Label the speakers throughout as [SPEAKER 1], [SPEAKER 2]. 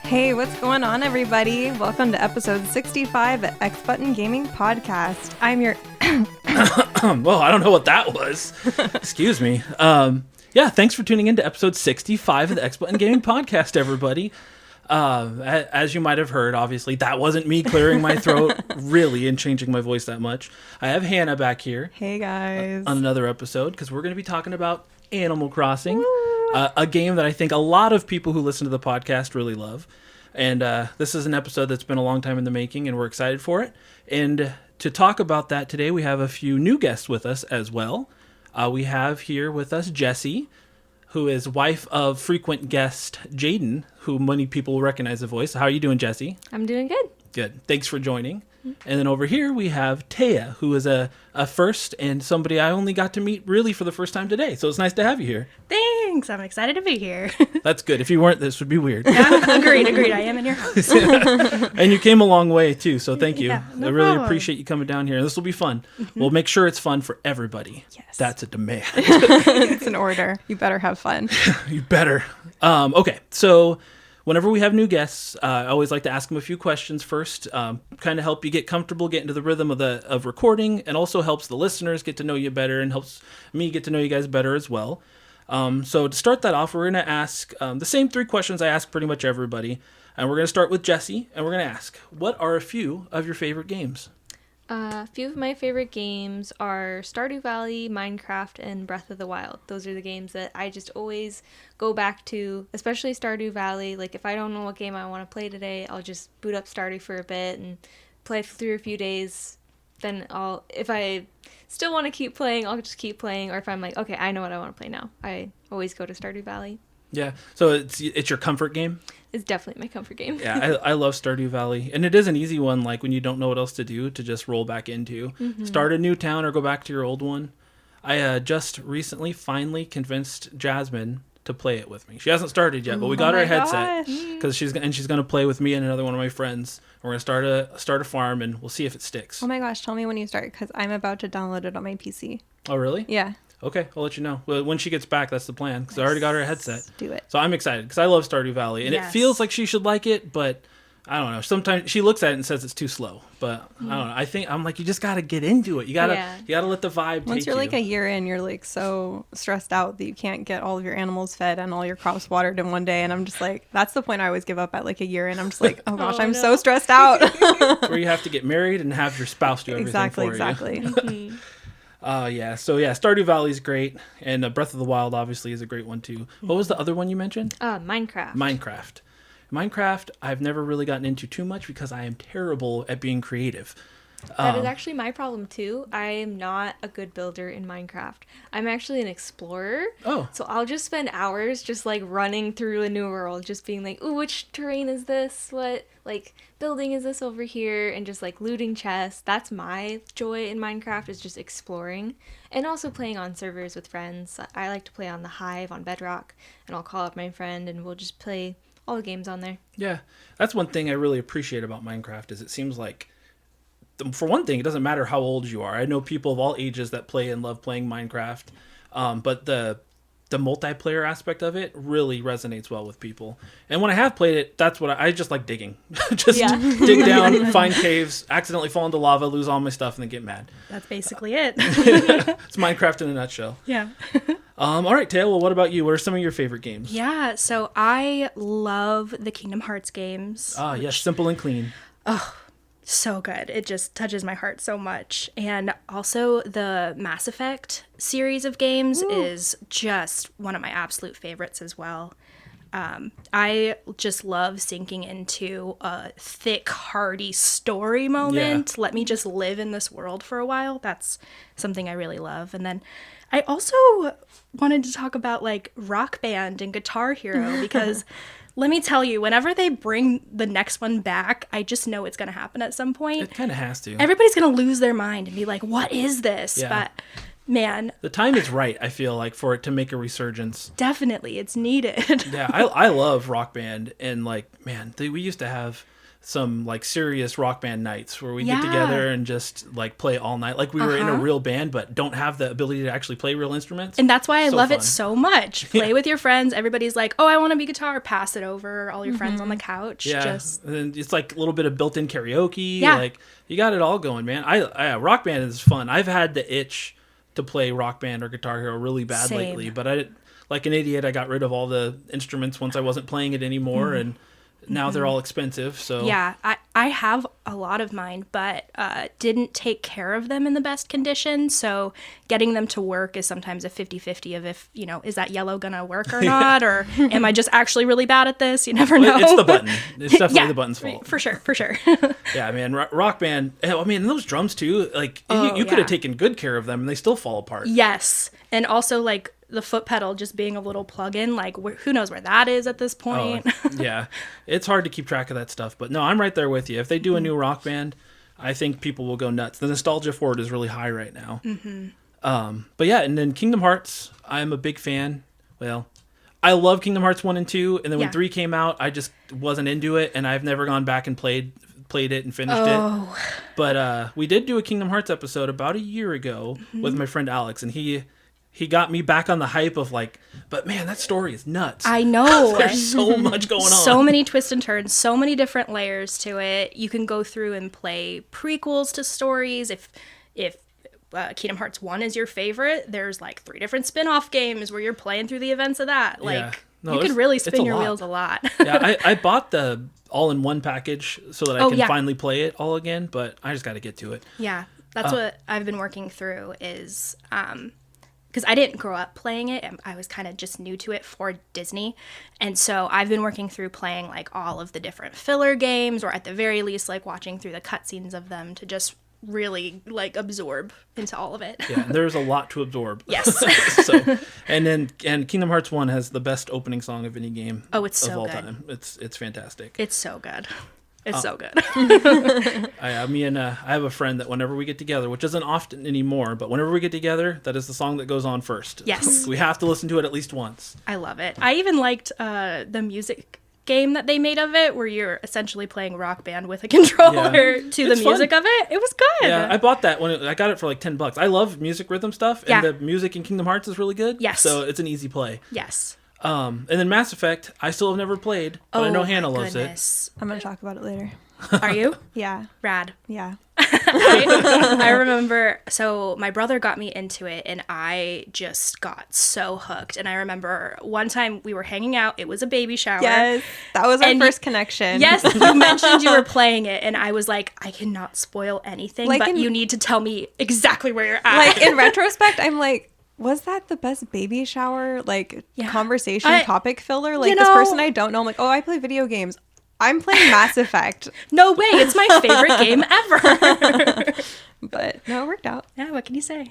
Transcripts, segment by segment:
[SPEAKER 1] Hey, what's going on, everybody? Welcome to episode 65 at X Button Gaming Podcast. I'm your...
[SPEAKER 2] Well, I don't know what that was. Excuse me. Yeah, thanks for tuning in to episode 65 of the X Button Gaming Podcast, everybody. As you might have heard, obviously, that wasn't me clearing my throat, really, and changing my voice that much. I have Hannah back here.
[SPEAKER 1] Hey, guys.
[SPEAKER 2] On another episode, because we're going to be talking about Animal Crossing, a game that I think a lot of people who listen to the podcast really love. And this is an episode that's been a long time in the making, and we're excited for it. And to talk about that today, we have a few new guests with us as well. We have here with us Jessi, who is wife of frequent guest Jaden, who many people will recognize the voice. How are you doing, Jessi?
[SPEAKER 3] I'm doing good.
[SPEAKER 2] Good. Thanks for joining. And then over here we have Taya, who is a first and somebody I only got to meet really for the first time today. So it's nice to have you here.
[SPEAKER 4] Thanks. I'm excited to be here.
[SPEAKER 2] That's good. If you weren't, this would be weird.
[SPEAKER 4] Yeah, agreed. I am in your house.
[SPEAKER 2] And you came a long way too, so thank you.
[SPEAKER 4] Yeah, no
[SPEAKER 2] I really
[SPEAKER 4] problem.
[SPEAKER 2] appreciate you coming down here. This will be fun. We'll make sure it's fun for everybody.
[SPEAKER 4] Yes.
[SPEAKER 2] That's a demand.
[SPEAKER 1] It's an order. You better have fun.
[SPEAKER 2] You better. Okay, so whenever we have new guests, I always like to ask them a few questions first, kind of help you get comfortable, get into the rhythm of recording, and also helps the listeners get to know you better and helps me get to know you guys better as well. So to start that off, we're going to ask the same three questions I ask pretty much everybody. And we're going to start with Jessi, and we're going to ask, what are a few of your favorite games?
[SPEAKER 3] A few of my favorite games are Stardew Valley, Minecraft, and Breath of the Wild. Those are the games that I just always go back to, especially Stardew Valley. Like, if I don't know what game I want to play today, I'll just boot up Stardew for a bit and play through a few days. Then if I still want to keep playing, I'll just keep playing. Or if I'm like, okay, I know what I want to play now, I always go to Stardew Valley.
[SPEAKER 2] Yeah, so it's your comfort game?
[SPEAKER 3] It's definitely my comfort game.
[SPEAKER 2] Yeah, I love Stardew Valley. And it is an easy one, like when you don't know what else to do, to just roll back into. Start a new town or go back to your old one. I just recently finally convinced Jasmine to play it with me. She hasn't started yet, but we got her a headset because she's going to play with me and another one of my friends. We're going to start a farm, and we'll see if it sticks.
[SPEAKER 1] Oh my gosh, tell me when you start, because I'm about to download it on my PC.
[SPEAKER 2] Oh, really?
[SPEAKER 1] Yeah.
[SPEAKER 2] Okay, I'll let you know. Well, when she gets back, that's the plan, because I already got her a headset.
[SPEAKER 1] Do it.
[SPEAKER 2] So I'm excited, because I love Stardew Valley, and it feels like she should like it, but I don't know. Sometimes she looks at it and says it's too slow, but I don't know. I'm like, you just got to get into it. You got to let the vibe take you.
[SPEAKER 1] Once you're like a year in, you're like so stressed out that you can't get all of your animals fed and all your crops watered in one day. And I'm just like, that's the point I always give up at like a year in. I'm just like, oh gosh, I'm so stressed out.
[SPEAKER 2] Where you have to get married and have your spouse do everything for you.
[SPEAKER 1] Exactly.
[SPEAKER 2] Yeah. So yeah, Stardew Valley is great, and Breath of the Wild obviously is a great one too. What was the other one you mentioned?
[SPEAKER 3] Minecraft.
[SPEAKER 2] Minecraft, I've never really gotten into too much because I am terrible at being creative.
[SPEAKER 3] That is actually my problem too. I am not a good builder in Minecraft. I'm actually an explorer.
[SPEAKER 2] Oh.
[SPEAKER 3] So I'll just spend hours just like running through a new world, just being like, ooh, which terrain is this? What like building is this over here? And just like looting chests. That's my joy in Minecraft, is just exploring. And also playing on servers with friends. I like to play on the Hive on Bedrock, and I'll call up my friend and we'll just play all the games on there.
[SPEAKER 2] Yeah. That's one thing I really appreciate about Minecraft, is it seems like, for one thing, it doesn't matter how old you are. I know people of all ages that play and love playing Minecraft, but the multiplayer aspect of it really resonates well with people. And when I have played it, that's what I just like digging. Dig down, find caves, accidentally fall into lava, lose all my stuff, and then get mad.
[SPEAKER 4] That's basically it.
[SPEAKER 2] It's Minecraft in a nutshell.
[SPEAKER 4] Yeah.
[SPEAKER 2] All right, Taya, well, what about you? What are some of your favorite games?
[SPEAKER 4] Yeah, so I love the Kingdom Hearts games.
[SPEAKER 2] Ah, yes, simple and clean.
[SPEAKER 4] Oh, so good. It just touches my heart so much. And also the Mass Effect series of games is just one of my absolute favorites as well. I just love sinking into a thick, hearty story moment.
[SPEAKER 2] Yeah.
[SPEAKER 4] Let me just live in this world for a while. That's something I really love. And then I also wanted to talk about like Rock Band and Guitar Hero, because let me tell you, whenever they bring the next one back, I just know it's going to happen at some point.
[SPEAKER 2] It kind of has to.
[SPEAKER 4] Everybody's going to lose their mind and be like, what is this?
[SPEAKER 2] Yeah.
[SPEAKER 4] But man,
[SPEAKER 2] the time is right, I feel like, for it to make a resurgence.
[SPEAKER 4] Definitely, it's needed.
[SPEAKER 2] Yeah, I love Rock Band, and like, man, we used to have some like serious Rock Band nights where we
[SPEAKER 4] Yeah.
[SPEAKER 2] get together and just like play all night, like we were in a real band but don't have the ability to actually play real instruments.
[SPEAKER 4] And that's why I love
[SPEAKER 2] fun.
[SPEAKER 4] it so much. Play with your friends. Everybody's like, oh, I want to be guitar. Pass it over. All your friends on the couch.
[SPEAKER 2] Yeah,
[SPEAKER 4] Just
[SPEAKER 2] and it's like a little bit of built-in karaoke.
[SPEAKER 4] Yeah.
[SPEAKER 2] Like you got it all going, man. I Rock Band is fun. I've had the itch to play Rock Band or Guitar Hero really bad
[SPEAKER 4] Same.
[SPEAKER 2] lately, but I, like an idiot, I got rid of all the instruments once I wasn't playing it anymore, and now they're all expensive. So
[SPEAKER 4] yeah, I have a lot of mine, but didn't take care of them in the best condition. So getting them to work is sometimes a 50-50 of if, is that yellow gonna work or not? Or am I just actually really bad at this? You never know.
[SPEAKER 2] It's the button. It's definitely the button's fault.
[SPEAKER 4] For sure.
[SPEAKER 2] Yeah, man, Rock Band. I mean, those drums too. Like you could
[SPEAKER 4] yeah.
[SPEAKER 2] have taken good care of them, and they still fall apart.
[SPEAKER 4] Yes. And also like the foot pedal just being a little plug-in, like who knows where that is at this point.
[SPEAKER 2] Yeah, it's hard to keep track of that stuff. But no, I'm right there with you. If they do a new Rock Band, I think people will go nuts. The nostalgia for it is really high right now. But yeah, and then Kingdom Hearts, I'm a big fan. Well, I love Kingdom Hearts 1 and 2, and then when 3 came out, I just wasn't into it, and I've never gone back and played it and finished it. But we did do a Kingdom Hearts episode about a year ago with my friend Alex, and he got me back on the hype of like, but man, that story is nuts.
[SPEAKER 4] I know.
[SPEAKER 2] There's so much going on.
[SPEAKER 4] So many twists and turns, so many different layers to it. You can go through and play prequels to stories. If Kingdom Hearts 1 is your favorite, there's like 3 different spin-off games where you're playing through the events of that. Like,
[SPEAKER 2] Yeah. No,
[SPEAKER 4] you could
[SPEAKER 2] it's-
[SPEAKER 4] really
[SPEAKER 2] it's
[SPEAKER 4] spin
[SPEAKER 2] a
[SPEAKER 4] your
[SPEAKER 2] lot.
[SPEAKER 4] wheels a lot.
[SPEAKER 2] Yeah, I bought the all-in-one package so that I
[SPEAKER 4] Oh,
[SPEAKER 2] can
[SPEAKER 4] yeah.
[SPEAKER 2] finally play it all again, but I just got to get to it.
[SPEAKER 4] Yeah, that's what I've been working through is because I didn't grow up playing it. I was kind of just new to it for Disney. And so I've been working through playing like all of the different filler games, or at the very least like watching through the cutscenes of them to just really like absorb into all of it.
[SPEAKER 2] Yeah, there's a lot to absorb.
[SPEAKER 4] Yes.
[SPEAKER 2] So, and Kingdom Hearts 1 has the best opening song of any game
[SPEAKER 4] It's
[SPEAKER 2] of
[SPEAKER 4] so
[SPEAKER 2] all
[SPEAKER 4] good.
[SPEAKER 2] time. It's fantastic.
[SPEAKER 4] It's so good. It's so good.
[SPEAKER 2] I have a friend that whenever we get together, which isn't often anymore, but whenever we get together, that is the song that goes on first.
[SPEAKER 4] Yes.
[SPEAKER 2] We have to listen to it at least once.
[SPEAKER 4] I love it. I even liked the music game that they made of it, where you're essentially playing Rock Band with a controller to the
[SPEAKER 2] It's
[SPEAKER 4] music
[SPEAKER 2] fun.
[SPEAKER 4] of it. It was good.
[SPEAKER 2] Yeah, I bought that I got it for like $10. I love music rhythm stuff, and
[SPEAKER 4] Yeah.
[SPEAKER 2] the music in Kingdom Hearts is really good.
[SPEAKER 4] Yes.
[SPEAKER 2] So it's an easy play.
[SPEAKER 4] Yes.
[SPEAKER 2] And then Mass Effect, I still have never played, but I know Hannah loves it.
[SPEAKER 1] I'm gonna talk about it later.
[SPEAKER 4] Are you?
[SPEAKER 1] Yeah.
[SPEAKER 4] Rad.
[SPEAKER 1] Yeah.
[SPEAKER 4] I remember, so my brother got me into it and I just got so hooked. And I remember one time we were hanging out, it was a baby shower.
[SPEAKER 1] Yes. That was our
[SPEAKER 4] And
[SPEAKER 1] first connection.
[SPEAKER 4] Yes, you mentioned you were playing it and I was like, I cannot spoil anything,
[SPEAKER 1] Like
[SPEAKER 4] but
[SPEAKER 1] in-
[SPEAKER 4] you need to tell me exactly where you're at.
[SPEAKER 1] Like in retrospect, I'm like, was that the best baby shower conversation topic filler? Like this person I don't know, I'm like, oh, I play video games. I'm playing Mass Effect.
[SPEAKER 4] No way, it's my favorite game ever.
[SPEAKER 1] But no, it worked out.
[SPEAKER 4] Yeah, what can you say?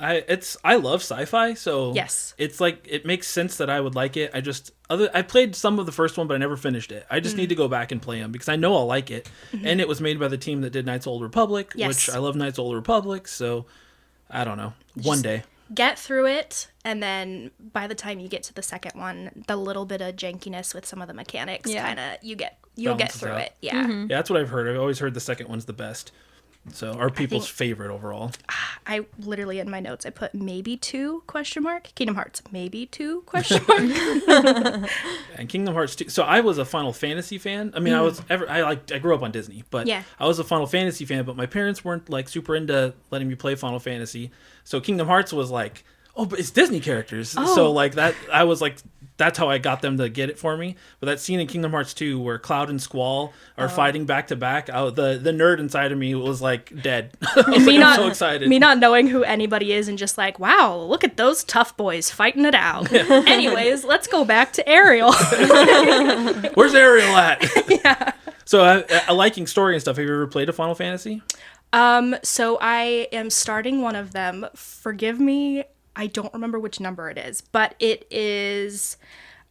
[SPEAKER 2] I love sci-fi, so
[SPEAKER 4] Yes.
[SPEAKER 2] it's like it makes sense that I would like it. I played some of the first one, but I never finished it. I just need to go back and play them because I know I'll like it. And it was made by the team that did Knights of the Old Republic,
[SPEAKER 4] Yes.
[SPEAKER 2] which I love Knights of the Old Republic. So I don't know. One day.
[SPEAKER 4] Get through it, and then by the time you get to the second one, the little bit of jankiness with some of the mechanics, kind of you'll get
[SPEAKER 2] Balances
[SPEAKER 4] through
[SPEAKER 2] out.
[SPEAKER 4] it. Yeah.
[SPEAKER 2] Yeah, that's what I've heard. I've always heard the second one's the best. So our people's favorite overall.
[SPEAKER 4] I literally in my notes I put maybe 2 ? Kingdom Hearts maybe 2 ?
[SPEAKER 2] And Kingdom Hearts 2. So I was a Final Fantasy fan. I mean, I grew up on Disney, but
[SPEAKER 4] Yeah.
[SPEAKER 2] I was a Final Fantasy fan, but my parents weren't like super into letting me play Final Fantasy. So Kingdom Hearts was like, oh, but it's Disney characters. So like that, I was like, that's how I got them to get it for me. But that scene in Kingdom Hearts 2 where Cloud and Squall are fighting back to back, the nerd inside of me was like dead. I was like, I'm so excited.
[SPEAKER 4] Me not knowing who anybody is and just like, wow, look at those tough boys fighting it out. Anyways, let's go back to Ariel.
[SPEAKER 2] Where's Ariel at? Yeah. So liking story and stuff. Have you ever played a Final Fantasy?
[SPEAKER 4] So I am starting one of them. Forgive me, I don't remember which number it is, but it is,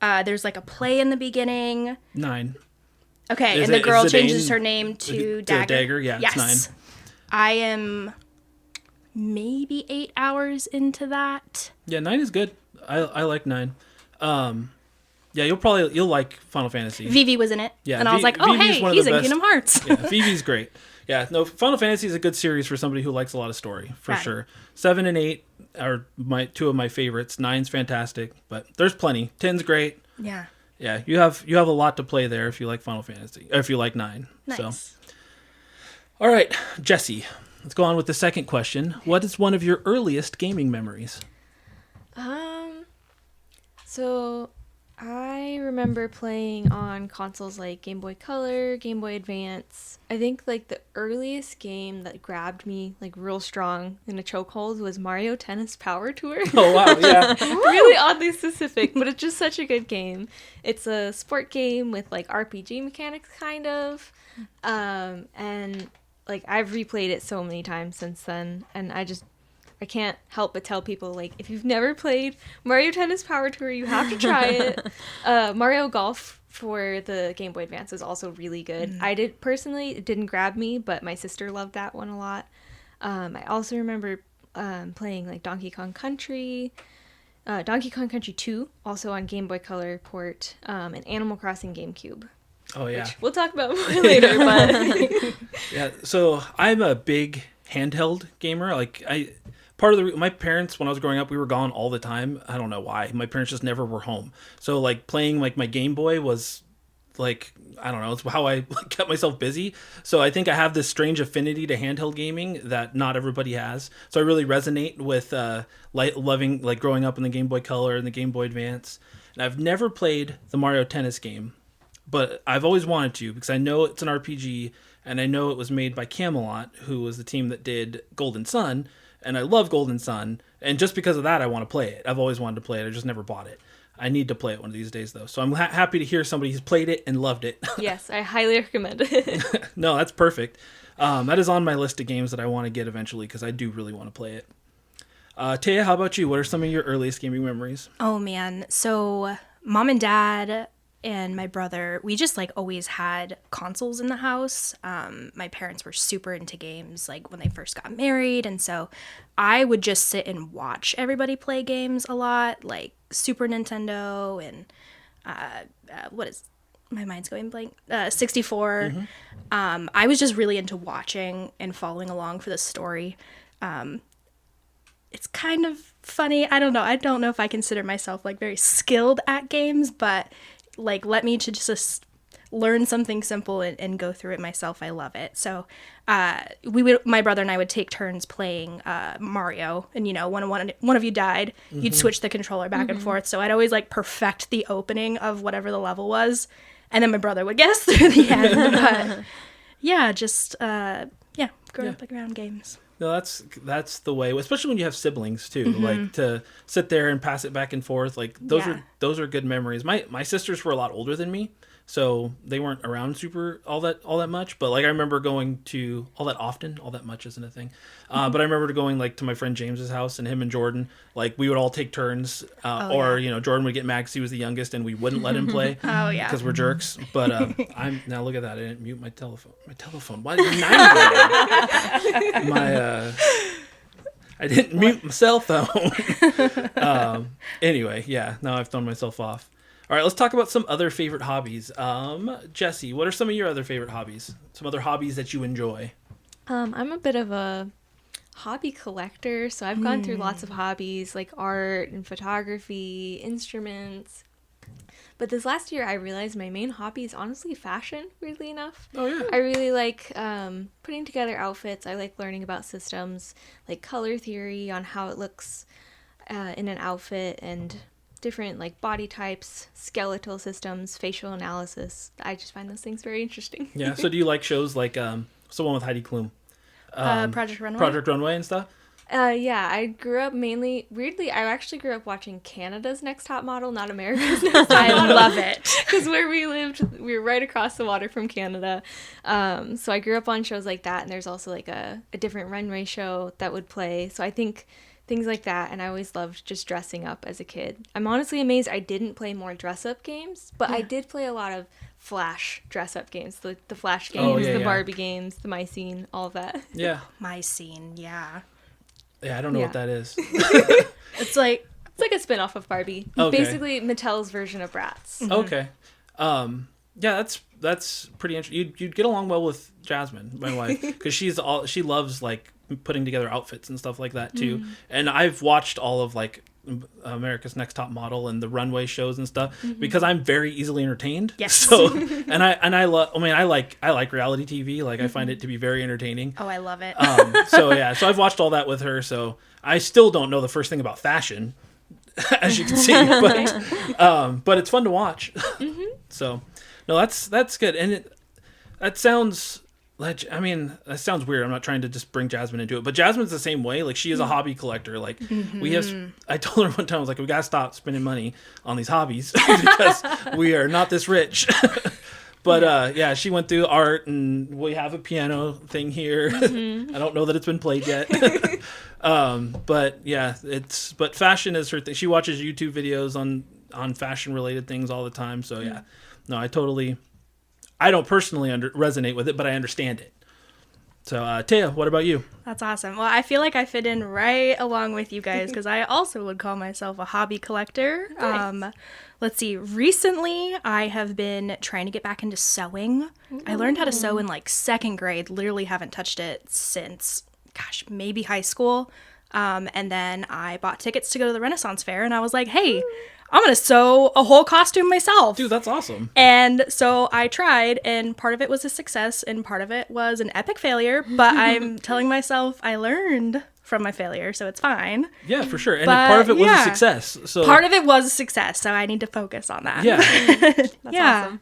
[SPEAKER 4] there's like a play in the beginning.
[SPEAKER 2] 9.
[SPEAKER 4] Okay,
[SPEAKER 2] Is
[SPEAKER 4] and the
[SPEAKER 2] it-
[SPEAKER 4] girl
[SPEAKER 2] is Zidane
[SPEAKER 4] changes her name to Dagger.
[SPEAKER 2] Dagger, yeah, it's
[SPEAKER 4] Yes.
[SPEAKER 2] 9.
[SPEAKER 4] I am maybe 8 hours into that.
[SPEAKER 2] Yeah, 9 is good. I like 9. Yeah, you'll like Final Fantasy.
[SPEAKER 4] Vivi was in it.
[SPEAKER 2] Yeah,
[SPEAKER 4] and I was like, oh,
[SPEAKER 2] Vivi's
[SPEAKER 4] hey,
[SPEAKER 2] one of
[SPEAKER 4] he's
[SPEAKER 2] the
[SPEAKER 4] in
[SPEAKER 2] best.
[SPEAKER 4] Kingdom Hearts.
[SPEAKER 2] Yeah, Vivi's great. Yeah, no, Final Fantasy is a good series for somebody who likes a lot of story, for
[SPEAKER 4] Right.
[SPEAKER 2] sure. 7 and 8 are two of my favorites. 9's fantastic, but there's plenty. 10's great.
[SPEAKER 4] Yeah.
[SPEAKER 2] Yeah, you have a lot to play there if you like Final Fantasy, or if you like 9.
[SPEAKER 4] Nice.
[SPEAKER 2] So, all right, Jessi, let's go on with the second question. What is one of your earliest gaming memories?
[SPEAKER 3] So I remember playing on consoles like Game Boy Color, Game Boy Advance. I think like the earliest game that grabbed me like real strong in a chokehold was Mario Tennis Power Tour.
[SPEAKER 2] Oh wow, yeah.
[SPEAKER 3] Really oddly specific, but it's just such a good game. It's a sport game with like RPG mechanics kind of. And like I've replayed it so many times since then, and I can't help but tell people, like, if you've never played Mario Tennis Power Tour, you have to try it. Mario Golf for the Game Boy Advance is also really good. I it didn't grab me, but my sister loved that one a lot. I also remember playing, like, Donkey Kong Country 2, also on Game Boy Color port, and Animal Crossing GameCube.
[SPEAKER 2] Oh yeah.
[SPEAKER 3] Which we'll talk about more later, but...
[SPEAKER 2] Yeah, so I'm a big handheld gamer. Like my parents, when I was growing up, we were gone all the time. I don't know why. My parents just never were home. So like playing like my Game Boy was like, I don't know, it's how I kept myself busy. So I think I have this strange affinity to handheld gaming that not everybody has. So I really resonate with loving, like growing up in the Game Boy Color and the Game Boy Advance. And I've never played the Mario Tennis game, but I've always wanted to because I know it's an RPG and I know it was made by Camelot, who was the team that did Golden Sun. And I love Golden Sun, and just because of that, I want to play it. I've always wanted to play it. I just never bought it. I need to play it one of these days, though. So I'm happy to hear somebody who's played it and loved it.
[SPEAKER 3] Yes, I highly recommend it.
[SPEAKER 2] No, that's perfect. That is on my list of games that I want to get eventually because I do really want to play it. Taya, how about you? What are some of your earliest gaming memories?
[SPEAKER 4] Oh, man. So mom and dad and my brother, we just like always had consoles in the house. My parents were super into games like when they first got married, and so I would just sit and watch everybody play games a lot, like Super Nintendo and what is my mind's going blank, 64. I was just really into watching and following along for the story. It's kind of funny. I don't know if I consider myself like very skilled at games, but like let me to just learn something simple and go through it myself. I love it. So my brother and I would take turns playing Mario, and you know, when one of you died, you'd switch the controller back and forth. So I'd always like perfect the opening of whatever the level was, and then my brother would guess through the end. But yeah, just growing up like around games.
[SPEAKER 2] No, that's the way, especially when you have siblings too. Like to sit there and pass it back and forth. Like those are good memories. My sisters were a lot older than me, so they weren't around all that much. But like I remember going to all that much isn't a thing. But I remember going like to my friend James's house, and him and Jordan, like we would all take turns. You know, Jordan would get mad because he was the youngest, and we wouldn't let him play.
[SPEAKER 4] Oh yeah,
[SPEAKER 2] because we're jerks. But I'm now look at that. I didn't mute my telephone. Why did I didn't mute my cell phone. Anyway, yeah. Now I've thrown myself off. All right, let's talk about some other favorite hobbies. Jessi, what are some of your other favorite hobbies? Some other hobbies that you enjoy?
[SPEAKER 3] I'm a bit of a hobby collector, so I've gone through lots of hobbies like art and photography, instruments. But this last year, I realized my main hobby is honestly fashion, weirdly enough.
[SPEAKER 2] Oh, yeah.
[SPEAKER 3] I really like putting together outfits. I like learning about systems, like color theory on how it looks in an outfit, and different like body types, skeletal systems, facial analysis. I just find those things very interesting.
[SPEAKER 2] Yeah, so do you like shows like someone with Heidi Klum?
[SPEAKER 4] Project Runway
[SPEAKER 2] and stuff?
[SPEAKER 3] Yeah, I grew up weirdly, I actually grew up watching Canada's Next Top Model, not America's Next Top Model.
[SPEAKER 4] I love it.
[SPEAKER 3] Because where we lived, we were right across the water from Canada. So I grew up on shows like that, and there's also like a different runway show that would play. So I think things like that, and I always loved just dressing up as a kid. I'm honestly amazed I didn't play more dress-up games, but I did play a lot of Flash dress-up games, the Flash games, Barbie games, the My Scene, all of that.
[SPEAKER 2] Yeah.
[SPEAKER 4] My Scene, yeah.
[SPEAKER 2] Yeah, I don't know what that is.
[SPEAKER 4] It's like,
[SPEAKER 3] It's like a spin-off of Barbie.
[SPEAKER 2] Okay.
[SPEAKER 3] Basically Mattel's version of Bratz.
[SPEAKER 2] Okay. Yeah, that's pretty interesting. You'd get along well with Jasmine, my wife, because she loves like putting together outfits and stuff like that too. And I've watched all of like America's Next Top Model and the runway shows and stuff because I'm very easily entertained.
[SPEAKER 4] Yes.
[SPEAKER 2] So I love. I mean, I like reality TV. Like I find it to be very entertaining.
[SPEAKER 4] Oh, I love it.
[SPEAKER 2] So yeah, so I've watched all that with her. So I still don't know the first thing about fashion, as you can see, but it's fun to watch. So no, that's good, and that sounds. I mean, that sounds weird. I'm not trying to just bring Jasmine into it, but Jasmine's the same way. Like she is a hobby collector. Like we have. I told her one time, I was like, we gotta stop spending money on these hobbies because we are not this rich. But yeah, she went through art, and we have a piano thing here. I don't know that it's been played yet. But yeah, but fashion is her thing. She watches YouTube videos on fashion related things all the time. So yeah, no, I don't personally resonate with it, but I understand it. So Taya, what about you?
[SPEAKER 4] That's awesome. Well, I feel like I fit in right along with you guys because I also would call myself a hobby collector.
[SPEAKER 3] Nice.
[SPEAKER 4] Let's see. Recently, I have been trying to get back into sewing. I learned how to sew in like second grade. Literally haven't touched it since, maybe high school. And then I bought tickets to go to the Renaissance Fair, and I was like, hey, I'm going to sew a whole costume myself.
[SPEAKER 2] Dude, that's awesome.
[SPEAKER 4] And so I tried, and part of it was a success, and part of it was an epic failure, but I'm telling myself I learned from my failure, so it's fine.
[SPEAKER 2] Yeah, for sure. And
[SPEAKER 4] But,
[SPEAKER 2] part of it was
[SPEAKER 4] yeah.
[SPEAKER 2] a success. So
[SPEAKER 4] Part of it was a success, so I need to focus on that.
[SPEAKER 2] yeah.
[SPEAKER 1] That's
[SPEAKER 4] Yeah.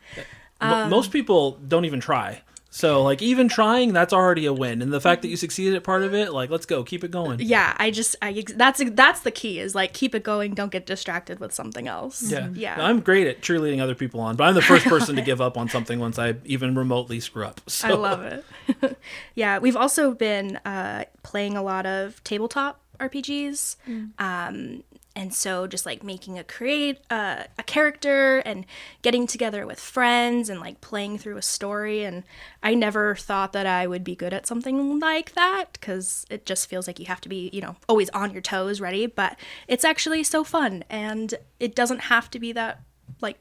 [SPEAKER 1] awesome.
[SPEAKER 2] Most people don't even try. So like even trying, that's already a win. And the fact that you succeeded at part of it, like let's go, keep it going.
[SPEAKER 4] Yeah, that's the key is like keep it going, don't get distracted with something else.
[SPEAKER 2] Yeah.
[SPEAKER 4] Yeah.
[SPEAKER 2] I'm great at cheerleading other people on, but I'm the first person to give up on something once I even remotely screw up. So.
[SPEAKER 4] I love it. Yeah, we've also been playing a lot of tabletop RPGs. And so just like making a character and getting together with friends and like playing through a story. And I never thought that I would be good at something like that because it just feels like you have to be, always on your toes, ready. But it's actually so fun, and it doesn't have to be that like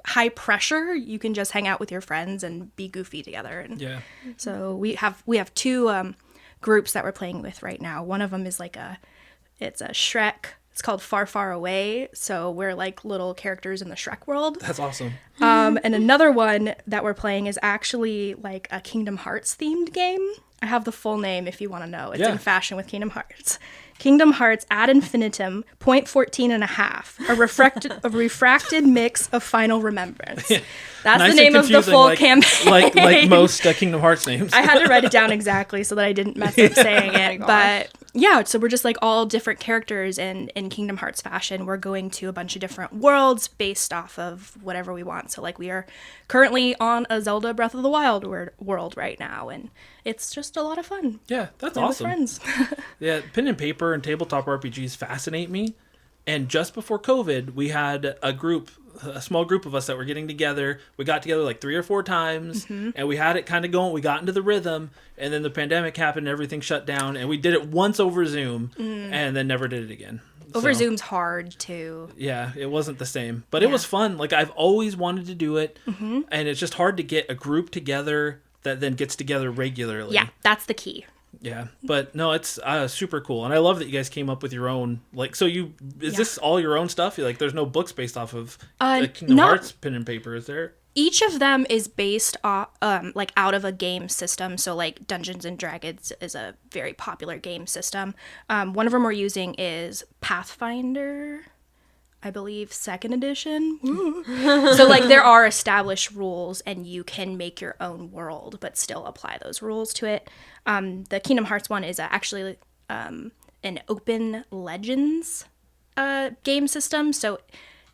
[SPEAKER 4] high pressure. You can just hang out with your friends and be goofy together. And
[SPEAKER 2] Yeah.
[SPEAKER 4] so we have two groups that we're playing with right now. One of them is like it's a Shrek. It's called Far, Far Away. So we're like little characters in the Shrek world.
[SPEAKER 2] That's awesome.
[SPEAKER 4] And another one that we're playing is actually like a Kingdom Hearts themed game. I have the full name if you want to know. It's in fashion with Kingdom Hearts. Kingdom Hearts ad infinitum, 0.14 and a half, a refracted mix of Final Remembrance. That's
[SPEAKER 2] Nice
[SPEAKER 4] the name
[SPEAKER 2] and
[SPEAKER 4] of the
[SPEAKER 2] confusing,
[SPEAKER 4] full campaign.
[SPEAKER 2] like most Kingdom Hearts names.
[SPEAKER 4] I had to write it down exactly so that I didn't mess up saying it. But yeah, so we're just like all different characters in Kingdom Hearts fashion. We're going to a bunch of different worlds based off of whatever we want. So like we are currently on a Zelda Breath of the Wild world right now, and it's just a lot of fun.
[SPEAKER 2] Yeah, that's
[SPEAKER 4] Play with
[SPEAKER 2] awesome.
[SPEAKER 4] friends.
[SPEAKER 2] Yeah, pen and paper and tabletop RPGs fascinate me. And just before COVID, we had a small group of us that were getting together. We got together like 3 or 4 times, and we had it kind of going. We got into the rhythm, and then the pandemic happened, and everything shut down, and we did it once over Zoom, and then never did it again.
[SPEAKER 4] Over
[SPEAKER 2] So,
[SPEAKER 4] Zoom's hard too.
[SPEAKER 2] Yeah, it wasn't the same, but it was fun. Like I've always wanted to do it, and it's just hard to get a group together that then gets together regularly.
[SPEAKER 4] Yeah, that's the key.
[SPEAKER 2] Yeah, but no, it's super cool, and I love that you guys came up with your own. Like, so is this all your own stuff? Like, there's no books based off of Kingdom Hearts pen and paper, is there?
[SPEAKER 4] Each of them is based off, like out of a game system. So like Dungeons and Dragons is a very popular game system. One of them we're using is Pathfinder, I believe, 2nd edition. So like there are established rules and you can make your own world, but still apply those rules to it. The Kingdom Hearts one is actually an open Legends game system. So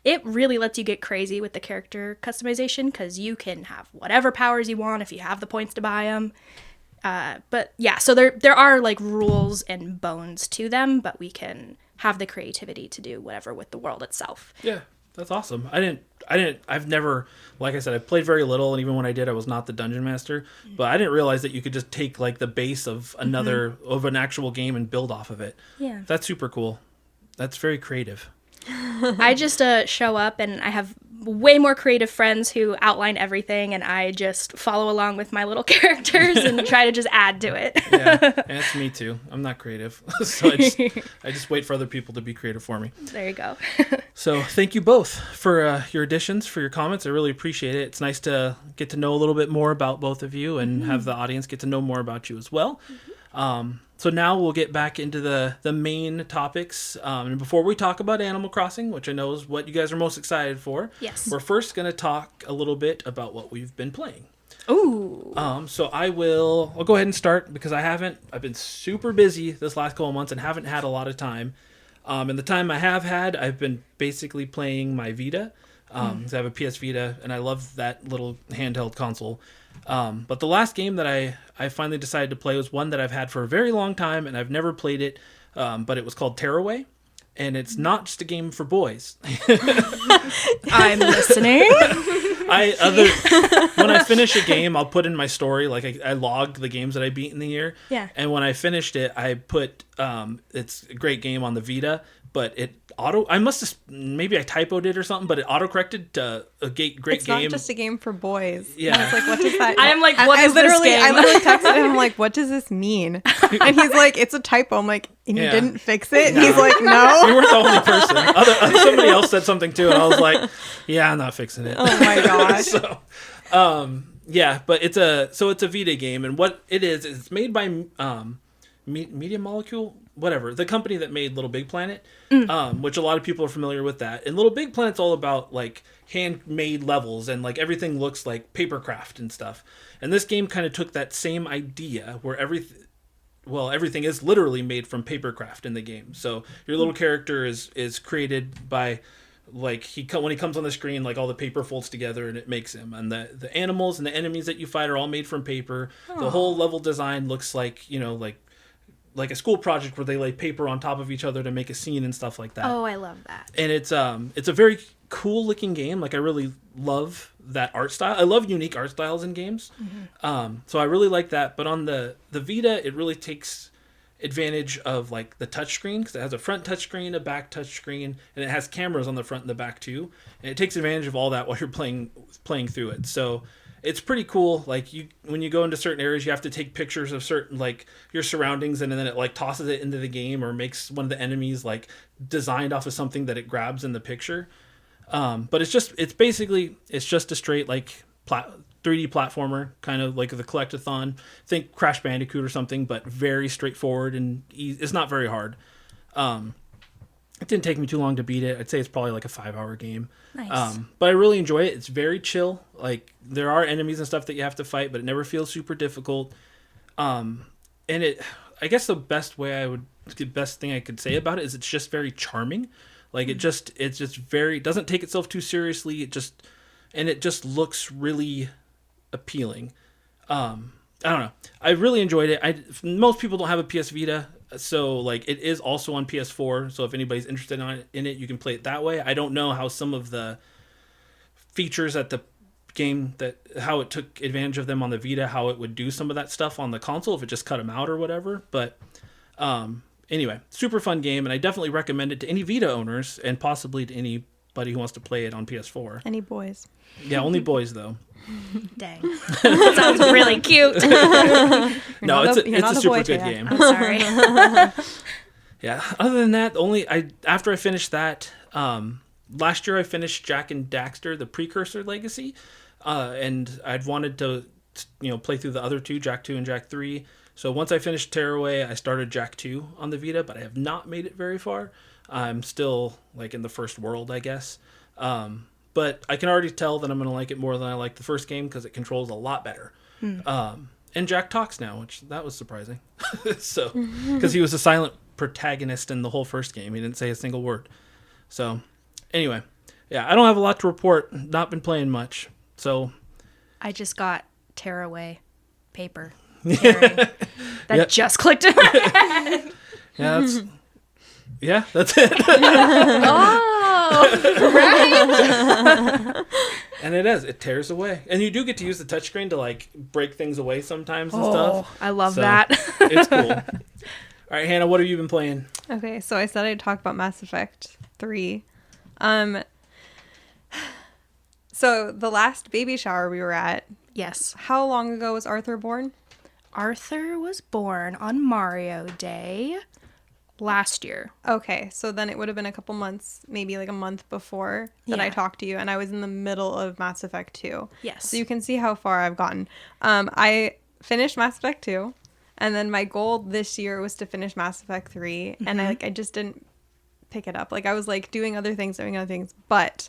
[SPEAKER 4] it really lets you get crazy with the character customization because you can have whatever powers you want if you have the points to buy them. But yeah, so there are like rules and bones to them, but we can have the creativity to do whatever with the world itself.
[SPEAKER 2] Yeah, that's awesome. I've never, like I said, I played very little, and even when I did, I was not the dungeon master, but I didn't realize that you could just take like the base of of an actual game and build off of it.
[SPEAKER 4] Yeah.
[SPEAKER 2] That's super cool. That's very creative.
[SPEAKER 4] I just show up, and I have way more creative friends who outline everything, and I just follow along with my little characters and try to just add to it.
[SPEAKER 2] Yeah, and it's me too. I'm not creative, so I just wait for other people to be creative for me.
[SPEAKER 4] There you go.
[SPEAKER 2] So thank you both for your additions, for your comments. I really appreciate it. It's nice to get to know a little bit more about both of you and have the audience get to know more about you as well. So now we'll get back into the main topics. And before we talk about Animal Crossing, which I know is what you guys are most excited for,
[SPEAKER 4] Yes.
[SPEAKER 2] we're first going to talk a little bit about what we've been playing.
[SPEAKER 4] Ooh.
[SPEAKER 2] So I'll go ahead and start because I've been super busy this last couple of months and haven't had a lot of time. And the time I have had, I've been basically playing my Vita. 'Cause I have a PS Vita and I love that little handheld console. But the last game that I finally decided to play was one that I've had for a very long time and I've never played it. But it was called Tearaway. And it's not just a game for boys.
[SPEAKER 4] I'm listening.
[SPEAKER 2] When I finish a game, I'll put in my story, like I logged the games that I beat in the year.
[SPEAKER 4] Yeah.
[SPEAKER 2] And when I finished it, I put it's a great game on the Vita, but maybe I typoed it or something, but it auto-corrected to a great
[SPEAKER 1] It's
[SPEAKER 2] game.
[SPEAKER 1] not just a game for boys.
[SPEAKER 2] Yeah.
[SPEAKER 1] I was like, what does that
[SPEAKER 4] I'm like, what is this game?
[SPEAKER 1] I literally texted him, like, what does this mean? And he's like, it's a typo. I'm like, and you
[SPEAKER 2] Yeah.
[SPEAKER 1] didn't fix it? And he's like, no.
[SPEAKER 2] You weren't the only person. Somebody else said something too, and I was like, yeah, I'm not fixing it.
[SPEAKER 1] Oh my gosh.
[SPEAKER 2] So, yeah, but it's a Vita game, and what it is, it's made by Media Molecule, whatever, the company that made Little Big Planet, which a lot of people are familiar with that. And Little Big Planet's all about like handmade levels and like everything looks like papercraft and stuff. And this game kind of took that same idea where everything is literally made from papercraft in the game. So your little character is created by like when he comes on the screen, like all the paper folds together and it makes him. And the animals and the enemies that you fight are all made from paper. Aww. The whole level design looks like, like a school project where they lay paper on top of each other to make a scene and stuff like that.
[SPEAKER 4] Oh, I love that.
[SPEAKER 2] And it's a very cool looking game. Like I really love that art style. I love unique art styles in games. Mm-hmm. So I really like that. But on the Vita, it really takes advantage of like the touchscreen because it has a front touchscreen, a back touchscreen, and it has cameras on the front and the back too. And it takes advantage of all that while you're playing through it. So it's pretty cool. Like when you go into certain areas, you have to take pictures of certain like your surroundings, and then it like tosses it into the game or makes one of the enemies like designed off of something that it grabs in the picture. But it's just a straight like 3D platformer, kind of like the Collectathon. Think Crash Bandicoot or something, but very straightforward and it's not very hard. It didn't take me too long to beat it. I'd say it's probably like a 5-hour game.
[SPEAKER 4] Nice.
[SPEAKER 2] But I really enjoy it. It's very chill. Like there are enemies and stuff that you have to fight, but it never feels super difficult. And I guess the best thing I could say about it is it's just very charming. Like it's just very, it doesn't take itself too seriously. It just looks really appealing. I don't know. I really enjoyed it. Most people don't have a PS Vita, so like it is also on PS4. So if anybody's interested in it, you can play it that way. I don't know how some of the features at the game how it took advantage of them on the Vita, how it would do some of that stuff on the console if it just cut them out or whatever. But anyway, super fun game, and I definitely recommend it to any Vita owners and possibly to anybody who wants to play it on PS4.
[SPEAKER 1] Any boys?
[SPEAKER 2] Yeah, only boys though.
[SPEAKER 4] Dang. That sounds really cute.
[SPEAKER 2] No, it's a super good game.
[SPEAKER 4] I'm sorry.
[SPEAKER 2] Yeah. Other than that, after I finished that, last year I finished Jak and Daxter: The Precursor Legacy, and I'd wanted to play through the other two, Jak 2 and Jak 3. So once I finished Tearaway, I started Jak 2 on the Vita, but I have not made it very far. I'm still like in the first world, I guess. But I can already tell that I'm going to like it more than I like the first game because it controls a lot better. And Jak talks now, which that was surprising. So, because he was a silent protagonist in the whole first game. He didn't say a single word. So, anyway, yeah, I don't have a lot to report. Not been playing much. So,
[SPEAKER 4] I just got Tearaway paper. That
[SPEAKER 2] Yep.
[SPEAKER 4] just clicked in my head.
[SPEAKER 2] That's it.
[SPEAKER 4] Oh, right.
[SPEAKER 2] And it tears away. And you do get to use the touchscreen to like break things away sometimes and stuff.
[SPEAKER 4] I love that.
[SPEAKER 2] It's cool. All right, Hannah, what have you been playing?
[SPEAKER 1] Okay, so I said I'd talk about Mass Effect 3. So the last baby shower we were at,
[SPEAKER 4] Yes.
[SPEAKER 1] how long ago was Arthur born?
[SPEAKER 4] Arthur was born on Mario Day last year.
[SPEAKER 1] Okay, so then it would have been a couple months, maybe like a month before that I
[SPEAKER 4] Yeah.
[SPEAKER 1] talked to you, and I was in the middle of Mass Effect 2.
[SPEAKER 4] Yes.
[SPEAKER 1] So you can see how far I've gotten. I finished Mass Effect 2, and then my goal this year was to finish Mass Effect 3, and I just didn't pick it up. Like, I was like doing other things, but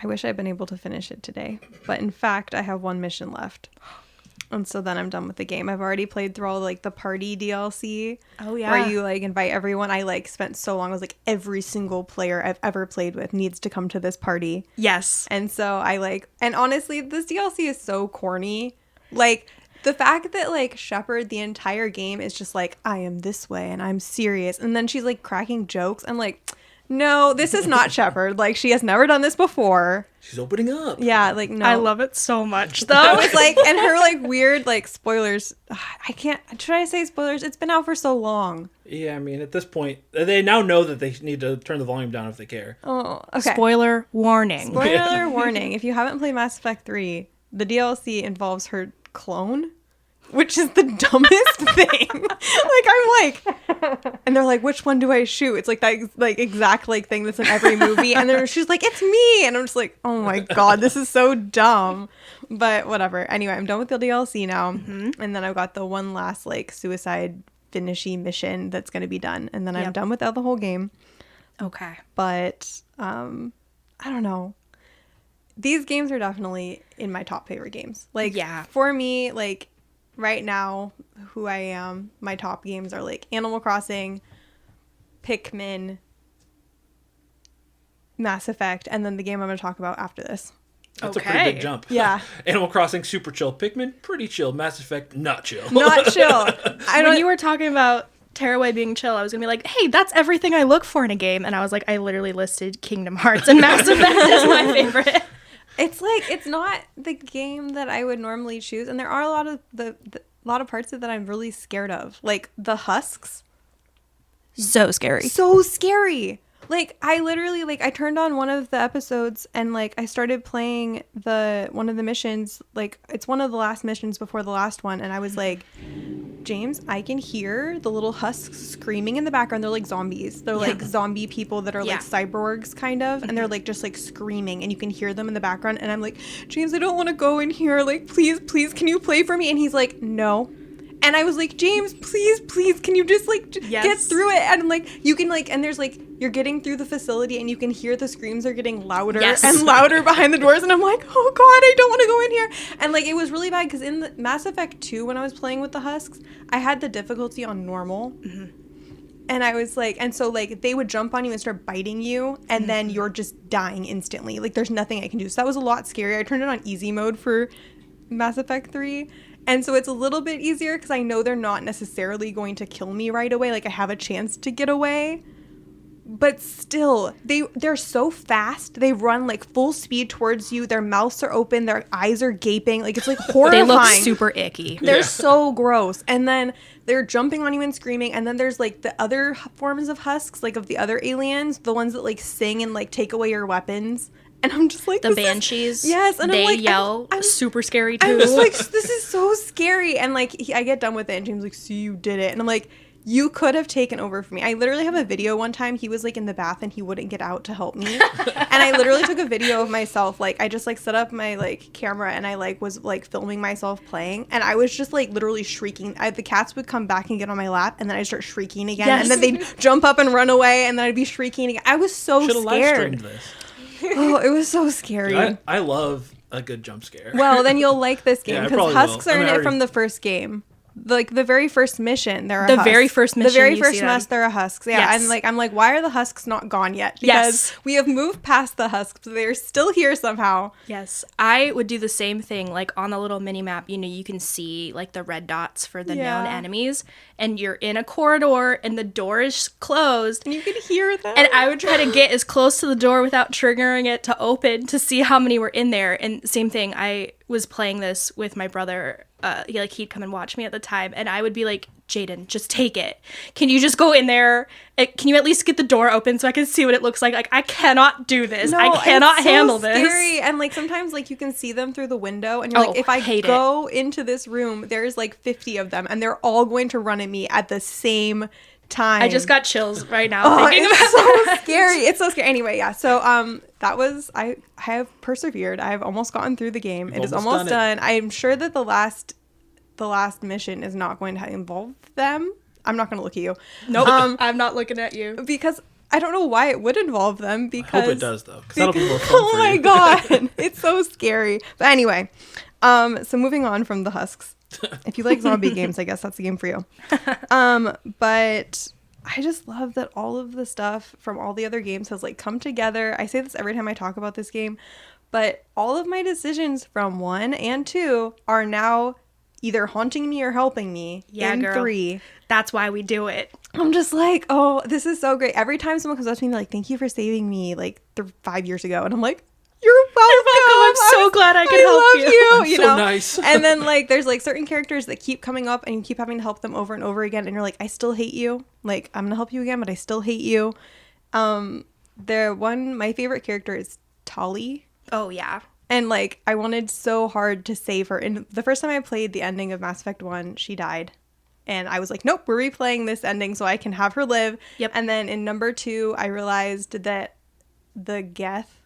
[SPEAKER 1] I wish I'd been able to finish it today. But in fact, I have one mission left. And so then I'm done with the game. I've already played through all like the party DLC.
[SPEAKER 4] Oh, yeah.
[SPEAKER 1] Where you like invite everyone. I like spent so long. I was like, every single player I've ever played with needs to come to this party.
[SPEAKER 4] Yes.
[SPEAKER 1] And so I like, and honestly, this DLC is so corny. Like, the fact that like Shepard the entire game is just like, I am this way and I'm serious. And then she's like cracking jokes. I'm like, no, this is not Shepard. Like, she has never done this before.
[SPEAKER 2] She's opening up.
[SPEAKER 1] Yeah, like, no.
[SPEAKER 4] I love it so much, though.
[SPEAKER 1] I was like, and her like weird like spoilers. I can't. Should I say spoilers? It's been out for so long.
[SPEAKER 2] Yeah, I mean, at this point, they now know that they need to turn the volume down if they care.
[SPEAKER 1] Oh, okay.
[SPEAKER 4] Spoiler warning.
[SPEAKER 1] Spoiler warning. If you haven't played Mass Effect 3, the DLC involves her clone, which is the dumbest thing. Like, I'm like, and they're like, which one do I shoot? It's like that like exact like thing that's in every movie. And then she's like, it's me. And I'm just like, oh my God, this is so dumb. But whatever. Anyway, I'm done with the DLC now. And then I've got the one last like suicide finishy mission that's going to be done. And then I'm done with the whole game.
[SPEAKER 4] Okay.
[SPEAKER 1] But I don't know. These games are definitely in my top favorite games. Like,
[SPEAKER 4] Yeah.
[SPEAKER 1] for me, like, right now, who I am, my top games are like Animal Crossing, Pikmin, Mass Effect, and then the game I'm going to talk about after this.
[SPEAKER 2] That's a pretty big jump.
[SPEAKER 1] Yeah.
[SPEAKER 2] Animal Crossing, super chill. Pikmin, pretty chill. Mass Effect, not chill.
[SPEAKER 1] Not chill.
[SPEAKER 4] When you were talking about Tearaway being chill, I was gonna be like, hey, that's everything I look for in a game. And I was like, I literally listed Kingdom Hearts and Mass Effect as my favorite.
[SPEAKER 1] It's like, it's not the game that I would normally choose, and there are a lot of the lot of parts of it that I'm really scared of, like the husks.
[SPEAKER 4] So scary.
[SPEAKER 1] So scary. Like, I literally, like, I turned on one of the episodes and like I started playing one of the missions. Like, it's one of the last missions before the last one, and I was like, James, I can hear the little husks screaming in the background. They're like zombies. They're like zombie people that are like cyborgs kind of. And they're like just like screaming, and you can hear them in the background. And I'm like, James, I don't want to go in here. Like, please, can you play for me? And he's like, no. And I was like, James, please, can you just like get through it? And like, you can like, and there's like, you're getting through the facility and you can hear the screams are getting louder and louder behind the doors. And I'm like, oh God, I don't want to go in here. And like, it was really bad because in the Mass Effect 2, when I was playing with the husks, I had the difficulty on normal. And I was like, and so like they would jump on you and start biting you, and then you're just dying instantly. Like, there's nothing I can do. So that was a lot scarier. I turned it on easy mode for Mass Effect 3. And so it's a little bit easier because I know they're not necessarily going to kill me right away. Like, I have a chance to get away. But still, they're so fast. They run like full speed towards you. Their mouths are open. Their eyes are gaping. Like, it's like horrifying.
[SPEAKER 4] They look super icky.
[SPEAKER 1] They're so gross. And then they're jumping on you and screaming. And then there's like the other forms of husks, like of the other aliens, the ones that like sing and like take away your weapons. And I'm just like,
[SPEAKER 4] the banshees.
[SPEAKER 1] Yes, and
[SPEAKER 4] they
[SPEAKER 1] I'm like,
[SPEAKER 4] yell. I'm super scary too.
[SPEAKER 1] I'm just like, this is so scary. And like, I get done with it, and James like, see, you did it. And I'm like, you could have taken over for me. I literally have a video one time. He was like in the bath and he wouldn't get out to help me. And I literally took a video of myself. Like, I just like set up my like camera, and I like was like filming myself playing. And I was just like literally shrieking. The cats would come back and get on my lap, and then I'd start shrieking again.
[SPEAKER 4] Yes.
[SPEAKER 1] And then they'd jump up and run away, and then I'd be shrieking again. I was so
[SPEAKER 2] Should've live
[SPEAKER 1] scared.
[SPEAKER 2] streamed this.
[SPEAKER 1] Oh, it was so scary.
[SPEAKER 2] I love a good jump scare.
[SPEAKER 1] Well, then you'll like this game
[SPEAKER 2] Yeah, I
[SPEAKER 1] because
[SPEAKER 2] probably
[SPEAKER 1] husks
[SPEAKER 2] will.
[SPEAKER 1] are
[SPEAKER 2] I mean,
[SPEAKER 1] in
[SPEAKER 2] I
[SPEAKER 1] it
[SPEAKER 2] already-
[SPEAKER 1] from the first game. Like the very first mission, there are
[SPEAKER 4] The
[SPEAKER 1] husks.
[SPEAKER 4] very first mission,
[SPEAKER 1] The very
[SPEAKER 4] you
[SPEAKER 1] first
[SPEAKER 4] see them.
[SPEAKER 1] mess, there are husks. Yeah,
[SPEAKER 4] Yes.
[SPEAKER 1] and like I'm like, why are the husks not gone yet? Because
[SPEAKER 4] Yes.
[SPEAKER 1] we have moved past the husks, but they're still here somehow.
[SPEAKER 4] Yes, I would do the same thing. Like on the little mini map, you know, you can see like the red dots for the known enemies, and you're in a corridor and the door is closed.
[SPEAKER 1] And you can hear them.
[SPEAKER 4] And I would try to get as close to the door without triggering it to open to see how many were in there. And same thing, I was playing this with my brother he'd come and watch me at the time, and I would be like, Jaden, just take it. Can you just go in there? Can you at least get the door open so I can see what it looks like? Like, I cannot do this.
[SPEAKER 1] No,
[SPEAKER 4] I cannot
[SPEAKER 1] it's so
[SPEAKER 4] handle this.
[SPEAKER 1] Scary. And like sometimes like you can see them through the window, and you're like, if I go into this room, there's like 50 of them, and they're all going to run at me at the same time.
[SPEAKER 4] I just got chills right now thinking about
[SPEAKER 1] so scary. It's so scary. Anyway, yeah. So that was I have persevered. I've almost gotten through the game. It is almost done. I'm sure that the last mission is not going to involve them. I'm not going to look at you.
[SPEAKER 4] Nope. I'm not looking at you.
[SPEAKER 1] Because I don't know why it would involve them. Because
[SPEAKER 2] I hope it does though, because that'll be more fun for you.
[SPEAKER 1] Oh my god, it's so scary. But anyway, so moving on from the husks. If you like zombie games, I guess that's the game for you. But I just love that all of the stuff from all the other games has like come together. I say this every time I talk about this game, but all of my decisions from 1 and 2 are now either haunting me or helping me in
[SPEAKER 4] girl.
[SPEAKER 1] 3.
[SPEAKER 4] That's why we do it.
[SPEAKER 1] I'm just like, oh, this is so great. Every time someone comes up to me and they're like, thank you for saving me like 5 years ago. And I'm like, you're welcome.
[SPEAKER 4] I'm so glad I could help you.
[SPEAKER 1] You
[SPEAKER 2] so
[SPEAKER 1] know?
[SPEAKER 2] Nice.
[SPEAKER 1] And then like there's like certain characters that keep coming up and you keep having to help them over and over again. And you're like, I still hate you. Like, I'm gonna help you again, but I still hate you. My favorite character is Tali.
[SPEAKER 4] Oh yeah.
[SPEAKER 1] And like I wanted so hard to save her. And the first time I played the ending of Mass Effect 1, she died. And I was like, nope, we're replaying this ending so I can have her live.
[SPEAKER 4] Yep.
[SPEAKER 1] And then in number 2, I realized that the Geth,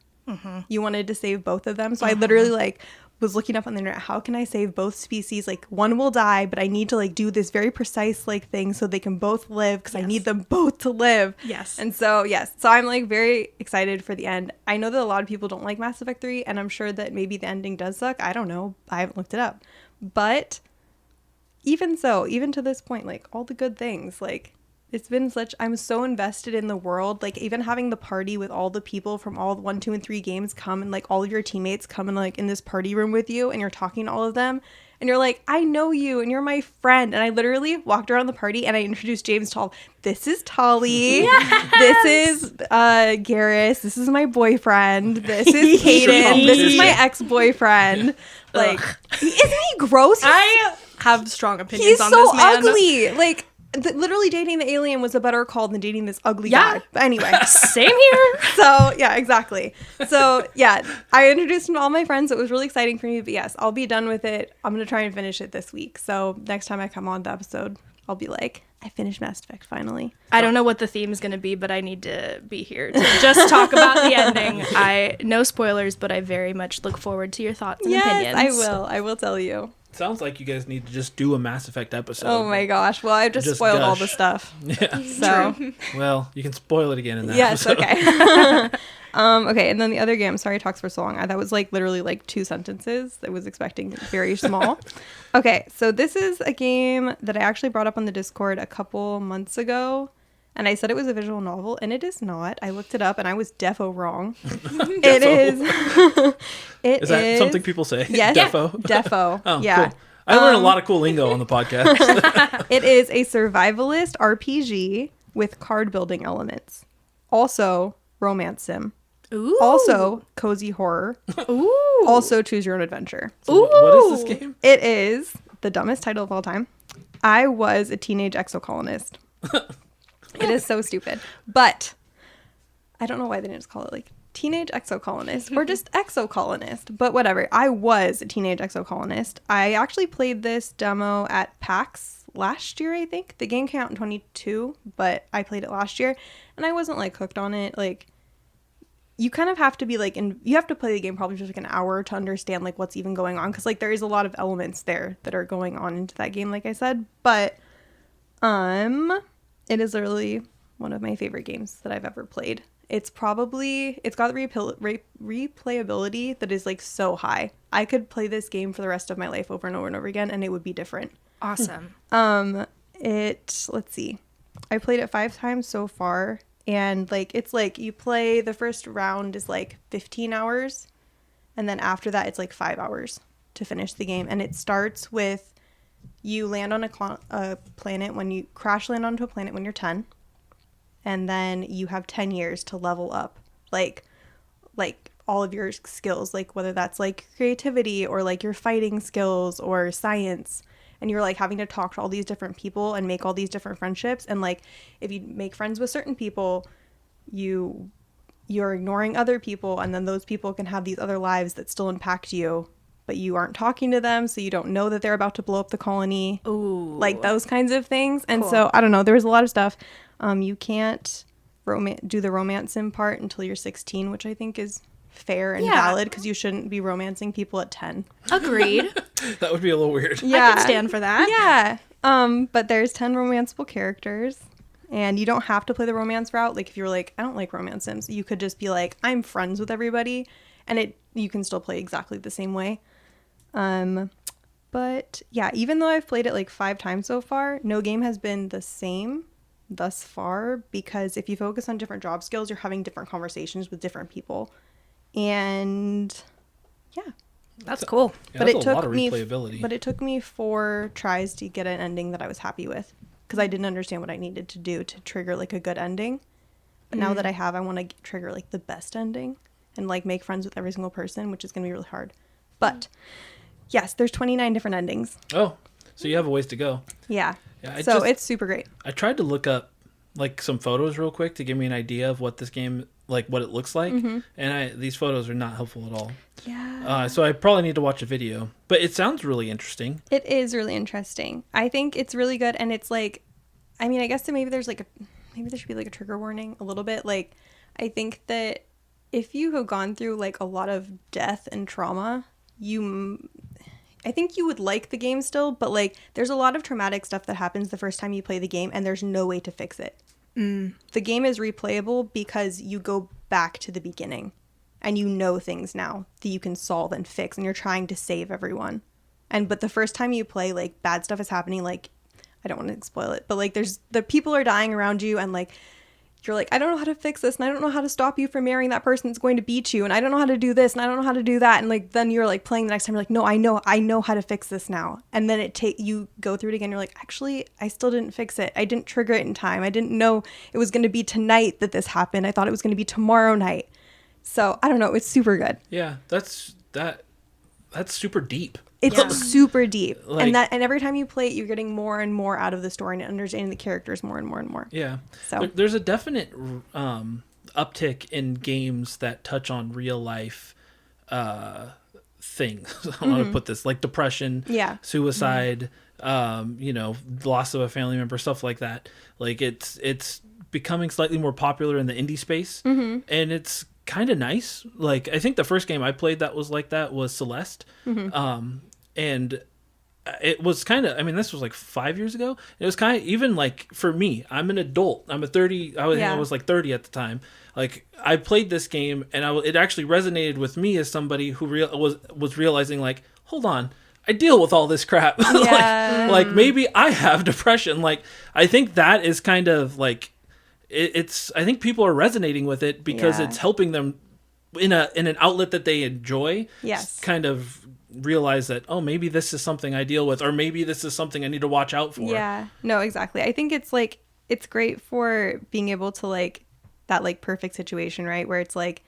[SPEAKER 1] you wanted to save both of them. So I literally like was looking up on the internet, how can I save both species? Like one will die, but I need to like do this very precise like thing so they can both live because I need them both to live.
[SPEAKER 4] Yes.
[SPEAKER 1] And so, yes. So I'm like very excited for the end. I know that a lot of people don't like Mass Effect 3, and I'm sure that maybe the ending does suck. I don't know. I haven't looked it up. But even so, even to this point, like all the good things, like it's been I'm so invested in the world. Like even having the party with all the people from all 1, 2, and 3 games come, and like all of your teammates come and like in this party room with you, and you're talking to all of them, and you're like, I know you and you're my friend. And I literally walked around the party and I introduced James to all. This is Tali. Yes! This is Garrus. This is my boyfriend. This is Caden. This is my ex-boyfriend. Like, isn't he gross?
[SPEAKER 4] I have strong opinions on this man.
[SPEAKER 1] He's so ugly. Like, literally dating the alien was a better call than dating this ugly guy. But anyway.
[SPEAKER 4] Same here.
[SPEAKER 1] So, yeah, exactly. So, yeah, I introduced him to all my friends. It was really exciting for me. But yes, I'll be done with it. I'm going to try and finish it this week. So next time I come on the episode, I'll be like, I finished Mass Effect finally.
[SPEAKER 4] I don't know what the theme is going to be, but I need to be here to just talk about the ending. No spoilers, but I very much look forward to your thoughts and opinions.
[SPEAKER 1] Yes, I will tell you.
[SPEAKER 2] Sounds like you guys need to just do a Mass Effect episode.
[SPEAKER 1] Oh my gosh. Well, I've just spoiled all the stuff.
[SPEAKER 2] Yeah.
[SPEAKER 1] So.
[SPEAKER 2] Well, you can spoil it again in that
[SPEAKER 1] yes,
[SPEAKER 2] episode.
[SPEAKER 1] Okay. Okay, and then the other game, I'm sorry it talks for so long. That was like literally like 2 sentences. I was expecting very small. Okay, so this is a game that I actually brought up on the Discord a couple months ago. And I said it was a visual novel, and it is not. I looked it up, and I was defo wrong. It is.
[SPEAKER 2] Is that something people say?
[SPEAKER 1] Yes.
[SPEAKER 2] Defo?
[SPEAKER 1] Defo.
[SPEAKER 2] Oh,
[SPEAKER 1] yeah.
[SPEAKER 2] Cool. I learned a lot of cool lingo on the podcast.
[SPEAKER 1] It is a survivalist RPG with card building elements. Also, romance sim.
[SPEAKER 4] Ooh.
[SPEAKER 1] Also, cozy horror.
[SPEAKER 4] Ooh.
[SPEAKER 1] Also, choose your own adventure.
[SPEAKER 2] So what is this game?
[SPEAKER 1] It is the dumbest title of all time. I was a teenage exocolonist. It is so stupid. But I don't know why they didn't just call it like teenage exocolonist or just exocolonist. But whatever. I was a teenage exocolonist. I actually played this demo at PAX last year, I think. The game came out in 2022, but I played it last year. And I wasn't like hooked on it. Like, you kind of have to be like, you have to play the game probably just like an hour to understand like what's even going on. Because like there is a lot of elements there that are going on into that game, like I said. But it is literally one of my favorite games that I've ever played. It's got replayability that is like so high. I could play this game for the rest of my life over and over and over again, and it would be different.
[SPEAKER 4] Awesome.
[SPEAKER 1] Let's see. I played it 5 times so far, and like it's like you play the first round is like 15 hours, and then after that it's like 5 hours to finish the game. And it starts with you land on a planet when you crash land onto a planet when you're 10, and then you have 10 years to level up, like all of your skills, like whether that's like creativity or like your fighting skills or science. And you're like having to talk to all these different people and make all these different friendships. And like if you make friends with certain people, you're ignoring other people, and then those people can have these other lives that still impact you, but you aren't talking to them, so you don't know that they're about to blow up the colony.
[SPEAKER 4] Ooh.
[SPEAKER 1] Like those kinds of things. And
[SPEAKER 4] Cool.
[SPEAKER 1] so I don't know, there was a lot of stuff. You can't do the romance sim part until you're 16, which I think is fair and
[SPEAKER 4] Yeah.
[SPEAKER 1] valid, because you shouldn't be romancing people at 10.
[SPEAKER 4] Agreed.
[SPEAKER 2] That would be a little weird.
[SPEAKER 4] I can stand for that.
[SPEAKER 1] Yeah. But there's 10 romanceable characters, and you don't have to play the romance route. Like if you're like, I don't like romance sims, you could just be like, I'm friends with everybody, and you can still play exactly the same way. But yeah, even though I've played it like 5 times so far, no game has been the same thus far, because if you focus on different job skills, you're having different conversations with different people. And yeah.
[SPEAKER 4] That's cool.
[SPEAKER 2] Yeah,
[SPEAKER 1] But
[SPEAKER 2] that's
[SPEAKER 1] it
[SPEAKER 2] a lot
[SPEAKER 1] took
[SPEAKER 2] of
[SPEAKER 1] me
[SPEAKER 2] replayability.
[SPEAKER 1] But it took me 4 tries to get an ending that I was happy with, because I didn't understand what I needed to do to trigger like a good ending. But now that I have, I want to trigger like the best ending and like make friends with every single person, which is going to be really hard. But yes, there's 29 different endings.
[SPEAKER 2] Oh, so you have a ways to go.
[SPEAKER 1] Yeah.
[SPEAKER 2] Yeah,
[SPEAKER 1] So it's super great.
[SPEAKER 2] I tried to look up like some photos real quick to give me an idea of what this game, like what it looks like, and these photos are not helpful at all.
[SPEAKER 1] Yeah.
[SPEAKER 2] So I probably need to watch a video, but it sounds really interesting.
[SPEAKER 1] It is really interesting. I think it's really good, and it's like, I mean, I guess that maybe there should be like a trigger warning a little bit. Like, I think that if you have gone through like a lot of death and trauma, I think you would like the game still, but like there's a lot of traumatic stuff that happens the first time you play the game, and there's no way to fix it. The game is replayable because you go back to the beginning and you know things now that you can solve and fix, and you're trying to save everyone. But the first time you play, like bad stuff is happening. Like, I don't want to spoil it, but like the people are dying around you, and like you're like, I don't know how to fix this, and I don't know how to stop you from marrying that person that's going to beat you, and I don't know how to do this, and I don't know how to do that. And like then you're like playing the next time, you're like, no, I know how to fix this now. And then you go through it again, you're like, actually I still didn't fix it. I didn't trigger it in time. I didn't know it was going to be tonight that this happened. I thought it was going to be tomorrow night. So I don't know, it's super good.
[SPEAKER 2] Yeah, that's super deep.
[SPEAKER 1] It's super deep.
[SPEAKER 2] Like-
[SPEAKER 1] and every time you play it, you're getting more and more out of the story and understanding the characters more and more and more.
[SPEAKER 2] Yeah.
[SPEAKER 1] So
[SPEAKER 2] There's a definite uptick in games that touch on real life things. I don't know how to put this, like depression, suicide, loss of a family member, stuff like that. Like it's becoming slightly more popular in the indie space, and it's kind of nice. Like I think the first game I played that was like that was Celeste, and it was kind of, I mean, this was like 5 years ago. It was kind of, even like for me, I'm an adult. I'm a 30. I was like 30 at the time. Like I played this game, and it actually resonated with me as somebody who was realizing like, hold on, I deal with all this crap.
[SPEAKER 1] Yeah.
[SPEAKER 2] like maybe I have depression. Like I think that is kind of like, it's I think people are resonating with it because it's helping them in an outlet that they enjoy.
[SPEAKER 1] Yes.
[SPEAKER 2] Kind of realize that, oh, maybe this is something I deal with, or maybe this is something I need to watch out for.
[SPEAKER 1] Yeah. No, exactly. I think it's like, it's great for being able to like that like perfect situation, right? Where it's like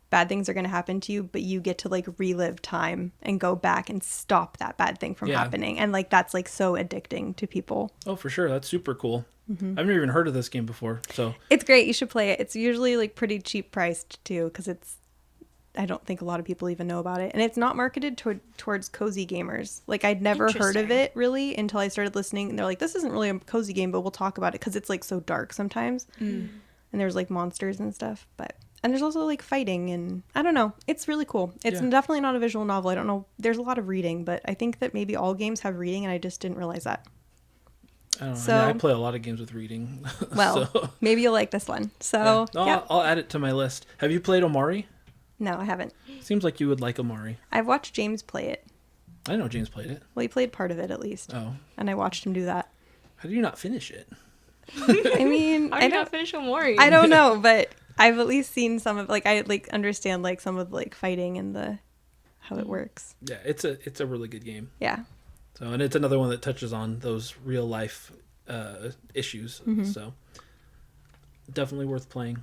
[SPEAKER 1] bad things are going to happen to you, but you get to like relive time and go back and stop that bad thing from happening. And like that's like so addicting to people.
[SPEAKER 2] Oh, for sure. That's super cool. I've never even heard of this game before. So
[SPEAKER 1] It's great. You should play it. It's usually like pretty cheap priced too, because I don't think a lot of people even know about it. And it's not marketed towards cozy gamers. Like I'd never heard of it really until I started listening. And they're like, this isn't really a cozy game, but we'll talk about it because it's like so dark sometimes. And there's like monsters and stuff. And there's also like fighting, and I don't know. It's really cool. It's definitely not a visual novel. I don't know. There's a lot of reading, but I think that maybe all games have reading, and I just didn't realize that.
[SPEAKER 2] I don't know.
[SPEAKER 1] So,
[SPEAKER 2] I mean, I play a lot of games with reading.
[SPEAKER 1] Well, maybe you'll like this one. So
[SPEAKER 2] I'll add it to my list. Have you played Omari?
[SPEAKER 1] No, I haven't.
[SPEAKER 2] Seems like you would like Omari.
[SPEAKER 1] I've watched James play it.
[SPEAKER 2] I know James played it.
[SPEAKER 1] Well, he played part of it at least.
[SPEAKER 2] Oh.
[SPEAKER 1] And I watched him do that.
[SPEAKER 2] How do you not finish it?
[SPEAKER 1] I mean,
[SPEAKER 3] I don't finish Omori.
[SPEAKER 1] I don't know, but I've at least seen some of, like, I like understand like some of like fighting and how it works.
[SPEAKER 2] Yeah, it's a really good game.
[SPEAKER 1] Yeah.
[SPEAKER 2] So, and it's another one that touches on those real life issues. So definitely worth playing.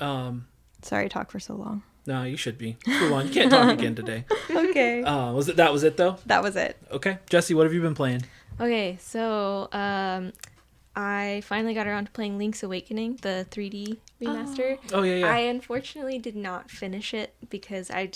[SPEAKER 1] Sorry I talked for so long.
[SPEAKER 2] No, you should be. Move on. You can't talk again today.
[SPEAKER 1] Okay.
[SPEAKER 2] That was it though?
[SPEAKER 1] That was it.
[SPEAKER 2] Okay. Jessi, what have you been playing?
[SPEAKER 3] Okay, so I finally got around to playing Link's Awakening, the 3D remaster.
[SPEAKER 2] Oh, yeah.
[SPEAKER 3] I unfortunately did not finish it because I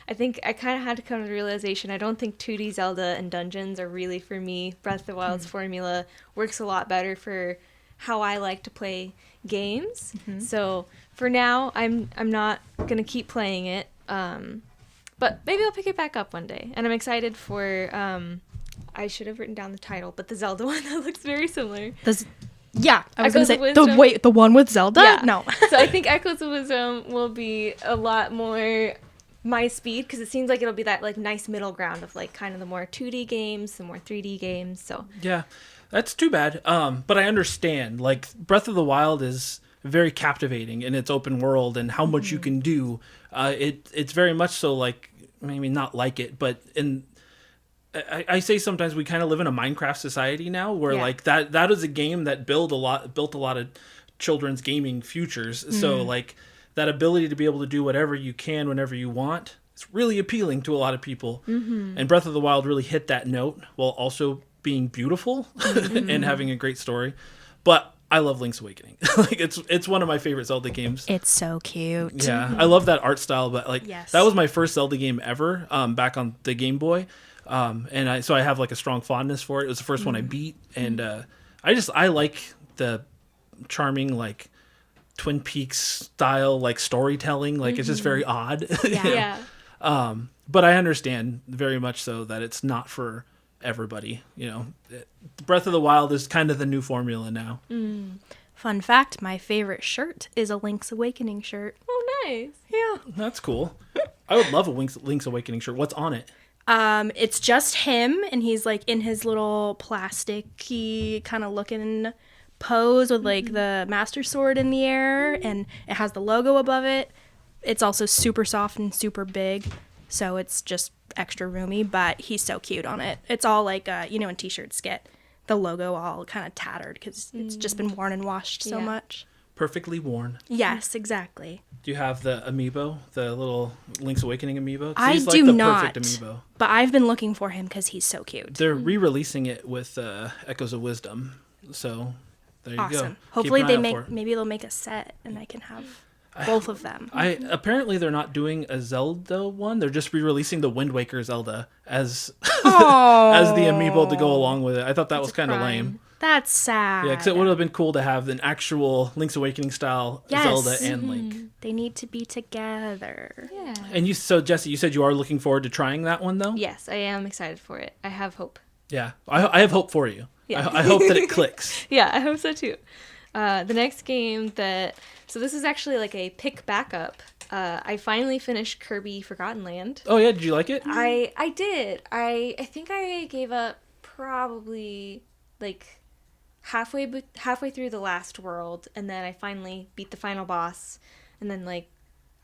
[SPEAKER 3] think I kind of had to come to the realization I don't think 2D Zelda and dungeons are really for me. Breath of the Wild's formula works a lot better for how I like to play games. So for now, I'm not gonna keep playing it, but maybe I'll pick it back up one day. And I'm excited for I should have written down the title, but the Zelda one that looks very similar.
[SPEAKER 4] Yeah, I was going to say,
[SPEAKER 3] Echoes of Wisdom.
[SPEAKER 4] the one with Zelda?
[SPEAKER 3] Yeah.
[SPEAKER 4] No.
[SPEAKER 3] So I think Echoes of Wisdom will be a lot more my speed, because it seems like it'll be that like nice middle ground of like kind of the more 2D games, the more 3D games. So
[SPEAKER 2] Yeah, that's too bad. But I understand. Like, Breath of the Wild is very captivating in its open world and how much you can do. It's very much so like, maybe not like it, but I say sometimes we kind of live in a Minecraft society now where like that is a game that built a lot of children's gaming futures. So like that ability to be able to do whatever you can whenever you want, it's really appealing to a lot of people. And Breath of the Wild really hit that note while also being beautiful and having a great story. But I love Link's Awakening. Like it's one of my favorite Zelda games.
[SPEAKER 4] It's so cute.
[SPEAKER 2] Yeah, I love that art style, but like that was my first Zelda game ever, back on the Game Boy. And I have like a strong fondness for it. It was the first one I beat, and I like the charming like Twin Peaks style like storytelling. Like it's just very odd.
[SPEAKER 3] yeah.
[SPEAKER 2] But I understand very much so that it's not for everybody. Breath of the Wild is kind of the new formula now.
[SPEAKER 4] Fun fact, my favorite shirt is a Link's Awakening shirt.
[SPEAKER 3] Oh, nice.
[SPEAKER 2] Yeah, that's cool. I would love a Link's Awakening shirt. What's on it?
[SPEAKER 4] It's just him, and he's like in his little plasticky kind of looking pose with like the Master Sword in the air, and it has the logo above it. It's also super soft and super big, so it's just extra roomy, but he's so cute on it. It's all like, when t-shirts get the logo all kind of tattered because it's just been worn and washed so much.
[SPEAKER 2] Perfectly worn.
[SPEAKER 4] Yes, exactly.
[SPEAKER 2] Do you have the amiibo, the little Link's Awakening amiibo? 'Cause
[SPEAKER 4] I
[SPEAKER 2] he's
[SPEAKER 4] do
[SPEAKER 2] like the
[SPEAKER 4] not,
[SPEAKER 2] perfect amiibo.
[SPEAKER 4] but I've been looking for him because he's so cute.
[SPEAKER 2] They're re-releasing it with Echoes of Wisdom, so there you go.
[SPEAKER 4] Awesome.
[SPEAKER 2] Keep
[SPEAKER 4] Hopefully
[SPEAKER 2] an eye out for it.
[SPEAKER 4] maybe they'll make a set and I can have both of them.
[SPEAKER 2] Apparently they're not doing a Zelda one. They're just re-releasing the Wind Waker Zelda as as the amiibo to go along with it. I thought that was kind of lame.
[SPEAKER 4] That's sad.
[SPEAKER 2] Yeah, because it would have been cool to have an actual Link's Awakening style Zelda and Link.
[SPEAKER 4] They need to be together.
[SPEAKER 3] Yeah.
[SPEAKER 2] And Jessi, you said you are looking forward to trying that one though?
[SPEAKER 3] Yes, I am excited for it. I have hope.
[SPEAKER 2] Yeah, I have hope for you.
[SPEAKER 3] Yeah.
[SPEAKER 2] I hope that it clicks.
[SPEAKER 3] Yeah, I hope so too. The next game so this is actually like a pick backup. I finally finished Kirby Forgotten Land.
[SPEAKER 2] Oh yeah, did you like it?
[SPEAKER 3] I did. I think I gave up probably like halfway through the last world, and then I finally beat the final boss, and then like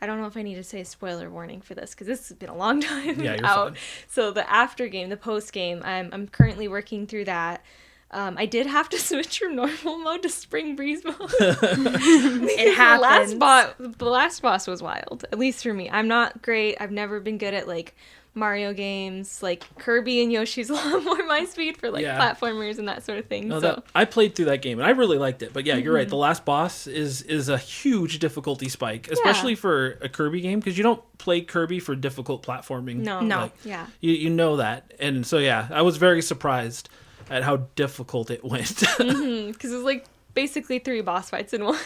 [SPEAKER 3] I don't know if I need to say a spoiler warning for this because this has been a long time
[SPEAKER 2] Yeah, you're
[SPEAKER 3] out.
[SPEAKER 2] fine.
[SPEAKER 3] So the after game, the post game, I'm currently working through that. I did have to switch from normal mode to Spring Breeze mode.
[SPEAKER 4] It happens.
[SPEAKER 3] The last boss was wild, at least for me. I'm not great. I've never been good at like Mario games. Like Kirby and Yoshi's a lot more my speed for like platformers and that sort of thing.
[SPEAKER 2] No, I played through that game and I really liked it. But yeah, you're right. The last boss is a huge difficulty spike, especially for a Kirby game, because you don't play Kirby for difficult platforming.
[SPEAKER 3] No.
[SPEAKER 2] Like,
[SPEAKER 3] Yeah.
[SPEAKER 2] You know that. And so yeah, I was very surprised at how difficult it went.
[SPEAKER 3] Because it was like basically 3 boss fights in one.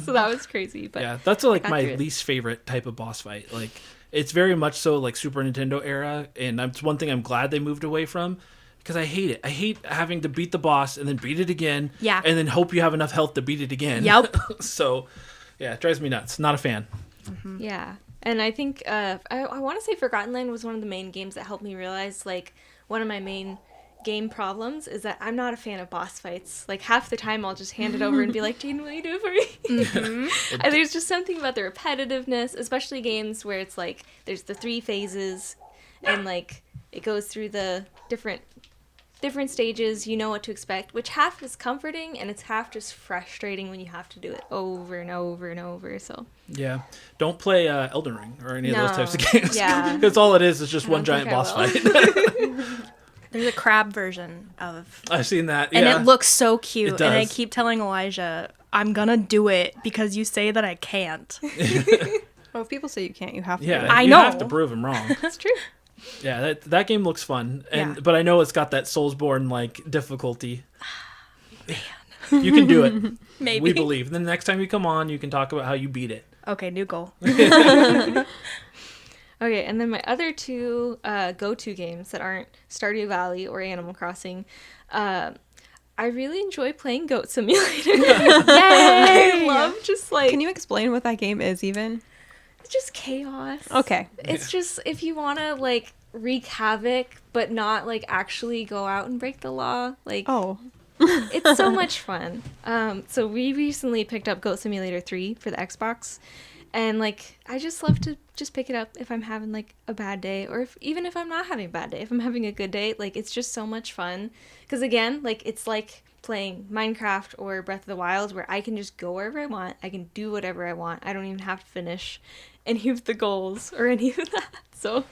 [SPEAKER 3] So that was crazy. But
[SPEAKER 2] yeah, that's like my least favorite type of boss fight. Like it's very much so like Super Nintendo era, and it's one thing I'm glad they moved away from, because I hate it. I hate having to beat the boss and then beat it again.
[SPEAKER 4] Yeah.
[SPEAKER 2] And then hope you have enough health to beat it again.
[SPEAKER 4] Yep.
[SPEAKER 2] So yeah, it drives me nuts. Not a fan.
[SPEAKER 3] Yeah. And I think I want to say Forgotten Land was one of the main games that helped me realize like one of my main game problems is that I'm not a fan of boss fights. Like half the time I'll just hand it over and be like, Jane, will you do it for me? And there's just something about the repetitiveness, especially games where it's like there's the 3 phases and like it goes through the different different stages, you know what to expect, which half is comforting and it's half just frustrating when you have to do it over and over and over. So
[SPEAKER 2] Yeah. Don't play Elden Ring or any of
[SPEAKER 3] No.
[SPEAKER 2] those types of games.
[SPEAKER 3] Yeah.
[SPEAKER 2] Because all it is just one
[SPEAKER 3] don't
[SPEAKER 2] giant
[SPEAKER 3] think I
[SPEAKER 2] boss
[SPEAKER 3] will.
[SPEAKER 2] fight.
[SPEAKER 4] There's a crab version of,
[SPEAKER 2] I've seen that.
[SPEAKER 4] and
[SPEAKER 2] Yeah.
[SPEAKER 4] it looks so cute.
[SPEAKER 2] It
[SPEAKER 4] And I
[SPEAKER 2] does.
[SPEAKER 4] keep telling Elijah, I'm gonna do it because you say that I can't.
[SPEAKER 1] Well, if people say you can't, you have to.
[SPEAKER 2] Yeah,
[SPEAKER 1] do it.
[SPEAKER 4] I
[SPEAKER 2] you
[SPEAKER 4] know.
[SPEAKER 2] have to prove them wrong.
[SPEAKER 3] that's true.
[SPEAKER 2] Yeah, that game looks fun,
[SPEAKER 4] Yeah.
[SPEAKER 2] but I know it's got that Soulsborne like difficulty. You can do it.
[SPEAKER 4] Maybe.
[SPEAKER 2] We believe. Then the next time you come on, you can talk about how you beat it.
[SPEAKER 4] Okay, new goal.
[SPEAKER 3] Okay, and then my other two go-to games that aren't Stardew Valley or Animal Crossing, I really enjoy playing Goat Simulator. I love just like
[SPEAKER 1] Can you explain what that game is even?
[SPEAKER 3] it's just chaos.
[SPEAKER 1] Okay.
[SPEAKER 3] It's just if you want to like wreak havoc but not like actually go out and break the law, like
[SPEAKER 1] Oh.
[SPEAKER 3] it's so much fun. So we recently picked up Goat Simulator 3 for the Xbox, and like I just love to just pick it up if I'm having like a bad day, or even if I'm not having a bad day. If I'm having a good day, like it's just so much fun. Because again, like it's like playing Minecraft or Breath of the Wild, where I can just go wherever I want. I can do whatever I want. I don't even have to finish any of the goals or any of that. So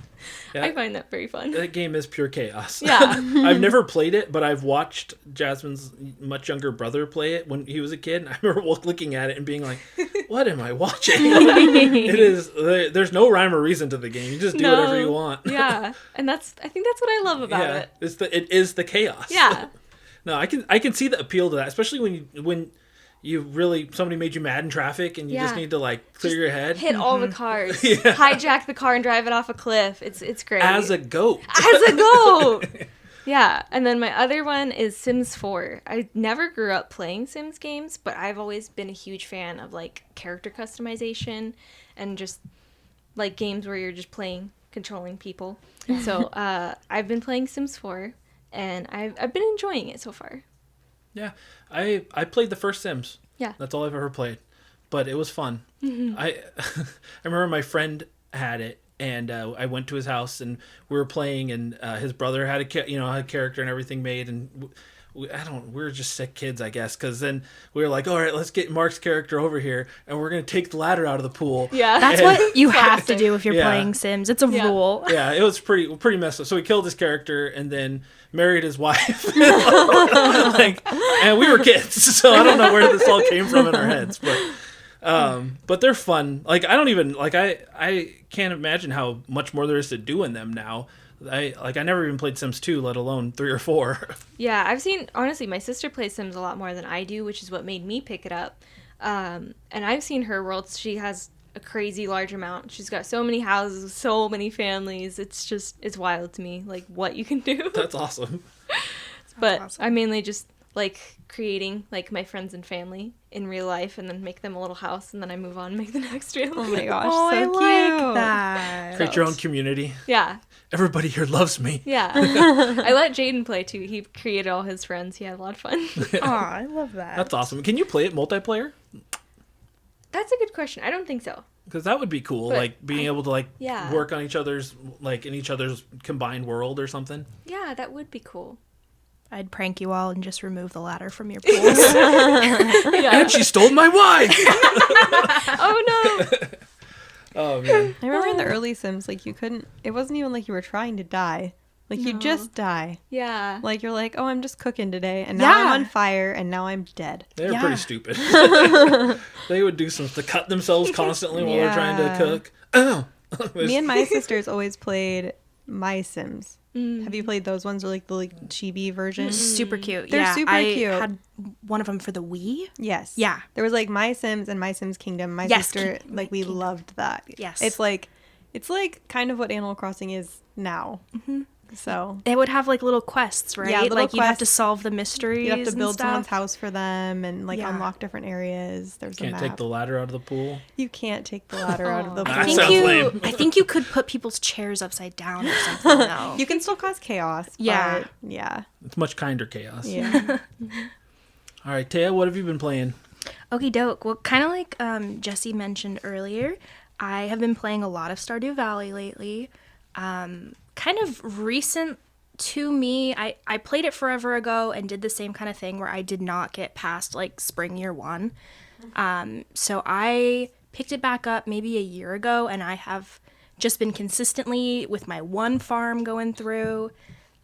[SPEAKER 2] Yeah.
[SPEAKER 3] I find that very fun.
[SPEAKER 2] That game is pure chaos.
[SPEAKER 3] Yeah.
[SPEAKER 2] I've never played it, but I've watched Jasmine's much younger brother play it when he was a kid. And I remember looking at it and being like, what am I watching? It is, there's no rhyme or reason to the game. You just do whatever you want.
[SPEAKER 3] Yeah. And I think that's what I love about
[SPEAKER 2] Yeah,
[SPEAKER 3] it.
[SPEAKER 2] it is the chaos.
[SPEAKER 3] Yeah.
[SPEAKER 2] No, I can see the appeal to that, especially when you really somebody made you mad in traffic and you just
[SPEAKER 3] Yeah.
[SPEAKER 2] need to like clear your head
[SPEAKER 3] Hit all the cars.
[SPEAKER 2] Yeah.
[SPEAKER 3] Hijack the car and drive it off a cliff. It's great.
[SPEAKER 2] as a goat.
[SPEAKER 3] As a goat. Yeah. And then my other one is Sims 4. I never grew up playing Sims games, but I've always been a huge fan of like character customization and just like games where you're just controlling people. So I've been playing Sims 4 and I've been enjoying it so far.
[SPEAKER 2] Yeah, I played the first Sims.
[SPEAKER 3] Yeah.
[SPEAKER 2] That's all I've ever played, but it was fun. I remember my friend had it, and I went to his house and we were playing, and his brother had a character and everything made, and we were just sick kids, I guess, because then we were like, all right, let's get Mark's character over here, and we're gonna take the ladder out of the pool.
[SPEAKER 3] Yeah.
[SPEAKER 4] That's what you have to do if you're
[SPEAKER 2] Yeah.
[SPEAKER 4] playing Sims. It's a
[SPEAKER 3] Yeah.
[SPEAKER 4] rule.
[SPEAKER 2] Yeah, it was pretty messed up. So he killed his character and then married his wife. And we were kids, so I don't know where this all came from in our heads, but they're fun. Like I don't even like I can't imagine how much more there is to do in them now. I never even played Sims 2, let alone 3 or 4.
[SPEAKER 3] Yeah, honestly, my sister plays Sims a lot more than I do, which is what made me pick it up. And I've seen her worlds. She has a crazy large amount. She's got so many houses, so many families. It's wild to me, like, what you can do.
[SPEAKER 2] That's awesome.
[SPEAKER 3] But
[SPEAKER 4] awesome.
[SPEAKER 3] I mainly just like creating, like, my friends and family in real life and then make them a little house, and then I move on and make the next family.
[SPEAKER 1] Oh my gosh,
[SPEAKER 4] Oh,
[SPEAKER 1] so
[SPEAKER 4] I
[SPEAKER 1] cute.
[SPEAKER 4] like that.
[SPEAKER 2] Create your own community.
[SPEAKER 3] Yeah.
[SPEAKER 2] Everybody here loves me.
[SPEAKER 3] Yeah. I let Jaden play, too. He created all his friends. He had a lot of fun.
[SPEAKER 4] Aw, I love that.
[SPEAKER 2] That's awesome. Can you play it multiplayer?
[SPEAKER 3] That's a good question. I don't think so.
[SPEAKER 2] Because that would be cool,
[SPEAKER 3] But
[SPEAKER 2] like being able to
[SPEAKER 3] Yeah.
[SPEAKER 2] work on each other's in each other's combined world or something.
[SPEAKER 3] Yeah, that would be cool.
[SPEAKER 4] I'd prank you all and just remove the ladder from your pools.
[SPEAKER 3] Yeah.
[SPEAKER 2] And she stole my wife.
[SPEAKER 3] Oh, no.
[SPEAKER 2] Oh man.
[SPEAKER 1] I remember in the early Sims, like it wasn't even like you were trying to die. Like you
[SPEAKER 3] No.
[SPEAKER 1] just die.
[SPEAKER 3] Yeah.
[SPEAKER 1] Like you're like, oh, I'm just cooking today, and now I'm
[SPEAKER 4] Yeah.
[SPEAKER 1] on fire, and now I'm dead.
[SPEAKER 2] They were
[SPEAKER 4] Yeah.
[SPEAKER 2] pretty stupid. They would do some to cut themselves constantly while they're trying to
[SPEAKER 1] Yeah.
[SPEAKER 2] cook. Oh.
[SPEAKER 1] Me and my sisters always played My Sims. Have you played those ones, or like the chibi version?
[SPEAKER 4] Super cute.
[SPEAKER 1] They're
[SPEAKER 4] yeah,
[SPEAKER 1] super
[SPEAKER 4] I
[SPEAKER 1] cute.
[SPEAKER 4] had one of them for the Wii.
[SPEAKER 1] Yes.
[SPEAKER 4] Yeah.
[SPEAKER 1] There was like My Sims and My Sims Kingdom. My
[SPEAKER 4] Yes,
[SPEAKER 1] sister, like we
[SPEAKER 4] Kingdom.
[SPEAKER 1] loved that.
[SPEAKER 4] Yes.
[SPEAKER 1] It's like kind of what Animal Crossing is now. Mm-hmm. So
[SPEAKER 4] It would have like little quests, right?
[SPEAKER 1] Yeah, little
[SPEAKER 4] like you'd have to
[SPEAKER 1] quests.
[SPEAKER 4] solve the mysteries.
[SPEAKER 1] you have to
[SPEAKER 4] and
[SPEAKER 1] build
[SPEAKER 4] stuff.
[SPEAKER 1] someone's house for them and like
[SPEAKER 4] Yeah.
[SPEAKER 1] unlock different areas. There's a
[SPEAKER 2] Can't
[SPEAKER 1] map.
[SPEAKER 2] take the ladder out of the pool.
[SPEAKER 1] You can't take the ladder out of the
[SPEAKER 2] That
[SPEAKER 4] I
[SPEAKER 1] pool.
[SPEAKER 4] think
[SPEAKER 2] sounds
[SPEAKER 4] you.
[SPEAKER 2] lame.
[SPEAKER 4] I think you could put people's chairs upside down or something. Though.
[SPEAKER 1] You can still cause chaos.
[SPEAKER 4] Yeah.
[SPEAKER 1] But yeah.
[SPEAKER 2] It's much kinder chaos.
[SPEAKER 1] Yeah.
[SPEAKER 2] All right, Taya, what have you been playing?
[SPEAKER 4] Okie doke. Well, kind of like Jessi mentioned earlier, I have been playing a lot of Stardew Valley lately. Kind of recent to me, I played it forever ago and did the same kind of thing where I did not get past like spring year 1. So I picked it back up maybe a year ago, and I have just been consistently with my one farm going through.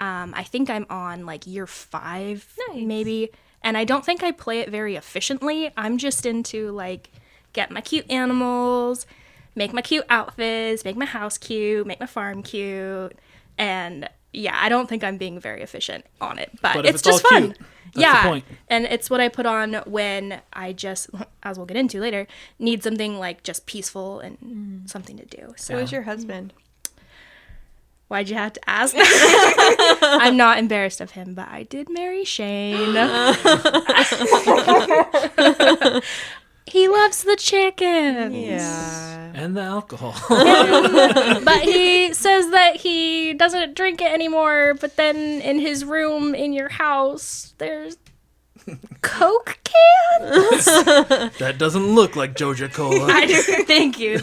[SPEAKER 4] I think I'm on like year 5, maybe. And I don't think I play it very efficiently. I'm just into like get my cute animals, make my cute outfits, make my house cute, make my farm cute. And yeah, I don't think I'm being very efficient on it, but it's just
[SPEAKER 2] all
[SPEAKER 4] fun.
[SPEAKER 2] Cute, that's the point.
[SPEAKER 4] And it's what I put on when I just, as we'll get into later, need something like just peaceful and something to do. So
[SPEAKER 1] Who is your husband?
[SPEAKER 4] why'd you have to ask? I'm not embarrassed of him, but I did marry Shane. He loves the chickens.
[SPEAKER 1] Yeah.
[SPEAKER 2] And the alcohol.
[SPEAKER 4] But he says that he doesn't drink it anymore, but then in his room in your house, there's Coke cans?
[SPEAKER 2] That doesn't look like Joja Cola.
[SPEAKER 4] Thank you.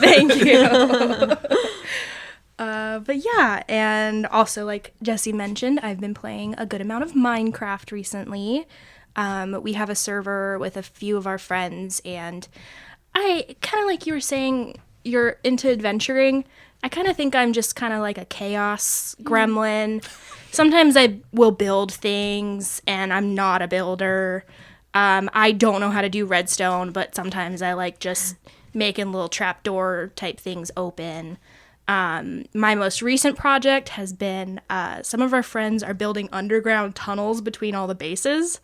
[SPEAKER 4] But yeah, and also like Jessi mentioned, I've been playing a good amount of Minecraft recently. We have a server with a few of our friends, and I kind of like you were saying, you're into adventuring. I kind of think I'm just kind of like a chaos gremlin. Sometimes I will build things, and I'm not a builder. I don't know how to do redstone, but sometimes I like just making little trapdoor type things open. My most recent project has been some of our friends are building underground tunnels between all the bases.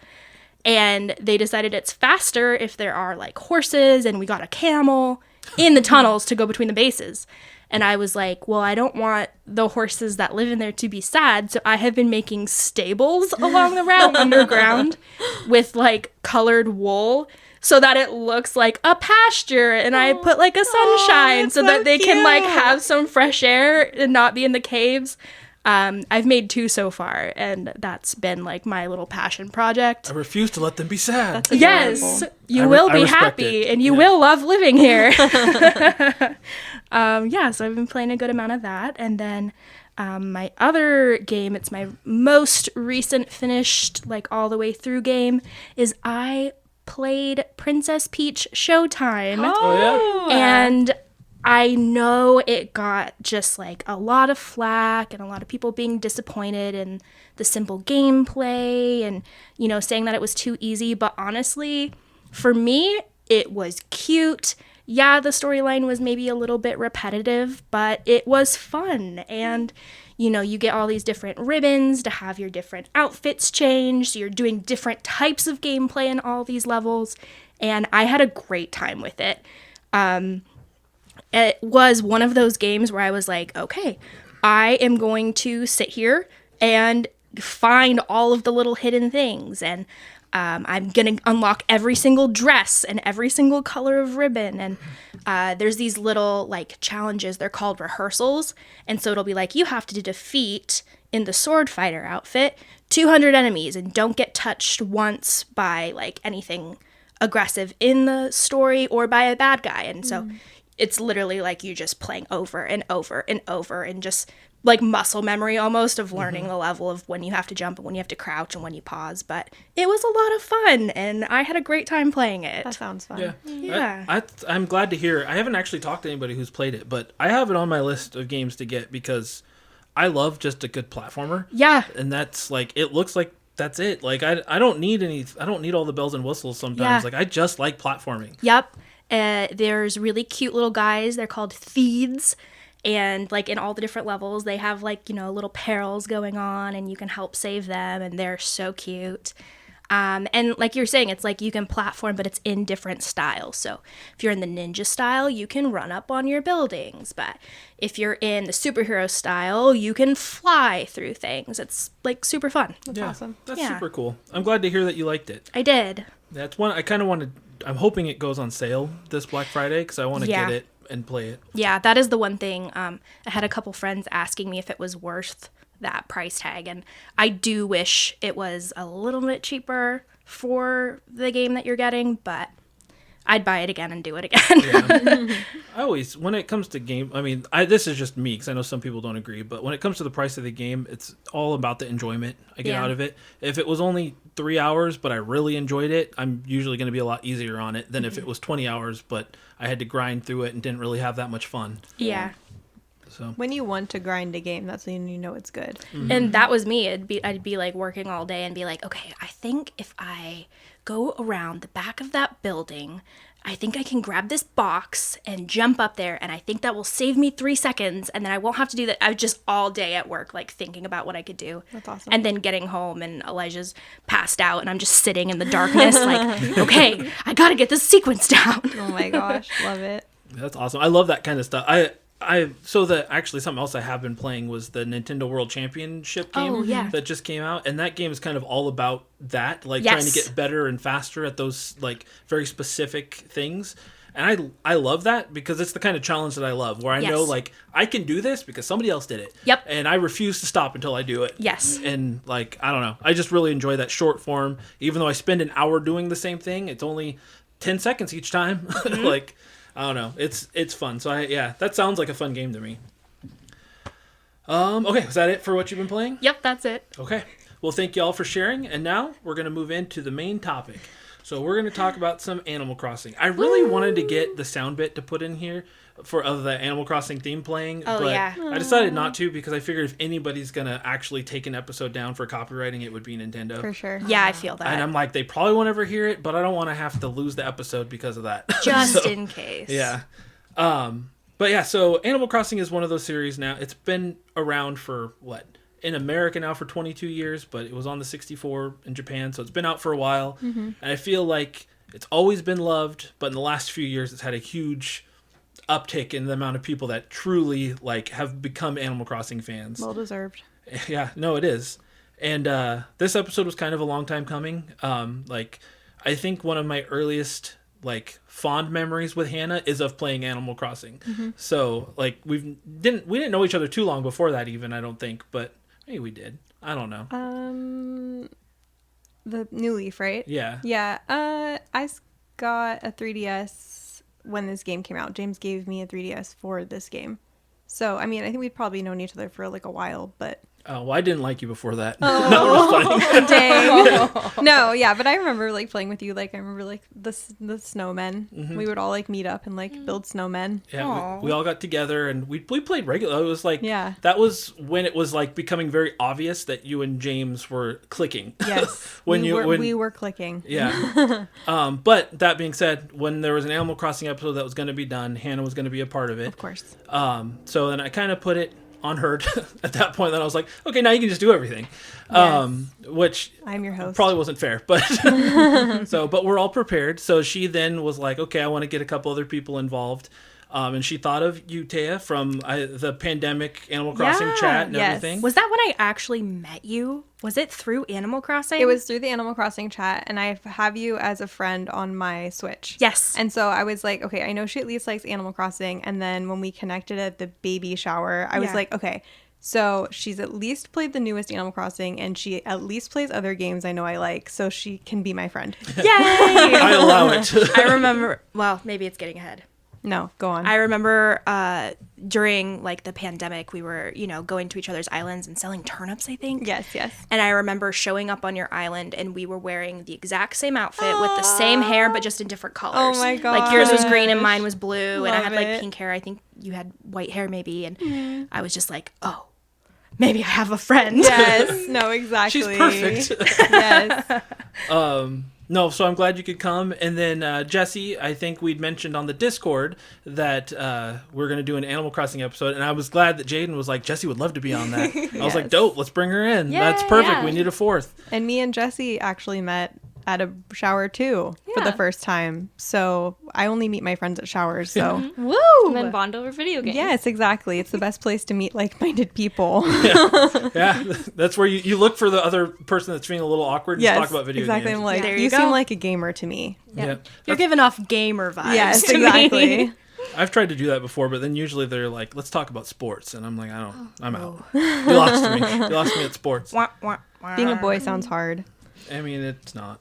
[SPEAKER 4] And they decided it's faster if there are like horses, and we got a camel in the tunnels to go between the bases. And I was like, well, I don't want the horses that live in there to be sad. So I have been making stables along the route underground with like colored wool so that it looks like a pasture. And I put like a sunshine so that they can like have some fresh air and not be in the caves. I've made 2 so far, and that's been like my little passion project.
[SPEAKER 2] I refuse to let them be sad.
[SPEAKER 1] That's
[SPEAKER 4] Yes,
[SPEAKER 1] adorable.
[SPEAKER 4] you will
[SPEAKER 2] I
[SPEAKER 4] be
[SPEAKER 2] respect
[SPEAKER 4] happy,
[SPEAKER 2] it.
[SPEAKER 4] and you will love living here. Yeah, so I've been playing a good amount of that. And then my other game, it's my most recent finished, like all the way through game, is I played Princess Peach Showtime.
[SPEAKER 2] Oh, yeah?
[SPEAKER 4] And I know it got just like a lot of flack and a lot of people being disappointed in the simple gameplay and, you know, saying that it was too easy. But honestly, for me, it was cute. Yeah, the storyline was maybe a little bit repetitive, but it was fun. And, you know, you get all these different ribbons to have your different outfits change. So you're doing different types of gameplay in all these levels. And I had a great time with it. It was one of those games where I was like, okay, I am going to sit here and find all of the little hidden things. And I'm going to unlock every single dress and every single color of ribbon. And there's these little like challenges. They're called rehearsals. And so it'll be like, you have to defeat in the sword fighter outfit 200 enemies and don't get touched once by like anything aggressive in the story or by a bad guy. And so it's literally like you just playing over and over and over and just like muscle memory almost of learning the level of when you have to jump and when you have to crouch and when you pause. But it was a lot of fun, and I had a great time playing it.
[SPEAKER 1] That sounds fun.
[SPEAKER 2] Yeah.
[SPEAKER 4] Yeah.
[SPEAKER 2] I'm glad to hear. I haven't actually talked to anybody who's played it, but I have it on my list of games to get because I love just a good platformer.
[SPEAKER 4] Yeah.
[SPEAKER 2] And that's like, it looks like that's it. Like I don't need all the bells and whistles sometimes.
[SPEAKER 4] Yeah.
[SPEAKER 2] Like I just like platforming.
[SPEAKER 4] Yep. There's really cute little guys. They're called Theeds. And like in all the different levels, they have like, you know, little perils going on and you can help save them. And they're so cute. And like you're saying, it's like you can platform, but it's in different styles. So if you're in the ninja style, you can run up on your buildings. But if you're in the superhero style, you can fly through things. It's like super fun.
[SPEAKER 1] That's awesome.
[SPEAKER 2] That's
[SPEAKER 4] Yeah.
[SPEAKER 2] super cool. I'm glad to hear that you liked it.
[SPEAKER 4] I did.
[SPEAKER 2] That's one I kind of wanted. I'm hoping it goes on sale this Black Friday because I want to
[SPEAKER 4] Yeah.
[SPEAKER 2] get it and play it.
[SPEAKER 4] Yeah, that is the one thing. I had a couple friends asking me if it was worth that price tag, and I do wish it was a little bit cheaper for the game that you're getting, but I'd buy it again and do it again.
[SPEAKER 2] Yeah. I always, when it comes to game, I mean, this is just me because I know some people don't agree, but when it comes to the price of the game, it's all about the enjoyment I get out of it. If it was only 3 hours, but I really enjoyed it, I'm usually going to be a lot easier on it than if it was 20 hours, but I had to grind through it and didn't really have that much fun.
[SPEAKER 4] Yeah.
[SPEAKER 2] So
[SPEAKER 1] When you want to grind a game, that's when you know it's good.
[SPEAKER 4] And that was me. I'd be like working all day and be like, okay, I think if I go around the back of that building, I think I can grab this box and jump up there, and I think that will save me 3 seconds, and then I won't have to do that. I was just all day at work, like thinking about what I could do.
[SPEAKER 1] That's awesome.
[SPEAKER 4] And then getting home, and Elijah's passed out, and I'm just sitting in the darkness, like, okay, I gotta get this sequence down.
[SPEAKER 1] Oh my gosh, love it.
[SPEAKER 2] that's awesome. I love that kind of stuff. Actually something else I have been playing was the Nintendo World Championship game that just came out, and that game is kind of all about that, like trying to get better and faster at those like very specific things. And I love that because it's the kind of challenge that I love, where I know like I can do this because somebody else did it.
[SPEAKER 4] Yep.
[SPEAKER 2] And I refuse to stop until I do it.
[SPEAKER 4] Yes.
[SPEAKER 2] And like I don't know, I just really enjoy that short form. Even though I spend an hour doing the same thing, it's only 10 seconds each time. Like I don't know. It's fun. So that sounds like a fun game to me. Okay, is that it for what you've been playing?
[SPEAKER 4] Yep, that's it.
[SPEAKER 2] Okay. Well, thank you all for sharing. And now we're going to move into the main topic. So we're going to talk about some Animal Crossing. I really wanted to get the sound bit to put in here of the Animal Crossing theme playing, but I decided not to because I figured if anybody's going to actually take an episode down for copywriting, it would be Nintendo.
[SPEAKER 1] For sure.
[SPEAKER 4] Yeah, I feel that.
[SPEAKER 2] And I'm like, they probably won't ever hear it, but I don't want to have to lose the episode because of that.
[SPEAKER 4] Just in case.
[SPEAKER 2] Yeah. But yeah, so Animal Crossing is one of those series now. It's been around for in America now for 22 years, but it was on the 64 in Japan, so it's been out for a while. And I feel like it's always been loved, but in the last few years it's had a huge uptick in the amount of people that truly like have become Animal Crossing fans.
[SPEAKER 1] Well deserved.
[SPEAKER 2] Yeah, no, it is. And this episode was kind of a long time coming. Like I think one of my earliest like fond memories with Hanna is of playing Animal Crossing. So like we didn't know each other too long before that even, I don't think, but maybe we did. I don't know.
[SPEAKER 1] The New Leaf, right?
[SPEAKER 2] Yeah.
[SPEAKER 1] Yeah. I got a 3DS when this game came out. James gave me a 3DS for this game. So, I mean, I think we'd probably known each other for like a while, but...
[SPEAKER 2] Oh, well, I didn't like you before that.
[SPEAKER 1] Oh.
[SPEAKER 2] No, I'm just kidding.
[SPEAKER 1] Dang. No, yeah, but I remember like playing with you. Like I remember like the snowmen. We would all like meet up and like build snowmen.
[SPEAKER 2] Yeah, we all got together and we played regular. It was like that was when it was like becoming very obvious that you and James were clicking.
[SPEAKER 1] Yes,
[SPEAKER 2] when
[SPEAKER 1] we were clicking.
[SPEAKER 2] Yeah. But that being said, when there was an Animal Crossing episode that was going to be done, Hanna was going to be a part of it.
[SPEAKER 1] Of course.
[SPEAKER 2] So then I kind of put it on her at that point. Then I was like, okay, now you can just do everything. Which
[SPEAKER 1] I'm your host.
[SPEAKER 2] Probably wasn't fair, but but we're all prepared. So she then was like, okay, I want to get a couple other people involved. And she thought of you, Taya, from the pandemic Animal Crossing chat and everything.
[SPEAKER 4] Was that when I actually met you? Was it through Animal Crossing?
[SPEAKER 1] It was through the Animal Crossing chat, and I have you as a friend on my Switch.
[SPEAKER 4] Yes.
[SPEAKER 1] And so I was like, okay, I know she at least likes Animal Crossing. And then when we connected at the baby shower, I was like, okay, so she's at least played the newest Animal Crossing, and she at least plays other games I know I like, so she can be my friend.
[SPEAKER 4] Yay!
[SPEAKER 2] I allow it.
[SPEAKER 4] I remember, well, maybe it's getting ahead.
[SPEAKER 1] No, go on.
[SPEAKER 4] I remember during like the pandemic, we were, going to each other's islands and selling turnips, I think.
[SPEAKER 1] Yes.
[SPEAKER 4] And I remember showing up on your island and we were wearing the exact same outfit with the same hair, but just in different colors.
[SPEAKER 1] Oh my god!
[SPEAKER 4] Like yours was green and mine was blue, and I had like
[SPEAKER 1] it.
[SPEAKER 4] pink hair. I think you had white hair maybe, and I was just like, oh, maybe I have a friend.
[SPEAKER 1] Yes. No, exactly.
[SPEAKER 2] She's perfect.
[SPEAKER 1] Yes.
[SPEAKER 2] No, so I'm glad you could come. And then Jessi, I think we'd mentioned on the Discord that we're going to do an Animal Crossing episode. And I was glad that Jaden was like, Jessi would love to be on that. I was like, dope, let's bring her in.
[SPEAKER 4] Yay,
[SPEAKER 2] That's perfect.
[SPEAKER 4] yeah.
[SPEAKER 2] We need a fourth.
[SPEAKER 1] And me and Jessi actually met at a shower too for the first time. So I only meet my friends at showers. So
[SPEAKER 4] Woo!
[SPEAKER 3] And then bond over video games.
[SPEAKER 1] yes, exactly. It's the best place to meet like-minded people.
[SPEAKER 2] Yeah, that's where you look for the other person that's feeling a little awkward and
[SPEAKER 1] Yes,
[SPEAKER 2] just talk about video
[SPEAKER 1] exactly.
[SPEAKER 2] games.
[SPEAKER 1] I'm like,
[SPEAKER 4] There
[SPEAKER 1] you
[SPEAKER 4] you
[SPEAKER 1] seem
[SPEAKER 4] go.
[SPEAKER 1] like a gamer to me.
[SPEAKER 2] Yeah.
[SPEAKER 4] You're giving off gamer vibes.
[SPEAKER 1] Yes,
[SPEAKER 4] to me.
[SPEAKER 1] exactly.
[SPEAKER 2] I've tried to do that before, but then usually they're like, let's talk about sports. And I'm like, I'm out. You lost me. You lost me at sports.
[SPEAKER 4] Wah, wah, wah.
[SPEAKER 1] Being a boy sounds hard.
[SPEAKER 2] I mean, it's not.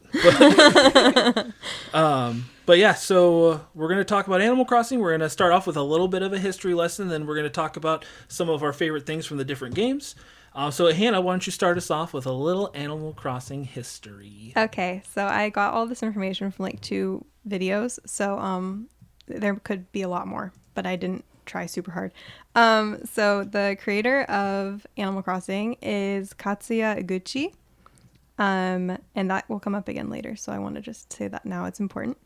[SPEAKER 2] But yeah, so we're going to talk about Animal Crossing. We're going to start off with a little bit of a history lesson. Then we're going to talk about some of our favorite things from the different games. So Hannah, why don't you start us off with a little Animal Crossing history?
[SPEAKER 1] Okay, so I got all this information from like 2 videos. So there could be a lot more, but I didn't try super hard. So the creator of Animal Crossing is Katsuya Iguchi. And that will come up again later, so I want to just say that now, it's important.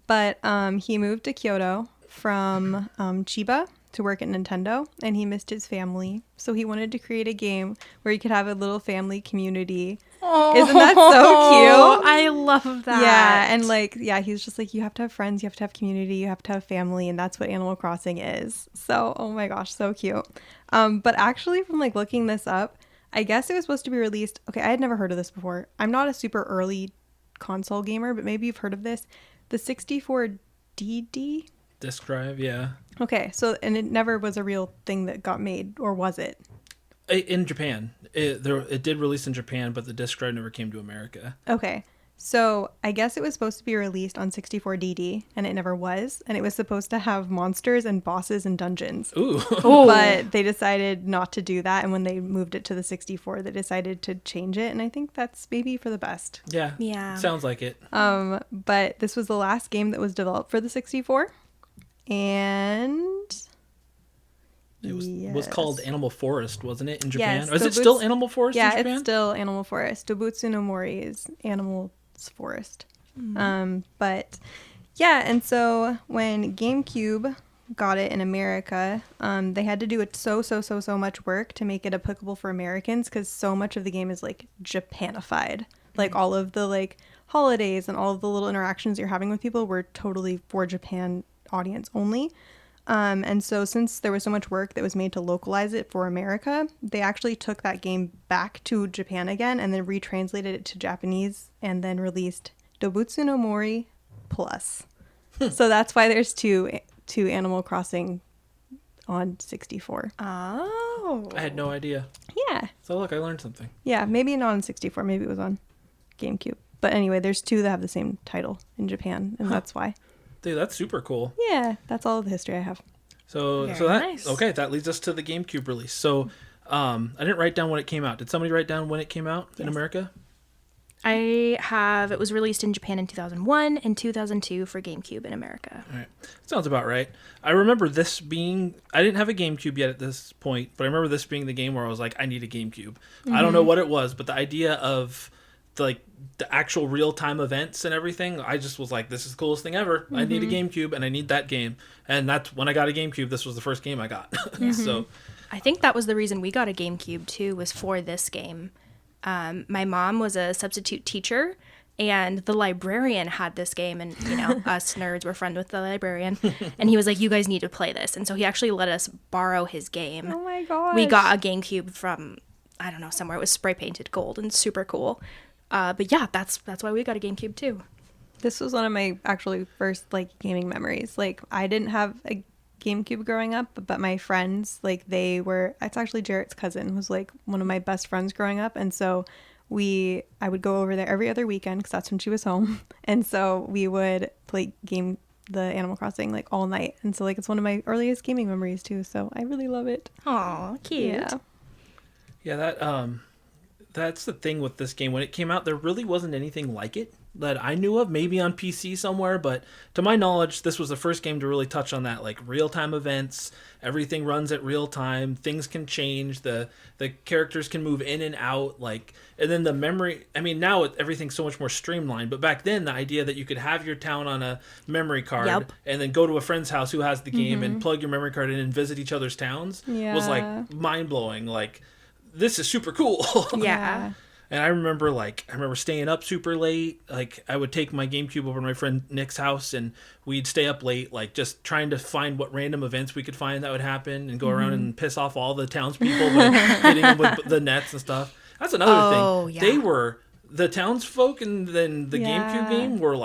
[SPEAKER 1] But he moved to Kyoto from Chiba to work at Nintendo, and he missed his family, so he wanted to create a game where he could have a little family community. Oh, isn't that so cute?
[SPEAKER 4] I love that.
[SPEAKER 1] Yeah, and like, yeah, he's just like, you have to have friends, you have to have community, you have to have family, and that's what Animal Crossing is. So, oh my gosh, so cute. But actually, from like looking this up, I guess it was supposed to be released. Okay, I had never heard of this before. I'm not a super early console gamer, but maybe you've heard of this. The 64DD?
[SPEAKER 2] Disk drive, yeah.
[SPEAKER 1] Okay, so, and it never was a real thing that got made, or was it?
[SPEAKER 2] In Japan. It did release in Japan, but the disk drive never came to America.
[SPEAKER 1] Okay, so I guess it was supposed to be released on 64DD, and it never was. And it was supposed to have monsters and bosses and dungeons.
[SPEAKER 2] Ooh.
[SPEAKER 1] But they decided not to do that, and when they moved it to the 64, they decided to change it, and I think that's maybe for the best.
[SPEAKER 2] Yeah. Sounds like it.
[SPEAKER 1] But this was the last game that was developed for the 64, and
[SPEAKER 2] it was called Animal Forest, wasn't it, in Japan?
[SPEAKER 1] Yes,
[SPEAKER 2] Or is it still Animal Forest in Japan?
[SPEAKER 1] Yeah, it's still Animal Forest. Dobutsu no Mori is Animal Forest. But yeah, and so when GameCube got it in America, they had to do it so much work to make it applicable for Americans, because so much of the game is like Japanified. Like all of the like holidays and all of the little interactions you're having with people were totally for Japan audience only. And so since there was so much work that was made to localize it for America, they actually took that game back to Japan again and then retranslated it to Japanese and then released Dobutsu no Mori Plus. So that's why there's two Animal Crossing on 64.
[SPEAKER 4] Oh.
[SPEAKER 2] I had no idea.
[SPEAKER 1] Yeah.
[SPEAKER 2] So look, I learned something.
[SPEAKER 1] Yeah, maybe not on 64. Maybe it was on GameCube. But anyway, there's 2 that have the same title in Japan, and that's why.
[SPEAKER 2] Dude, that's super cool.
[SPEAKER 1] Yeah, that's all of the history I have.
[SPEAKER 2] So
[SPEAKER 4] nice.
[SPEAKER 2] That leads us to the GameCube release. So I didn't write down when it came out. Did somebody write down when it came out in America?
[SPEAKER 4] It was released in Japan in 2001 and 2002 for GameCube in America.
[SPEAKER 2] All right. Sounds about right. I remember this being, I didn't have a GameCube yet at this point, but I remember this being the game where I was like, I need a GameCube. Mm-hmm. I don't know what it was, but the idea of the actual real-time events and everything, I just was like, this is the coolest thing ever. Mm-hmm. I need a GameCube and I need that game. And that's when I got a GameCube, this was the first game I got. Mm-hmm. So
[SPEAKER 4] I think that was the reason we got a GameCube too, was for this game. My mom was a substitute teacher, and the librarian had this game, and us nerds were friends with the librarian, and he was like, you guys need to play this. And so he actually let us borrow his game.
[SPEAKER 1] Oh my gosh.
[SPEAKER 4] We got a GameCube from, I don't know, somewhere. It was spray painted gold and super cool. But yeah, that's why we got a GameCube too.
[SPEAKER 1] This was one of my actually first gaming memories. I didn't have a GameCube growing up, but my friends, it's actually Jarrett's cousin, was one of my best friends growing up, and so I would go over there every other weekend because that's when she was home, and so we would play the Animal Crossing all night, and so it's one of my earliest gaming memories too, so I really love it.
[SPEAKER 4] Aw, cute.
[SPEAKER 2] Yeah, that's the thing with this game. When it came out, there really wasn't anything like it that I knew of, maybe on PC somewhere, but to my knowledge, this was the first game to really touch on that, real-time events. Everything runs at real time. Things can change. The characters can move in and out. And then the memory. I mean, now everything's so much more streamlined. But back then, the idea that you could have your town on a memory card and then go to a friend's house who has the game and plug your memory card in and visit each other's towns was mind blowing. This is super cool.
[SPEAKER 4] Yeah.
[SPEAKER 2] And I remember staying up super late. I would take my GameCube over to my friend Nick's house and we'd stay up late, just trying to find what random events we could find that would happen and go around and piss off all the townspeople by hitting them with the nets and stuff. That's another thing. Yeah. They were, the townsfolk and then the GameCube game were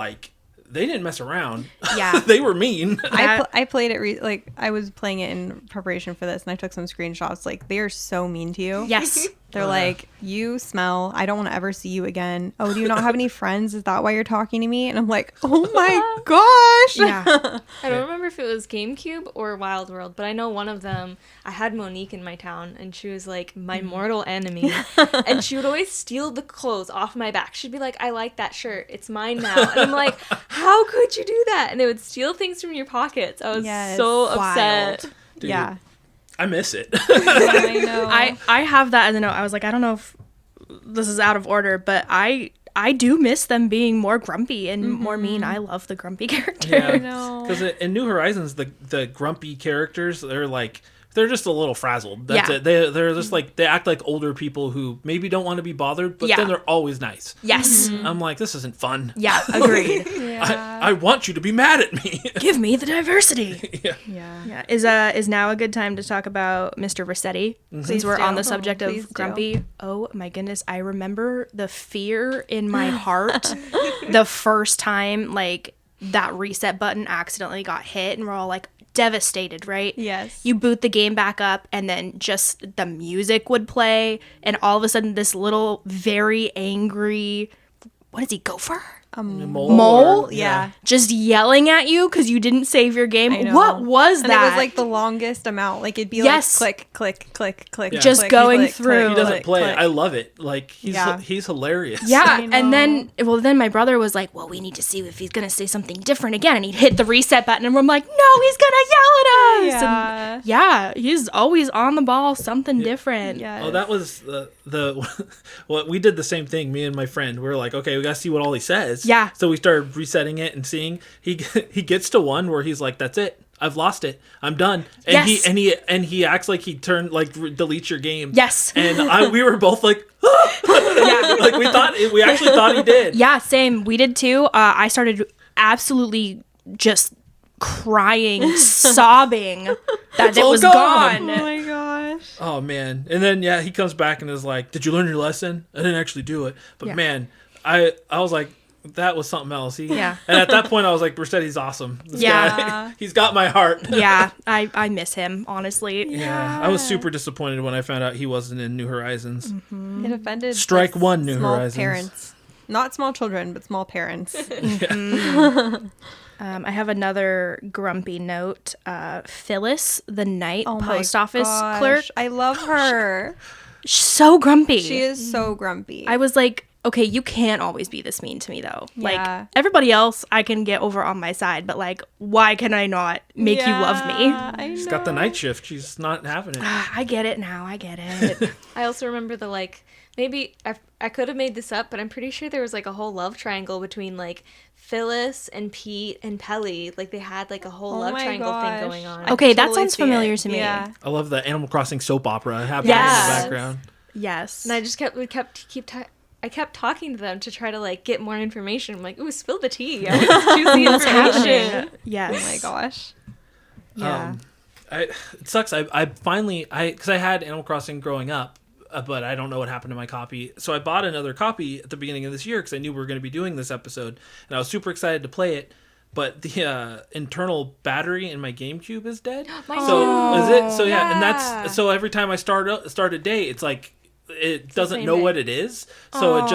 [SPEAKER 2] they didn't mess around.
[SPEAKER 4] Yeah.
[SPEAKER 2] They were mean.
[SPEAKER 1] I played it, I was playing it in preparation for this and I took some screenshots. They are so mean to you.
[SPEAKER 4] Yes.
[SPEAKER 1] They're like, you smell. I don't want to ever see you again. Oh, do you not have any friends? Is that why you're talking to me? And I'm like, oh my gosh.
[SPEAKER 4] Yeah.
[SPEAKER 3] I don't remember if it was GameCube or Wild World, but I know one of them, I had Monique in my town, and she was like my mortal enemy. And she would always steal the clothes off my back. She'd be like, I like that shirt. It's mine now. And I'm like, how could you do that? And they would steal things from your pockets. I was so upset.
[SPEAKER 2] Dude,
[SPEAKER 1] Yeah.
[SPEAKER 2] I miss it.
[SPEAKER 1] I know.
[SPEAKER 4] I have that as a note. I was like, I don't know if this is out of order, but I do miss them being more grumpy and more mean. I love the grumpy characters.
[SPEAKER 2] Yeah,
[SPEAKER 1] I know.
[SPEAKER 2] because in New Horizons, the grumpy characters, they're just a little frazzled. That's it. They're just like, they act like older people who maybe don't want to be bothered, but then they're always nice.
[SPEAKER 4] Yes.
[SPEAKER 2] I'm like, this isn't fun.
[SPEAKER 4] Yeah, agreed.
[SPEAKER 2] I want you to be mad at me.
[SPEAKER 4] Give me the diversity.
[SPEAKER 2] Yeah.
[SPEAKER 1] Yeah.
[SPEAKER 4] Yeah. Is now a good time to talk about Mr. Rossetti? Since we're on the subject
[SPEAKER 1] Please
[SPEAKER 4] of
[SPEAKER 1] do.
[SPEAKER 4] grumpy. Oh my goodness. I remember the fear in my heart the first time like that reset button accidentally got hit and we're all like devastated, right?
[SPEAKER 1] Yes.
[SPEAKER 4] You boot the game back up and then just the music would play and all of a sudden this little very angry, what is he, gopher? Mole?
[SPEAKER 2] Or-
[SPEAKER 1] Yeah.
[SPEAKER 4] Just yelling at you because you didn't save your game.
[SPEAKER 1] I know.
[SPEAKER 4] What was
[SPEAKER 1] And
[SPEAKER 4] that?
[SPEAKER 1] it was like the longest amount. Like it'd be
[SPEAKER 4] Yes.
[SPEAKER 1] like click, click, click.
[SPEAKER 2] Yeah.
[SPEAKER 4] Just
[SPEAKER 1] click,
[SPEAKER 4] going
[SPEAKER 1] click,
[SPEAKER 4] through.
[SPEAKER 2] He
[SPEAKER 1] click,
[SPEAKER 2] doesn't
[SPEAKER 1] click,
[SPEAKER 2] play
[SPEAKER 1] click.
[SPEAKER 2] it. I love it. Like,
[SPEAKER 1] Yeah.
[SPEAKER 2] he's hilarious.
[SPEAKER 4] Yeah,
[SPEAKER 1] I
[SPEAKER 4] and
[SPEAKER 1] know.
[SPEAKER 4] then my brother was like, "Well, we need to see if he's gonna say something different again." And he'd hit the reset button, and I'm like, "No, he's gonna yell at us!"
[SPEAKER 1] Yeah.
[SPEAKER 4] And yeah, he's always on the ball, something different.
[SPEAKER 1] Yes.
[SPEAKER 2] Oh, that was the well, we did the same thing. Me and my friend, we were like, okay, we gotta see what all he says.
[SPEAKER 4] Yeah.
[SPEAKER 2] So we started resetting it and seeing. He gets to one where he's like, "That's it. I've lost it. I'm done." And
[SPEAKER 4] Yes.
[SPEAKER 2] he acts like he deletes your game.
[SPEAKER 4] Yes.
[SPEAKER 2] And we were both like,
[SPEAKER 4] Yeah.
[SPEAKER 2] like we actually thought he did.
[SPEAKER 4] Yeah, same. We did too. I started absolutely just crying, sobbing that it
[SPEAKER 2] all
[SPEAKER 4] was
[SPEAKER 2] gone.
[SPEAKER 4] gone.
[SPEAKER 1] Oh my gosh.
[SPEAKER 2] Oh man. And then he comes back and is like, "Did you learn your lesson?" I didn't actually do it, but
[SPEAKER 4] Yeah.
[SPEAKER 2] man, I was like, that was something else.
[SPEAKER 4] Yeah.
[SPEAKER 2] And at that point, I was like, Rossetti's awesome. This
[SPEAKER 4] Yeah.
[SPEAKER 2] guy, he's got my heart.
[SPEAKER 4] Yeah, I miss him, honestly.
[SPEAKER 2] Yeah. I was super disappointed when I found out he wasn't in New Horizons.
[SPEAKER 1] It offended
[SPEAKER 2] Strike
[SPEAKER 1] the
[SPEAKER 2] one, New
[SPEAKER 1] small
[SPEAKER 2] Horizons.
[SPEAKER 1] parents. Not small children, but small parents.
[SPEAKER 4] I have another grumpy note. Phyllis, the night
[SPEAKER 1] Oh my
[SPEAKER 4] post office
[SPEAKER 1] gosh,
[SPEAKER 4] clerk,
[SPEAKER 1] I love her.
[SPEAKER 4] she's so grumpy.
[SPEAKER 1] She is so grumpy.
[SPEAKER 4] I was like, okay, you can't always be this mean to me though.
[SPEAKER 1] Yeah.
[SPEAKER 4] Like everybody else, I can get over on my side, but like, why can I not make you love me?
[SPEAKER 2] She's got the night shift. She's not having it.
[SPEAKER 4] I get it now. I get it.
[SPEAKER 3] I also remember the maybe I could have made this up, but I'm pretty sure there was like a whole love triangle between like Phyllis and Pete and Pelly. Like they had like a whole love triangle thing going on.
[SPEAKER 4] Okay, that
[SPEAKER 1] totally
[SPEAKER 4] sounds
[SPEAKER 1] see
[SPEAKER 4] familiar
[SPEAKER 1] it.
[SPEAKER 4] to me.
[SPEAKER 1] Yeah.
[SPEAKER 2] I love the Animal Crossing soap opera happening
[SPEAKER 4] Yes.
[SPEAKER 2] in the background.
[SPEAKER 4] Yes.
[SPEAKER 3] And I just I kept talking to them to try to like get more information. I'm like, ooh, spill the tea. I want to choose the information.
[SPEAKER 4] Yes.
[SPEAKER 1] Oh my gosh.
[SPEAKER 4] Yeah.
[SPEAKER 2] It sucks. I finally because I had Animal Crossing growing up, but I don't know what happened to my copy. So I bought another copy at the beginning of this year because I knew we were going to be doing this episode, and I was super excited to play it. But the internal battery in my GameCube is dead. So is it? So yeah, and that's so every time I start a day, it's like it doesn't know what it is. So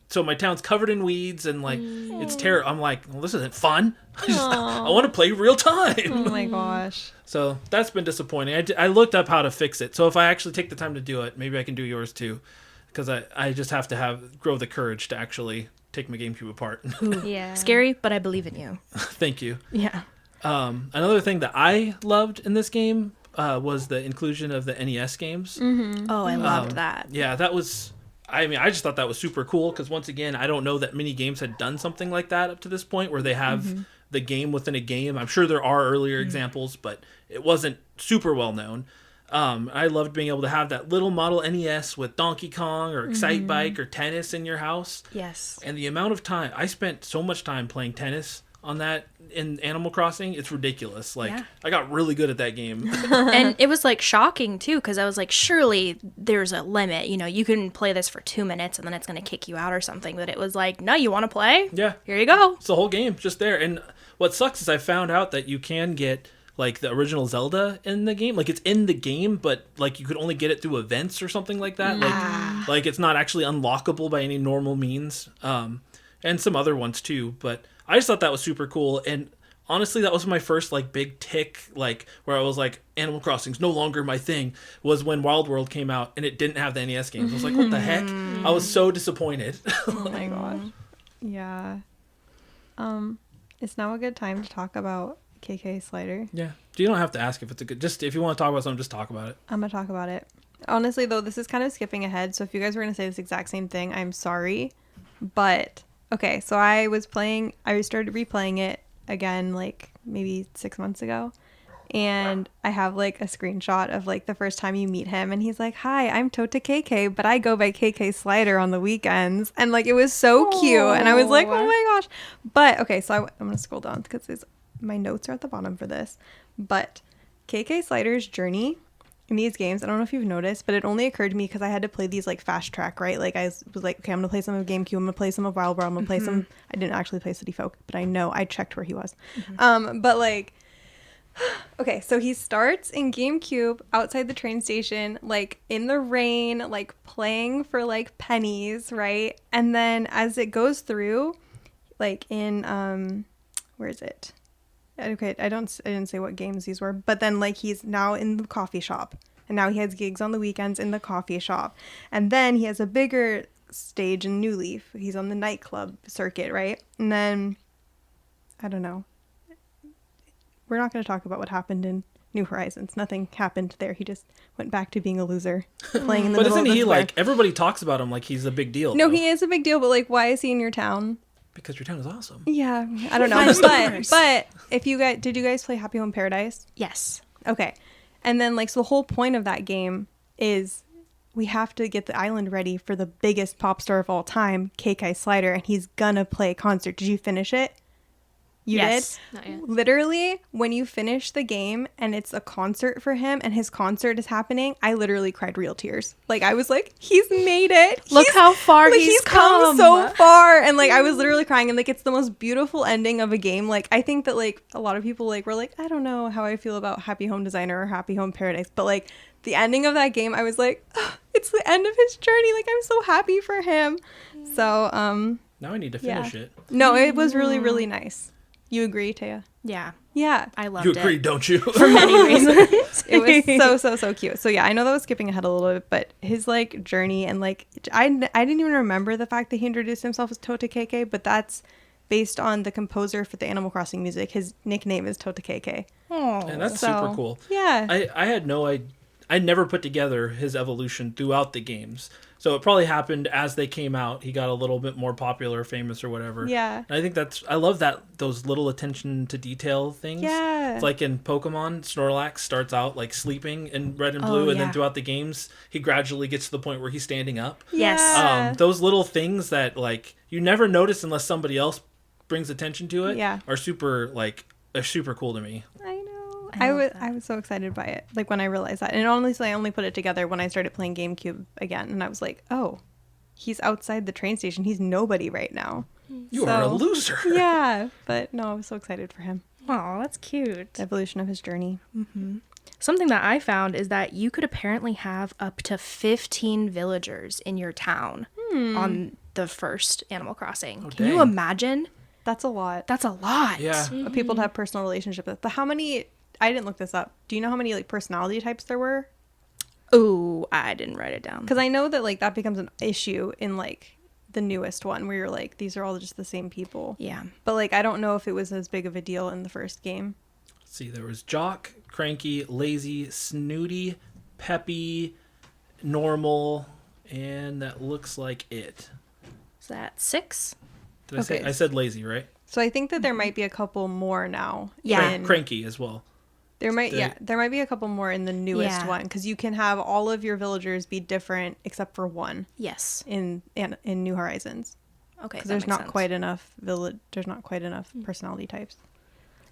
[SPEAKER 2] so my town's covered in weeds and like it's terrible. I'm like, well, this isn't fun. I want to play real time.
[SPEAKER 1] Oh my gosh.
[SPEAKER 2] So that's been disappointing. I looked up how to fix it. So if I actually take the time to do it, maybe I can do yours too. Because I just have to grow the courage to actually take my GameCube apart.
[SPEAKER 3] Yeah.
[SPEAKER 4] Scary, but I believe in you.
[SPEAKER 2] Thank you.
[SPEAKER 4] Yeah.
[SPEAKER 2] Another thing that I loved in this game was the inclusion of the NES games.
[SPEAKER 4] Oh, I loved that.
[SPEAKER 2] Yeah, that was... I mean, I just thought that was super cool because once again, I don't know that many games had done something like that up to this point where they have the game within a game. I'm sure there are earlier examples, but it wasn't super well known. I loved being able to have that little model NES with Donkey Kong or Excite Bike or tennis in your house.
[SPEAKER 4] Yes.
[SPEAKER 2] And the amount of time, I spent so much time playing tennis on that in Animal Crossing, it's ridiculous. Like,
[SPEAKER 4] Yeah.
[SPEAKER 2] I got really good at that game.
[SPEAKER 4] And it was like shocking too, because I was like, surely there's a limit. You know, you can play this for 2 minutes and then it's going to kick you out or something. But it was like, no, you want to play?
[SPEAKER 2] Yeah.
[SPEAKER 4] Here you go.
[SPEAKER 2] It's the whole game just there. And what sucks is I found out that you can get like the original Zelda in the game. Like it's in the game, but like you could only get it through events or something like that. Like it's not actually unlockable by any normal means. And some other ones too. But I just thought that was super cool. And honestly, that was my first like big tick, like where I was like, Animal Crossing's no longer my thing, was when Wild World came out and it didn't have the NES games. I was like, what the heck? I was so disappointed.
[SPEAKER 1] Oh my gosh. Yeah. It's now a good time to talk about KK Slider.
[SPEAKER 2] Yeah. You don't have to ask if it's a good, just if you want to talk about something, just talk about it.
[SPEAKER 1] I'm gonna talk about it. Honestly though, this is kind of skipping ahead, so if you guys were gonna say this exact same thing, I'm sorry. But okay, so I started replaying it again like maybe 6 months ago, and I have like a screenshot of like the first time you meet him, and he's like, "Hi, I'm Tota KK, but I go by KK Slider on the weekends," and like it was so cute, and I was like, "Oh my gosh!" But okay, so I'm gonna scroll down because my notes are at the bottom for this. But KK Slider's journey in these games, I don't know if you've noticed, but it only occurred to me because I had to play these like fast track, right? Like I was like, okay, I'm gonna play some of GameCube, I'm gonna play some of Wild World, I'm gonna play some. I didn't actually play City Folk, but I know I checked where he was. But like, okay, so he starts in GameCube outside the train station, like in the rain, like playing for like pennies, right? And then as it goes through, like in where is it? Okay, I didn't say what games these were, but then like he's now in the coffee shop, and now he has gigs on the weekends in the coffee shop, and then he has a bigger stage in New Leaf. He's on the nightclub circuit, right? And then I don't know. We're not going to talk about what happened in New Horizons. Nothing happened there. He just went back to being a loser, playing in the
[SPEAKER 2] But
[SPEAKER 1] middle
[SPEAKER 2] isn't
[SPEAKER 1] of the
[SPEAKER 2] he
[SPEAKER 1] square.
[SPEAKER 2] like, everybody talks about him like he's a big deal?
[SPEAKER 1] No,
[SPEAKER 2] though.
[SPEAKER 1] he is a big deal, but like, why is he in your town?
[SPEAKER 2] Because your town is awesome.
[SPEAKER 1] Yeah, I don't know. But if did you guys play Happy Home Paradise?
[SPEAKER 4] Yes.
[SPEAKER 1] Okay. And then like, so the whole point of that game is we have to get the island ready for the biggest pop star of all time, KK Slider, and he's gonna play a concert. Did you finish it? You
[SPEAKER 4] Yes.
[SPEAKER 1] did?
[SPEAKER 3] Not yet.
[SPEAKER 1] Literally, when you finish the game and it's a concert for him and his concert is happening, I literally cried real tears. Like, I was like, he's made it.
[SPEAKER 4] Look how far he's
[SPEAKER 1] come so far. And like, I was literally crying, and like, it's the most beautiful ending of a game. Like, I think that like a lot of people like were like, I don't know how I feel about Happy Home Designer or Happy Home Paradise, but like the ending of that game, I was like, oh, it's the end of his journey. Like, I'm so happy for him. So,
[SPEAKER 2] Now I need to finish it.
[SPEAKER 1] no, it was really, really nice. You agree, Taya?
[SPEAKER 4] Yeah.
[SPEAKER 1] Yeah.
[SPEAKER 4] I loved
[SPEAKER 2] You
[SPEAKER 4] it.
[SPEAKER 2] agree, don't you?
[SPEAKER 4] For many reasons.
[SPEAKER 1] It was so cute. So yeah, I know that was skipping ahead a little bit, but his like journey, and like I didn't even remember the fact that he introduced himself as Tota KK, but that's based on the composer for the Animal Crossing music. His nickname is Tota KK.
[SPEAKER 2] And that's
[SPEAKER 1] So,
[SPEAKER 2] super cool.
[SPEAKER 1] Yeah.
[SPEAKER 2] I had no idea. I never put together his evolution throughout the games. So it probably happened as they came out. He got a little bit more popular, famous, or whatever.
[SPEAKER 1] Yeah.
[SPEAKER 2] And I think I love those little attention to detail things.
[SPEAKER 1] Yeah.
[SPEAKER 2] It's like in Pokemon, Snorlax starts out like sleeping in red and blue, and then
[SPEAKER 4] yeah.
[SPEAKER 2] throughout the games, he gradually gets to the point where he's standing up.
[SPEAKER 4] Yes.
[SPEAKER 1] Yeah.
[SPEAKER 2] Those little things that like you never notice unless somebody else brings attention to it.
[SPEAKER 1] Yeah.
[SPEAKER 2] Are super cool to me.
[SPEAKER 1] I know.
[SPEAKER 4] I love that.
[SPEAKER 1] I was so excited by it. Like when I realized that. And honestly, I only put it together when I started playing GameCube again, and I was like, oh, he's outside the train station. He's nobody right now.
[SPEAKER 2] You are a loser.
[SPEAKER 1] Yeah. But no, I was so excited for him.
[SPEAKER 4] Oh, that's cute.
[SPEAKER 1] The evolution of his journey.
[SPEAKER 4] Something that I found is that you could apparently have up to 15 villagers in your town on the first Animal Crossing.
[SPEAKER 2] Oh,
[SPEAKER 4] Can you
[SPEAKER 2] dang.
[SPEAKER 4] imagine?
[SPEAKER 1] That's a lot.
[SPEAKER 4] That's a lot.
[SPEAKER 2] Yeah.
[SPEAKER 1] Of people to have personal relationship with. But how many? I didn't look this up. Do you know how many like personality types there were?
[SPEAKER 4] Ooh, I didn't write it down.
[SPEAKER 1] Because I know that like that becomes an issue in like the newest one, where you're like, these are all just the same people.
[SPEAKER 4] Yeah.
[SPEAKER 1] But like, I don't know if it was as big of a deal in the first game.
[SPEAKER 2] Let's see, there was Jock, Cranky, Lazy, Snooty, Peppy, Normal, and that looks like it.
[SPEAKER 4] Is that 6?
[SPEAKER 2] Did I say?
[SPEAKER 1] Okay.
[SPEAKER 2] I said Lazy, right?
[SPEAKER 1] So I think that there might be a couple more now.
[SPEAKER 4] Yeah.
[SPEAKER 1] in-
[SPEAKER 2] Cranky as well.
[SPEAKER 1] There might be a couple more in the newest
[SPEAKER 4] Yeah.
[SPEAKER 1] one, because you can have all of your villagers be different except for one
[SPEAKER 4] Yes.
[SPEAKER 1] in New Horizons.
[SPEAKER 4] Okay.
[SPEAKER 1] Because
[SPEAKER 4] that
[SPEAKER 1] there's
[SPEAKER 4] makes
[SPEAKER 1] not
[SPEAKER 4] sense.
[SPEAKER 1] quite enough There's not quite enough personality types.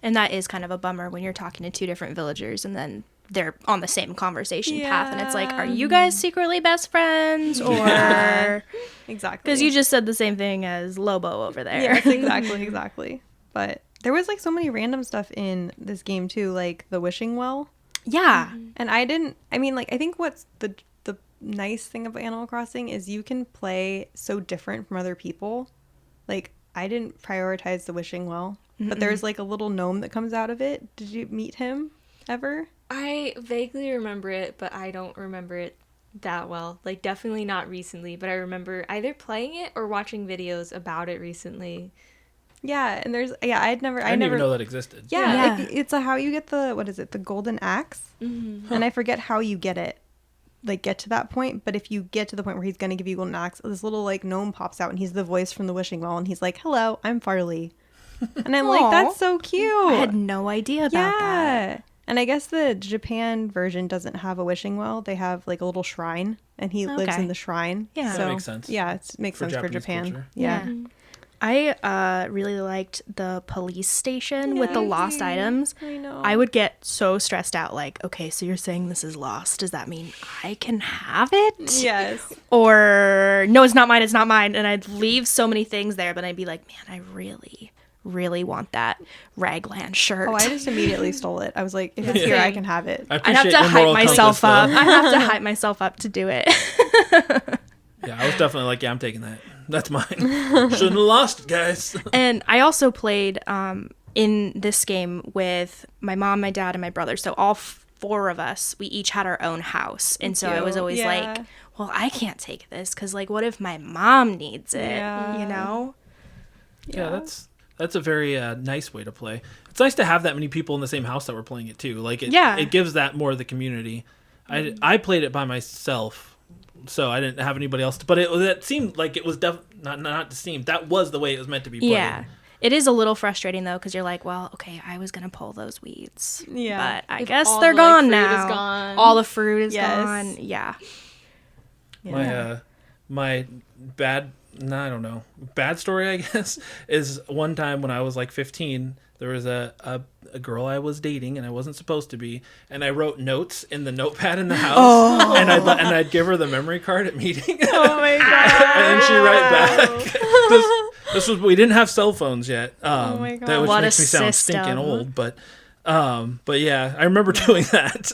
[SPEAKER 4] And that is kind of a bummer when you're talking to 2 different villagers and then they're on the same conversation path, and it's like, are you guys secretly best friends, or
[SPEAKER 1] Exactly.
[SPEAKER 4] because you just said the same thing as Lobo over there?
[SPEAKER 1] Yes, exactly. But There was like so many random stuff in this game too, like the wishing well.
[SPEAKER 4] Yeah.
[SPEAKER 1] And I think what's the nice thing of Animal Crossing is you can play so different from other people. Like, I didn't prioritize the wishing well, but there's like a little gnome that comes out of it. Did you meet him ever?
[SPEAKER 3] I vaguely remember it, but I don't remember it that well. Like, definitely not recently, but I remember either playing it or watching videos about it recently.
[SPEAKER 1] Yeah, and there's I
[SPEAKER 2] didn't even know that existed.
[SPEAKER 1] Yeah. It's how you get the golden axe, and I forget how you get it. Like, get to that point, but if you get to the point where he's gonna give you golden axe, this little like gnome pops out and he's the voice from the wishing well, and he's like, "Hello, I'm Farley," and I'm like, "That's so cute."
[SPEAKER 4] I had no idea about that.
[SPEAKER 1] And I guess the Japan version doesn't have a wishing well. They have like a little shrine, and he lives in the shrine.
[SPEAKER 4] Yeah.
[SPEAKER 1] So
[SPEAKER 2] That makes sense.
[SPEAKER 1] Yeah, it makes sense for
[SPEAKER 2] Japanese
[SPEAKER 1] Japan.
[SPEAKER 2] culture.
[SPEAKER 1] Yeah.
[SPEAKER 4] I really liked the police station with the lost items.
[SPEAKER 1] I know.
[SPEAKER 4] I would get so stressed out, like, okay, so you're saying this is lost. Does that mean I can have it?
[SPEAKER 1] Yes.
[SPEAKER 4] Or, no, it's not mine. And I'd leave so many things there, but I'd be like, man, I really want that Raglan shirt.
[SPEAKER 1] Oh, I just immediately stole it. I was like, if it's here, I can have it.
[SPEAKER 2] I
[SPEAKER 4] I'd have
[SPEAKER 2] appreciate
[SPEAKER 4] to
[SPEAKER 2] your
[SPEAKER 4] hype
[SPEAKER 2] moral
[SPEAKER 4] myself
[SPEAKER 2] compass,
[SPEAKER 4] up.
[SPEAKER 2] though.
[SPEAKER 4] I have to hype myself up to do it.
[SPEAKER 2] Yeah, I was definitely like, yeah, I'm taking that. That's mine. Shouldn't have lost it, guys.
[SPEAKER 4] And I also played in this game with my mom, my dad, and my brother. So all four of us, we each had our own house. And so I was always like, well, I can't take this because, like, what if my mom needs it?
[SPEAKER 1] Yeah.
[SPEAKER 4] You know?
[SPEAKER 2] Yeah, that's a very nice way to play. It's nice to have that many people in the same house that were playing it too. Like, it gives that more of the community. I played it by myself. So I didn't have anybody else. But it seemed like it was not to seem. That was the way it was meant to be played.
[SPEAKER 4] Yeah. It is a little frustrating, though, because you're like, well, okay, I was going to pull those weeds.
[SPEAKER 1] Yeah.
[SPEAKER 4] But I
[SPEAKER 3] If
[SPEAKER 4] guess
[SPEAKER 3] all
[SPEAKER 4] they're
[SPEAKER 3] the, like,
[SPEAKER 4] gone
[SPEAKER 3] fruit
[SPEAKER 4] now.
[SPEAKER 3] is gone.
[SPEAKER 4] All the fruit is
[SPEAKER 1] Yes.
[SPEAKER 4] gone. Yeah.
[SPEAKER 2] My bad story, I guess, is one time when I was like 15, there was a girl I was dating and I wasn't supposed to be, and I wrote notes in the notepad in the house, and I'd give her the memory card at meeting.
[SPEAKER 1] Oh my god.
[SPEAKER 2] And then she'd write back. This was, we didn't have cell phones yet.
[SPEAKER 1] Oh my God.
[SPEAKER 2] That which
[SPEAKER 4] What
[SPEAKER 2] makes
[SPEAKER 4] a
[SPEAKER 2] me sound
[SPEAKER 4] system.
[SPEAKER 2] stinking old, but yeah, I remember doing that.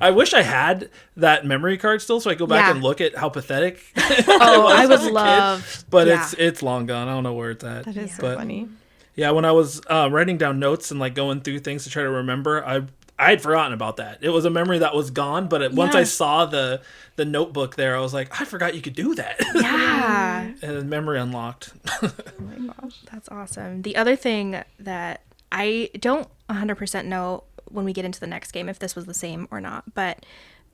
[SPEAKER 2] I wish I had that memory card still, so I go back
[SPEAKER 4] Yeah.
[SPEAKER 2] and look at how pathetic.
[SPEAKER 4] Oh, I would
[SPEAKER 2] as a kid.
[SPEAKER 4] love.
[SPEAKER 2] But
[SPEAKER 4] yeah.
[SPEAKER 2] it's long gone. I don't know where it's at.
[SPEAKER 1] That is so
[SPEAKER 2] But,
[SPEAKER 1] funny.
[SPEAKER 2] yeah, when I was writing down notes and like going through things to try to remember, I had forgotten about that. It was a memory that was gone, but once I saw the notebook there, I was like, I forgot you could do that.
[SPEAKER 4] Yeah.
[SPEAKER 2] And the memory unlocked.
[SPEAKER 1] Oh my gosh.
[SPEAKER 4] That's awesome. The other thing that I don't 100% know when we get into the next game if this was the same or not, but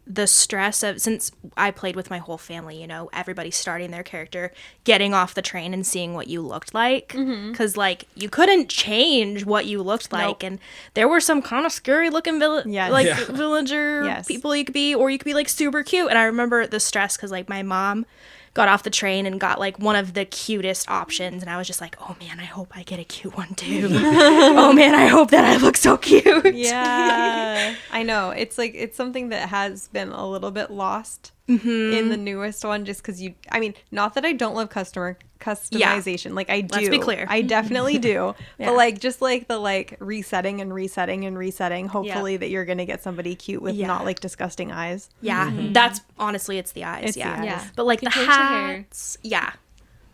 [SPEAKER 4] the stress of, since I played with my whole family, you know, everybody starting their character, getting off the train and seeing what you looked like, because like you couldn't change what you looked like, and there were some kind of scary looking villager people you could be, or you could be like super cute. And I remember the stress because like my mom got off the train and got like one of the cutest options, and I was just like, oh man, I hope I get a cute one too. Oh man, I hope that I look so cute.
[SPEAKER 1] Yeah. I know. It's like, it's something that has been a little bit lost in the newest one, just because not that I don't love customization. Like, I do.
[SPEAKER 4] Let's be clear.
[SPEAKER 1] I definitely do.
[SPEAKER 4] Yeah.
[SPEAKER 1] But like, just like the like resetting and resetting and resetting, hopefully that you're gonna get somebody cute with not like disgusting eyes.
[SPEAKER 4] Yeah, that's honestly, it's the eyes.
[SPEAKER 1] It's the eyes.
[SPEAKER 3] Yeah.
[SPEAKER 4] But like
[SPEAKER 3] You
[SPEAKER 4] the
[SPEAKER 3] can change the hair.
[SPEAKER 4] hats, yeah.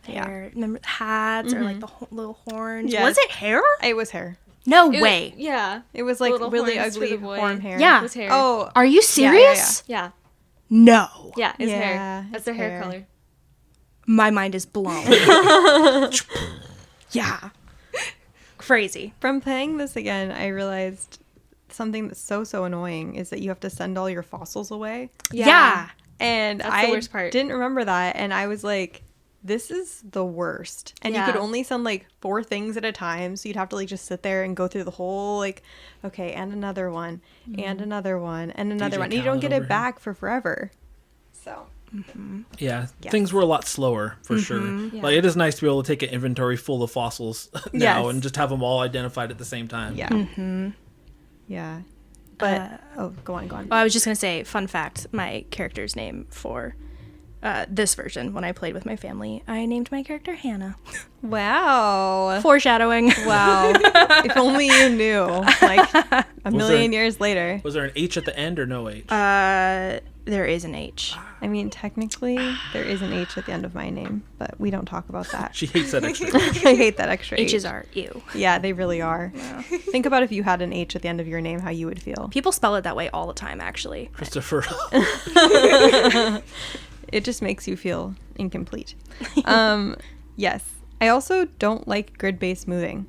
[SPEAKER 1] Yeah.
[SPEAKER 4] Hair. Remember the hats or like the little horns?
[SPEAKER 1] Yes.
[SPEAKER 4] Was it hair?
[SPEAKER 1] It was hair.
[SPEAKER 4] No
[SPEAKER 3] It-
[SPEAKER 4] way.
[SPEAKER 3] Yeah.
[SPEAKER 1] It was like
[SPEAKER 3] Little
[SPEAKER 1] really
[SPEAKER 3] horns for
[SPEAKER 1] ugly
[SPEAKER 3] the boy.
[SPEAKER 1] horn hair.
[SPEAKER 4] Yeah.
[SPEAKER 3] His hair.
[SPEAKER 1] Oh,
[SPEAKER 4] Are you
[SPEAKER 1] yeah.
[SPEAKER 4] serious?
[SPEAKER 3] Yeah.
[SPEAKER 4] No.
[SPEAKER 3] Yeah, his
[SPEAKER 1] Yeah,
[SPEAKER 3] hair.
[SPEAKER 1] his
[SPEAKER 3] That's their hair
[SPEAKER 1] hair.
[SPEAKER 3] color.
[SPEAKER 4] My mind is blown. Yeah. Crazy.
[SPEAKER 1] from playing this again, I realized something that's so annoying is that you have to send all your fossils away.
[SPEAKER 4] Yeah.
[SPEAKER 1] And
[SPEAKER 3] That's the
[SPEAKER 1] I
[SPEAKER 3] worst part.
[SPEAKER 1] didn't remember that, and I was like, this is the worst. And you
[SPEAKER 3] Yeah.
[SPEAKER 1] could only send like 4 things at a time, so you'd have to like just sit there and go through the whole like, okay, and another one, and another one, and another
[SPEAKER 2] DJ
[SPEAKER 1] one. And you don't get
[SPEAKER 2] Khaled
[SPEAKER 1] it
[SPEAKER 2] over
[SPEAKER 1] back for forever. So
[SPEAKER 2] Yeah,
[SPEAKER 1] Yes.
[SPEAKER 2] things were a lot slower for sure.
[SPEAKER 3] Yeah.
[SPEAKER 2] Like, it is nice to be able to take an inventory full of fossils now
[SPEAKER 1] Yes.
[SPEAKER 2] and just have them all identified at the same time.
[SPEAKER 1] yeah, yeah. But go on.
[SPEAKER 4] Well, I was just going to say, fun fact, my character's name for this version, when I played with my family, I named my character Hanna.
[SPEAKER 1] Wow.
[SPEAKER 4] Foreshadowing.
[SPEAKER 1] Wow. If only you knew. Like a million years later.
[SPEAKER 2] Was there an H at the end or no H?
[SPEAKER 4] There is an H.
[SPEAKER 1] I mean, technically, there is an H at the end of my name, but we don't talk about that.
[SPEAKER 2] She hates that extra.
[SPEAKER 1] I hate that extra H.
[SPEAKER 4] H's are ew.
[SPEAKER 1] Yeah, they really are. Yeah. Think about if you had an H at the end of your name, how you would feel.
[SPEAKER 4] People spell it that way all the time, actually.
[SPEAKER 2] Christopher.
[SPEAKER 1] It just makes you feel incomplete. Yes. I also don't like grid-based moving.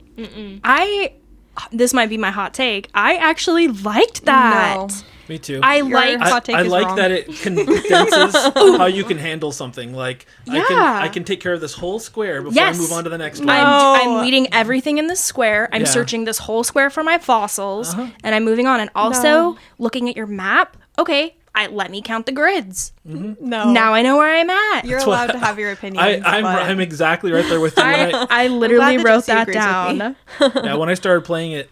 [SPEAKER 4] This might be my hot take. I actually liked that.
[SPEAKER 1] No.
[SPEAKER 2] Me too.
[SPEAKER 4] I
[SPEAKER 1] Your
[SPEAKER 4] liked
[SPEAKER 1] hot take
[SPEAKER 2] I
[SPEAKER 1] is
[SPEAKER 2] like
[SPEAKER 1] wrong.
[SPEAKER 2] that it condenses how you can handle something. Like
[SPEAKER 4] Yeah.
[SPEAKER 2] I can take care of this whole square before
[SPEAKER 4] Yes.
[SPEAKER 2] I move on to the next one.
[SPEAKER 4] I'm reading everything in this square. I'm
[SPEAKER 2] Yeah.
[SPEAKER 4] searching this whole square for my fossils, and I'm moving on. And also looking at your map. Okay, let me count the grids.
[SPEAKER 1] No.
[SPEAKER 4] Now I know where I'm at.
[SPEAKER 1] You're
[SPEAKER 2] That's what
[SPEAKER 1] allowed to have your opinions.
[SPEAKER 2] I'm exactly right there with you.
[SPEAKER 4] I literally
[SPEAKER 1] that
[SPEAKER 4] wrote
[SPEAKER 1] Jessi
[SPEAKER 4] that
[SPEAKER 1] agrees with me.
[SPEAKER 4] down.
[SPEAKER 2] Yeah, when I started playing it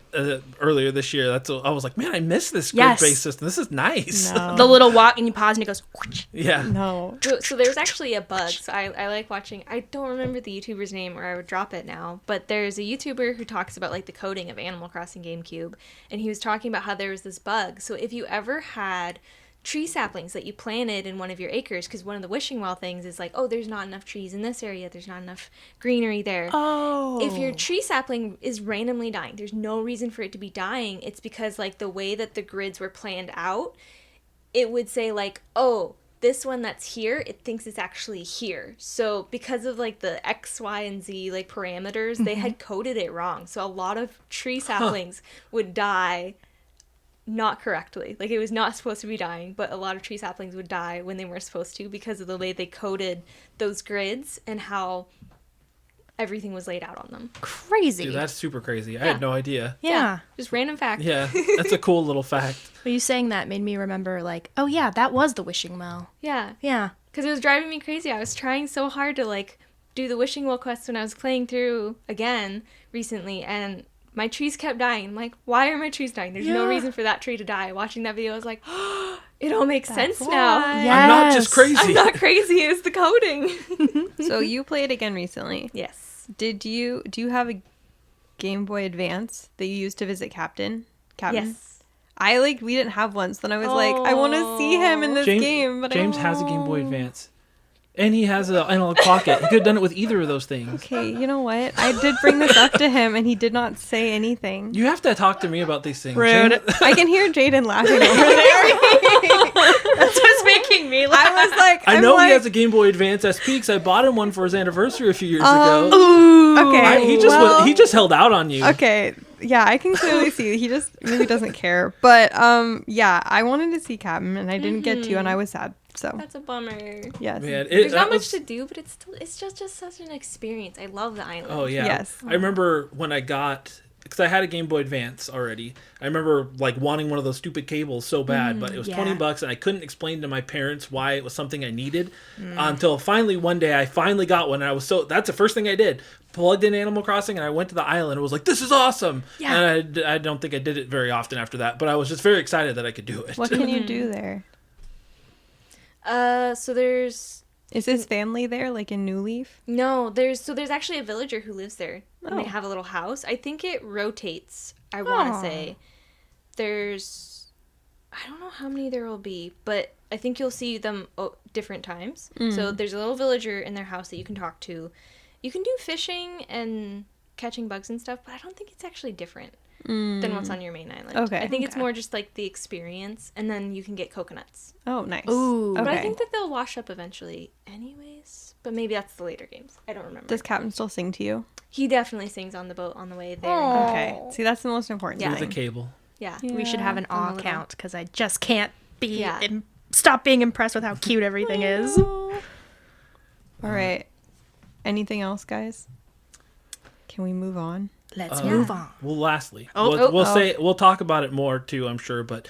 [SPEAKER 2] earlier this year, I was like, man, I miss this grid-based system. This is nice.
[SPEAKER 1] No.
[SPEAKER 4] The little walk, and you pause, and it goes. Whoosh.
[SPEAKER 2] Yeah.
[SPEAKER 1] No.
[SPEAKER 3] So there's actually a bug. So I like watching. I don't remember the YouTuber's name, or I would drop it now. But there's a YouTuber who talks about like the coding of Animal Crossing GameCube, and he was talking about how there was this bug. So if you ever had tree saplings that you planted in one of your acres, because one of the wishing well things is like, oh, there's not enough trees in this area, there's not enough greenery there.
[SPEAKER 4] Oh.
[SPEAKER 3] If your tree sapling is randomly dying, there's no reason for it to be dying. It's because like the way that the grids were planned out, it would say like, oh, this one that's here, it thinks it's actually here. So because of like the X, Y, and Z like parameters, they had coded it wrong. So a lot of tree saplings would die not correctly. Like it was not supposed to be dying, but a lot of tree saplings would die when they weren't supposed to because of the way they coded those grids and how everything was laid out on them.
[SPEAKER 4] Crazy.
[SPEAKER 2] Dude, that's super crazy. I had no idea.
[SPEAKER 4] Yeah.
[SPEAKER 3] Just random fact.
[SPEAKER 2] Yeah, that's a cool little fact.
[SPEAKER 4] Well, you saying that made me remember, like, oh yeah, that was the wishing well.
[SPEAKER 3] Yeah.
[SPEAKER 4] Yeah.
[SPEAKER 3] Because it was driving me crazy. I was trying so hard to like do the wishing well quest when I was playing through again recently, and my trees kept dying. I'm like, why are my trees dying? There's no reason for that tree to die. Watching that video, I was like, oh, it all makes sense now.
[SPEAKER 4] Yes.
[SPEAKER 2] I'm not just crazy.
[SPEAKER 3] I'm not crazy. It's the coding.
[SPEAKER 1] So you played again recently.
[SPEAKER 3] Yes.
[SPEAKER 1] Do you have a Game Boy Advance that you used to visit Captain?
[SPEAKER 3] Yes.
[SPEAKER 1] We didn't have one, so then I was like, I want to see him in this game. But
[SPEAKER 2] James has a Game Boy Advance. And he has an analog pocket. He could have done it with either of those things.
[SPEAKER 1] Okay, you know what? I did bring this up to him, and he did not say anything.
[SPEAKER 2] You have to talk to me about these things.
[SPEAKER 4] Rude.
[SPEAKER 2] James-
[SPEAKER 1] I can hear Jaden laughing over there.
[SPEAKER 4] That's what's making me laugh.
[SPEAKER 1] I was like,
[SPEAKER 2] I know he has a Game Boy Advance SP because I bought him one for his anniversary a few years ago.
[SPEAKER 1] Okay,
[SPEAKER 2] He just held out on you.
[SPEAKER 1] Okay, yeah, I can clearly see he just really doesn't care. But yeah, I wanted to see Captain, and I didn't get to, and I was sad. So
[SPEAKER 3] That's a bummer.
[SPEAKER 1] yes,
[SPEAKER 2] Man,
[SPEAKER 3] There's
[SPEAKER 2] that
[SPEAKER 3] not much
[SPEAKER 2] was-
[SPEAKER 3] to do, but it's just such an experience. I love the island.
[SPEAKER 2] Oh yeah.
[SPEAKER 1] Yes.
[SPEAKER 2] I remember when I got, because I had a Game Boy Advance already. I remember like wanting one of those stupid cables so bad, but it was
[SPEAKER 4] yeah.
[SPEAKER 2] $20 and I couldn't explain to my parents why it was something I needed until finally one day I finally got one, and I was that's the first thing I did. Plugged in Animal Crossing and I went to the island and was like, this is awesome.
[SPEAKER 4] Yeah.
[SPEAKER 2] And I don't think I did it very often after that, but I was just very excited that I could do it.
[SPEAKER 1] what can you do there?
[SPEAKER 3] So there's
[SPEAKER 1] Is his family there, like in New Leaf?
[SPEAKER 3] no, there's actually a villager who lives there, and they
[SPEAKER 1] Oh.
[SPEAKER 3] have a little house. I think it rotates. I want to
[SPEAKER 4] Aw.
[SPEAKER 3] say I don't know how many there will be, but I think you'll see them different times. So there's a little villager in their house that you can talk to. You can do fishing and catching bugs and stuff, but I don't think it's actually different than what's on your main island.
[SPEAKER 1] Okay.
[SPEAKER 3] I think it's
[SPEAKER 1] Okay.
[SPEAKER 3] more just like the experience, and then you can get coconuts.
[SPEAKER 1] Oh, nice.
[SPEAKER 4] Ooh.
[SPEAKER 1] Okay.
[SPEAKER 3] But I think that they'll wash up eventually anyways. But maybe that's the later games. I don't remember.
[SPEAKER 1] Does Captain still sing to you?
[SPEAKER 3] He definitely sings on the boat on the way there.
[SPEAKER 4] Aw.
[SPEAKER 1] Okay. See, that's the most important
[SPEAKER 3] Yeah.
[SPEAKER 2] With a
[SPEAKER 1] thing.
[SPEAKER 2] cable.
[SPEAKER 3] Yeah.
[SPEAKER 4] We should have an
[SPEAKER 3] on
[SPEAKER 4] awe
[SPEAKER 3] the little-
[SPEAKER 4] count because I just can't be
[SPEAKER 3] Yeah.
[SPEAKER 4] stop being impressed with how cute everything is.
[SPEAKER 1] All right. Anything else, guys? Can we move on?
[SPEAKER 4] Let's move on.
[SPEAKER 2] Well, lastly,
[SPEAKER 4] Oh,
[SPEAKER 2] we'll talk about it more too, I'm sure. But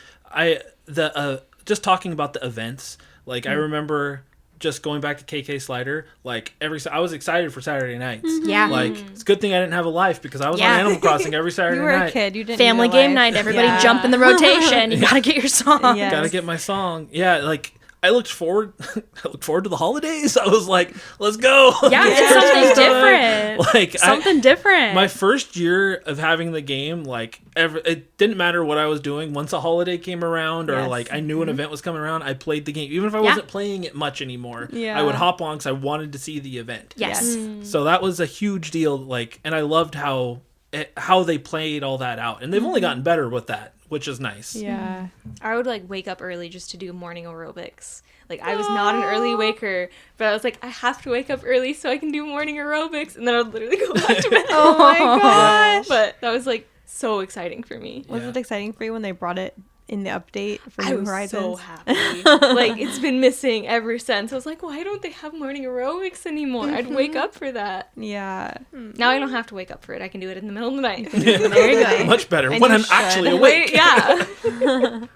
[SPEAKER 2] just talking about the events, like I remember just going back to KK Slider, like I was excited for Saturday nights.
[SPEAKER 4] Yeah.
[SPEAKER 2] Like it's a good thing I didn't have a life because I was
[SPEAKER 4] Yeah.
[SPEAKER 2] on Animal Crossing every Saturday
[SPEAKER 1] You were
[SPEAKER 2] night.
[SPEAKER 1] a kid. You didn't
[SPEAKER 4] Family
[SPEAKER 1] need a
[SPEAKER 4] game
[SPEAKER 1] life.
[SPEAKER 4] night. Everybody
[SPEAKER 1] Yeah.
[SPEAKER 4] jump in the rotation. You gotta get your song.
[SPEAKER 1] Yeah.
[SPEAKER 2] Gotta get my song. Yeah, like I looked forward to the holidays. I was like, let's go.
[SPEAKER 4] Yeah, it's something different.
[SPEAKER 2] Like
[SPEAKER 4] Something different.
[SPEAKER 2] My first year of having the game, like it didn't matter what I was doing. Once a holiday came around, or like I knew an event was coming around, I played the game. Even if I wasn't playing it much anymore, I would hop on because I wanted to see the event.
[SPEAKER 4] Yes.
[SPEAKER 2] So that was a huge deal. Like, and I loved how they played all that out, and they've only gotten better with that, which is nice.
[SPEAKER 1] Yeah.
[SPEAKER 3] I would like wake up early just to do morning aerobics. Like I was not an early waker, but I was like, I have to wake up early so I can do morning aerobics, and then I would literally go back to bed.
[SPEAKER 1] Oh my gosh.
[SPEAKER 3] But that was like so exciting for me.
[SPEAKER 1] Was it exciting for you when they brought it in the update for New Horizons?
[SPEAKER 3] I was so happy. Like it's been missing ever since. I was like, why don't they have morning aerobics anymore? I'd wake up for that.
[SPEAKER 1] Yeah.
[SPEAKER 3] Now I don't have to wake up for it. I can do it in the middle of the night.
[SPEAKER 1] There you go.
[SPEAKER 2] Much better
[SPEAKER 1] And
[SPEAKER 2] when
[SPEAKER 1] you
[SPEAKER 2] I'm actually
[SPEAKER 1] should.
[SPEAKER 2] awake.
[SPEAKER 3] Yeah.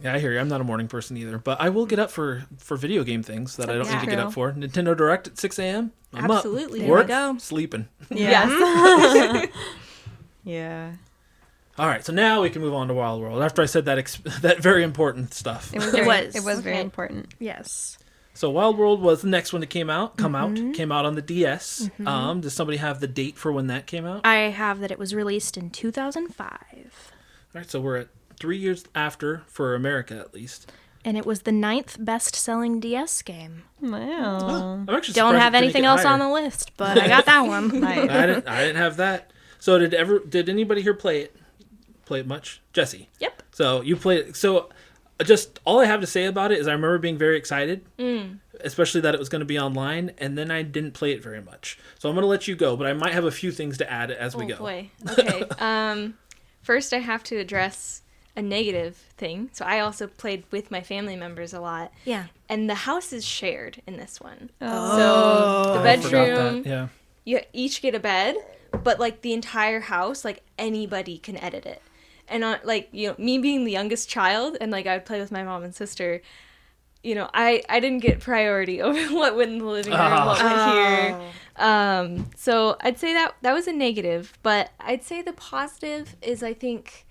[SPEAKER 2] Yeah, I hear you. I'm not a morning person either, but I will get up for video game things that I don't need to get
[SPEAKER 1] true.
[SPEAKER 2] up for. Nintendo Direct at 6 a.m. I'm
[SPEAKER 3] Absolutely.
[SPEAKER 2] up.
[SPEAKER 3] There we
[SPEAKER 2] Work,
[SPEAKER 4] go.
[SPEAKER 2] sleeping.
[SPEAKER 3] Yes.
[SPEAKER 1] Yeah.
[SPEAKER 2] All right, so now we can move on to Wild World. After I said that that very important stuff.
[SPEAKER 1] It was very
[SPEAKER 3] Okay.
[SPEAKER 1] important.
[SPEAKER 4] Yes.
[SPEAKER 2] So Wild World was the next one that came out on the DS. Does somebody have the date for when that came out?
[SPEAKER 4] I have that it was released in 2005.
[SPEAKER 2] All right, so we're at 3 years after, for America at least.
[SPEAKER 4] And it was the 9th best-selling DS game.
[SPEAKER 1] Wow.
[SPEAKER 2] I'm actually
[SPEAKER 4] Don't
[SPEAKER 2] surprised
[SPEAKER 4] have
[SPEAKER 2] it didn't
[SPEAKER 4] anything
[SPEAKER 2] get
[SPEAKER 4] else
[SPEAKER 2] higher.
[SPEAKER 4] on the list, but I got that one.
[SPEAKER 1] Nice.
[SPEAKER 2] I didn't have that. So did anybody here play it much? Jessi.
[SPEAKER 3] Yep.
[SPEAKER 2] So you played it. So just all I have to say about it is I remember being very excited, especially that it was going to be online, and then I didn't play it very much. So I'm going to let you go, but I might have a few things to add as we go.
[SPEAKER 3] Oh boy. Okay. First I have to address a negative thing. So I also played with my family members a lot.
[SPEAKER 4] Yeah.
[SPEAKER 3] And the house is shared in this one.
[SPEAKER 1] Oh.
[SPEAKER 3] So the
[SPEAKER 2] I forgot
[SPEAKER 3] bedroom,
[SPEAKER 2] that. Yeah.
[SPEAKER 3] you each get a bed, but like the entire house, like anybody can edit it. And like, you know, me being the youngest child and like I would play with my mom and sister, you know, I didn't get priority over what went in the living room, what went here. So I'd say that was a negative, but I'd say the positive is I think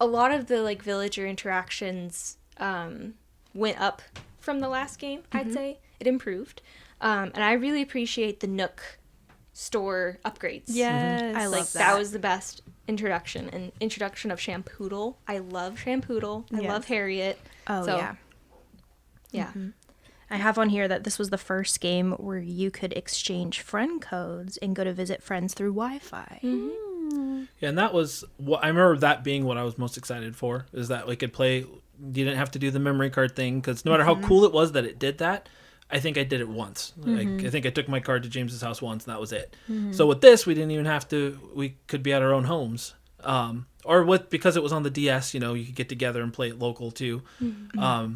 [SPEAKER 3] a lot of the like villager interactions went up from the last game. I'd say it improved, and I really appreciate the Nook store upgrades.
[SPEAKER 1] Yes.
[SPEAKER 4] I love
[SPEAKER 3] Like that was the best introduction of Shampoodle. I love Shampoodle. I
[SPEAKER 1] Yes.
[SPEAKER 3] love Harriet.
[SPEAKER 4] Oh,
[SPEAKER 3] So,
[SPEAKER 4] yeah.
[SPEAKER 3] Yeah.
[SPEAKER 4] I have on here that this was the first game where you could exchange friend codes and go to visit friends through Wi-Fi.
[SPEAKER 2] Yeah, and that was what I remember that being what I was most excited for, is that we could play. You didn't have to do the memory card thing, because no matter how cool it was that it did that, I think I did it once. Like, I think I took my card to James's house once, and that was it. So with this, we didn't even have to. We could be at our own homes, because it was on the DS. You know, you could get together and play it local too. I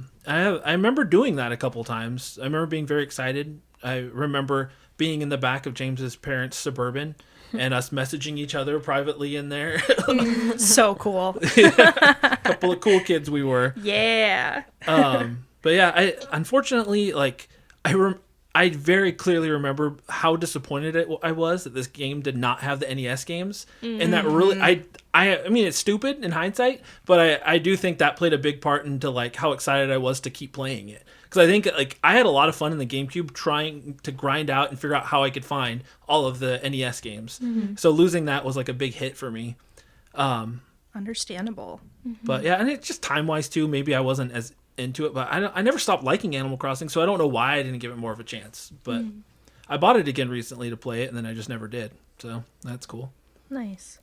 [SPEAKER 2] remember doing that a couple times. I remember being very excited. I remember being in the back of James's parents' Suburban and us messaging each other privately in there.
[SPEAKER 4] So cool.
[SPEAKER 2] Couple of cool kids we were.
[SPEAKER 4] Yeah.
[SPEAKER 2] But yeah, unfortunately, like I very clearly remember how disappointed I was that this game did not have the NES games, and that really I mean it's stupid in hindsight, but I do think that played a big part into like how excited I was to keep playing it, because I think like I had a lot of fun in the GameCube trying to grind out and figure out how I could find all of the NES games. So losing that was like a big hit for me.
[SPEAKER 4] Understandable.
[SPEAKER 2] But yeah, and it's just time wise too. Maybe I wasn't as into it, but I never stopped liking Animal Crossing, so I don't know why I didn't give it more of a chance. But I bought it again recently to play it, and then I just never did. So that's cool.
[SPEAKER 4] Nice.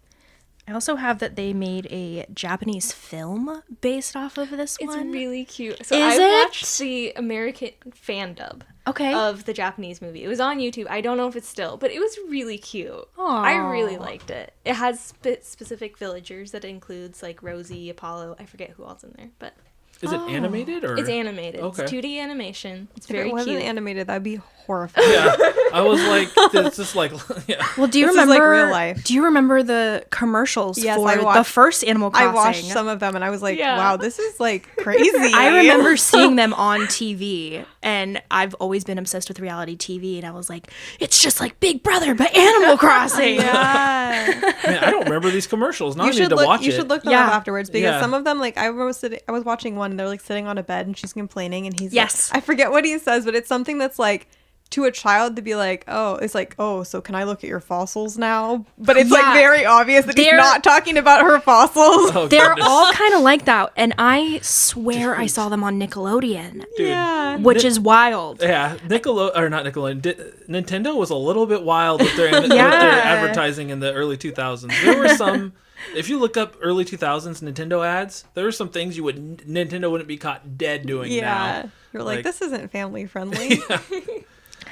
[SPEAKER 4] I also have that they made a Japanese film based off of this
[SPEAKER 3] It's
[SPEAKER 4] one.
[SPEAKER 3] really cute. So
[SPEAKER 4] Is
[SPEAKER 3] I
[SPEAKER 4] it?
[SPEAKER 3] watched the American fan dub
[SPEAKER 4] Okay.
[SPEAKER 3] of the Japanese movie. It was on YouTube. I don't know if it's still, but it was really cute.
[SPEAKER 4] Aw.
[SPEAKER 3] I really liked it. It has specific villagers that includes like Rosie, Apollo. I forget who else in there, but
[SPEAKER 2] Is it animated or?
[SPEAKER 3] it's animated.
[SPEAKER 2] Okay.
[SPEAKER 3] It's 2D animation. It's
[SPEAKER 1] If
[SPEAKER 3] very
[SPEAKER 1] it wasn't
[SPEAKER 3] cute.
[SPEAKER 1] animated, that'd be horrifying.
[SPEAKER 2] Yeah, I was like, it's just like, yeah.
[SPEAKER 4] Well, do you
[SPEAKER 1] This is
[SPEAKER 4] remember
[SPEAKER 1] like real life.
[SPEAKER 4] Do you remember the commercials
[SPEAKER 1] Yes,
[SPEAKER 4] for
[SPEAKER 1] I
[SPEAKER 4] the
[SPEAKER 1] watched-
[SPEAKER 4] first Animal
[SPEAKER 1] I
[SPEAKER 4] Crossing?
[SPEAKER 1] watched some of them and I was like,
[SPEAKER 3] Yeah.
[SPEAKER 1] wow, this is like crazy.
[SPEAKER 4] I remember seeing them on TV And I've always been obsessed with reality TV, and I was like, it's just like Big Brother, but Animal Crossing.
[SPEAKER 1] Yeah.
[SPEAKER 2] Man, I don't remember these commercials. Now I
[SPEAKER 1] You
[SPEAKER 2] need
[SPEAKER 1] should
[SPEAKER 2] to
[SPEAKER 1] look.
[SPEAKER 2] watch
[SPEAKER 1] You
[SPEAKER 2] it.
[SPEAKER 1] should look them
[SPEAKER 4] Yeah.
[SPEAKER 1] up afterwards because
[SPEAKER 2] Yeah.
[SPEAKER 1] some of them, like I was watching one, and they're like sitting on a bed, and she's complaining, and he's
[SPEAKER 4] Yes.
[SPEAKER 1] like, I forget what he says, but it's something that's like to a child to be like, oh, it's like, oh, so can I look at your fossils now? But it's
[SPEAKER 4] Yeah.
[SPEAKER 1] like very obvious that he's
[SPEAKER 4] They're-
[SPEAKER 1] not talking about her fossils.
[SPEAKER 2] Oh,
[SPEAKER 4] They're
[SPEAKER 2] goodness.
[SPEAKER 4] all kind of like that, and I swear I saw them on Nickelodeon,
[SPEAKER 2] Dude.
[SPEAKER 1] Yeah.
[SPEAKER 4] which is wild.
[SPEAKER 2] Yeah, not Nickelodeon. Nintendo was a little bit wild with their, with their
[SPEAKER 4] Yeah.
[SPEAKER 2] advertising in the early 2000s. There were some, if you look up early 2000s Nintendo ads, there were some things Nintendo wouldn't be caught dead doing
[SPEAKER 1] Yeah.
[SPEAKER 2] now.
[SPEAKER 1] You're like,
[SPEAKER 2] Like-
[SPEAKER 1] this isn't family friendly.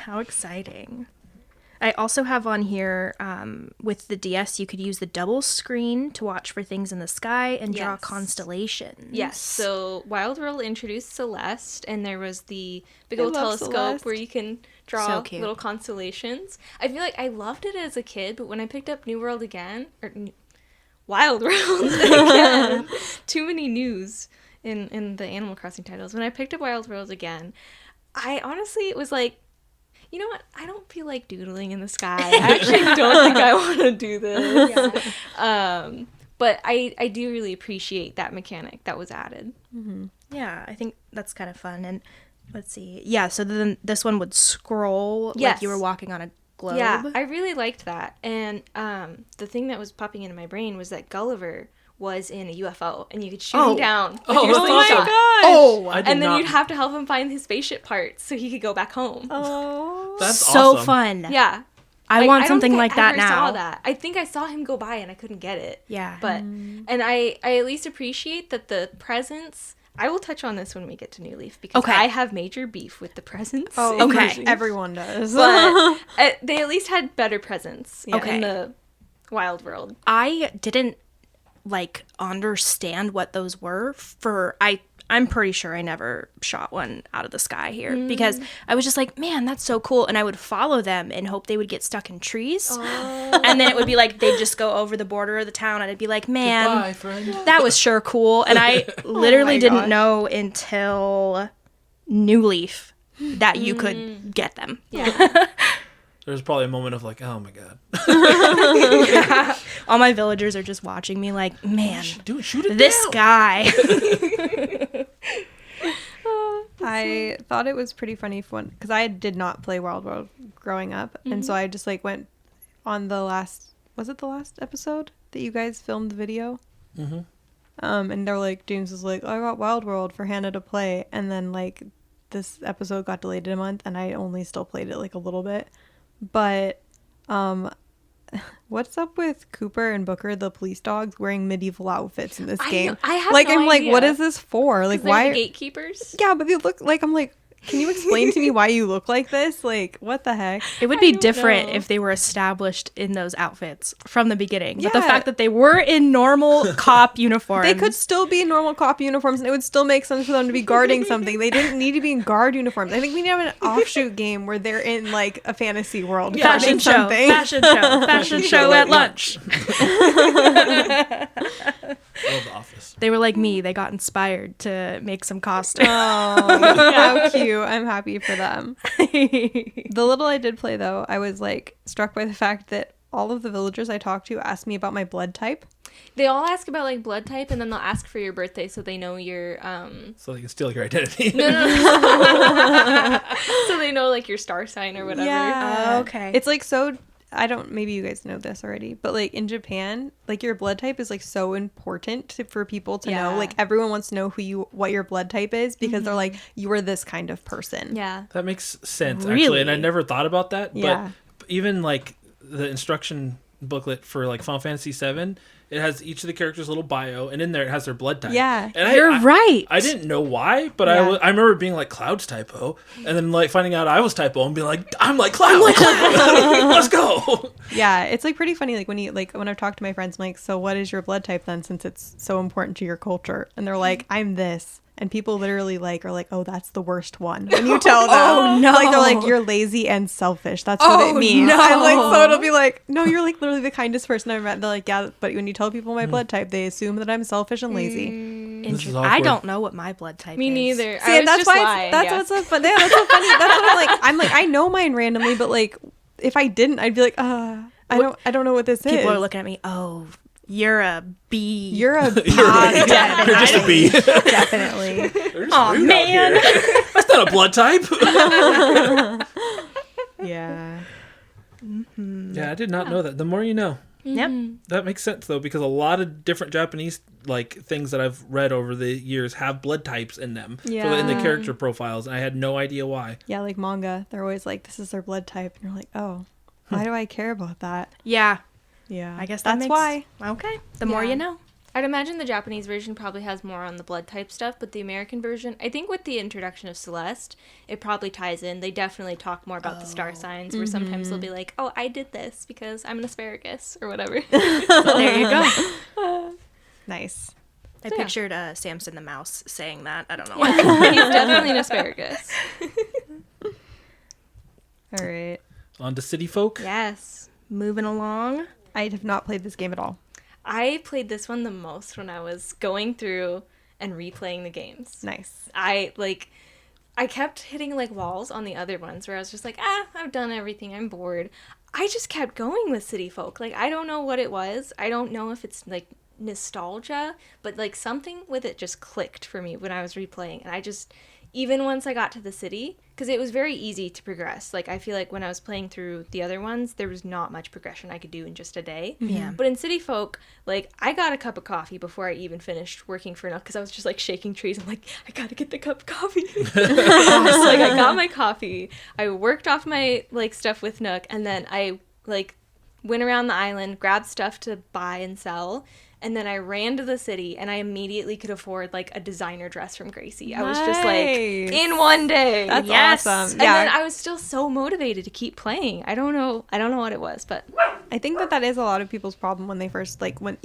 [SPEAKER 4] How exciting. I also have on here, with the DS, you could use the double screen to watch for things in the sky and draw
[SPEAKER 3] Yes.
[SPEAKER 4] constellations.
[SPEAKER 3] Yes. So Wild World introduced Celeste, and there was the big
[SPEAKER 1] I
[SPEAKER 3] old
[SPEAKER 1] love
[SPEAKER 3] telescope
[SPEAKER 1] Celeste.
[SPEAKER 3] where you can draw
[SPEAKER 4] So cute.
[SPEAKER 3] little constellations. I feel like I loved it as a kid, but when I picked up New World again, Wild World again, too many news in the Animal Crossing titles. When I picked up Wild World again, I honestly, it was like, you know what? I don't feel like doodling in the sky. I actually don't think I want to do this. But I do really appreciate that mechanic that was added.
[SPEAKER 4] Yeah, I think that's kind of fun. And let's see. Yeah, so then this one would scroll like
[SPEAKER 3] Yes.
[SPEAKER 4] you were walking on a globe.
[SPEAKER 3] Yeah, I really liked that. And the thing that was popping into my brain was that Gulliver was in a UFO, and you could shoot him down with your
[SPEAKER 2] that's
[SPEAKER 3] slingshot.
[SPEAKER 4] Oh,
[SPEAKER 2] I did
[SPEAKER 3] And then
[SPEAKER 2] not-
[SPEAKER 3] you'd have to help him find his spaceship parts so he could go back home.
[SPEAKER 1] Oh.
[SPEAKER 2] That's
[SPEAKER 4] so
[SPEAKER 2] awesome.
[SPEAKER 4] fun.
[SPEAKER 3] Yeah.
[SPEAKER 4] I
[SPEAKER 3] Like,
[SPEAKER 4] want
[SPEAKER 3] don't
[SPEAKER 4] something
[SPEAKER 3] think
[SPEAKER 4] like
[SPEAKER 3] I
[SPEAKER 4] that
[SPEAKER 3] ever
[SPEAKER 4] now.
[SPEAKER 3] saw that. I think I saw him go by and I couldn't get it.
[SPEAKER 4] Yeah.
[SPEAKER 3] But and I at least appreciate that the presents. I will touch on this when we get to New Leaf because
[SPEAKER 4] Okay.
[SPEAKER 3] I have major beef with the presents.
[SPEAKER 1] Oh,
[SPEAKER 3] in
[SPEAKER 4] okay.
[SPEAKER 3] New Leaf.
[SPEAKER 1] Everyone does.
[SPEAKER 3] But they at least had better presents
[SPEAKER 4] Okay.
[SPEAKER 3] in the Wild World.
[SPEAKER 4] I didn't like understand what those were I'm pretty sure I never shot one out of the sky here because I was just like, man, that's so cool. And I would follow them and hope they would get stuck in trees. And then it would be like, they'd just go over the border of the town. And I'd be like, man,
[SPEAKER 2] Bye, friend.
[SPEAKER 4] that was sure cool. And I literally
[SPEAKER 1] my
[SPEAKER 4] didn't
[SPEAKER 1] gosh.
[SPEAKER 4] know until New Leaf that you could get them.
[SPEAKER 3] Yeah.
[SPEAKER 2] There was probably a moment of like, oh my god.
[SPEAKER 4] All my villagers are just watching me like, man,
[SPEAKER 2] Dude, shoot it
[SPEAKER 4] this
[SPEAKER 2] down.
[SPEAKER 4] guy.
[SPEAKER 1] I thought it was pretty funny because I did not play Wild World growing up, and so I just like went on the last. Was it the last episode that you guys filmed the video?
[SPEAKER 2] Mm-hmm.
[SPEAKER 1] And they're like, James was like, I got Wild World for Hannah to play, and then like this episode got delayed a month, and I only still played it like a little bit. But what's up with Cooper and Booker, the police dogs, wearing medieval outfits in this game?
[SPEAKER 3] I have
[SPEAKER 1] like,
[SPEAKER 3] no
[SPEAKER 1] I'm like,
[SPEAKER 3] idea.
[SPEAKER 1] what is this for? Like,
[SPEAKER 3] They're
[SPEAKER 1] why?
[SPEAKER 3] the gatekeepers?
[SPEAKER 1] Yeah, but they look like, I'm like, can you explain to me why you look like this? Like, what the heck?
[SPEAKER 4] It would be
[SPEAKER 3] don't
[SPEAKER 4] different
[SPEAKER 3] know.
[SPEAKER 4] if they were established in those outfits from the beginning. But the
[SPEAKER 1] Yeah.
[SPEAKER 4] fact that they were in normal cop uniforms.
[SPEAKER 1] They could still be in normal cop uniforms, and it would still make sense for them to be guarding something. They didn't need to be in guard uniforms. I think we need to have an offshoot game where they're in like a fantasy world
[SPEAKER 4] fashion
[SPEAKER 1] guarding
[SPEAKER 4] show,
[SPEAKER 1] something.
[SPEAKER 4] fashion show at lunch.
[SPEAKER 2] Old Office.
[SPEAKER 4] They were like me. They got inspired to make some costumes.
[SPEAKER 1] Oh, how cute. I'm happy for them. The little I did play, though, I was like struck by the fact that all of the villagers I talked to asked me about my blood type.
[SPEAKER 3] They all ask about like blood type, and then they'll ask for your birthday so they know your
[SPEAKER 2] So they can steal your identity.
[SPEAKER 3] so they know like your star sign or whatever.
[SPEAKER 1] Yeah.
[SPEAKER 4] Okay.
[SPEAKER 1] It's like so. I don't. Maybe you guys know this already, but like in Japan, like your blood type is like so important for people to know.
[SPEAKER 3] Yeah.
[SPEAKER 1] Like everyone wants to know what your blood type is because they're like, you are this kind of person.
[SPEAKER 3] Yeah.
[SPEAKER 2] That makes sense,
[SPEAKER 4] Really?
[SPEAKER 2] actually. And I never thought about that.
[SPEAKER 1] Yeah.
[SPEAKER 2] But even like the instruction booklet for like Final Fantasy VII, it has each of the characters' little bio, and in there it has their blood type.
[SPEAKER 1] Yeah.
[SPEAKER 2] And
[SPEAKER 4] You're right.
[SPEAKER 2] I didn't know why, but
[SPEAKER 1] Yeah.
[SPEAKER 2] I remember being like Cloud's typo, and then like finding out I was typo and being like, I'm like Cloud. Let's go.
[SPEAKER 1] Yeah, it's like pretty funny. Like when I've talked to my friends, I'm like, so what is your blood type then, since it's so important to your culture? And they're like, I'm this. And people literally like are like, oh, that's the worst one. When you tell them,
[SPEAKER 4] Oh, no.
[SPEAKER 1] like they're like, you're lazy and selfish. That's what it means.
[SPEAKER 4] no.
[SPEAKER 1] I'm like, so it'll be like, no, you're like literally the kindest person I've met. They're like, yeah, but when you tell people my blood type, they assume that I'm selfish and lazy.
[SPEAKER 2] This is
[SPEAKER 4] I
[SPEAKER 2] awkward.
[SPEAKER 4] don't know what my blood type
[SPEAKER 3] Me
[SPEAKER 4] is.
[SPEAKER 3] neither.
[SPEAKER 1] See,
[SPEAKER 3] I was
[SPEAKER 1] that's
[SPEAKER 3] just
[SPEAKER 1] why
[SPEAKER 3] lying,
[SPEAKER 1] that's
[SPEAKER 3] yeah.
[SPEAKER 1] what's so funny. Yeah, that's so funny. That's what I'm like. I know mine randomly, but like if I didn't, I'd be like, I don't know what this is.
[SPEAKER 4] People are looking at me. Oh, you're a B.
[SPEAKER 1] You're a B.
[SPEAKER 2] You're just a bee.
[SPEAKER 1] Definitely.
[SPEAKER 4] Oh man.
[SPEAKER 2] That's not a blood type.
[SPEAKER 1] Yeah.
[SPEAKER 2] Yeah, I did not know that. The more you know.
[SPEAKER 4] Yep.
[SPEAKER 2] That makes sense though, because a lot of different Japanese like things that I've read over the years have blood types in them. So in the
[SPEAKER 1] Yeah.
[SPEAKER 2] character profiles, and I had no idea why.
[SPEAKER 1] Yeah, like manga, they're always like, this is their blood type, and you're like, oh, why do I care about that?
[SPEAKER 4] Yeah.
[SPEAKER 1] Yeah,
[SPEAKER 4] I guess that
[SPEAKER 1] that's
[SPEAKER 4] makes,
[SPEAKER 1] why.
[SPEAKER 4] Okay. The more
[SPEAKER 3] Yeah.
[SPEAKER 4] you know.
[SPEAKER 3] I'd imagine the Japanese version probably has more on the blood type stuff, but the American version, I think with the introduction of Celeste, it probably ties in. They definitely talk more about the star signs, where sometimes they'll be like, oh, I did this because I'm an asparagus, or whatever.
[SPEAKER 4] So there you go.
[SPEAKER 1] Nice.
[SPEAKER 4] I
[SPEAKER 3] So, yeah.
[SPEAKER 4] pictured Samson the mouse saying that. I don't know.
[SPEAKER 3] He's definitely an asparagus.
[SPEAKER 1] All right.
[SPEAKER 2] On to City Folk.
[SPEAKER 3] Yes.
[SPEAKER 4] Moving along.
[SPEAKER 1] I have not played this game at all.
[SPEAKER 3] I played this one the most when I was going through and replaying the games.
[SPEAKER 1] Nice.
[SPEAKER 3] I kept hitting like walls on the other ones where I was just like, I've done everything, I'm bored. I just kept going with City Folk. Like, I don't know what it was. I don't know if it's like nostalgia, but like something with it just clicked for me when I was replaying. And I just, even once I got to the city, because it was very easy to progress. Like, I feel like when I was playing through the other ones, there was not much progression I could do in just a day.
[SPEAKER 4] Yeah.
[SPEAKER 3] But in City Folk, like, I got a cup of coffee before I even finished working for enough, because I was just like shaking trees. I'm like, I gotta get the cup of coffee. So like, I got my coffee. I worked off my like stuff with Nook, and then I like went around the island, grabbed stuff to buy and sell. And then I ran to the city, and I immediately could afford, like, a designer dress from Gracie. I was just, like,
[SPEAKER 1] Nice.
[SPEAKER 3] in one day.
[SPEAKER 1] That's
[SPEAKER 4] Yes.
[SPEAKER 1] awesome.
[SPEAKER 3] And then
[SPEAKER 1] Yeah.
[SPEAKER 3] I was still so motivated to keep playing. I don't know what it was, but
[SPEAKER 1] I think that is a lot of people's problem when they first, like, when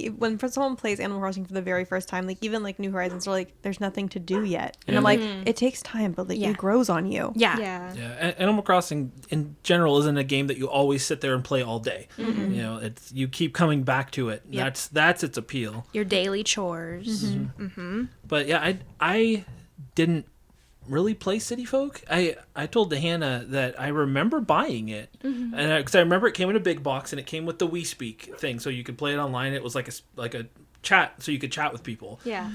[SPEAKER 1] someone plays Animal Crossing for the very first time, like, even, like, New Horizons are like, there's nothing to do yet. And
[SPEAKER 2] Yeah.
[SPEAKER 1] I'm like, it takes time, but, like,
[SPEAKER 4] Yeah.
[SPEAKER 1] it grows on you.
[SPEAKER 4] Yeah.
[SPEAKER 3] yeah.
[SPEAKER 2] Yeah, Animal Crossing in general isn't a game that you always sit there and play all day. You know, it's you keep coming back to it.
[SPEAKER 4] Yep.
[SPEAKER 2] That's its appeal.
[SPEAKER 4] Your daily chores.
[SPEAKER 2] But yeah, I didn't really play City Folk. I told Hanna that I remember buying it, and because I remember it came in a big box and it came with the We Speak thing, so you could play it online. It was like a chat, so you could chat with people.
[SPEAKER 3] Yeah.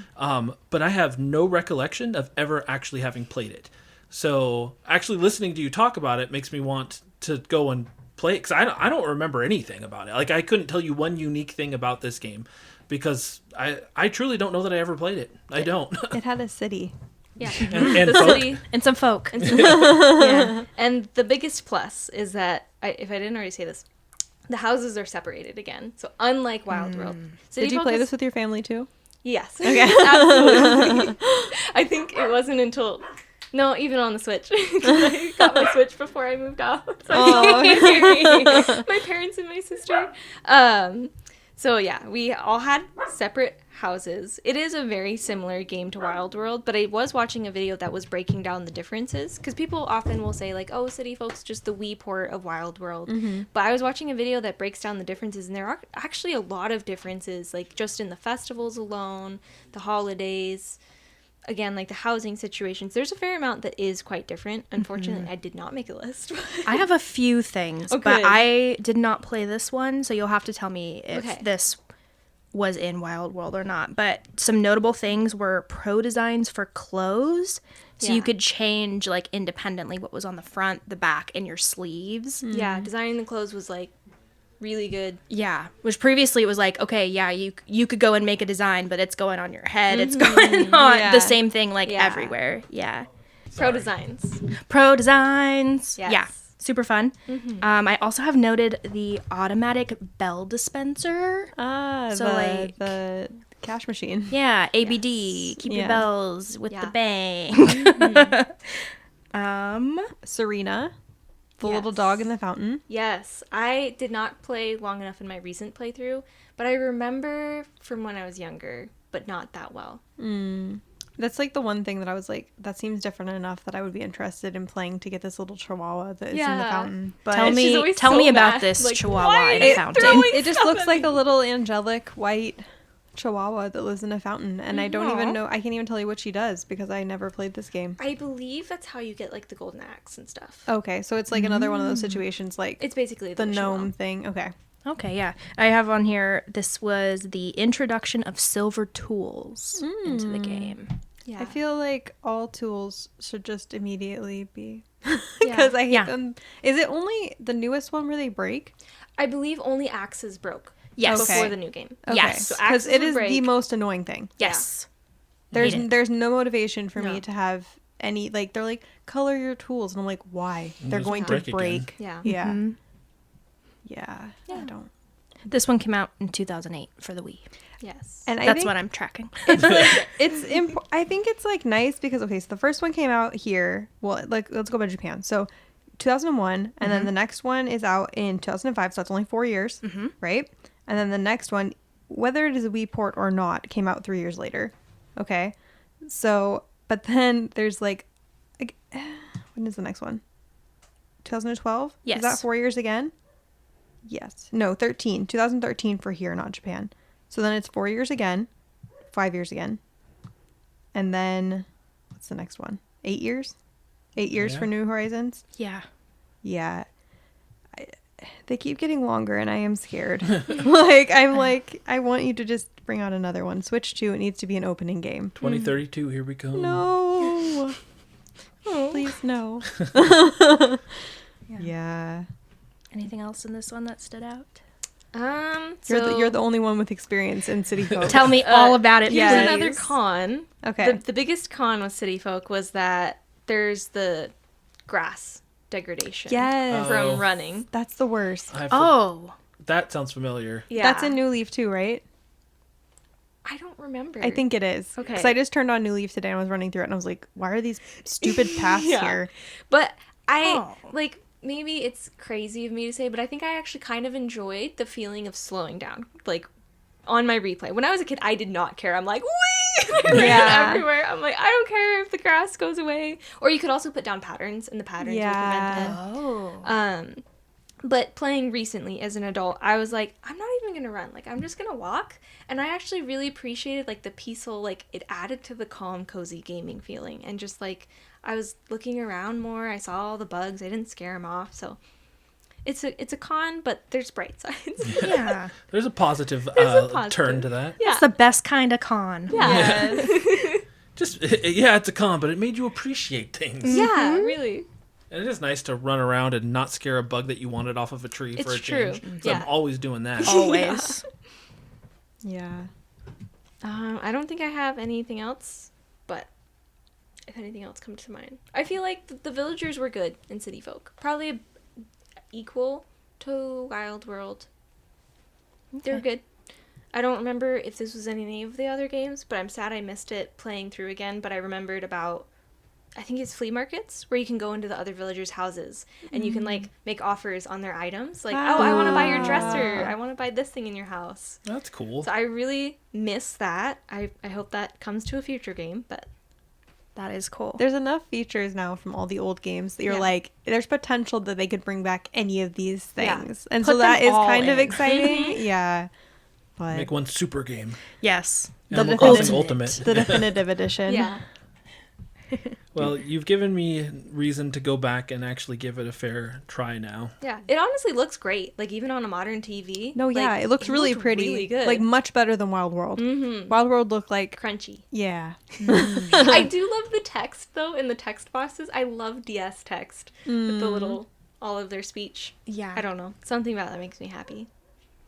[SPEAKER 2] But I have no recollection of ever actually having played it. So actually listening to you talk about it makes me want to go and play it, because I don't remember anything about it. Like, I couldn't tell you one unique thing about this game, because I truly don't know that I ever played it. I don't.
[SPEAKER 1] It had a city.
[SPEAKER 3] Yeah.
[SPEAKER 2] and
[SPEAKER 3] The
[SPEAKER 2] folk.
[SPEAKER 3] city.
[SPEAKER 4] And some folk.
[SPEAKER 3] And yeah. And the biggest plus is that, if I didn't already say this, the houses are separated again. So unlike Wild World. City
[SPEAKER 1] Did you
[SPEAKER 3] Folk
[SPEAKER 1] play
[SPEAKER 3] is-
[SPEAKER 1] this with your family too?
[SPEAKER 3] Yes. Okay. Absolutely. I think it wasn't until... No, even on the Switch. 'Cause I got my Switch before I moved out. So my parents and my sister. So yeah, we all had separate houses. It is a very similar game to Wild World, but I was watching a video that was breaking down the differences, because people often will say like, oh, City Folk's just the Wii port of Wild World. But I was watching a video that breaks down the differences, and there are actually a lot of differences, like just in the festivals alone, the holidays, again, like the housing situations. There's a fair amount that is quite different. Unfortunately, I did not make a list.
[SPEAKER 4] I have a few things,
[SPEAKER 3] Oh,
[SPEAKER 4] but
[SPEAKER 3] good.
[SPEAKER 4] I did not play this one, so you'll have to tell me if
[SPEAKER 3] Okay.
[SPEAKER 4] this was in Wild World or not. But some notable things were pro designs for clothes, so
[SPEAKER 3] Yeah.
[SPEAKER 4] you could change like independently what was on the front, the back, and your sleeves.
[SPEAKER 3] Yeah, designing the clothes was like really good.
[SPEAKER 4] Yeah, which previously it was like, okay, yeah, you could go and make a design, but it's going on your head. It's going on
[SPEAKER 1] Yeah.
[SPEAKER 4] the same thing like
[SPEAKER 3] Yeah.
[SPEAKER 4] everywhere. Yeah.
[SPEAKER 3] Pro designs.
[SPEAKER 4] Pro designs.
[SPEAKER 3] Yes.
[SPEAKER 4] Yeah. Super fun. I also have noted the automatic bell dispenser.
[SPEAKER 1] Ah,
[SPEAKER 4] So,
[SPEAKER 1] the,
[SPEAKER 4] like-
[SPEAKER 1] the cash machine.
[SPEAKER 4] Yeah, ABD. Keep your
[SPEAKER 1] Yeah.
[SPEAKER 4] bells with
[SPEAKER 3] Yeah.
[SPEAKER 4] the bang.
[SPEAKER 1] Serena, the
[SPEAKER 3] Yes.
[SPEAKER 1] little dog in the fountain.
[SPEAKER 3] Yes, I did not play long enough in my recent playthrough, but I remember from when I was younger, but not that well.
[SPEAKER 1] That's like the one thing that I was like, that seems different enough that I would be interested in playing to get this little chihuahua that is in the
[SPEAKER 3] Yeah.
[SPEAKER 1] fountain. But
[SPEAKER 4] Tell
[SPEAKER 3] She's
[SPEAKER 4] me
[SPEAKER 3] always so
[SPEAKER 4] about
[SPEAKER 3] mad,
[SPEAKER 4] this
[SPEAKER 3] like,
[SPEAKER 4] chihuahua
[SPEAKER 3] why
[SPEAKER 4] in
[SPEAKER 3] are
[SPEAKER 4] a
[SPEAKER 3] you
[SPEAKER 4] fountain.
[SPEAKER 3] throwing
[SPEAKER 1] it just
[SPEAKER 3] stuff
[SPEAKER 1] looks
[SPEAKER 3] at
[SPEAKER 1] like
[SPEAKER 3] me?
[SPEAKER 1] a little angelic white chihuahua that lives in a fountain, and I don't even know. I can't even tell you what she does because I never played this game.
[SPEAKER 3] I believe that's how you get like the golden axe and stuff.
[SPEAKER 1] Okay, so it's like another one of those situations, like
[SPEAKER 3] It's basically
[SPEAKER 1] the
[SPEAKER 3] wish you well.
[SPEAKER 1] gnome thing. Okay.
[SPEAKER 4] Okay, yeah. I have on here, this was the introduction of silver tools into the game.
[SPEAKER 3] Yeah.
[SPEAKER 1] I feel like all tools should just immediately be because I hate
[SPEAKER 4] Yeah.
[SPEAKER 1] them. Is it only the newest one where they break?
[SPEAKER 3] I believe only axes broke.
[SPEAKER 4] Yes.
[SPEAKER 3] Before
[SPEAKER 1] Okay.
[SPEAKER 3] the new game.
[SPEAKER 1] Okay.
[SPEAKER 4] Yes.
[SPEAKER 3] So
[SPEAKER 1] Because
[SPEAKER 3] axes
[SPEAKER 1] it
[SPEAKER 3] would
[SPEAKER 1] is the
[SPEAKER 3] break.
[SPEAKER 1] most annoying thing.
[SPEAKER 4] Yes.
[SPEAKER 1] There's
[SPEAKER 4] Hate it.
[SPEAKER 1] there's no motivation for
[SPEAKER 3] No.
[SPEAKER 1] me to have any, like, they're like, color your tools, and I'm like, why? They're
[SPEAKER 2] just
[SPEAKER 1] going
[SPEAKER 2] break
[SPEAKER 1] to
[SPEAKER 2] again.
[SPEAKER 1] break.
[SPEAKER 3] Yeah.
[SPEAKER 1] Yeah.
[SPEAKER 4] Mhm.
[SPEAKER 1] Yeah. I don't.
[SPEAKER 4] This one came out in 2008 for the Wii.
[SPEAKER 3] Yes.
[SPEAKER 1] And I
[SPEAKER 4] That's
[SPEAKER 1] think
[SPEAKER 4] what I'm tracking.
[SPEAKER 1] it's like I think it's like nice because, okay, so the first one came out here. Well, like, let's go by Japan. So 2001, and then the next one is out in 2005. So that's only 4 years, right? And then the next one, whether it is a Wii port or not, came out 3 years later. Okay, so but then there's like when is the next one? 2012.
[SPEAKER 4] Yes.
[SPEAKER 1] Is that 4 years again? Yes. No, 13. 2013 for here, not Japan. So then it's 4 years again, 5 years again. And then what's the next one? 8 years? 8 years
[SPEAKER 2] Yeah.
[SPEAKER 1] for New Horizons?
[SPEAKER 4] Yeah.
[SPEAKER 1] Yeah. They keep getting longer and I am scared. I'm like, I want you to just bring out another one. Switch 2, it needs to be an opening game.
[SPEAKER 2] 2032, here we come.
[SPEAKER 1] No. Please, no. Yeah.
[SPEAKER 4] Anything else in this one that stood out?
[SPEAKER 1] You're the only one with experience in City Folk.
[SPEAKER 4] Tell me all about it,
[SPEAKER 3] Here's
[SPEAKER 4] please.
[SPEAKER 3] another con.
[SPEAKER 1] Okay.
[SPEAKER 3] The biggest con with City Folk was that there's the grass degradation.
[SPEAKER 1] Yes.
[SPEAKER 3] From
[SPEAKER 2] Oh.
[SPEAKER 3] running.
[SPEAKER 1] That's the worst.
[SPEAKER 4] Oh.
[SPEAKER 2] That sounds familiar.
[SPEAKER 3] Yeah.
[SPEAKER 1] That's in New Leaf too, right?
[SPEAKER 3] I don't remember.
[SPEAKER 1] I think it is.
[SPEAKER 3] Okay.
[SPEAKER 1] Because I just turned on New Leaf today and I was running through it and I was like, why are these stupid paths
[SPEAKER 3] Yeah.
[SPEAKER 1] here?
[SPEAKER 3] But I
[SPEAKER 4] Oh.
[SPEAKER 3] like maybe it's crazy of me to say, but I think I actually kind of enjoyed the feeling of slowing down. Like on my replay. When I was a kid, I did not care. I'm like, wee!
[SPEAKER 1] Yeah.
[SPEAKER 3] Everywhere. I'm like, I don't care if the grass goes away. Or you could also put down patterns and the patterns will prevent it.
[SPEAKER 4] Oh.
[SPEAKER 3] But playing recently as an adult, I was like, I'm not even gonna run. Like, I'm just gonna walk. And I actually really appreciated like the peaceful, like it added to the calm, cozy gaming feeling. And just like I was looking around more. I saw all the bugs. I didn't scare them off. So it's a con, but there's bright sides.
[SPEAKER 4] Yeah.
[SPEAKER 2] There's a positive,
[SPEAKER 3] positive.
[SPEAKER 2] turn to that.
[SPEAKER 3] Yeah.
[SPEAKER 4] That's the best kind of con.
[SPEAKER 3] Yeah.
[SPEAKER 2] Just yeah, it's a con, but it made you appreciate things.
[SPEAKER 3] Yeah, really.
[SPEAKER 2] And it is nice to run around and not scare a bug that you wanted off of a tree for a
[SPEAKER 3] It's true.
[SPEAKER 2] change. So
[SPEAKER 3] Yeah.
[SPEAKER 2] I'm always doing that.
[SPEAKER 4] Always.
[SPEAKER 1] Yeah.
[SPEAKER 3] I don't think I have anything else, but if anything else comes to mind, I feel like the villagers were good in City Folk. Probably equal to Wild World. They're good. I don't remember if this was in any of the other games, but I'm sad I missed it playing through again. But I remembered about, I think it's flea markets where you can go into the other villagers' houses and you can like make offers on their items. Like, oh, I want to buy your dresser. I want to buy this thing in your house.
[SPEAKER 2] That's cool.
[SPEAKER 3] So I really miss that. I hope that comes to a future game, but
[SPEAKER 4] That is cool.
[SPEAKER 1] There's enough features now from all the old games that you're
[SPEAKER 3] Yeah.
[SPEAKER 1] like, there's potential that they could bring back any of these
[SPEAKER 3] Yeah.
[SPEAKER 1] things. And
[SPEAKER 4] Put
[SPEAKER 1] so that
[SPEAKER 4] them
[SPEAKER 1] is
[SPEAKER 4] all
[SPEAKER 1] kind of
[SPEAKER 4] in.
[SPEAKER 1] exciting. Yeah. But
[SPEAKER 2] Make one super game.
[SPEAKER 4] Yes.
[SPEAKER 2] Animal
[SPEAKER 1] definitive-
[SPEAKER 2] Crossing Ultimate.
[SPEAKER 1] the definitive edition.
[SPEAKER 3] yeah.
[SPEAKER 2] Well, you've given me reason to go back and actually give it a fair try now.
[SPEAKER 3] Yeah. It honestly looks great. Like even on a modern TV.
[SPEAKER 1] No, yeah,
[SPEAKER 3] like,
[SPEAKER 1] it looks really
[SPEAKER 3] looked
[SPEAKER 1] pretty.
[SPEAKER 3] Really good.
[SPEAKER 1] Like much better than Wild World.
[SPEAKER 3] Mm-hmm.
[SPEAKER 1] Wild World looked like,
[SPEAKER 3] Crunchy.
[SPEAKER 1] yeah.
[SPEAKER 3] I do love the text though in the text boxes. I love DS text with the little all of their speech.
[SPEAKER 4] Yeah.
[SPEAKER 3] I don't know. Something about that makes me happy.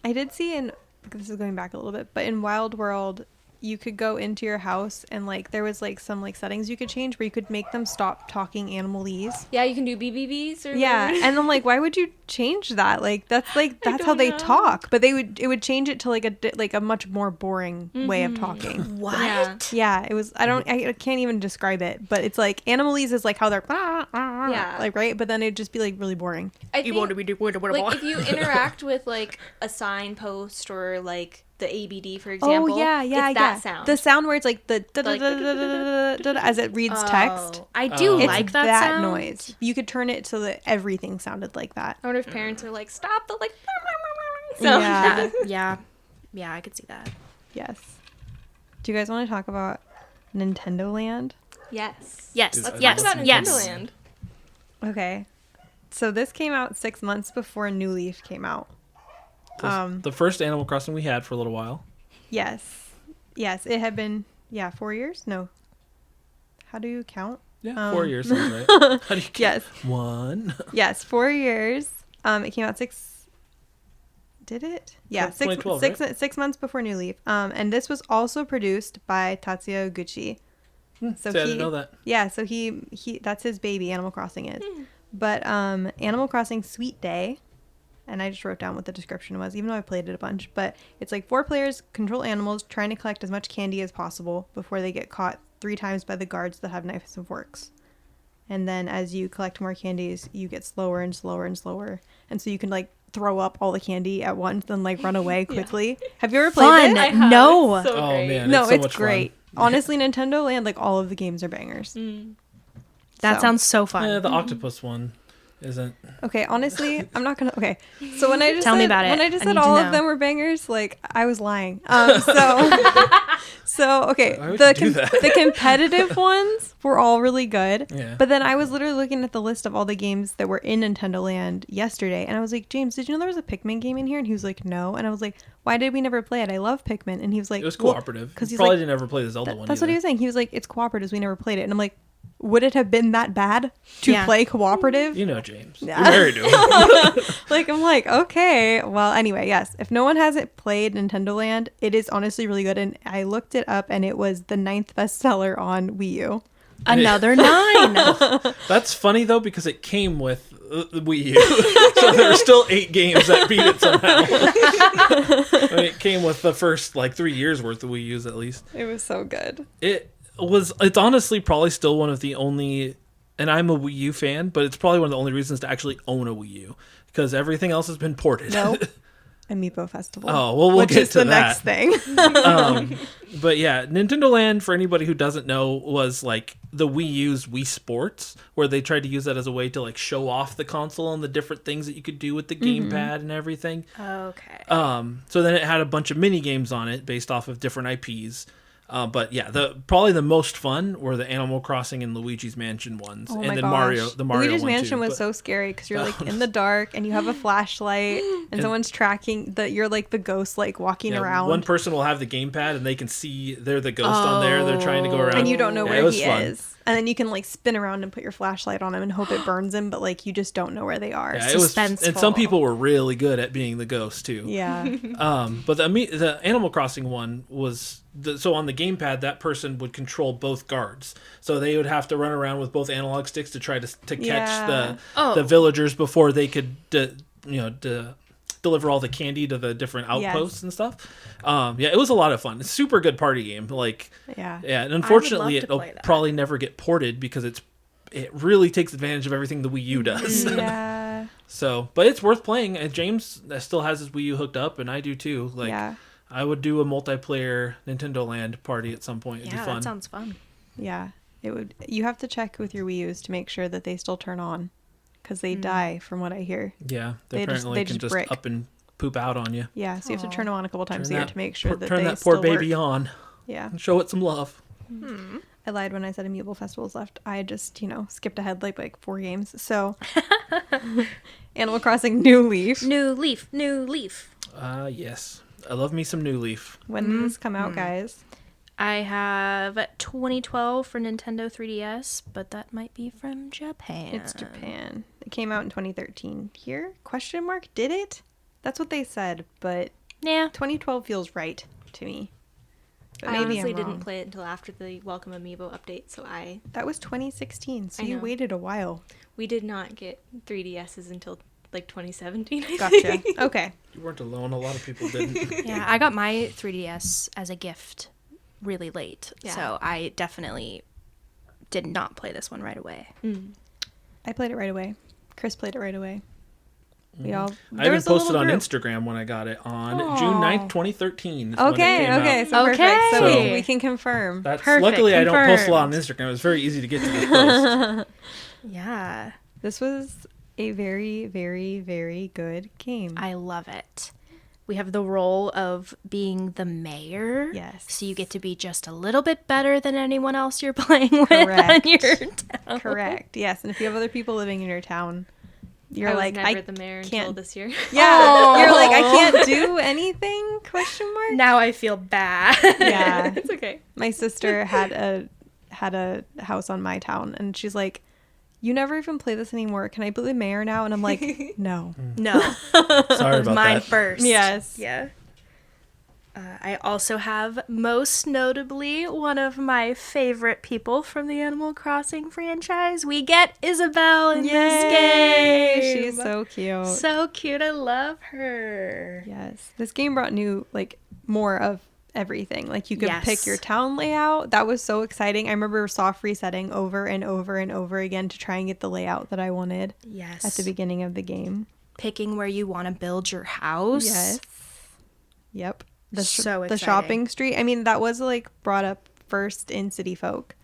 [SPEAKER 1] I did see this is going back a little bit, but in Wild World, you could go into your house and like there was like some like settings you could change where you could make them stop talking animalese.
[SPEAKER 3] Yeah, you can do BBBs or
[SPEAKER 1] Yeah,
[SPEAKER 3] whatever.
[SPEAKER 1] and I'm like, why would you change that? Like that's that's how
[SPEAKER 3] don't
[SPEAKER 1] they
[SPEAKER 3] know.
[SPEAKER 1] talk. But it would change it to like a much more boring way of talking.
[SPEAKER 4] What?
[SPEAKER 3] Yeah.
[SPEAKER 1] Yeah, it was. I can't even describe it, but it's like animalese is like how they're
[SPEAKER 3] Yeah.
[SPEAKER 1] like right, but then it'd just be like really boring.
[SPEAKER 3] I think,
[SPEAKER 4] Like,
[SPEAKER 3] like if you interact with like a signpost or like the ABD for example.
[SPEAKER 1] Oh yeah, yeah,
[SPEAKER 3] it's
[SPEAKER 1] yeah.
[SPEAKER 3] that sound.
[SPEAKER 1] The sound where it's like the
[SPEAKER 3] Like,
[SPEAKER 1] as it reads text.
[SPEAKER 4] I do
[SPEAKER 2] It's
[SPEAKER 4] like that,
[SPEAKER 1] that
[SPEAKER 4] sound.
[SPEAKER 1] noise. You could turn it so that everything sounded like that.
[SPEAKER 3] I wonder if parents are like, stop the like. So
[SPEAKER 1] Yeah.
[SPEAKER 4] Yeah. Yeah, I could see that.
[SPEAKER 1] Yes. Do you guys want to talk about Nintendo Land?
[SPEAKER 3] Yes.
[SPEAKER 4] Yes.
[SPEAKER 2] Dude,
[SPEAKER 4] yes.
[SPEAKER 3] Talk about
[SPEAKER 4] yes.
[SPEAKER 3] Nintendo Land.
[SPEAKER 1] Okay. So this came out 6 months before New Leaf came out.
[SPEAKER 2] The first Animal Crossing we had for a little while.
[SPEAKER 1] Yes. Yes, it had been 4 years? No. How do you count?
[SPEAKER 2] Yeah, 4 years sounds right. How do you
[SPEAKER 1] Yes.
[SPEAKER 2] 1?
[SPEAKER 1] Yes, 4 years. It came out 6. Did it? Yeah,
[SPEAKER 2] 2012, right?
[SPEAKER 1] 6 months before New Leaf. And this was also produced by Tatsuya Gucci. So
[SPEAKER 2] I didn't know that.
[SPEAKER 1] Yeah, so he that's his baby. Animal Crossing is. But Animal Crossing Sweet Day, and I just wrote down what the description was, even though I played it a bunch. But it's like 4 players control animals, trying to collect as much candy as possible before they get caught 3 times by the guards that have knives and forks. And then as you collect more candies, you get slower and slower and slower. And so you can like throw up all the candy at once and like run away quickly. Have you ever played
[SPEAKER 4] Fun.
[SPEAKER 1] this?
[SPEAKER 3] I have.
[SPEAKER 4] No.
[SPEAKER 3] It's so
[SPEAKER 2] Oh,
[SPEAKER 3] great.
[SPEAKER 2] man.
[SPEAKER 1] No,
[SPEAKER 2] It's so
[SPEAKER 1] it's
[SPEAKER 2] much
[SPEAKER 1] great. Honestly, Nintendo Land, like all of the games are bangers.
[SPEAKER 4] That
[SPEAKER 1] So.
[SPEAKER 4] sounds so fun.
[SPEAKER 2] The octopus one isn't.
[SPEAKER 1] Okay, honestly, I'm not gonna. Okay, so when I just
[SPEAKER 4] Tell me
[SPEAKER 1] said,
[SPEAKER 4] about it.
[SPEAKER 1] when I just
[SPEAKER 4] I
[SPEAKER 1] said
[SPEAKER 4] need to
[SPEAKER 1] all
[SPEAKER 4] know.
[SPEAKER 1] of them were bangers, like I was lying. So okay,
[SPEAKER 2] Why would you do that?
[SPEAKER 1] the competitive ones were all really good.
[SPEAKER 2] Yeah.
[SPEAKER 1] But then I was literally looking at the list of all the games that were in Nintendo Land yesterday, and I was like, James, did you know there was a Pikmin game in here? And he was like, no. And I was like, why did we never play it? I love Pikmin. And he was like,
[SPEAKER 2] It was
[SPEAKER 1] well,
[SPEAKER 2] cooperative.
[SPEAKER 1] because he's
[SPEAKER 2] Probably
[SPEAKER 1] like,
[SPEAKER 2] didn't ever play the Zelda one
[SPEAKER 1] that's
[SPEAKER 2] either.
[SPEAKER 1] what he was saying. He was like, it's cooperative. We never played it. And I'm like, would it have been that bad to
[SPEAKER 4] Yeah.
[SPEAKER 1] play cooperative?
[SPEAKER 2] You know James.
[SPEAKER 1] Yeah.
[SPEAKER 2] You're married to him.
[SPEAKER 1] Like, I'm like, okay. Well, anyway, yes. If no one hasn't played Nintendo Land, it is honestly really good. And I looked it up, and it was the 9th bestseller on Wii U.
[SPEAKER 4] Another 9.
[SPEAKER 2] That's funny, though, because it came with the Wii U. So there are still 8 games that beat it somehow. I mean, it came with the first, 3 years worth of Wii U's, at least.
[SPEAKER 1] It was so good.
[SPEAKER 2] It's honestly probably still one of the only, and I'm a Wii U fan, but it's probably one of the only reasons to actually own a Wii U, because everything else has been ported.
[SPEAKER 1] No. Amiibo Festival.
[SPEAKER 2] Oh, well, we'll
[SPEAKER 1] which
[SPEAKER 2] get
[SPEAKER 1] is
[SPEAKER 2] to
[SPEAKER 1] the
[SPEAKER 2] that.
[SPEAKER 1] next thing.
[SPEAKER 2] But yeah, Nintendo Land, for anybody who doesn't know, was like the Wii U's Wii Sports, where they tried to use that as a way to show off the console and the different things that you could do with the gamepad and everything.
[SPEAKER 4] Okay.
[SPEAKER 2] So then it had a bunch of mini games on it based off of different IPs. But yeah, probably the most fun were the Animal Crossing and Luigi's Mansion ones,
[SPEAKER 1] Oh
[SPEAKER 2] and
[SPEAKER 1] my
[SPEAKER 2] then
[SPEAKER 1] gosh.
[SPEAKER 2] the Mario
[SPEAKER 1] Luigi's
[SPEAKER 2] one
[SPEAKER 1] Mansion
[SPEAKER 2] too,
[SPEAKER 1] was
[SPEAKER 2] but-
[SPEAKER 1] so scary because you're in the dark and you have a flashlight and someone's tracking that you're the ghost walking
[SPEAKER 2] Yeah,
[SPEAKER 1] around.
[SPEAKER 2] one person will have the gamepad and they can see they're the ghost on there. They're trying to go around,
[SPEAKER 1] and you don't know
[SPEAKER 2] Yeah,
[SPEAKER 1] where
[SPEAKER 2] it was
[SPEAKER 1] he
[SPEAKER 2] fun.
[SPEAKER 1] is. And then you can spin around and put your flashlight on him and hope it burns him, but you just don't know where they are.
[SPEAKER 2] Yeah, it was, and some
[SPEAKER 4] Suspenseful.
[SPEAKER 2] people were really good at being the ghost too.
[SPEAKER 1] Yeah.
[SPEAKER 2] But the Animal Crossing one was so on the gamepad that person would control both guards, so they would have to run around with both analog sticks to try to catch
[SPEAKER 1] Yeah.
[SPEAKER 2] the villagers before they could deliver all the candy to the different outposts and stuff. Yeah, it was a lot of fun. It's a super good party game.
[SPEAKER 1] Yeah.
[SPEAKER 2] And unfortunately
[SPEAKER 4] love to
[SPEAKER 2] it'll
[SPEAKER 4] play that.
[SPEAKER 2] probably never get ported because it really takes advantage of everything the Wii U does.
[SPEAKER 1] Yeah.
[SPEAKER 2] So, but it's worth playing. And James still has his Wii U hooked up, and I do too.
[SPEAKER 1] Yeah.
[SPEAKER 2] I would do a multiplayer Nintendo Land party at some point. It'd be
[SPEAKER 4] Yeah,
[SPEAKER 2] fun.
[SPEAKER 4] that sounds fun.
[SPEAKER 1] Yeah. It would. You have to check with your Wii U's to make sure that they still turn on, because they die from what I hear.
[SPEAKER 2] Yeah,
[SPEAKER 1] They just-
[SPEAKER 2] apparently
[SPEAKER 1] they
[SPEAKER 2] can
[SPEAKER 1] just
[SPEAKER 2] just
[SPEAKER 1] brick.
[SPEAKER 2] up and poop out on you.
[SPEAKER 1] Yeah. So you have to turn them on a couple times a
[SPEAKER 2] Turn
[SPEAKER 1] year
[SPEAKER 2] that
[SPEAKER 1] to make sure that
[SPEAKER 2] turn
[SPEAKER 1] they
[SPEAKER 2] that poor
[SPEAKER 1] still
[SPEAKER 2] baby
[SPEAKER 1] work.
[SPEAKER 2] on
[SPEAKER 1] Yeah.
[SPEAKER 2] and show it some love.
[SPEAKER 1] I lied when I said Amiibo Festival's left. I just, skipped ahead like 4 games. So, Animal Crossing New Leaf.
[SPEAKER 4] New leaf.
[SPEAKER 2] Yes, I love me some New Leaf.
[SPEAKER 1] When did this come out, guys?
[SPEAKER 4] I have 2012 for Nintendo 3DS, but that might be from Japan.
[SPEAKER 1] It's Japan. It came out in 2013. Here? Question mark? Did it? That's what they said, but
[SPEAKER 4] Yeah.
[SPEAKER 1] 2012 feels right to me. But
[SPEAKER 3] I
[SPEAKER 1] maybe
[SPEAKER 3] honestly
[SPEAKER 1] I'm
[SPEAKER 3] didn't
[SPEAKER 1] wrong.
[SPEAKER 3] play it until after the Welcome Amiibo update, so
[SPEAKER 1] That was 2016, so
[SPEAKER 3] I
[SPEAKER 1] you
[SPEAKER 3] know.
[SPEAKER 1] waited a while.
[SPEAKER 3] we did not get 3DSs until 2017. I
[SPEAKER 1] Gotcha.
[SPEAKER 3] think.
[SPEAKER 1] Okay.
[SPEAKER 2] You weren't alone. A lot of people didn't.
[SPEAKER 4] Yeah, I got my 3DS as a gift really late.
[SPEAKER 3] Yeah.
[SPEAKER 4] So I definitely did not play this one right away.
[SPEAKER 1] I played it right away. Chris played it right away. We all.
[SPEAKER 2] I
[SPEAKER 1] there
[SPEAKER 2] even
[SPEAKER 1] was a little
[SPEAKER 2] posted on
[SPEAKER 1] group.
[SPEAKER 2] Instagram when I got it on June 9th, 2013. is when it
[SPEAKER 1] Okay,
[SPEAKER 2] came
[SPEAKER 1] okay,
[SPEAKER 2] out.
[SPEAKER 1] so perfect. So
[SPEAKER 4] Okay.
[SPEAKER 1] we can confirm.
[SPEAKER 2] That's
[SPEAKER 4] Perfect,
[SPEAKER 2] luckily I don't post a lot on
[SPEAKER 4] confirmed.
[SPEAKER 2] Instagram. It's very easy to get to this post.
[SPEAKER 4] Yeah,
[SPEAKER 1] This was a very, very, very good game.
[SPEAKER 4] I love it. We have the role of being the mayor.
[SPEAKER 1] Yes.
[SPEAKER 4] So you get to be just a little bit better than anyone else you're playing with
[SPEAKER 1] Correct.
[SPEAKER 4] on your town.
[SPEAKER 1] Correct. Yes, and if you have other people living in your town, you're
[SPEAKER 3] I was
[SPEAKER 1] like,
[SPEAKER 3] never
[SPEAKER 1] I
[SPEAKER 3] the mayor until
[SPEAKER 1] can't.
[SPEAKER 3] this year.
[SPEAKER 1] Yeah, you're like, I can't do anything? Question mark.
[SPEAKER 4] Now I feel bad.
[SPEAKER 1] Yeah,
[SPEAKER 3] It's okay.
[SPEAKER 1] my sister had a house on my town, and she's like, "You never even play this anymore. Can I be the mayor now?" And I'm like, "No."
[SPEAKER 4] No.
[SPEAKER 2] Sorry about
[SPEAKER 4] Mine
[SPEAKER 2] that.
[SPEAKER 4] first.
[SPEAKER 1] Yes.
[SPEAKER 4] Yeah. I also have, most notably, one of my favorite people from the Animal Crossing franchise. We get Isabelle in this game.
[SPEAKER 1] She's so cute.
[SPEAKER 4] So cute. I love her.
[SPEAKER 1] Yes, this game brought new more of everything. Like you could
[SPEAKER 4] Yes.
[SPEAKER 1] pick your town layout. That was so exciting. I remember soft resetting over and over and over again to try and get the layout that I wanted
[SPEAKER 4] Yes.
[SPEAKER 1] at the beginning of the game.
[SPEAKER 4] Picking where you want to build your house.
[SPEAKER 1] Yes. Yep.
[SPEAKER 4] So
[SPEAKER 1] the
[SPEAKER 4] exciting.
[SPEAKER 1] shopping street. I mean, that was brought up first in City Folk,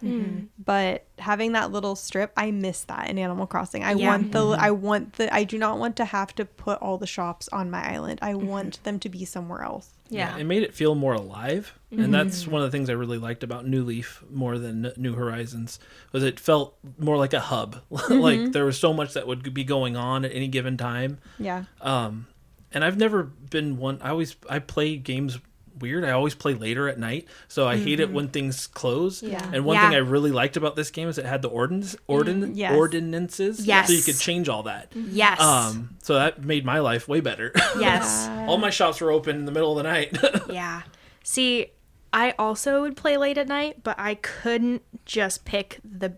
[SPEAKER 1] but having that little strip, I miss that in Animal Crossing. I
[SPEAKER 4] Yeah.
[SPEAKER 1] want I do not want to have to put all the shops on my island. I want them to be somewhere else.
[SPEAKER 4] Yeah.
[SPEAKER 2] It made it feel more alive, and that's one of the things I really liked about New Leaf more than New Horizons, was it felt more like a hub. Like there was so much that would be going on at any given time.
[SPEAKER 1] Yeah.
[SPEAKER 2] And I've never been one. I play games weird. I always play later at night, so I hate it when things close.
[SPEAKER 1] Yeah.
[SPEAKER 2] And one
[SPEAKER 4] Yeah.
[SPEAKER 2] thing I really liked about this game is it had the
[SPEAKER 1] Yes.
[SPEAKER 2] ordinances,
[SPEAKER 4] Yes.
[SPEAKER 2] so you could change all that.
[SPEAKER 4] Yes.
[SPEAKER 2] So that made my life way better.
[SPEAKER 4] Yes.
[SPEAKER 2] All my shops were open in the middle of the night.
[SPEAKER 4] Yeah. See, I also would play late at night, but I couldn't just pick the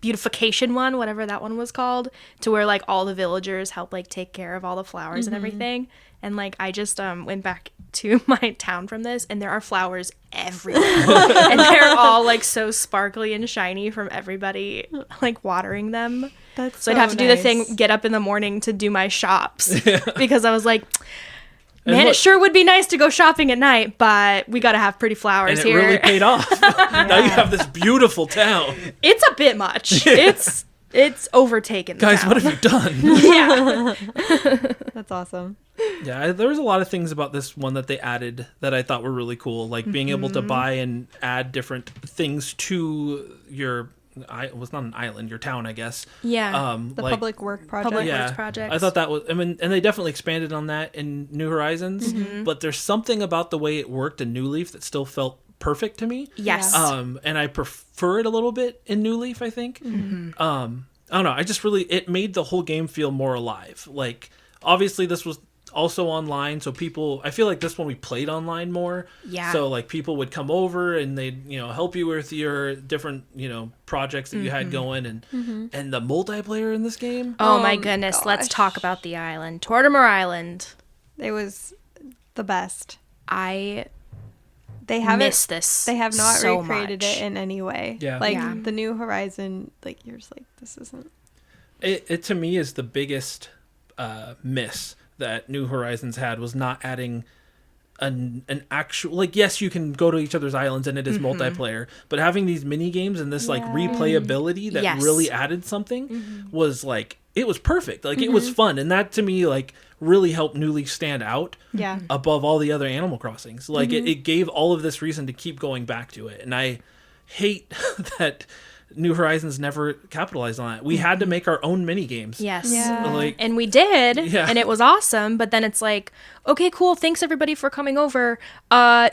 [SPEAKER 4] beautification one, whatever that one was called, to where all the villagers help take care of all the flowers and everything. And I just went back to my town from this, and there are flowers everywhere. And they're all so sparkly and shiny from everybody watering them.
[SPEAKER 1] That's
[SPEAKER 4] So I'd have to do the
[SPEAKER 1] nice.
[SPEAKER 4] thing, get up in the morning to do my shops because I was like,
[SPEAKER 2] And
[SPEAKER 4] man,
[SPEAKER 2] look-
[SPEAKER 4] it sure would be nice to go shopping at night, but we got to have pretty flowers
[SPEAKER 2] and it
[SPEAKER 4] here.
[SPEAKER 2] really paid off. Now you have this beautiful town.
[SPEAKER 4] It's a bit much. It's overtaken. The
[SPEAKER 2] Guys,
[SPEAKER 4] town.
[SPEAKER 2] what have you done?
[SPEAKER 4] Yeah.
[SPEAKER 1] That's awesome.
[SPEAKER 2] Yeah, there was a lot of things about this one that they added that I thought were really cool, like being able to buy and add different things to your. It was not an island, your town, I guess.
[SPEAKER 4] Yeah.
[SPEAKER 1] The public work project.
[SPEAKER 4] Public works projects.
[SPEAKER 2] I thought that was. I mean, and they definitely expanded on that in New Horizons. But there's something about the way it worked in New Leaf that still felt perfect to me.
[SPEAKER 4] Yes.
[SPEAKER 2] And I prefer it a little bit in New Leaf, I think. I don't know. I just really, it made the whole game feel more alive. Obviously this was also online, so I feel like this one we played online more.
[SPEAKER 4] Yeah.
[SPEAKER 2] So people would come over and they'd, help you with your different, projects that you had going, and the multiplayer in this game.
[SPEAKER 4] Oh my
[SPEAKER 1] Oh
[SPEAKER 4] goodness. Let's
[SPEAKER 1] gosh.
[SPEAKER 4] talk about the island. Tortimer Island.
[SPEAKER 1] It was the best.
[SPEAKER 4] I
[SPEAKER 1] They haven't.
[SPEAKER 4] miss this.
[SPEAKER 1] They have not
[SPEAKER 4] so
[SPEAKER 1] recreated
[SPEAKER 4] much.
[SPEAKER 1] it in any way.
[SPEAKER 2] Yeah.
[SPEAKER 4] Yeah.
[SPEAKER 1] The New Horizon. You're just this isn't.
[SPEAKER 2] It to me is the biggest miss that New Horizons had, was not adding an actual, yes, you can go to each other's islands and it is multiplayer, but having these mini games and this replayability that
[SPEAKER 4] Yes.
[SPEAKER 2] really added something was it was perfect. It was fun, and that to me really helped New Leaf stand out
[SPEAKER 1] Yeah.
[SPEAKER 2] above all the other Animal Crossings. It gave all of this reason to keep going back to it, and I hate that New Horizons never capitalized on that. We had to make our own mini games.
[SPEAKER 4] Yes.
[SPEAKER 1] Yeah.
[SPEAKER 4] And we did,
[SPEAKER 2] Yeah.
[SPEAKER 4] and it was awesome. But then it's okay, cool. Thanks everybody for coming over.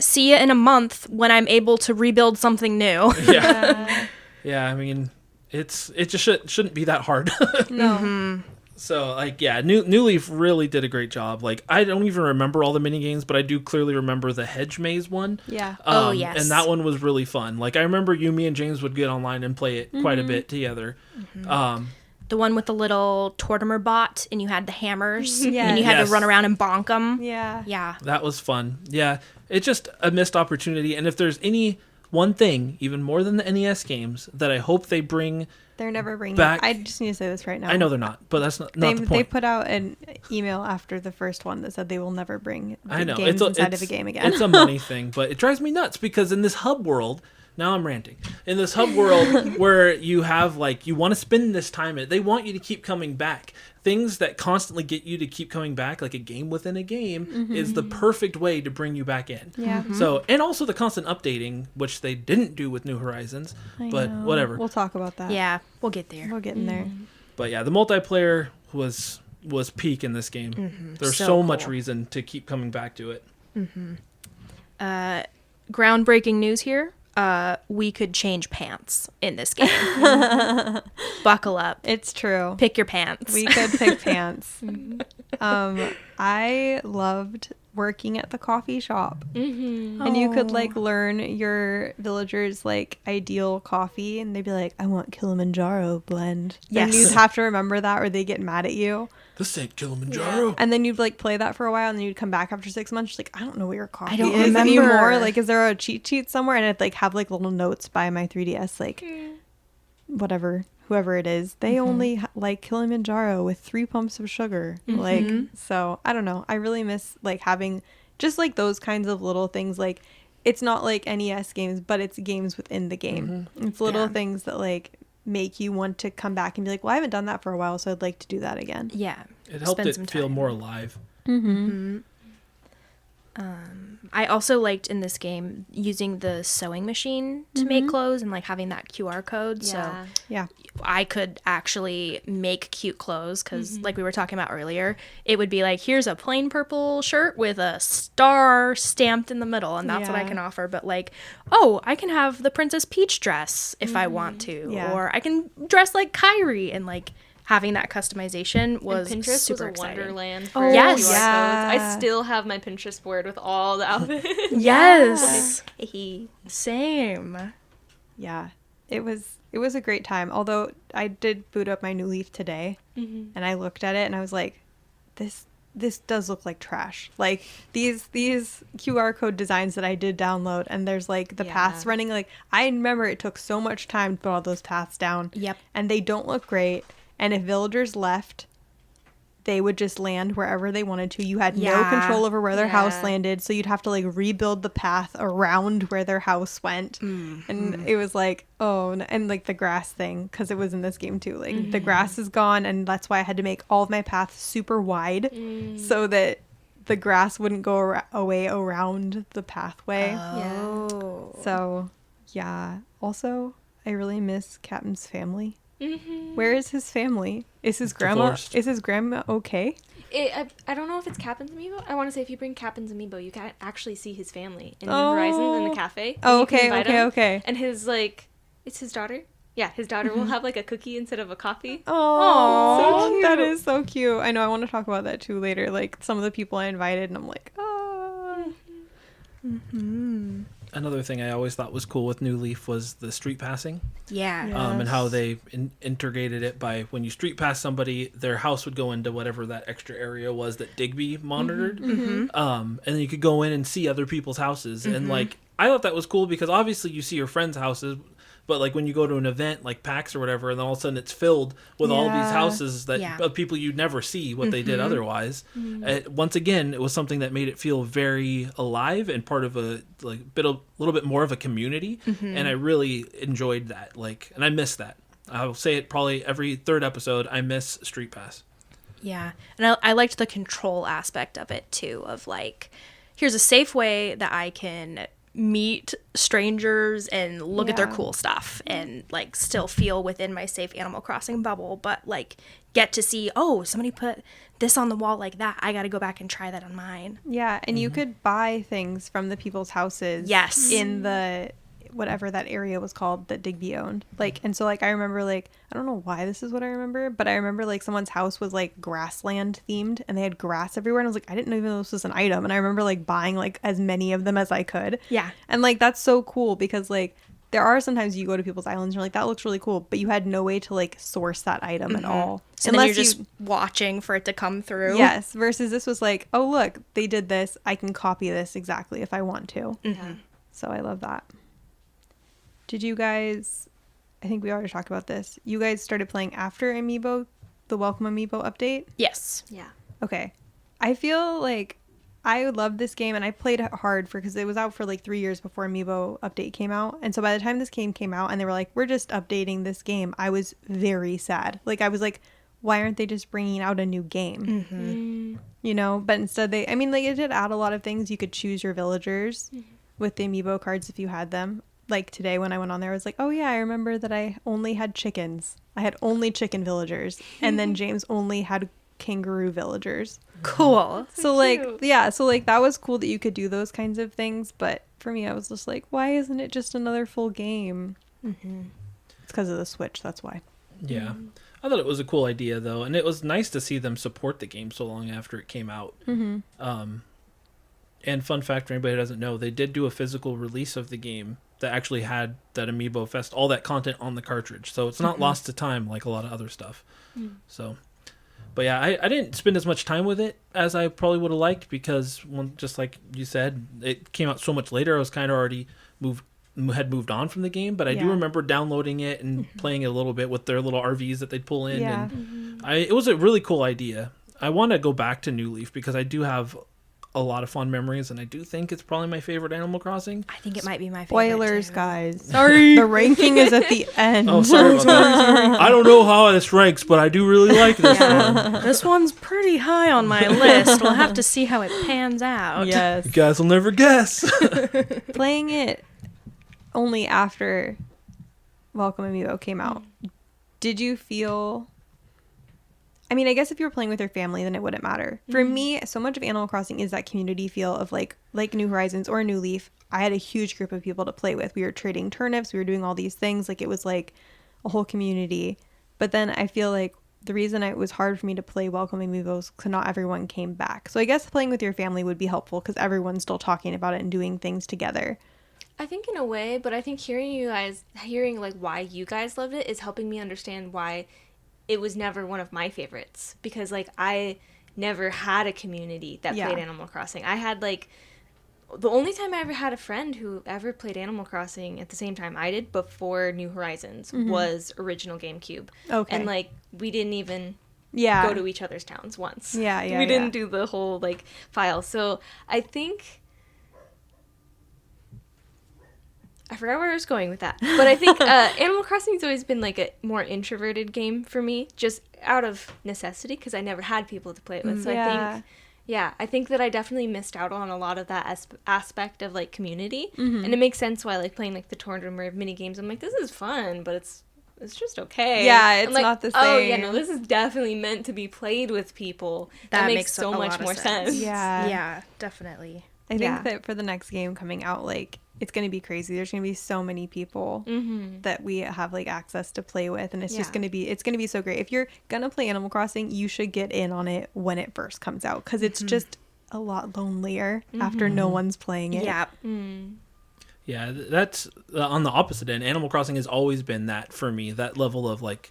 [SPEAKER 4] See you in a month when I'm able to rebuild something new.
[SPEAKER 2] Yeah. Yeah, I mean, it just shouldn't be that hard.
[SPEAKER 1] No.
[SPEAKER 2] So New Leaf really did a great job. I don't even remember all the mini games, but I do clearly remember the hedge maze one.
[SPEAKER 1] Yeah.
[SPEAKER 4] Oh, yes.
[SPEAKER 2] And that one was really fun. I remember me and James would get online and play it quite a bit together.
[SPEAKER 4] The one with the little Tortimer bot, and you had the hammers,
[SPEAKER 1] Yes.
[SPEAKER 4] and you had
[SPEAKER 2] Yes.
[SPEAKER 4] to run around and bonk them.
[SPEAKER 1] Yeah.
[SPEAKER 4] Yeah.
[SPEAKER 2] That was fun. Yeah, it's just a missed opportunity. And if there's any one thing, even more than the NES games, that I hope they bring.
[SPEAKER 1] They're never bringing.
[SPEAKER 2] Back-
[SPEAKER 1] I just need to say this right now.
[SPEAKER 2] I know they're not, but that's not
[SPEAKER 1] They
[SPEAKER 2] the point.
[SPEAKER 1] they put out an email after the first one that said they will never bring
[SPEAKER 2] I know
[SPEAKER 1] games inside of a game again.
[SPEAKER 2] It's a money thing, but it drives me nuts because in this hub world, now I'm ranting. In this hub world where you have you want to spend this time, they want you to keep coming back. things that constantly get you to keep coming back, like a game within a game, is the perfect way to bring you back in.
[SPEAKER 1] Yeah.
[SPEAKER 2] So, and also the constant updating, which they didn't do with New Horizons, but
[SPEAKER 1] know.
[SPEAKER 2] whatever.
[SPEAKER 1] We'll talk about that.
[SPEAKER 4] Yeah, we'll get there.
[SPEAKER 1] We'll get in there.
[SPEAKER 2] But yeah, the multiplayer was peak in this game. There's so much
[SPEAKER 4] cool.
[SPEAKER 2] reason to keep coming back to it.
[SPEAKER 4] Groundbreaking news here. We could change pants in this game. Buckle up.
[SPEAKER 1] It's true.
[SPEAKER 4] Pick your pants.
[SPEAKER 1] We could pick pants. I loved working at the coffee shop. And you could like learn your villagers like ideal coffee, and they'd be like, I want Kilimanjaro blend.
[SPEAKER 4] Yes.
[SPEAKER 1] And you'd have to remember that or they get mad at you.
[SPEAKER 2] This ain't Kilimanjaro.
[SPEAKER 1] And then you'd like play that for a while, and then you'd come back after 6 months like, I don't know what your coffee
[SPEAKER 4] don't
[SPEAKER 1] is
[SPEAKER 4] remember.
[SPEAKER 1] anymore. Like, is there a cheat sheet somewhere? And I'd like have like little notes by my 3DS, like whoever it is, they only like Kilimanjaro with 3 pumps of sugar. Like, so I don't know. I really miss like having just like those kinds of little things. Like, it's not like NES games, but it's games within the game. It's little things that like make you want to come back and be like, well, I haven't done that for a while, so I'd like to do that again.
[SPEAKER 4] Yeah.
[SPEAKER 2] It helped
[SPEAKER 4] Spend
[SPEAKER 2] it
[SPEAKER 4] some
[SPEAKER 2] feel
[SPEAKER 4] time.
[SPEAKER 2] more alive.
[SPEAKER 4] I also liked in this game using the sewing machine to make clothes and like having that QR code.
[SPEAKER 3] Yeah.
[SPEAKER 1] Yeah.
[SPEAKER 4] So I could actually make cute clothes because, like we were talking about earlier, it would be like, here's a plain purple shirt with a star stamped in the middle, and that's what I
[SPEAKER 1] Yeah.
[SPEAKER 4] can offer. But like, oh, I can have the Princess Peach dress if I want to,
[SPEAKER 1] Yeah.
[SPEAKER 4] or I can dress like Kyrie, and like having that customization was
[SPEAKER 3] And Pinterest
[SPEAKER 4] super
[SPEAKER 3] was a
[SPEAKER 4] exciting.
[SPEAKER 3] wonderland for
[SPEAKER 1] Oh,
[SPEAKER 4] yes.
[SPEAKER 3] QR codes.
[SPEAKER 1] yeah.
[SPEAKER 3] I still have my Pinterest board with all the outfits.
[SPEAKER 4] Yes, same.
[SPEAKER 1] Yeah. It was a great time. Although I did boot up my new Leaf today, and I looked at it and I was like, this does look like trash. Like these QR code designs that I did download, and there's like the paths running. Like, I remember it took so much time to put all those paths down.
[SPEAKER 4] Yep.
[SPEAKER 1] And they don't look great. And if villagers left, they would just land wherever they wanted to. You had no
[SPEAKER 4] Yeah.
[SPEAKER 1] control over where their house
[SPEAKER 3] Yeah.
[SPEAKER 1] landed, so you'd have to like rebuild the path around where their house went. And it was like, oh, and like the grass thing, because it was in this game too. Like the grass is gone, and that's why I had to make all of my paths super wide so that the grass wouldn't go away around the pathway.
[SPEAKER 4] Oh.
[SPEAKER 1] So yeah. Also, I really miss Captain's family. Where is his family? Is his grandma?
[SPEAKER 2] Divorced.
[SPEAKER 1] Is his grandma okay?
[SPEAKER 3] I don't know if it's Captain's Amiibo. I want to say if you bring Captain's Amiibo, you can actually see his family in New Horizons in the cafe.
[SPEAKER 1] Oh,
[SPEAKER 3] You can
[SPEAKER 1] okay,
[SPEAKER 3] invite
[SPEAKER 1] okay,
[SPEAKER 3] him.
[SPEAKER 1] okay.
[SPEAKER 3] And his like, it's his daughter. Yeah, his daughter will have like a cookie instead of a coffee.
[SPEAKER 1] Oh,
[SPEAKER 3] So cute.
[SPEAKER 1] that is so cute. I know. I want to talk about that too later. Like some of the people I invited, and I'm like, oh.
[SPEAKER 2] Another thing I always thought was cool with New Leaf was the street passing.
[SPEAKER 4] Yeah.
[SPEAKER 2] And how they integrated it by when you street pass somebody, their house would go into whatever that extra area was that Digby monitored. And then you could go in and see other people's houses. And like, I thought that was cool because obviously you see your friends' houses, but like when you go to an event like PAX or whatever, and then all of a sudden it's filled with all these
[SPEAKER 1] Yeah.
[SPEAKER 2] houses that
[SPEAKER 4] Yeah.
[SPEAKER 2] of people you'd never see what they did otherwise. Once again, it was something that made it feel very alive and part of a little bit more of a community. And I really enjoyed that. Like, and I miss that. I'll say it probably every third episode. I miss Street Pass.
[SPEAKER 4] Yeah. And I liked the control aspect of it too, of like, here's a safe way that I can meet strangers and look at their
[SPEAKER 1] Yeah.
[SPEAKER 4] cool stuff and like still feel within my safe Animal Crossing bubble, but like get to see, oh, somebody put this on the wall like that. I got to go back and try that on mine.
[SPEAKER 1] Yeah, and you could buy things from the people's houses.
[SPEAKER 4] Yes.
[SPEAKER 1] In the whatever that area was called that Digby owned. Like, and so like I remember like, I don't know why this is what I remember, but I remember like someone's house was like grassland themed and they had grass everywhere, and I was like, I didn't know even know this was an item. And I remember like buying like as many of them as I could.
[SPEAKER 4] Yeah.
[SPEAKER 1] And like that's so cool because like there are sometimes you go to people's islands and you're like, that looks really cool, but you had no way to like source that item at all.
[SPEAKER 4] So then you're just watching for it to come through.
[SPEAKER 1] Yes, versus this was like, oh look, they did this, I can copy this exactly if I want to. So I love that. Did you guys, I think we already talked about this, you guys started playing after Amiibo, the Welcome Amiibo update?
[SPEAKER 4] Yes.
[SPEAKER 3] Yeah.
[SPEAKER 1] Okay. I feel like I loved this game, and I played it hard because it was out for like 3 years before Amiibo update came out. And so by the time this game came out and they were like, we're just updating this game, I was very sad. Like I was like, why aren't they just bringing out a new game? You know, but instead they, I mean, like, it did add a lot of things. You could choose your villagers with the amiibo cards if you had them. Like today when I went on there, I was like, oh yeah, I remember that I only had chickens. I had only chicken villagers. And then James only had kangaroo villagers.
[SPEAKER 4] Cool.
[SPEAKER 1] So like, yeah, so like that was cool that you could do those kinds of things. But for me, I was just like, why isn't it just another full game? It's because of the Switch. That's why.
[SPEAKER 2] Yeah. I thought it was a cool idea, though, and it was nice to see them support the game so long after it came out. And fun fact for anybody who doesn't know, they did do a physical release of the game that actually had that Amiibo Fest, all that content on the cartridge. So it's not lost to time like a lot of other stuff. So, but yeah, I didn't spend as much time with it as I probably would have liked because, just like you said, it came out so much later. I was kind of already had moved on from the game, but I do remember downloading it and playing it a little bit with their little RVs that they'd pull in.
[SPEAKER 1] Yeah.
[SPEAKER 2] And it was a really cool idea. I want to go back to New Leaf because I do have a lot of fond memories, and I do think it's probably my favorite Animal Crossing.
[SPEAKER 4] I think it might be my favorite.
[SPEAKER 1] Spoilers,
[SPEAKER 4] too.
[SPEAKER 1] guys.
[SPEAKER 2] Sorry.
[SPEAKER 1] The ranking is at the end.
[SPEAKER 2] Oh, sorry about that. I don't know how this ranks, but I do really like this one.
[SPEAKER 4] This one's pretty high on my list. We'll have to see how it pans out.
[SPEAKER 1] Yes.
[SPEAKER 2] You guys will never guess.
[SPEAKER 1] Playing it only after Welcome Amiibo came out, did you feel... I mean, I guess if you were playing with your family, then it wouldn't matter. For me, so much of Animal Crossing is that community feel of like New Horizons or New Leaf. I had a huge group of people to play with. We were trading turnips. We were doing all these things. Like, it was like a whole community. But then I feel like the reason it was hard for me to play Welcome Amiibo is because not everyone came back. So I guess playing with your family would be helpful because everyone's still talking about it and doing things together.
[SPEAKER 3] I think in a way, but I think hearing like why you guys loved it is helping me understand why it was never one of my favorites, because like I never had a community that played Animal Crossing. I had like the only time I ever had a friend who ever played Animal Crossing at the same time I did before New Horizons was original GameCube.
[SPEAKER 1] Okay.
[SPEAKER 3] And like we didn't even go to each other's towns once. We didn't do the whole like file. So I think I forgot where I was going with that. But I think Animal Crossing's always been like a more introverted game for me, just out of necessity, because I never had people to play it with. So I think that I definitely missed out on a lot of that aspect of like community. And it makes sense why like playing like the tournament mini games, I'm like, this is fun, but it's just okay.
[SPEAKER 1] Yeah, it's
[SPEAKER 3] like,
[SPEAKER 1] not the same.
[SPEAKER 3] Oh yeah, no, this is definitely meant to be played with people. That makes so much more sense.
[SPEAKER 4] Yeah, definitely.
[SPEAKER 1] I think that for the next game coming out, like, it's going to be crazy. There's going to be so many people that we have like access to play with, and it's just going to be so great. If you're going to play Animal Crossing, you should get in on it when it first comes out, because it's just a lot lonelier after no one's playing it.
[SPEAKER 4] Yeah.
[SPEAKER 2] Yeah, that's on the opposite end. Animal Crossing has always been that for me, that level of like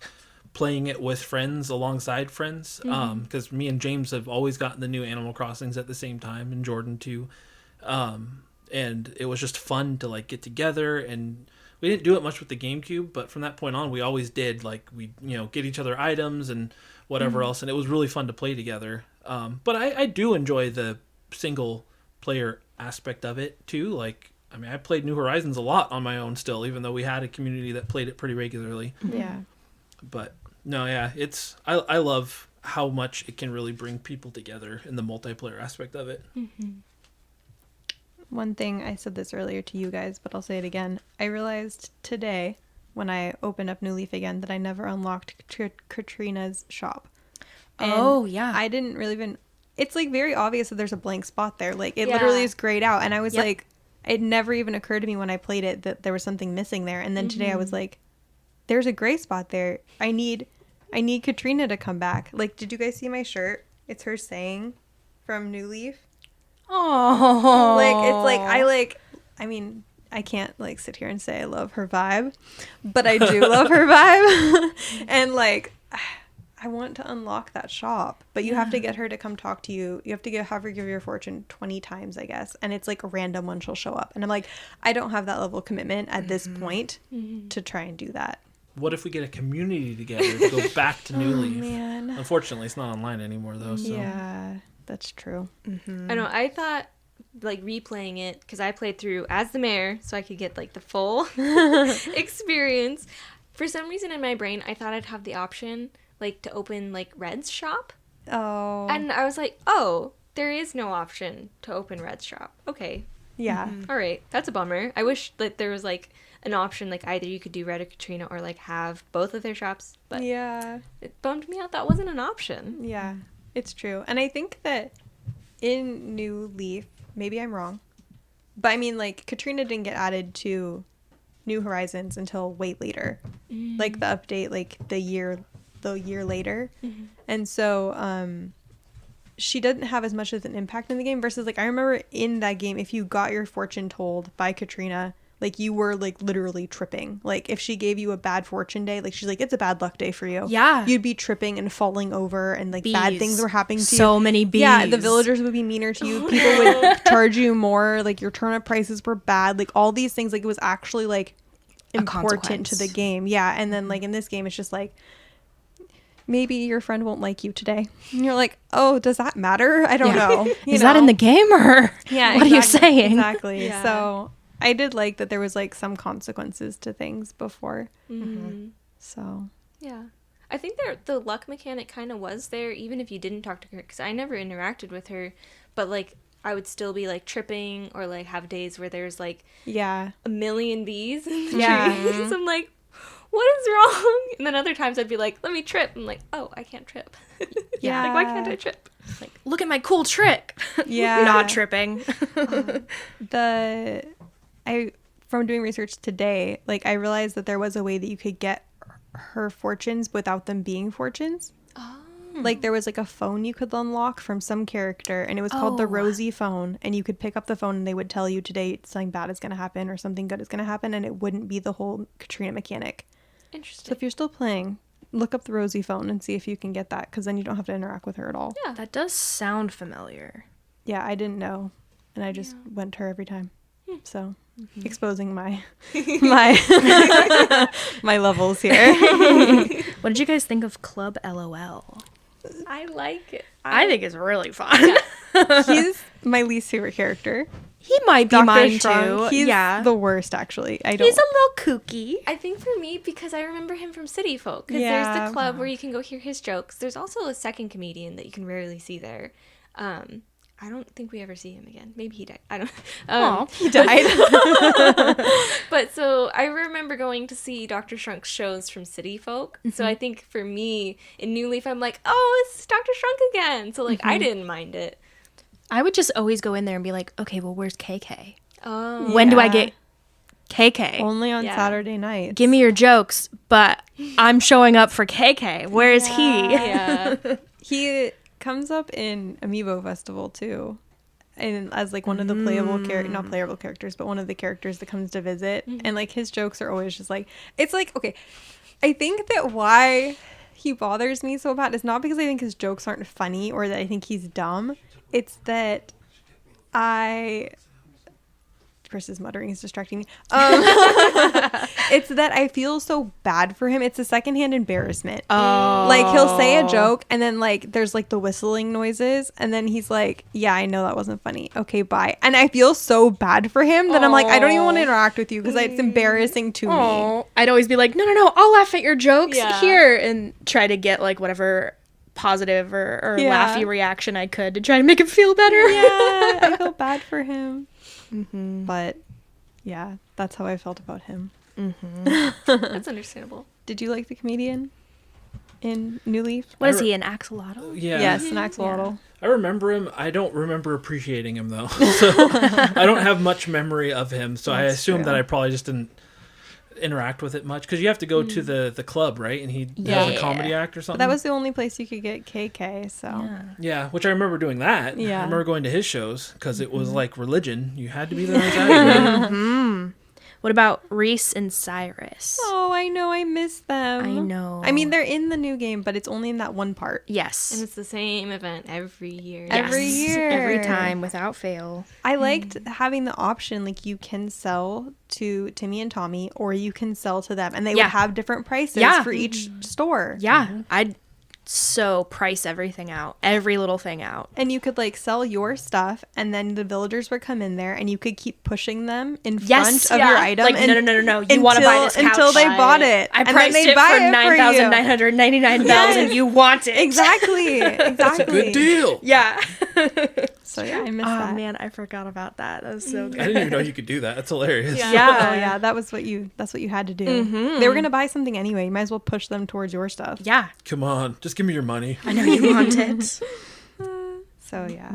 [SPEAKER 2] playing it with friends alongside friends, because me and James have always gotten the new Animal Crossings at the same time, and Jordan too. And it was just fun to like get together, and we didn't do it much with the GameCube, but from that point on we always did, like, we get each other items and whatever else, and it was really fun to play together. But I do enjoy the single player aspect of it too. Like, I mean, I played New Horizons a lot on my own still, even though we had a community that played it pretty regularly. But no, I love how much it can really bring people together in the multiplayer aspect of it.
[SPEAKER 1] One thing, I said this earlier to you guys, but I'll say it again. I realized today, when I opened up New Leaf again, that I never unlocked Katrina's shop. And I didn't really even... It's, like, very obvious that there's a blank spot there. Like, it literally is grayed out. And I was like... It never even occurred to me when I played it that there was something missing there. And then today I was like, there's a gray spot there. I need Katrina to come back. Like, did you guys see my shirt? It's her saying from New Leaf.
[SPEAKER 4] Oh,
[SPEAKER 1] Like, it's like, I mean, I can't like sit here and say I love her vibe, but I do love her vibe. And like, I want to unlock that shop, but you have to get her to come talk to you. You have to have her give your fortune 20 times, I guess. And it's like a random one she'll show up. And I'm like, I don't have that level of commitment at this point to try and do that.
[SPEAKER 2] What if we get a community together to go back to New Leaf?
[SPEAKER 1] Man.
[SPEAKER 2] Unfortunately, it's not online anymore, though. So.
[SPEAKER 1] Yeah, that's true.
[SPEAKER 3] I know. I thought, like, replaying it, because I played through as the mayor, so I could get, like, the full experience. For some reason in my brain, I thought I'd have the option like to open like Red's shop.
[SPEAKER 1] Oh.
[SPEAKER 3] And I was like, oh, there is no option to open Red's shop. Okay.
[SPEAKER 1] yeah.
[SPEAKER 3] All right. That's a bummer. I wish that there was like an option, like either you could do Red or Katrina or like have both of their shops. But
[SPEAKER 1] Yeah.
[SPEAKER 3] it bummed me out. That wasn't an option.
[SPEAKER 1] Yeah. It's true. And I think that in New Leaf, maybe I'm wrong, but I mean, like, Katrina didn't get added to New Horizons until way later. Like, the update, like, the year later. And so, she doesn't have as much of an impact in the game versus, like, I remember in that game, if you got your fortune told by Katrina, like, you were, like, literally tripping. Like, if she gave you a bad fortune day, like, she's like, it's a bad luck day for you.
[SPEAKER 4] Yeah.
[SPEAKER 1] You'd be tripping and falling over and, like,
[SPEAKER 4] Bees.
[SPEAKER 1] bad things were happening to you.
[SPEAKER 4] So many bees.
[SPEAKER 1] Yeah, the villagers would be meaner to you. People would charge you more. Like, your turnip prices were bad. Like, all these things, like, it was actually, like, important to the
[SPEAKER 4] consequence.
[SPEAKER 1] game. Yeah, and then, like, in this game, it's just, like, maybe your friend won't like you today. And you're like, oh, does that matter? I don't know. You
[SPEAKER 4] Is that in
[SPEAKER 1] know?
[SPEAKER 4] the game or
[SPEAKER 1] Yeah,
[SPEAKER 4] what are you
[SPEAKER 1] exactly.
[SPEAKER 4] saying?
[SPEAKER 1] Exactly.
[SPEAKER 3] Yeah.
[SPEAKER 1] So I did like that there was like some consequences to things before. So
[SPEAKER 3] Yeah. I think the luck mechanic kind of was there, even if you didn't talk to her, because I never interacted with her, but like I would still be like tripping or like have days where there's like
[SPEAKER 1] yeah,
[SPEAKER 3] a million bees in the
[SPEAKER 1] Yeah.
[SPEAKER 3] trees. I'm like, what is wrong? And then other times I'd be like, let me trip. I'm like, oh, I can't trip.
[SPEAKER 1] Yeah.
[SPEAKER 3] Like, why can't I trip?
[SPEAKER 4] Like, look at my cool trick.
[SPEAKER 1] Yeah.
[SPEAKER 4] Not tripping.
[SPEAKER 1] From doing research today, like I realized that there was a way that you could get her fortunes without them being fortunes.
[SPEAKER 3] Oh.
[SPEAKER 1] Like there was like a phone you could unlock from some character and it was called the
[SPEAKER 4] Oh.
[SPEAKER 1] Rosie phone, and you could pick up the phone and they would tell you today something bad is going to happen or something good is going to happen, and it wouldn't be the whole Katrina mechanic. So
[SPEAKER 3] Interesting.
[SPEAKER 1] if you're still playing, look up the Rosie phone and see if you can get that, because then you don't have to interact with her at all.
[SPEAKER 3] Yeah.
[SPEAKER 4] That does sound familiar.
[SPEAKER 1] Yeah, I didn't know, and I just went to her every time. So exposing my my levels here.
[SPEAKER 4] What did you guys think of Club LOL?
[SPEAKER 3] I like it.
[SPEAKER 4] I think it's really fun.
[SPEAKER 1] He's my least favorite character.
[SPEAKER 4] He might be
[SPEAKER 1] Dr.
[SPEAKER 4] mine
[SPEAKER 1] Strong,
[SPEAKER 4] too.
[SPEAKER 1] he's
[SPEAKER 4] yeah.
[SPEAKER 1] the worst actually. I don't.
[SPEAKER 4] He's a little kooky.
[SPEAKER 3] I think for me, because I remember him from City Folk, because
[SPEAKER 1] Yeah.
[SPEAKER 3] there's the club where you can go hear his jokes. There's also a second comedian that you can rarely see there. I don't think we ever see him again. Maybe he died. I don't.
[SPEAKER 1] He died.
[SPEAKER 3] But so I remember going to see Dr. Shrunk's shows from City Folk. So I think for me in New Leaf, I'm like, oh, it's Dr. Shrunk again. So like I didn't mind it.
[SPEAKER 4] I would just always go in there and be like, okay, well, where's KK?
[SPEAKER 3] Oh,
[SPEAKER 4] When do I
[SPEAKER 1] Yeah.
[SPEAKER 4] get KK?
[SPEAKER 1] Only on
[SPEAKER 3] Yeah.
[SPEAKER 1] Saturday nights.
[SPEAKER 4] Give me your jokes, but I'm showing up for KK. Where is he?
[SPEAKER 3] yeah.
[SPEAKER 1] He comes up in Amiibo Festival too, and as like one of the playable not playable characters, but one of the characters that comes to visit. And like his jokes are always just like, it's like, okay, I think that why he bothers me so bad is not because I think his jokes aren't funny or that I think he's dumb. It's that Chris's muttering is distracting me. It's that I feel so bad for him. It's a secondhand embarrassment.
[SPEAKER 4] Oh.
[SPEAKER 1] Like he'll say a joke and then like there's like the whistling noises and then he's like, yeah, I know that wasn't funny. Okay, bye. And I feel so bad for him that I'm like, I don't even want to interact with you because it's embarrassing to me.
[SPEAKER 4] Oh, I'd always be like, no, I'll laugh at your jokes
[SPEAKER 3] Yeah.
[SPEAKER 4] here and try to get like whatever positive or
[SPEAKER 1] Yeah.
[SPEAKER 4] laughy reaction I could to try to make him feel better.
[SPEAKER 1] Yeah, I feel bad for him. But yeah, that's how I felt about him.
[SPEAKER 3] That's understandable.
[SPEAKER 1] Did you like the comedian in New Leaf?
[SPEAKER 4] What is he, an axolotl?
[SPEAKER 2] Yeah.
[SPEAKER 1] Yes, an axolotl.
[SPEAKER 2] I remember him. I don't remember appreciating him though. So I don't have much memory of him. So I
[SPEAKER 1] That's
[SPEAKER 2] assume that
[SPEAKER 1] true.
[SPEAKER 2] I probably just didn't interact with it much because you have to go to the club, right? And he has a
[SPEAKER 4] Yeah.
[SPEAKER 2] comedy act or something.
[SPEAKER 1] But that was the only place you could get KK, so
[SPEAKER 2] Yeah, which I remember doing that.
[SPEAKER 1] Yeah.
[SPEAKER 2] I remember going to his shows because it was like religion. You had to be there on Saturday.
[SPEAKER 4] What about Reese and Cyrus?
[SPEAKER 1] Oh, I know, I miss them.
[SPEAKER 4] I know.
[SPEAKER 1] I mean, they're in the new game, but it's only in that one part.
[SPEAKER 4] Yes.
[SPEAKER 3] And it's the same event every year.
[SPEAKER 1] Every
[SPEAKER 4] Yes.
[SPEAKER 1] year.
[SPEAKER 4] Every time without fail.
[SPEAKER 1] I liked having the option, like you can sell to Timmy and Tommy, or you can sell to them, and they
[SPEAKER 4] Yeah.
[SPEAKER 1] would have different prices
[SPEAKER 4] Yeah.
[SPEAKER 1] for each store.
[SPEAKER 4] Yeah. I'd so price everything out, every little thing out.
[SPEAKER 1] And you could like sell your stuff, and then the villagers would come in there, and you could keep pushing them in
[SPEAKER 4] Yes,
[SPEAKER 1] front of your item.
[SPEAKER 4] Like,
[SPEAKER 1] and
[SPEAKER 4] no. You want to buy this couch.
[SPEAKER 1] until they bought it.
[SPEAKER 4] I
[SPEAKER 1] and
[SPEAKER 4] priced
[SPEAKER 1] then they
[SPEAKER 4] it
[SPEAKER 1] buy
[SPEAKER 4] for $9,999,
[SPEAKER 1] Yes.
[SPEAKER 4] and you want it.
[SPEAKER 1] Exactly.
[SPEAKER 2] That's a good deal.
[SPEAKER 4] Yeah.
[SPEAKER 1] So yeah, I missed
[SPEAKER 4] Oh
[SPEAKER 1] that.
[SPEAKER 4] man, I forgot about that. That was so
[SPEAKER 2] I
[SPEAKER 4] good.
[SPEAKER 2] didn't even know you could do that. That's hilarious.
[SPEAKER 4] Yeah.
[SPEAKER 1] Oh yeah, that's what you had to do. They were gonna buy something anyway. You might as well push them towards your stuff.
[SPEAKER 4] Yeah.
[SPEAKER 2] Come on, just give me your money.
[SPEAKER 4] I know you want it.
[SPEAKER 1] So yeah,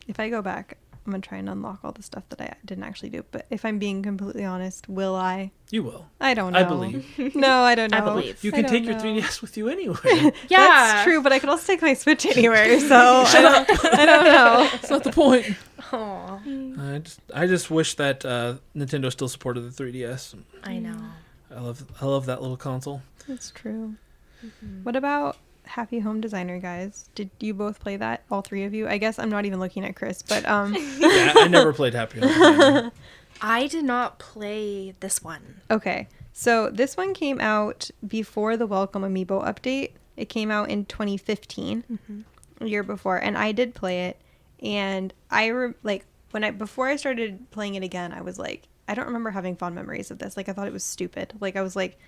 [SPEAKER 1] if I go back, I'm gonna try and unlock all the stuff that I didn't actually do. But if I'm being completely honest, will I?
[SPEAKER 2] You will.
[SPEAKER 1] I don't know.
[SPEAKER 2] I believe.
[SPEAKER 1] No, I don't know.
[SPEAKER 4] I believe.
[SPEAKER 2] You
[SPEAKER 1] I
[SPEAKER 2] can
[SPEAKER 1] don't
[SPEAKER 2] take your
[SPEAKER 1] know.
[SPEAKER 2] 3DS with you anyway.
[SPEAKER 4] Yeah.
[SPEAKER 1] That's true, but I could also take my Switch anywhere. So I don't know.
[SPEAKER 2] That's not the point.
[SPEAKER 4] Aw.
[SPEAKER 2] I just wish that Nintendo still supported the 3DS.
[SPEAKER 4] I know.
[SPEAKER 2] I love that little console.
[SPEAKER 1] That's true. What about Happy Home Designer, guys? Did you both play that? All three of you? I guess I'm not even looking at Chris, but
[SPEAKER 2] Yeah, I never played Happy Home Designer.
[SPEAKER 4] I did not play this one.
[SPEAKER 1] okay. So this one came out before the Welcome Amiibo update. It came out in 2015, a year before, and I did play it. And before I started playing it again, I was like, I don't remember having fond memories of this. Like, I thought it was stupid. Like, I was like,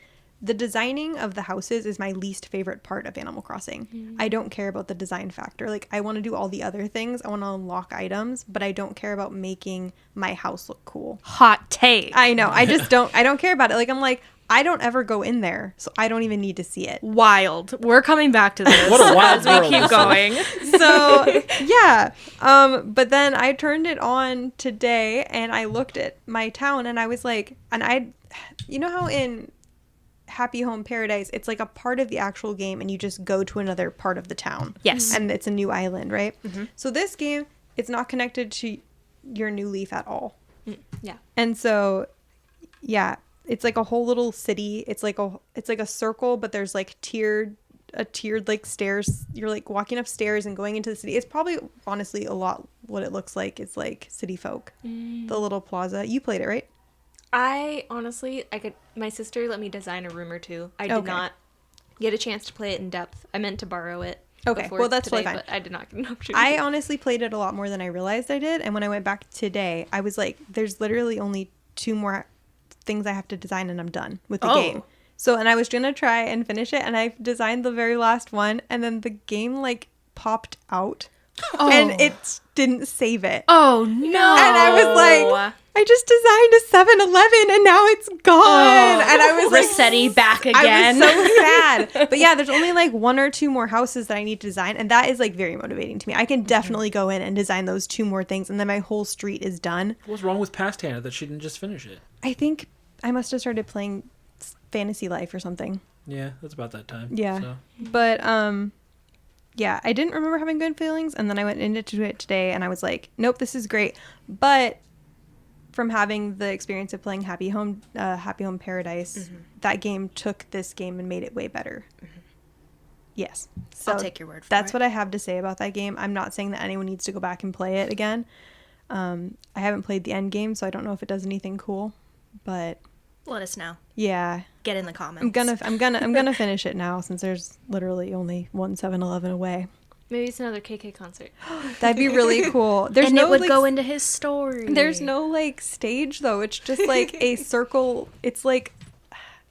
[SPEAKER 1] the designing of the houses is my least favorite part of Animal Crossing. I don't care about the design factor. Like, I want to do all the other things. I want to unlock items, but I don't care about making my house look cool.
[SPEAKER 4] Hot take.
[SPEAKER 1] I know. I just don't. I don't care about it. Like, I'm like, I don't ever go in there, so I don't even need to see it.
[SPEAKER 4] Wild. We're coming back to this
[SPEAKER 2] What a wild
[SPEAKER 4] as we
[SPEAKER 2] world
[SPEAKER 4] keep
[SPEAKER 2] this
[SPEAKER 4] going.
[SPEAKER 1] So yeah, but then I turned it on today and I looked at my town and I was like, you know how in Happy Home Paradise it's like a part of the actual game and you just go to another part of the town.
[SPEAKER 4] Yes.
[SPEAKER 1] And it's a new island, right? So this game, it's not connected to your New Leaf at all.
[SPEAKER 3] Yeah.
[SPEAKER 1] And so yeah, it's like a whole little city. It's like a circle, but there's like tiered like stairs. You're like walking upstairs and going into the city. It's probably honestly a lot what it looks like. It's like City Folk, the little plaza. You played it, right?
[SPEAKER 3] I honestly, my sister let me design a room or two. I did
[SPEAKER 1] Okay.
[SPEAKER 3] not get a chance to play it in depth. I meant to borrow it.
[SPEAKER 1] Okay,
[SPEAKER 3] before
[SPEAKER 1] well, that's
[SPEAKER 3] today,
[SPEAKER 1] totally fine.
[SPEAKER 3] But I did not get an opportunity.
[SPEAKER 1] I honestly played it a lot more than I realized I did. And when I went back today, I was like, there's literally only 2 more things I have to design and I'm done with the game. So, and I was going to try and finish it and I designed the very last one and then the game like popped out and it didn't save it.
[SPEAKER 4] Oh no.
[SPEAKER 1] And I was like, I just designed a 7-Eleven and now it's gone. And I was like,
[SPEAKER 4] Rossetti back again.
[SPEAKER 1] I was so sad. But yeah, there's only like 1 or 2 more houses that I need to design. And that is like very motivating to me. I can definitely go in and design those 2 more things. And then my whole street is done.
[SPEAKER 2] What's wrong with past Hanna that she didn't just finish it?
[SPEAKER 1] I think I must have started playing Fantasy Life or something.
[SPEAKER 2] Yeah, that's about that time.
[SPEAKER 1] Yeah.
[SPEAKER 2] So.
[SPEAKER 1] But yeah, I didn't remember having good feelings. And then I went into it today and I was like, nope, this is great. But from having the experience of playing Happy Home Paradise, that game took this game and made it way better. Yes. So
[SPEAKER 4] I'll take your word for
[SPEAKER 1] that's
[SPEAKER 4] it.
[SPEAKER 1] what I have to say about that game. I'm not saying that anyone needs to go back and play it again. I haven't played the end game, so I don't know if it does anything cool. But
[SPEAKER 4] Let us know.
[SPEAKER 1] yeah,
[SPEAKER 4] Get in the comments.
[SPEAKER 1] I'm gonna finish it now since there's literally only one 7-Eleven away.
[SPEAKER 3] Maybe it's another KK concert.
[SPEAKER 1] That'd be really cool. There's
[SPEAKER 4] and
[SPEAKER 1] no
[SPEAKER 4] it would
[SPEAKER 1] like,
[SPEAKER 4] go into his story.
[SPEAKER 1] There's no like stage though. It's just like a circle. It's like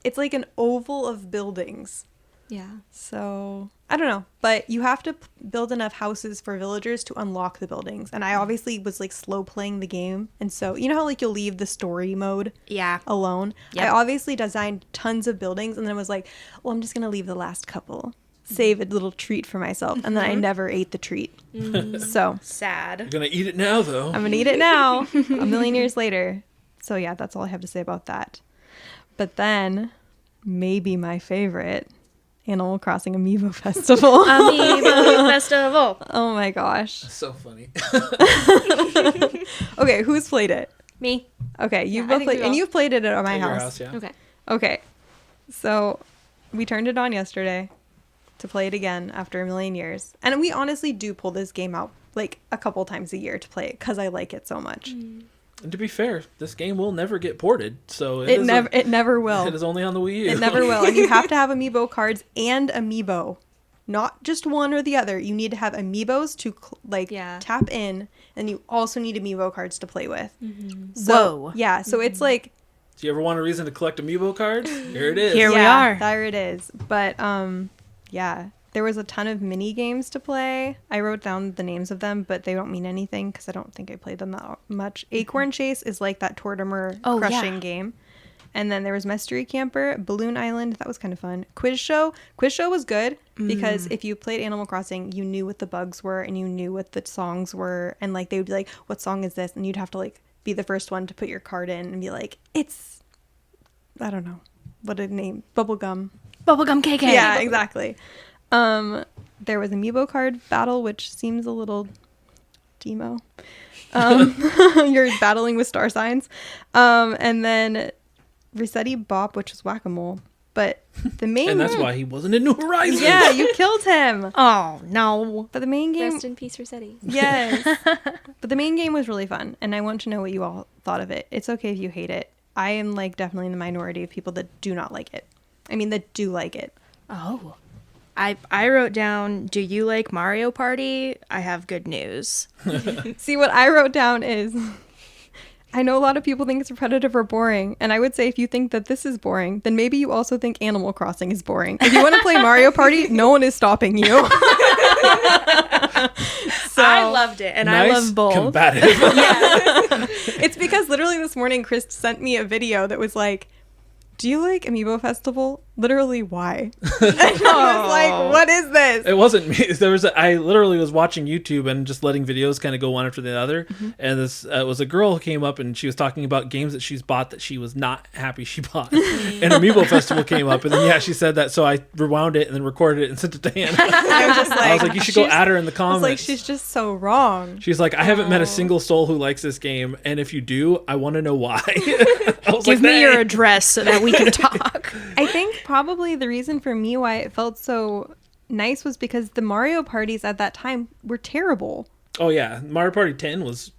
[SPEAKER 1] an oval of buildings.
[SPEAKER 3] Yeah.
[SPEAKER 1] So I don't know, but you have to build enough houses for villagers to unlock the buildings. And I obviously was like slow playing the game, and so you know how like you'll leave the story mode alone.
[SPEAKER 4] Yep.
[SPEAKER 1] I obviously designed tons of buildings, and then was like, well, I'm just gonna leave the last couple, save a little treat for myself, and then I never ate the treat. So
[SPEAKER 4] Sad.
[SPEAKER 2] You're gonna eat it now, though.
[SPEAKER 1] I'm gonna eat it now, a million years later. So yeah, that's all I have to say about that. But then, maybe my favorite, Animal Crossing Amiibo Festival.
[SPEAKER 4] Amiibo Festival.
[SPEAKER 1] Oh my gosh.
[SPEAKER 2] That's so funny.
[SPEAKER 1] Okay, who's played it?
[SPEAKER 4] Me.
[SPEAKER 1] Okay, you've
[SPEAKER 3] I
[SPEAKER 1] both
[SPEAKER 3] think
[SPEAKER 1] played,
[SPEAKER 3] we
[SPEAKER 1] and
[SPEAKER 3] all-
[SPEAKER 1] you've played it at my
[SPEAKER 2] At your
[SPEAKER 1] house.
[SPEAKER 2] yeah.
[SPEAKER 3] Okay.
[SPEAKER 1] Okay, so we turned it on yesterday to play it again after a million years, and we honestly do pull this game out like a couple times a year to play it because I like it so much.
[SPEAKER 2] And to be fair, this game will never get ported, so
[SPEAKER 1] It never will.
[SPEAKER 2] It is only on the Wii U.
[SPEAKER 1] It never will, and you have to have Amiibo cards and Amiibo not just one or the other. You need to have amiibos to tap in, and you also need amiibo cards to play with. So,
[SPEAKER 4] Whoa.
[SPEAKER 1] Yeah, so it's like...
[SPEAKER 2] Do you ever want a reason to collect amiibo cards? Here it is.
[SPEAKER 4] Here we are.
[SPEAKER 1] There it is. But yeah, there was a ton of mini games to play. I wrote down the names of them, but they don't mean anything because I don't think I played them that much. Acorn Chase is like that Tortimer crushing game. And then there was Mystery Camper, Balloon Island. That was kind of fun. Quiz Show. Quiz Show was good because if you played Animal Crossing, you knew what the bugs were and you knew what the songs were. And like they would be like, what song is this? And you'd have to like be the first one to put your card in and be like, it's, I don't know, what a name. Bubblegum.
[SPEAKER 4] Bubblegum KK.
[SPEAKER 1] Yeah, exactly. There was Amiibo card battle, which seems a little demo. You're battling with star signs. And then Resetti Bop, which was whack-a-mole. But the main...
[SPEAKER 2] And that's why he wasn't in New Horizons.
[SPEAKER 1] Yeah, you killed him.
[SPEAKER 4] Oh, no.
[SPEAKER 1] But the main game...
[SPEAKER 3] Rest in peace, Rossetti.
[SPEAKER 1] Yes. But the main game was really fun, and I want to know what you all thought of it. It's okay if you hate it. I am like definitely in the minority of people that do not like it. I mean, that do like it.
[SPEAKER 4] Oh. I wrote down, do you like Mario Party? I have good news.
[SPEAKER 1] See, what I wrote down is... I know a lot of people think it's repetitive or boring, and I would say if you think that this is boring, then maybe you also think Animal Crossing is boring. If you want to play Mario Party, no one is stopping you. So,
[SPEAKER 4] I loved it, and I love both.
[SPEAKER 2] Combative.
[SPEAKER 1] It's because literally this morning, Chris sent me a video that was like, do you like Amiibo Festival? Literally, why? And I was like, what is this?
[SPEAKER 2] It wasn't me. I literally was watching YouTube and just letting videos kind of go one after the other. And this was a girl who came up and she was talking about games that she's bought that she was not happy she bought. And Amiibo Festival came up, and then she said that. So I rewound it and then recorded it and sent it to Hannah. I was like, you should go at her in the comments.
[SPEAKER 1] I was like, she's just so wrong.
[SPEAKER 2] She's like, I haven't met a single soul who likes this game, and if you do, I want to know why.
[SPEAKER 4] Give me your address so that we can talk.
[SPEAKER 1] I think probably the reason for me why it felt so nice was because the Mario parties at that time were terrible.
[SPEAKER 2] Oh yeah, Mario Party 10 was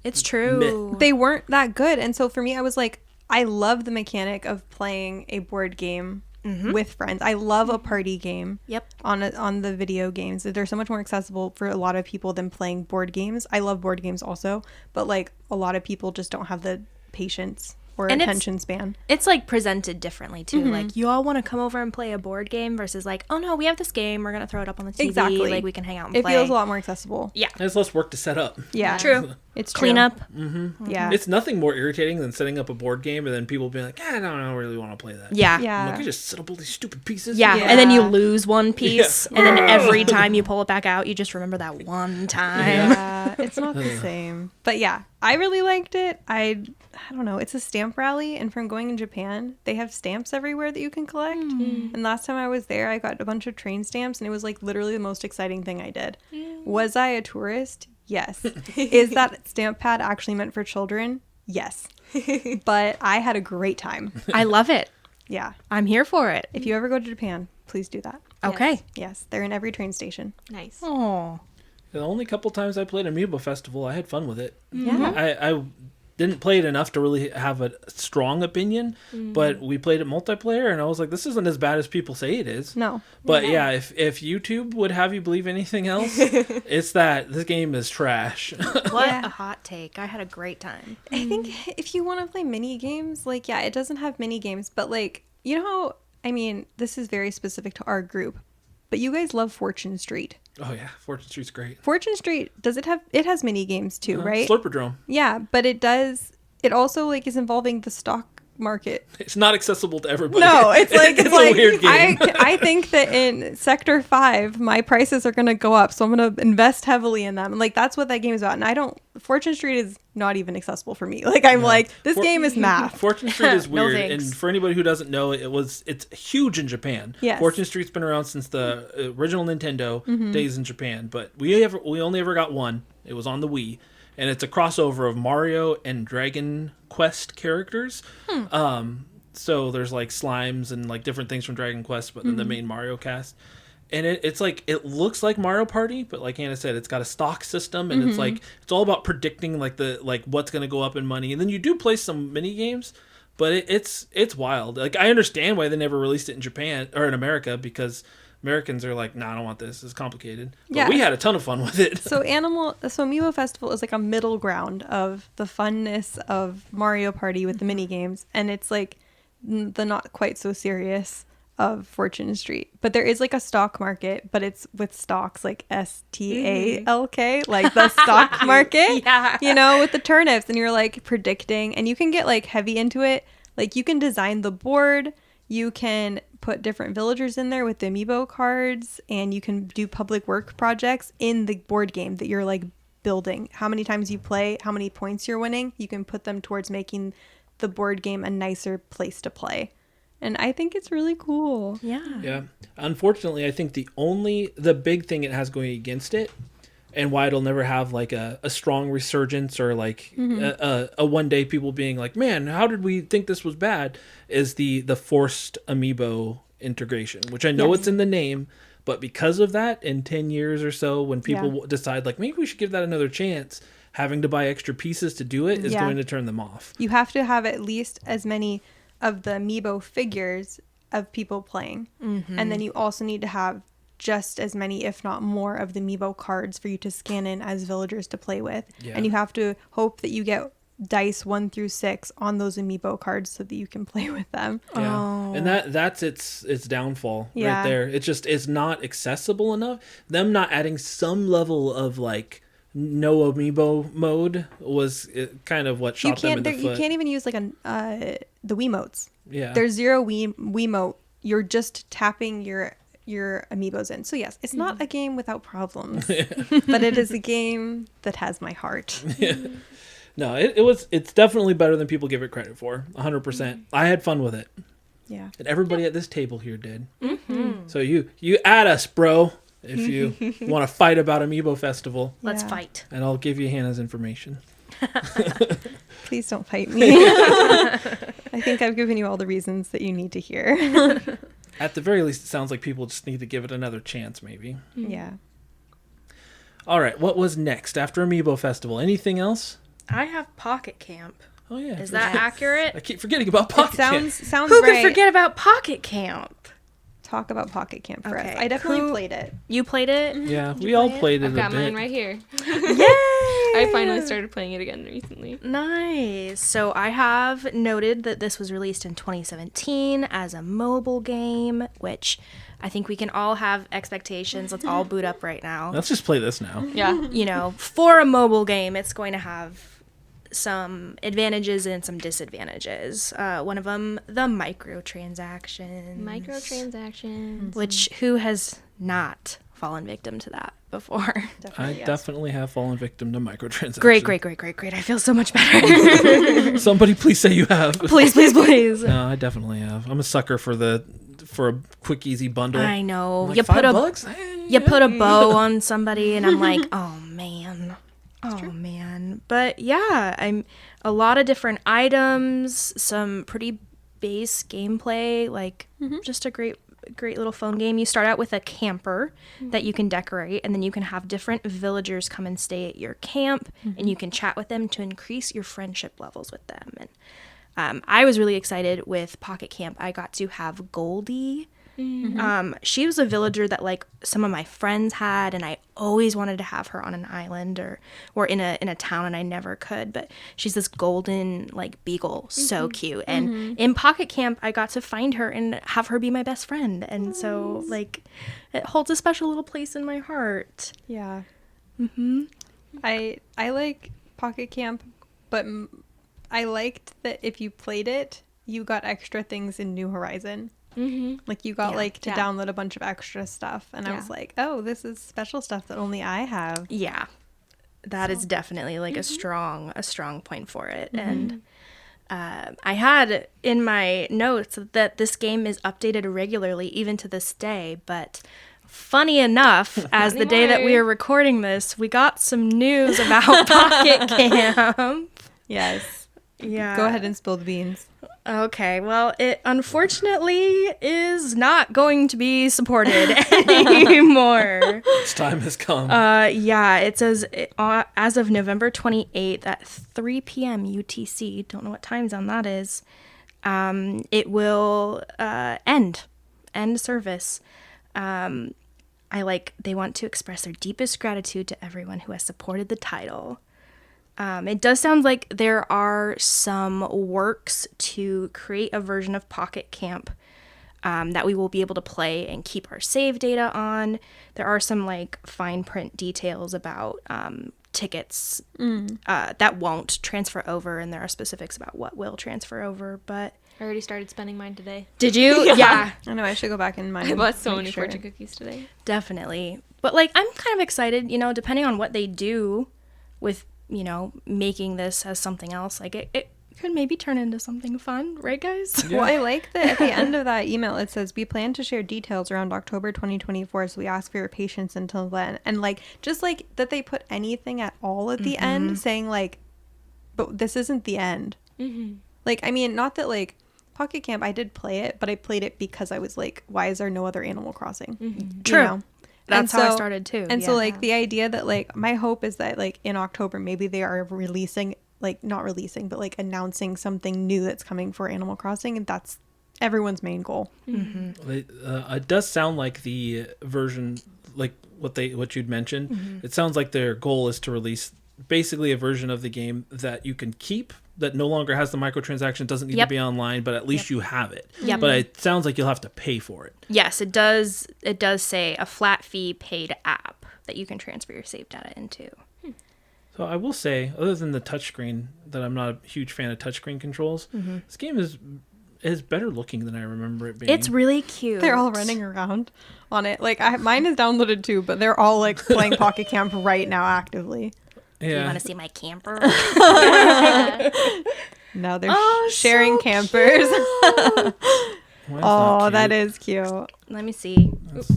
[SPEAKER 4] It's true.
[SPEAKER 1] They weren't that good, and so for me, I was like, I love the mechanic of playing a board game with friends. I love a party game.
[SPEAKER 4] Yep.
[SPEAKER 1] On the video games, they're so much more accessible for a lot of people than playing board games. I love board games also, but like a lot of people just don't have the patience or attention span.
[SPEAKER 4] It's like presented differently too. Like, you all want to come over and play a board game versus like, oh no, we have this game, we're gonna throw it up on the TV.
[SPEAKER 1] Exactly.
[SPEAKER 4] Like we can hang out and
[SPEAKER 1] It
[SPEAKER 4] play.
[SPEAKER 1] feels a lot more accessible.
[SPEAKER 4] Yeah.
[SPEAKER 2] It's less work to set up.
[SPEAKER 1] Yeah.
[SPEAKER 4] True.
[SPEAKER 1] It's
[SPEAKER 4] Clean
[SPEAKER 1] true.
[SPEAKER 4] up.
[SPEAKER 1] Yeah.
[SPEAKER 2] It's nothing more irritating than setting up a board game and then people being like, I don't really want to play that.
[SPEAKER 4] Yeah.
[SPEAKER 1] Yeah.
[SPEAKER 2] I'm like, I just set up all these stupid pieces.
[SPEAKER 4] Yeah.
[SPEAKER 1] Yeah.
[SPEAKER 4] And then you lose one piece,
[SPEAKER 2] Yeah.
[SPEAKER 4] and then every time you pull it back out, you just remember that one time.
[SPEAKER 1] Yeah, it's not the same. But yeah, I really liked it. I don't know. It's a stamp rally, and from going in Japan, they have stamps everywhere that you can collect. And last time I was there, I got a bunch of train stamps, and it was like literally the most exciting thing I did. Was I a tourist? Yes. Is that stamp pad actually meant for children? Yes. But I had a great time.
[SPEAKER 4] I love it.
[SPEAKER 1] Yeah.
[SPEAKER 4] I'm here for it.
[SPEAKER 1] If you ever go to Japan, please do that.
[SPEAKER 4] Okay.
[SPEAKER 1] Yes, they're in every train station.
[SPEAKER 3] Nice.
[SPEAKER 4] Oh.
[SPEAKER 2] The only couple times I played Amiibo Festival, I had fun with it.
[SPEAKER 1] Yeah.
[SPEAKER 2] I didn't play it enough to really have a strong opinion, but we played it multiplayer, and I was like, this isn't as bad as people say it is.
[SPEAKER 1] No.
[SPEAKER 2] But yeah, if YouTube would have you believe anything else, it's that this game is trash.
[SPEAKER 4] What
[SPEAKER 1] Yeah.
[SPEAKER 4] a hot take. I had a great time.
[SPEAKER 1] I think if you want to play mini games, like, yeah, it doesn't have mini games, but like, you know how, I mean, this is very specific to our group, but you guys love Fortune Street.
[SPEAKER 2] Oh yeah, Fortune Street's great.
[SPEAKER 1] Fortune Street, it has mini games too, right?
[SPEAKER 2] Slurperdrome.
[SPEAKER 1] Yeah, but it also like is involving the stock market.
[SPEAKER 2] It's not accessible to everybody.
[SPEAKER 1] No, it's like
[SPEAKER 2] it's a weird game.
[SPEAKER 1] I think that in Sector 5, my prices are going to go up, so I'm going to invest heavily in them. Like, that's what that game is about. And Fortune Street is not even accessible for me. Like, I'm like, this game is math.
[SPEAKER 2] Fortune Street is
[SPEAKER 4] No
[SPEAKER 2] weird,
[SPEAKER 4] thanks.
[SPEAKER 2] and for anybody who doesn't know, it's huge in Japan.
[SPEAKER 1] Yes.
[SPEAKER 2] Fortune Street's been around since the original Nintendo days in Japan, but we only ever got one. It was on the Wii, and it's a crossover of Mario and Dragon Quest characters. So there's like slimes and like different things from Dragon Quest, but then the main Mario cast. And it's like, it looks like Mario Party, but like Hanna said, it's got a stock system, and it's like, it's all about predicting like what's going to go up in money. And then you do play some mini games, but it's wild. Like, I understand why they never released it in Japan or in America, because Americans are like, nah, I don't want this. It's complicated. But
[SPEAKER 1] Yeah.
[SPEAKER 2] we had a ton of fun with it.
[SPEAKER 1] So Amiibo Festival is like a middle ground of the funness of Mario Party with the mini games, and it's like the not quite so serious of Fortune Street. But there is like a stock market, but it's with stocks, like STALK, like the stock market,
[SPEAKER 4] Yeah.
[SPEAKER 1] you know, with the turnips, and you're like predicting, and you can get like heavy into it. Like you can design the board, you can put different villagers in there with the amiibo cards, and you can do public work projects in the board game that you're like building. How many times you play, how many points you're winning, you can put them towards making the board game a nicer place to play. And I think it's really cool.
[SPEAKER 4] Yeah.
[SPEAKER 2] Yeah. Unfortunately, I think the big thing it has going against it, and why it'll never have like a strong resurgence or like a one day people being like, man, how did we think this was bad, is the forced amiibo integration, which I know it's in the name, but because of that, in 10 years or so, when people decide like maybe we should give that another chance, having to buy extra pieces to do it is going to turn them off.
[SPEAKER 1] You have to have at least as many of the amiibo figures of people playing. And then you also need to have just as many, if not more, of the amiibo cards for you to scan in as villagers to play with.
[SPEAKER 2] Yeah.
[SPEAKER 1] And you have to hope that you get dice 1 through 6 on those amiibo cards so that you can play with them.
[SPEAKER 2] Yeah. And that's its downfall right
[SPEAKER 1] Yeah.
[SPEAKER 2] there. It's not accessible enough. Them not adding some level of like no amiibo mode was kind of what shot them in the foot.
[SPEAKER 1] You can't even use like the Wiimotes.
[SPEAKER 2] Yeah.
[SPEAKER 1] There's zero Wiimote. You're just tapping your amiibos in. So yes, it's not a game without problems, but it is a game that has my heart.
[SPEAKER 2] No, it's definitely better than people give it credit for. 100%. I had fun with it.
[SPEAKER 1] Yeah.
[SPEAKER 2] And everybody at this table here did. So you add us, bro, if you want to fight about Amiibo Festival.
[SPEAKER 4] Let's
[SPEAKER 1] Yeah.
[SPEAKER 4] fight.
[SPEAKER 2] And I'll give you Hannah's information.
[SPEAKER 1] Please don't fight me. I think I've given you all the reasons that you need to hear.
[SPEAKER 2] At the very least, it sounds like people just need to give it another chance, maybe.
[SPEAKER 1] Yeah.
[SPEAKER 2] All right, what was next after Amiibo Festival? Anything else?
[SPEAKER 4] I have Pocket Camp.
[SPEAKER 2] Oh, yeah.
[SPEAKER 4] Is that accurate?
[SPEAKER 2] I keep forgetting about Pocket Camp.
[SPEAKER 1] Sounds
[SPEAKER 4] Who
[SPEAKER 1] right.
[SPEAKER 4] could forget about Pocket Camp?
[SPEAKER 1] Talk about Pocket Camp for us.
[SPEAKER 4] Okay.
[SPEAKER 1] I definitely
[SPEAKER 4] Who-
[SPEAKER 1] played it.
[SPEAKER 4] You played it?
[SPEAKER 2] Yeah, we all played it
[SPEAKER 3] I've
[SPEAKER 2] a
[SPEAKER 3] got
[SPEAKER 2] bit.
[SPEAKER 3] mine right here.
[SPEAKER 4] Yay!
[SPEAKER 3] I finally started playing it again recently.
[SPEAKER 4] Nice. So I have noted that this was released in 2017 as a mobile game, which I think we can all have expectations. Let's all boot up right now.
[SPEAKER 2] Let's just play this now.
[SPEAKER 3] Yeah.
[SPEAKER 4] You know, for a mobile game, it's going to have some advantages and some disadvantages. One of them, the microtransactions.
[SPEAKER 3] Microtransactions.
[SPEAKER 4] Which, who has not fallen victim to that before?
[SPEAKER 2] I definitely have fallen victim to microtransactions.
[SPEAKER 4] Great. I feel so much better.
[SPEAKER 2] Somebody please say you have.
[SPEAKER 4] Please.
[SPEAKER 2] No, I definitely have. I'm a sucker for a quick, easy bundle.
[SPEAKER 4] I know.
[SPEAKER 2] Like
[SPEAKER 4] You put
[SPEAKER 2] $5?
[SPEAKER 4] you put a bow on somebody and I'm like, oh man. But yeah, I'm a lot of different items, some pretty base gameplay, like just a great little phone game. You start out with a camper that you can decorate, and then you can have different villagers come and stay at your camp, and you can chat with them to increase your friendship levels with them. And I was really excited with Pocket Camp. I got to have Goldie. She was a villager that like some of my friends had, and I always wanted to have her on an island or in a town, and I never could. But she's this golden like beagle, so cute. And in Pocket Camp, I got to find her and have her be my best friend, and so like it holds a special little place in my heart.
[SPEAKER 1] Yeah. I like Pocket Camp, but I liked that if you played it, you got extra things in New Horizon. Like you got to download a bunch of extra stuff, and I was like, oh, this is special stuff that only I have.
[SPEAKER 4] Yeah, that is definitely like a strong point for it. And I had in my notes that this game is updated regularly even to this day, but funny enough, as the day that we are recording this, we got some news about Pocket Camp.
[SPEAKER 1] Yes.
[SPEAKER 4] Yeah.
[SPEAKER 1] Go ahead and spill the beans.
[SPEAKER 4] Okay, well, it unfortunately is not going to be supported anymore.
[SPEAKER 2] Its time has come.
[SPEAKER 4] Yeah, it says as of November 28th at 3 p.m. UTC, don't know what time zone that is, it will end service. They want to express their deepest gratitude to everyone who has supported the title. It does sound like there are some works to create a version of Pocket Camp that we will be able to play and keep our save data on. There are some like fine print details about tickets that won't transfer over, and there are specifics about what will transfer over. But
[SPEAKER 3] I already started spending mine today.
[SPEAKER 4] did you? Yeah,
[SPEAKER 1] I know I should go back in mine.
[SPEAKER 3] I bought so
[SPEAKER 1] make
[SPEAKER 3] many
[SPEAKER 1] sure.
[SPEAKER 3] fortune cookies today.
[SPEAKER 4] definitely. But like, I'm kind of excited, depending on what they do with, making this as something else. Like it could maybe turn into something fun, right, guys?
[SPEAKER 1] Well, I like that at the end of that email, it says, we plan to share details around October 2024, so we ask for your patience until then. And, like, just, like, that they put anything at all at the end, saying, like, but this isn't the end. Mm-hmm. Like, I mean, not that, like, Pocket Camp, I did play it, but I played it because I was like, why is there no other Animal Crossing?
[SPEAKER 4] Mm-hmm. True. That's how I started, too.
[SPEAKER 1] And
[SPEAKER 4] yeah.
[SPEAKER 1] so, like, the idea that, like, my hope is that, like, in October, maybe they are releasing, like, not releasing, but, like, announcing something new that's coming for Animal Crossing, and that's everyone's main goal.
[SPEAKER 4] Mm-hmm.
[SPEAKER 2] It does sound like the version, like what you'd mentioned, it sounds like their goal is to release basically a version of the game that you can keep, that no longer has the microtransaction, doesn't need to be online, but at least you have it.
[SPEAKER 4] Yep.
[SPEAKER 2] But it sounds like you'll have to pay for it.
[SPEAKER 4] Yes, it does. It does say a flat fee paid app that you can transfer your save data into.
[SPEAKER 2] So I will say, other than the touchscreen, that I'm not a huge fan of touchscreen controls. This game is better looking than I remember it being.
[SPEAKER 4] It's really cute.
[SPEAKER 1] They're all running around on it. Like, mine is downloaded too, but they're all, like, playing Pocket Camp right now actively.
[SPEAKER 4] Do you
[SPEAKER 2] Yeah.
[SPEAKER 4] want to see my camper?
[SPEAKER 1] Now they're sharing
[SPEAKER 4] so
[SPEAKER 1] campers.
[SPEAKER 2] Why is
[SPEAKER 1] Oh, that
[SPEAKER 2] cute?
[SPEAKER 1] is cute.
[SPEAKER 4] Let me see.
[SPEAKER 2] That's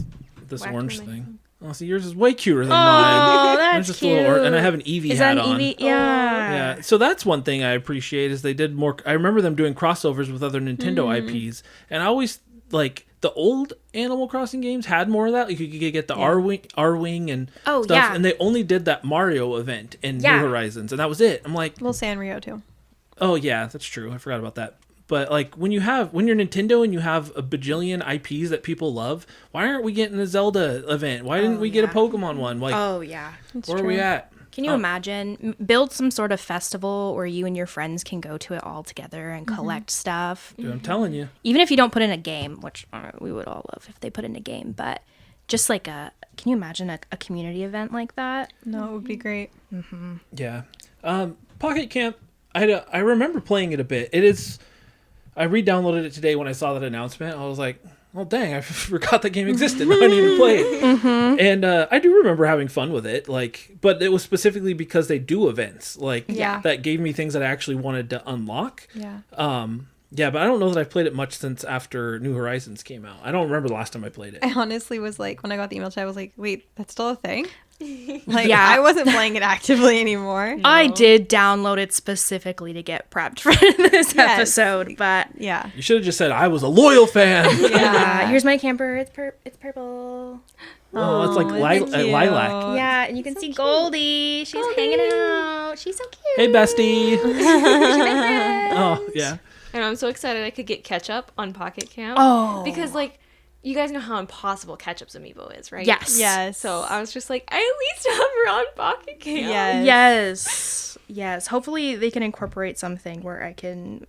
[SPEAKER 2] this
[SPEAKER 3] Whacked
[SPEAKER 2] orange
[SPEAKER 3] my
[SPEAKER 2] thing. Oh, see, yours is way cuter than
[SPEAKER 4] Oh,
[SPEAKER 2] mine.
[SPEAKER 4] that's
[SPEAKER 2] Mine's just a
[SPEAKER 4] cute.
[SPEAKER 2] little and I have an Eevee
[SPEAKER 4] Is
[SPEAKER 2] hat
[SPEAKER 4] that an
[SPEAKER 2] on.
[SPEAKER 4] Eevee? Yeah.
[SPEAKER 2] Yeah, so that's one thing I appreciate is they did more. I remember them doing crossovers with other Nintendo IPs, and I always like the old Animal Crossing games had more of that. Like you could get the R-Wing and
[SPEAKER 4] Oh,
[SPEAKER 2] stuff,
[SPEAKER 4] yeah.
[SPEAKER 2] and they only did that Mario event in
[SPEAKER 4] Yeah.
[SPEAKER 2] New Horizons, and that was it. I'm like,
[SPEAKER 1] Well, Sanrio too.
[SPEAKER 2] oh yeah, that's true. I forgot about that. But like when you're Nintendo and you have a bajillion IPs that people love, why aren't we getting a Zelda event? Why didn't we get a Pokemon one? Like,
[SPEAKER 4] Oh, yeah.
[SPEAKER 2] where are we at?
[SPEAKER 4] Can you imagine? Build some sort of festival where you and your friends can go to it all together and collect stuff.
[SPEAKER 2] Dude, I'm telling you.
[SPEAKER 4] Even if you don't put in a game, which we would all love if they put in a game, but just like can you imagine a community event like that?
[SPEAKER 1] No, it would be great.
[SPEAKER 2] Yeah. Pocket Camp, I remember playing it a bit. It is, I re-downloaded it today when I saw that announcement. I was like, oh dang, I forgot that game existed. Now I need to play it. And I do remember having fun with it, like, but it was specifically because they do events, like,
[SPEAKER 1] Yeah.
[SPEAKER 2] that gave me things that I actually wanted to unlock.
[SPEAKER 1] Yeah.
[SPEAKER 2] Yeah, but I don't know that I've played it much since after New Horizons came out. I don't remember the last time I played it.
[SPEAKER 1] I honestly was like, when I got the email chat, I was like, wait, that's still a thing? Like,
[SPEAKER 4] Yeah.
[SPEAKER 1] I wasn't playing it actively anymore.
[SPEAKER 4] I did download it specifically to get prepped for this episode, but
[SPEAKER 1] Yeah.
[SPEAKER 2] You should have just said I was a loyal fan.
[SPEAKER 4] here's my camper. It's purple.
[SPEAKER 2] Oh, it's like
[SPEAKER 1] it's cute.
[SPEAKER 2] lilac.
[SPEAKER 4] Yeah, and you can see Goldie. She's hanging out. She's so cute.
[SPEAKER 2] Hey, bestie.
[SPEAKER 4] She's my friend.
[SPEAKER 2] Oh, yeah.
[SPEAKER 3] And I'm so excited I could get ketchup on Pocket Camp.
[SPEAKER 4] Oh.
[SPEAKER 3] Because, like, you guys know how impossible Ketchup's amiibo is, right?
[SPEAKER 4] Yes.
[SPEAKER 1] Yes.
[SPEAKER 3] So I was just like, I at least have her on Pocket Camp.
[SPEAKER 1] Yes.
[SPEAKER 4] Yes. Hopefully they can incorporate something where I can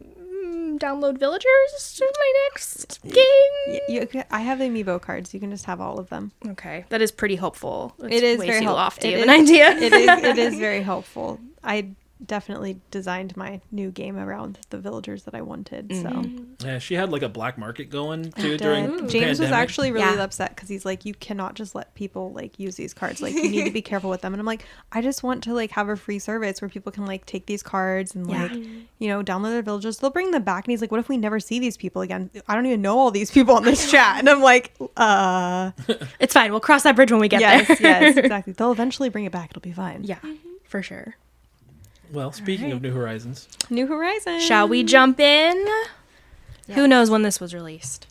[SPEAKER 4] download villagers to my next game.
[SPEAKER 1] I have amiibo cards. You can just have all of them.
[SPEAKER 4] Okay, that is pretty hopeful. It's
[SPEAKER 1] It is
[SPEAKER 4] way
[SPEAKER 1] very
[SPEAKER 4] too
[SPEAKER 1] helpful.
[SPEAKER 4] lofty of an idea.
[SPEAKER 1] It is very helpful. I definitely designed my new game around the villagers that I wanted. So
[SPEAKER 2] Yeah, she had like a black market going too during the
[SPEAKER 1] James was
[SPEAKER 2] pandemic.
[SPEAKER 1] actually really
[SPEAKER 4] Yeah.
[SPEAKER 1] upset because he's like, you cannot just let people like use these cards. Like you need to be careful with them. And I'm like, I just want to like have a free service where people can like take these cards and like, you know, download their villagers. They'll bring them back. And he's like, what if we never see these people again? I don't even know all these people on this chat. And I'm like,
[SPEAKER 4] It's fine. We'll cross that bridge when we get
[SPEAKER 1] yes,
[SPEAKER 4] there.
[SPEAKER 1] yes, exactly. They'll eventually bring it back. It'll be fine.
[SPEAKER 4] Yeah, for sure.
[SPEAKER 2] Well, speaking of New Horizons,
[SPEAKER 1] New Horizons.
[SPEAKER 4] Shall we jump in? Who knows when this was released?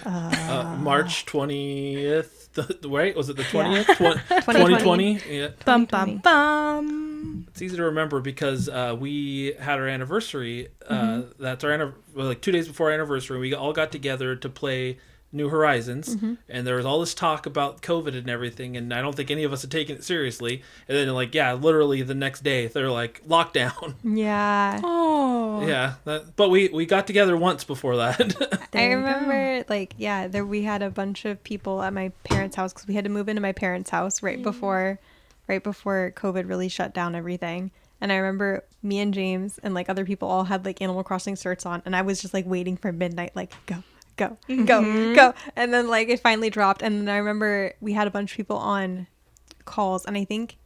[SPEAKER 2] March 20th, right? Was it the 20th?
[SPEAKER 1] 2020.
[SPEAKER 2] 2020? Yeah.
[SPEAKER 4] Bum bum bum.
[SPEAKER 2] It's easy to remember because we had our anniversary. That's our like 2 days before our anniversary. We all got together to play New Horizons, and there was all this talk about COVID and everything, and I don't think any of us had taken it seriously. And then, like, yeah, literally the next day, they're like, lockdown.
[SPEAKER 1] Yeah.
[SPEAKER 4] Oh.
[SPEAKER 2] Yeah, but we got together once before that.
[SPEAKER 1] I remember, like, yeah, we had a bunch of people at my parents' house because we had to move into my parents' house right before COVID really shut down everything. And I remember me and James and like other people all had like Animal Crossing shirts on, and I was just like waiting for midnight, like go. And then like it finally dropped, and then I remember we had a bunch of people on calls, and I think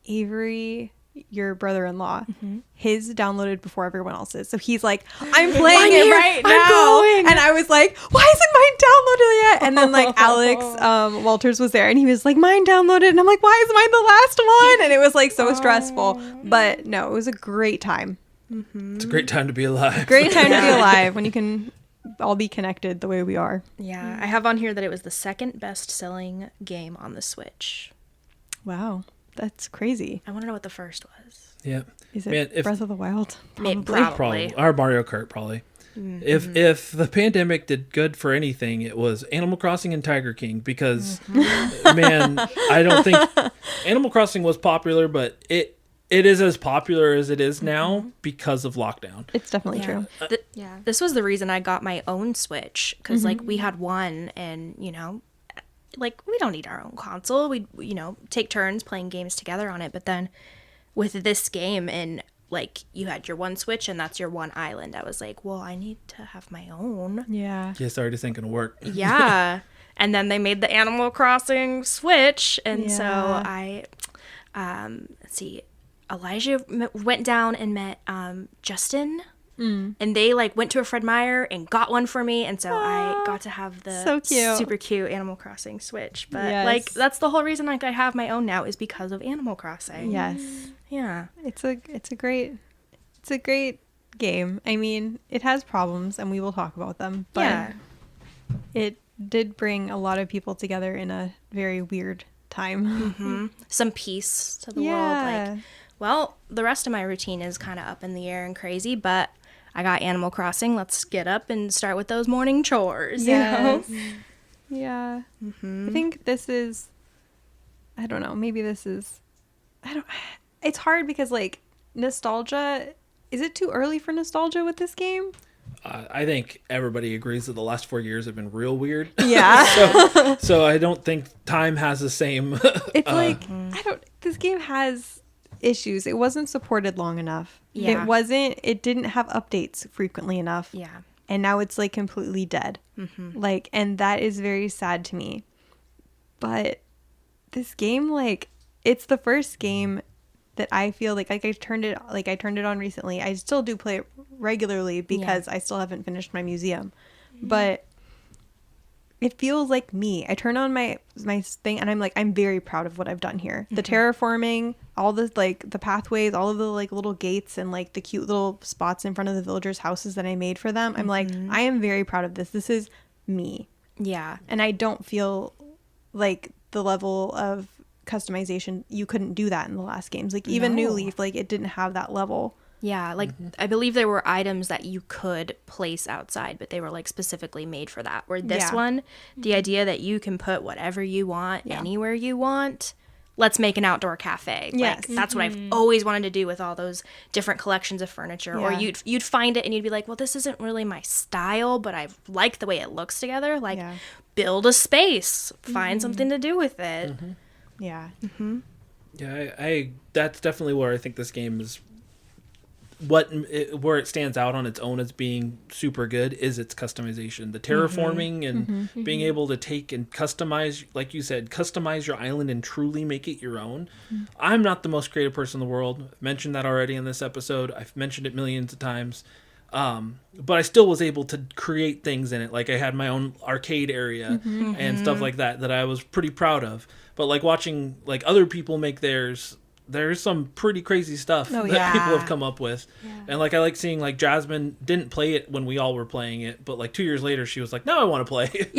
[SPEAKER 1] Avery, your brother-in-law, his downloaded before everyone else's, so he's like, I'm playing it right now, and I was like, why isn't mine downloaded yet? And then like Alex Walters was there, and he was like, mine downloaded, and I'm like, why is mine the last one? And it was like so stressful, but no, it was a great time.
[SPEAKER 2] It's a great time to be alive.
[SPEAKER 1] Great time to be alive when you can all be connected the way we are.
[SPEAKER 4] Yeah, I have on here that it was the second best-selling game on the Switch.
[SPEAKER 1] Wow, that's crazy.
[SPEAKER 4] I want to know what the first was.
[SPEAKER 2] Yeah.
[SPEAKER 1] Is it Breath of the Wild?
[SPEAKER 4] Probably.
[SPEAKER 2] Or Mario Kart, probably. If the pandemic did good for anything, it was Animal Crossing and Tiger King, because man, I don't think Animal Crossing was popular, but it is as popular as it is now because of lockdown.
[SPEAKER 1] It's definitely true.
[SPEAKER 4] This was the reason I got my own Switch, because like we had one, and like we don't need our own console. We take turns playing games together on it, but then with this game, and like you had your one Switch and that's your one island, I was like, well, I need to have my own.
[SPEAKER 1] Yeah.
[SPEAKER 2] Yeah, sorry, this ain't gonna work.
[SPEAKER 4] Yeah. And then they made the Animal Crossing Switch, and so I let's see, Elijah went down and met Justin, and they like went to a Fred Meyer and got one for me, and so I got to have the
[SPEAKER 1] so cute.
[SPEAKER 4] Super cute Animal Crossing Switch. But like that's the whole reason like I have my own now, is because of Animal Crossing.
[SPEAKER 1] Yes.
[SPEAKER 4] Yeah.
[SPEAKER 1] It's a great game. I mean, it has problems, and we will talk about them, but it did bring a lot of people together in a very weird time.
[SPEAKER 4] Some peace to the world. Like, well, the rest of my routine is kind of up in the air and crazy, but I got Animal Crossing. Let's get up and start with those morning chores.
[SPEAKER 1] Yes. You know? Yeah. I think this is, I don't know, maybe this is, it's hard because like nostalgia, is it too early for nostalgia with this game?
[SPEAKER 2] I think everybody agrees that the last 4 years have been real weird.
[SPEAKER 1] Yeah.
[SPEAKER 2] so I don't think time has the same.
[SPEAKER 1] It's like, this game has issues. It wasn't supported long enough.
[SPEAKER 4] Yeah.
[SPEAKER 1] It didn't have updates frequently enough.
[SPEAKER 4] Yeah.
[SPEAKER 1] And now it's like completely dead. Like, and that is very sad to me. But this game, like, it's the first game that I feel like I turned it on recently. I still do play it regularly because I still haven't finished my museum. But it feels like me. I turn on my thing and I'm like, I'm very proud of what I've done here. The terraforming, all the like the pathways, all of the like little gates and like the cute little spots in front of the villagers' houses that I made for them. I'm like, I am very proud of this. This is me.
[SPEAKER 4] Yeah.
[SPEAKER 1] And I don't feel like the level of customization, you couldn't do that in the last games. Like even New Leaf, like it didn't have that level.
[SPEAKER 4] Yeah, like I believe there were items that you could place outside, but they were like specifically made for that. Where this one, the idea that you can put whatever you want anywhere you want. Let's make an outdoor cafe.
[SPEAKER 1] Yes.
[SPEAKER 4] Like that's what I've always wanted to do with all those different collections of furniture. Or you'd find it and you'd be like, well, this isn't really my style, but I like the way it looks together. Like build a space, find something to do with it.
[SPEAKER 1] Yeah.
[SPEAKER 2] Yeah, I that's definitely where I think this game is. Where it stands out on its own as being super good is its customization, the terraforming and being able to take and customize, like you said, customize your island and truly make it your own. I'm not the most creative person in the world. I've mentioned that already in this episode. I've mentioned it millions of times. But I still was able to create things in it. Like I had my own arcade area and stuff like that I was pretty proud of. But like watching like other people make theirs, there's some pretty crazy stuff that people have come up with. And like I like seeing like Jasmine didn't play it when we all were playing it, but like 2 years later she was like, now I want to play.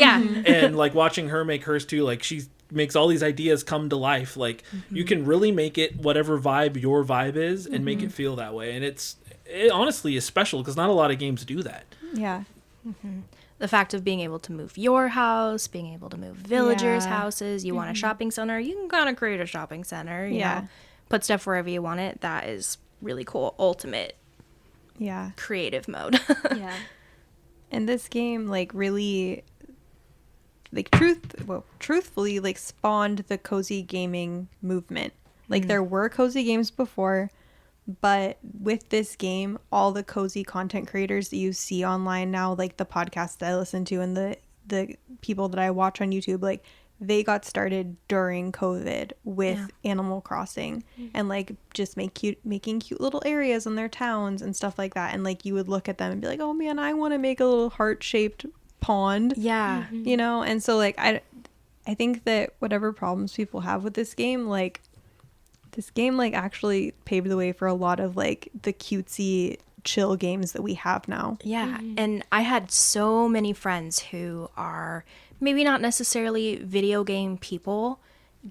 [SPEAKER 2] And like watching her make hers too, like she makes all these ideas come to life. Like you can really make it whatever vibe your vibe is and make it feel that way. And it honestly is special because not a lot of games do that.
[SPEAKER 1] Yeah.
[SPEAKER 4] the fact of being able to move your house, being able to move villagers'
[SPEAKER 1] Yeah.
[SPEAKER 4] houses. You want a shopping center, you can kind of create a shopping center. You know, put stuff wherever you want it. That is really cool. Ultimate
[SPEAKER 1] Yeah.
[SPEAKER 4] creative mode.
[SPEAKER 3] Yeah.
[SPEAKER 1] And this game, like, really, like, truthfully, like, spawned the cozy gaming movement. Like, there were cozy games before, but with this game, all the cozy content creators that you see online now, like the podcasts that I listen to and the people that I watch on YouTube, like, they got started during COVID with Animal Crossing and, like, just making cute little areas in their towns and stuff like that. And, like, you would look at them and be like, oh man, I want to make a little heart-shaped pond.
[SPEAKER 4] Yeah.
[SPEAKER 1] You know? And so, like, I think that whatever problems people have with this game, like, this game, like, actually paved the way for a lot of, like, the cutesy chill games that we have now.
[SPEAKER 4] Yeah. And I had so many friends who are maybe not necessarily video game people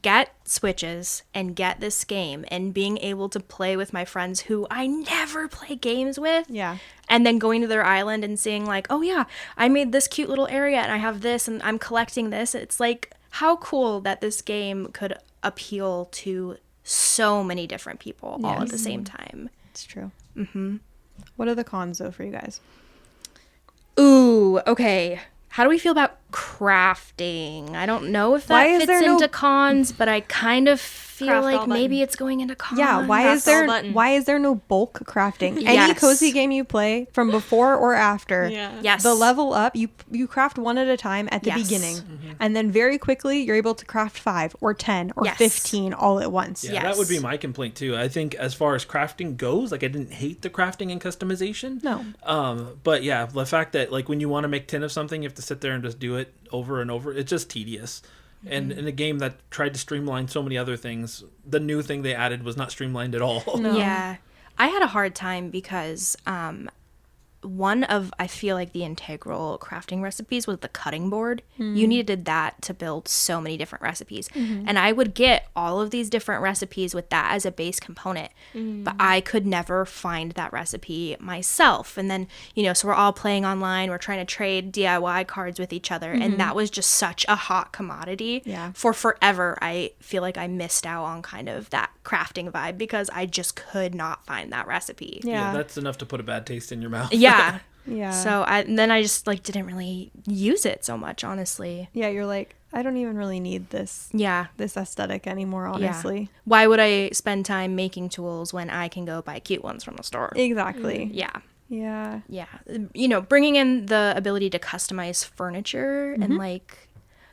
[SPEAKER 4] get Switches and get this game, and being able to play with my friends who I never play games with.
[SPEAKER 1] Yeah.
[SPEAKER 4] And then going to their island and seeing, like, oh yeah, I made this cute little area and I have this and I'm collecting this. It's like, how cool that this game could appeal to so many different people all at the same time.
[SPEAKER 1] It's true. What are the cons, though, for you guys?
[SPEAKER 4] Ooh, okay. How do we feel about crafting? I don't know if that fits into cons, but I kind of feel
[SPEAKER 3] Craft
[SPEAKER 4] like
[SPEAKER 3] all
[SPEAKER 4] maybe
[SPEAKER 3] button.
[SPEAKER 4] it's going into cons.
[SPEAKER 1] Yeah, why
[SPEAKER 3] Craft
[SPEAKER 1] is there
[SPEAKER 3] all button.
[SPEAKER 1] why is there no bulk crafting? Any
[SPEAKER 4] Yes.
[SPEAKER 1] cozy game you play, from before or after,
[SPEAKER 4] Yes.
[SPEAKER 1] the level up, you craft one at a time at the
[SPEAKER 4] Yes.
[SPEAKER 1] beginning. And then very quickly you're able to craft 5 or 10 or
[SPEAKER 4] Yes.
[SPEAKER 1] 15 all at once.
[SPEAKER 2] Yeah, that would be my complaint too. I think as far as crafting goes, like, I didn't hate the crafting and customization.
[SPEAKER 1] No.
[SPEAKER 2] But yeah, the fact that, like, when you want to make 10 of something, you have to sit there and just do it over and over. It's just tedious. And in a game that tried to streamline so many other things, the new thing they added was not streamlined at all.
[SPEAKER 1] No.
[SPEAKER 4] Yeah. I had a hard time because one of, I feel like, the integral crafting recipes was the cutting board. You needed that to build so many different recipes. And I would get all of these different recipes with that as a base component, but I could never find that recipe myself. And then, you know, so we're all playing online, we're trying to trade DIY cards with each other. And that was just such a hot commodity.
[SPEAKER 1] Yeah.
[SPEAKER 4] For forever, I feel like I missed out on kind of that crafting vibe because I just could not find that recipe.
[SPEAKER 1] Yeah.
[SPEAKER 2] That's enough to put a bad taste in your mouth.
[SPEAKER 4] Yeah.
[SPEAKER 1] Yeah.
[SPEAKER 4] So then I just, like, didn't really use it so much, honestly.
[SPEAKER 1] Yeah, you're like, I don't even really need this
[SPEAKER 4] Yeah.
[SPEAKER 1] aesthetic anymore, honestly.
[SPEAKER 4] Yeah. Why would I spend time making tools when I can go buy cute ones from the store?
[SPEAKER 1] Exactly.
[SPEAKER 4] Yeah.
[SPEAKER 1] Yeah.
[SPEAKER 4] Yeah. You know, bringing in the ability to customize furniture and, like,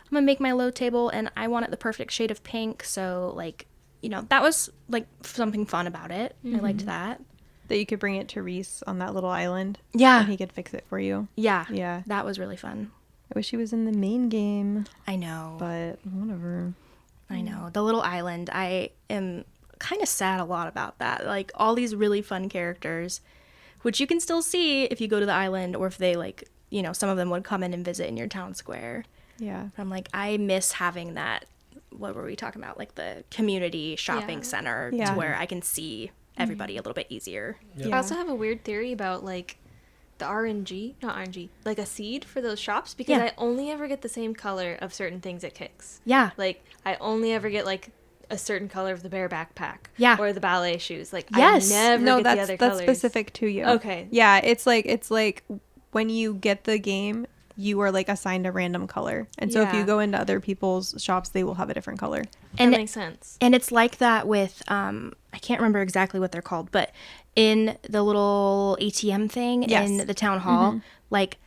[SPEAKER 4] I'm gonna make my low table and I want it the perfect shade of pink. So, like, you know, that was, like, something fun about it. I liked that.
[SPEAKER 1] That you could bring it to Reese on that little island.
[SPEAKER 4] Yeah.
[SPEAKER 1] And he could fix it for you.
[SPEAKER 4] Yeah.
[SPEAKER 1] Yeah.
[SPEAKER 4] That was really fun.
[SPEAKER 1] I wish he was in the main game,
[SPEAKER 4] I know.
[SPEAKER 1] but whatever.
[SPEAKER 4] I know. The little island, I am kind of sad a lot about that. Like, all these really fun characters, which you can still see if you go to the island, or if they, like, you know, some of them would come in and visit in your town square.
[SPEAKER 1] Yeah.
[SPEAKER 4] But I'm like, I miss having that, what were we talking about? Like, the community shopping
[SPEAKER 3] Yeah.
[SPEAKER 4] center
[SPEAKER 1] Yeah.
[SPEAKER 4] to where I can see everybody a little bit easier.
[SPEAKER 1] Yeah.
[SPEAKER 3] I also have a weird theory about, like, the not RNG, like a seed for those shops, because
[SPEAKER 4] Yeah.
[SPEAKER 3] I only ever get the same color of certain things at Kicks.
[SPEAKER 4] Yeah.
[SPEAKER 3] Like, I only ever get, like, a certain color of the bear backpack.
[SPEAKER 4] Yeah.
[SPEAKER 3] Or the ballet shoes. Like,
[SPEAKER 4] Yes.
[SPEAKER 3] I never
[SPEAKER 1] No,
[SPEAKER 3] get
[SPEAKER 1] that's
[SPEAKER 3] the other
[SPEAKER 1] that's
[SPEAKER 3] colors.
[SPEAKER 1] specific to you.
[SPEAKER 3] Okay.
[SPEAKER 1] Yeah, it's like when you get the game, you are, like, assigned a random color, and so if you
[SPEAKER 3] Yeah.
[SPEAKER 1] go into other people's shops, they will have a different color.
[SPEAKER 4] And
[SPEAKER 3] that makes sense.
[SPEAKER 4] And it's like that with, I can't remember exactly what they're called, but in the little ATM thing
[SPEAKER 1] Yes.
[SPEAKER 4] in the town hall, like,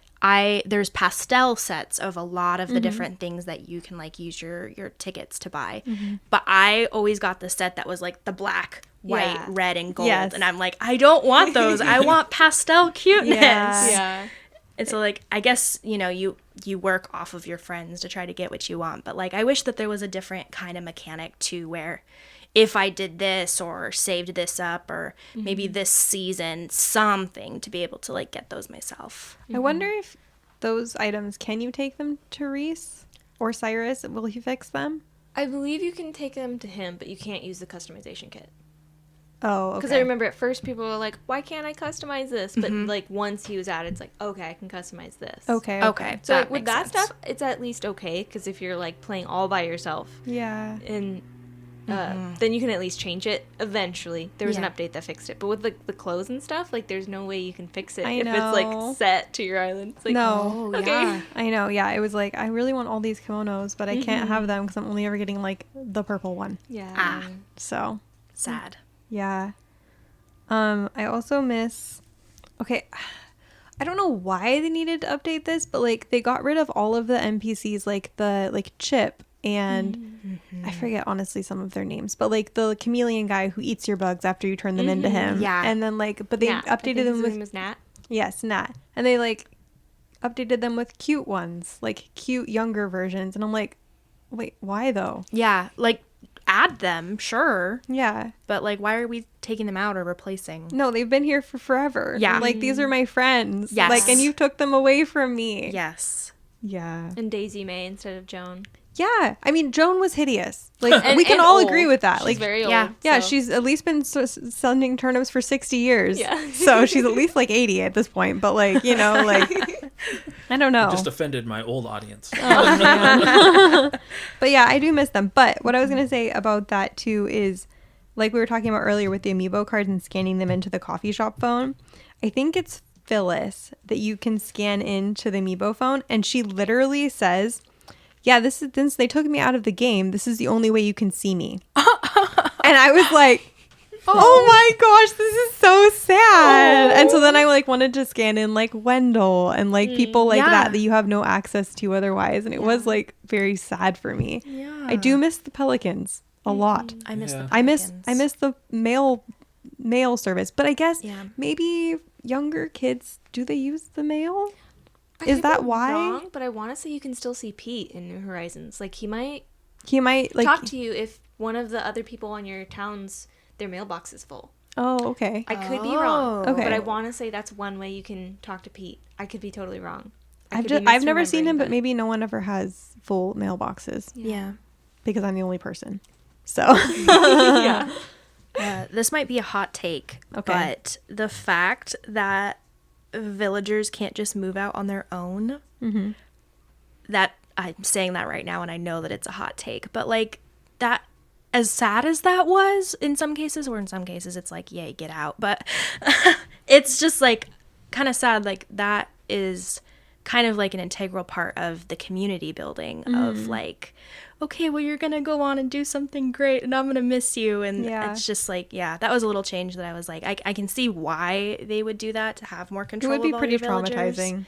[SPEAKER 4] there's pastel sets of a lot of the different things that you can, like, use your tickets to buy. But I always got the set that was, like, the black, white,
[SPEAKER 3] Yeah.
[SPEAKER 4] red, and gold.
[SPEAKER 1] Yes.
[SPEAKER 4] And I'm like, I don't want those. I want pastel cuteness.
[SPEAKER 1] Yeah.
[SPEAKER 3] Yeah.
[SPEAKER 4] And so, like, I guess, you know, you work off of your friends to try to get what you want. But, like, I wish that there was a different kind of mechanic, too, where if I did this or saved this up or maybe this season, something to be able to, like, get those myself.
[SPEAKER 1] I wonder if those items, can you take them to Reese or Cyrus? Will he fix them?
[SPEAKER 3] I believe you can take them to him, but you can't use the customization kit.
[SPEAKER 1] Oh, okay.
[SPEAKER 3] Because I remember at first people were like, why can't I customize this? But like once he was added, it's like, okay, I can customize this.
[SPEAKER 1] Okay.
[SPEAKER 3] So like, with
[SPEAKER 4] makes
[SPEAKER 3] that
[SPEAKER 4] sense.
[SPEAKER 3] stuff, it's at least okay. Because if you're like playing all by yourself,
[SPEAKER 1] Yeah.
[SPEAKER 3] and then you can at least change it eventually. There was an
[SPEAKER 4] Yeah.
[SPEAKER 3] update that fixed it. But with the clothes and stuff, like there's no way you can fix it
[SPEAKER 1] I
[SPEAKER 3] if it's
[SPEAKER 1] know.
[SPEAKER 3] like set to your island. It's like,
[SPEAKER 1] No.
[SPEAKER 4] Oh,
[SPEAKER 3] okay.
[SPEAKER 4] yeah.
[SPEAKER 1] I know. Yeah. It was like, I really want all these kimonos, but I can't have them because I'm only ever getting like the purple one.
[SPEAKER 3] Yeah.
[SPEAKER 4] Ah.
[SPEAKER 1] So,
[SPEAKER 4] Sad.
[SPEAKER 1] yeah. I also miss. Okay. I don't know why they needed to update this, but like they got rid of all of the NPCs, like the like Chip and I forget honestly some of their names, but like the chameleon guy who eats your bugs after you turn them into him.
[SPEAKER 4] Yeah.
[SPEAKER 1] And then like, but they
[SPEAKER 3] Nat. I
[SPEAKER 1] updated
[SPEAKER 3] think
[SPEAKER 1] them
[SPEAKER 3] his
[SPEAKER 1] with
[SPEAKER 3] name was Nat.
[SPEAKER 1] yes, Nat, and they like updated them with cute ones, like cute younger versions, and I'm like, wait, why though?
[SPEAKER 4] Yeah, like add them, sure,
[SPEAKER 1] Yeah.
[SPEAKER 4] but like why are we taking them out or replacing?
[SPEAKER 1] No, they've been here for forever.
[SPEAKER 4] Yeah.
[SPEAKER 1] Like these are my friends.
[SPEAKER 4] Yes.
[SPEAKER 1] Like, and you took them away from me.
[SPEAKER 4] Yes.
[SPEAKER 1] Yeah.
[SPEAKER 3] And Daisy May instead of Joan.
[SPEAKER 1] Yeah. I mean, Joan was hideous. Like,
[SPEAKER 3] And-
[SPEAKER 1] we can
[SPEAKER 3] and
[SPEAKER 1] all
[SPEAKER 3] old.
[SPEAKER 1] agree with that.
[SPEAKER 3] She's
[SPEAKER 1] like,
[SPEAKER 3] very old.
[SPEAKER 4] yeah.
[SPEAKER 1] yeah,
[SPEAKER 3] so-
[SPEAKER 1] she's at least been sending turnips for 60 years.
[SPEAKER 3] Yeah.
[SPEAKER 1] So she's at least like 80 at this point. But like, you know, like, I don't know.
[SPEAKER 2] Just offended my old audience.
[SPEAKER 1] But yeah, I do miss them. But what I was going to say about that too is, like we were talking about earlier with the amiibo cards and scanning them into the coffee shop phone. I think it's Phyllis that you can scan into the amiibo phone. And she literally says, yeah, this is, since they took me out of the game, this is the only way you can see me. And I was like, oh my gosh, this is so sad. And so then I like wanted to scan in like Wendell and like people like
[SPEAKER 4] Yeah.
[SPEAKER 1] that you have no access to otherwise. And it was like very sad for me.
[SPEAKER 4] Yeah.
[SPEAKER 1] I do miss the Pelicans a lot.
[SPEAKER 4] I miss
[SPEAKER 2] Yeah.
[SPEAKER 4] the
[SPEAKER 1] I miss
[SPEAKER 4] Pelicans.
[SPEAKER 1] the mail service. But I guess
[SPEAKER 4] Yeah.
[SPEAKER 1] maybe younger kids, do they use the mail?
[SPEAKER 3] I
[SPEAKER 1] Is
[SPEAKER 3] could
[SPEAKER 1] that
[SPEAKER 3] be
[SPEAKER 1] why?
[SPEAKER 3] wrong, but I want to say you can still see Pete in New Horizons. Like he might
[SPEAKER 1] He might like
[SPEAKER 3] talk to you if one of the other people on your town's their mailbox is full.
[SPEAKER 1] Oh, okay.
[SPEAKER 3] I could be wrong,
[SPEAKER 1] Okay.
[SPEAKER 3] but I want to say that's one way you can talk to Pete. I could be totally wrong. I
[SPEAKER 1] I've
[SPEAKER 3] could be
[SPEAKER 1] I've never seen
[SPEAKER 3] misremembering,
[SPEAKER 1] him, but maybe no one ever has full mailboxes
[SPEAKER 4] Yeah.
[SPEAKER 1] because I'm the only person. So
[SPEAKER 3] yeah.
[SPEAKER 4] This might be a hot take,
[SPEAKER 1] Okay.
[SPEAKER 4] but the fact that villagers can't just move out on their own, that I'm saying that right now and I know that it's a hot take, but like that, as sad as that was in some cases, or in some cases it's like, yay, get out. But it's just like kind of sad. Like that is kind of like an integral part of the community building of like, okay, well, you're going to go on and do something great and I'm going to miss you. And
[SPEAKER 1] Yeah.
[SPEAKER 4] it's just like, yeah, that was a little change that I was like, I can see why they would do that to have more
[SPEAKER 1] it
[SPEAKER 4] control
[SPEAKER 1] would be
[SPEAKER 4] of all
[SPEAKER 1] pretty
[SPEAKER 4] your villagers.
[SPEAKER 1] traumatizing.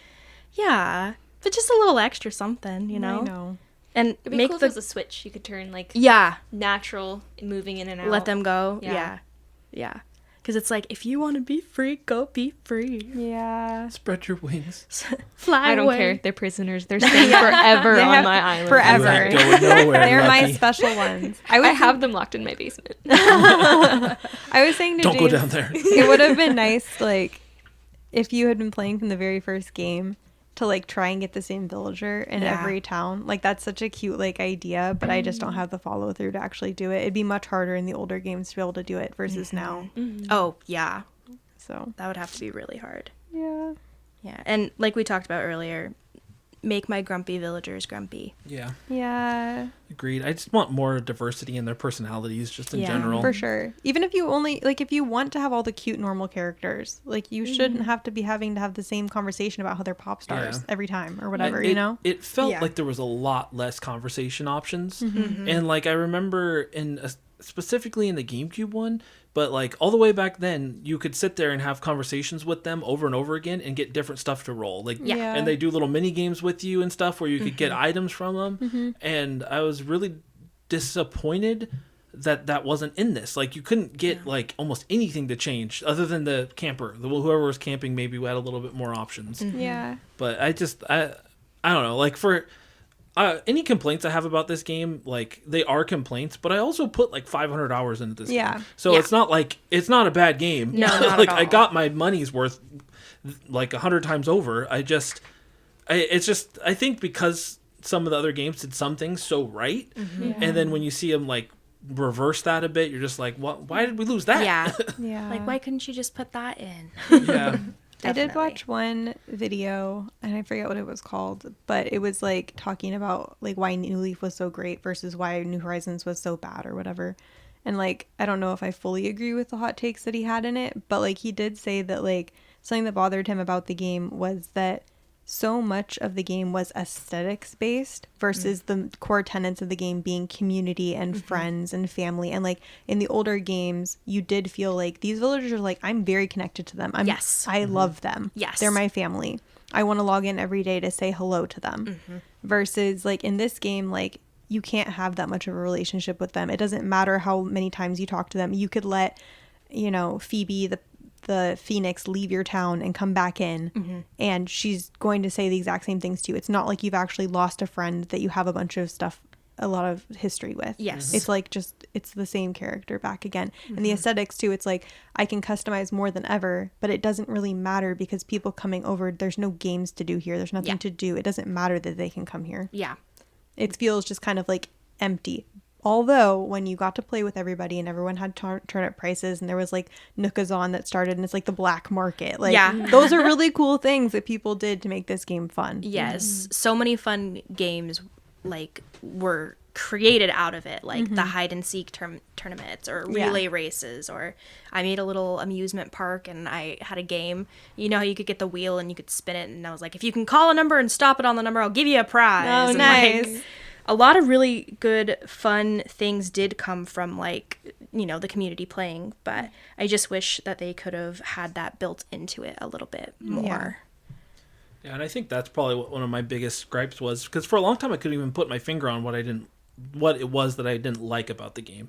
[SPEAKER 4] Yeah. But just a little extra something, you know?
[SPEAKER 1] I know.
[SPEAKER 4] And
[SPEAKER 3] It'd be
[SPEAKER 4] make
[SPEAKER 3] cool if
[SPEAKER 4] the,
[SPEAKER 3] it was a switch. You could turn like
[SPEAKER 4] yeah,
[SPEAKER 3] natural moving in and out.
[SPEAKER 4] let them go.
[SPEAKER 3] Yeah.
[SPEAKER 4] Yeah. Yeah. Because it's like, if you want to be free, go be free.
[SPEAKER 1] Yeah.
[SPEAKER 2] Spread your wings.
[SPEAKER 4] Fly
[SPEAKER 3] I don't
[SPEAKER 4] away.
[SPEAKER 3] care. They're prisoners. They're staying forever
[SPEAKER 1] They
[SPEAKER 3] on
[SPEAKER 1] have
[SPEAKER 3] my island.
[SPEAKER 1] forever.
[SPEAKER 2] You ain't going nowhere,
[SPEAKER 1] They're my
[SPEAKER 2] Lucky.
[SPEAKER 1] special ones.
[SPEAKER 3] I have them locked in my basement.
[SPEAKER 1] I was saying to
[SPEAKER 2] Don't go
[SPEAKER 1] James,
[SPEAKER 2] down there.
[SPEAKER 1] it would have been nice, like, if you had been playing from the very first game to like try and get the same villager in
[SPEAKER 4] Yeah.
[SPEAKER 1] every town. Like that's such a cute like idea, but I just don't have the follow through to actually do it. It'd be much harder in the older games to be able to do it versus now.
[SPEAKER 4] Oh, yeah.
[SPEAKER 1] So
[SPEAKER 4] That would have to be really hard.
[SPEAKER 1] yeah.
[SPEAKER 4] Yeah. And like we talked about earlier, make my grumpy villagers grumpy.
[SPEAKER 2] Yeah,
[SPEAKER 1] Yeah,
[SPEAKER 2] agreed. I just want more diversity in their personalities, just in
[SPEAKER 4] Yeah,
[SPEAKER 2] general.
[SPEAKER 1] for sure. Even if you only like if you want to have all the cute normal characters, like you shouldn't have to be having to have the same conversation about how they're pop stars
[SPEAKER 2] Yeah.
[SPEAKER 1] every time or whatever,
[SPEAKER 2] It-
[SPEAKER 1] you know?
[SPEAKER 2] it felt
[SPEAKER 4] Yeah.
[SPEAKER 2] like there was a lot less conversation options, and like I remember specifically in the GameCube one, but like all the way back then, you could sit there and have conversations with them over and over again and get different stuff to roll. Like,
[SPEAKER 1] Yeah.
[SPEAKER 2] and they do little mini games with you and stuff where you could get items from them. And I was really disappointed that wasn't in this. Like, you couldn't get like almost anything to change other than the camper. Whoever was camping maybe had a little bit more options.
[SPEAKER 1] Yeah.
[SPEAKER 2] But I don't know. Like for any complaints I have about this game, like they are complaints, but I also put like 500 hours into this
[SPEAKER 1] Yeah.
[SPEAKER 2] game. So
[SPEAKER 4] Yeah.
[SPEAKER 2] it's not like it's not a bad game.
[SPEAKER 4] No, not
[SPEAKER 2] like
[SPEAKER 4] at
[SPEAKER 2] I
[SPEAKER 4] all.
[SPEAKER 2] got my money's worth like 100 times over. I think because some of the other games did some things so right, and then when you see them like reverse that a bit, you're just like, what? Why did we lose that?
[SPEAKER 4] Yeah.
[SPEAKER 1] Yeah.
[SPEAKER 4] Like, why couldn't you just put that in?
[SPEAKER 2] Yeah.
[SPEAKER 1] I did
[SPEAKER 4] Definitely.
[SPEAKER 1] watch one video and I forget what it was called, but it was like talking about like why New Leaf was so great versus why New Horizons was so bad or whatever. And like, I don't know if I fully agree with the hot takes that he had in it, but like he did say that like something that bothered him about the game was that so much of the game was aesthetics based versus the core tenets of the game being community and friends and family. And like in the older games, you did feel like these villagers are like, I'm very connected to them.
[SPEAKER 4] Yes.
[SPEAKER 1] I love them.
[SPEAKER 4] Yes.
[SPEAKER 1] They're my family. I want to log in every day to say hello to them. Versus like in this game, like you can't have that much of a relationship with them. It doesn't matter how many times you talk to them. You could let, you know, Phoebe, the Phoenix, leave your town and come back in, and she's going to say the exact same things to you. It's not like you've actually lost a friend that you have a bunch of stuff, a lot of history with.
[SPEAKER 4] Yes.
[SPEAKER 1] It's like just, it's the same character back again. And the aesthetics too, it's like I can customize more than ever, but it doesn't really matter because people coming over, there's no games to do here. There's nothing to do. It doesn't matter that they can come here.
[SPEAKER 4] Yeah.
[SPEAKER 1] It feels just kind of like empty. Although when you got to play with everybody and everyone had turnip prices and there was like Nookazon that started and it's like the black market. Like those are really cool things that people did to make this game fun.
[SPEAKER 4] Yes. So many fun games like were created out of it, like the hide and seek tournaments or relay races, or I made a little amusement park and I had a game. You know how you could get the wheel and you could spin it, and I was like, if you can call a number and stop it on the number, I'll give you a prize.
[SPEAKER 1] Oh,
[SPEAKER 4] And,
[SPEAKER 1] nice.
[SPEAKER 4] like, a lot of really good fun things did come from like, you know, the community playing, but I just wish that they could have had that built into it a little bit more.
[SPEAKER 2] Yeah, and I think that's probably what one of my biggest gripes was, because for a long time I couldn't even put my finger on what it was that I didn't like about the game.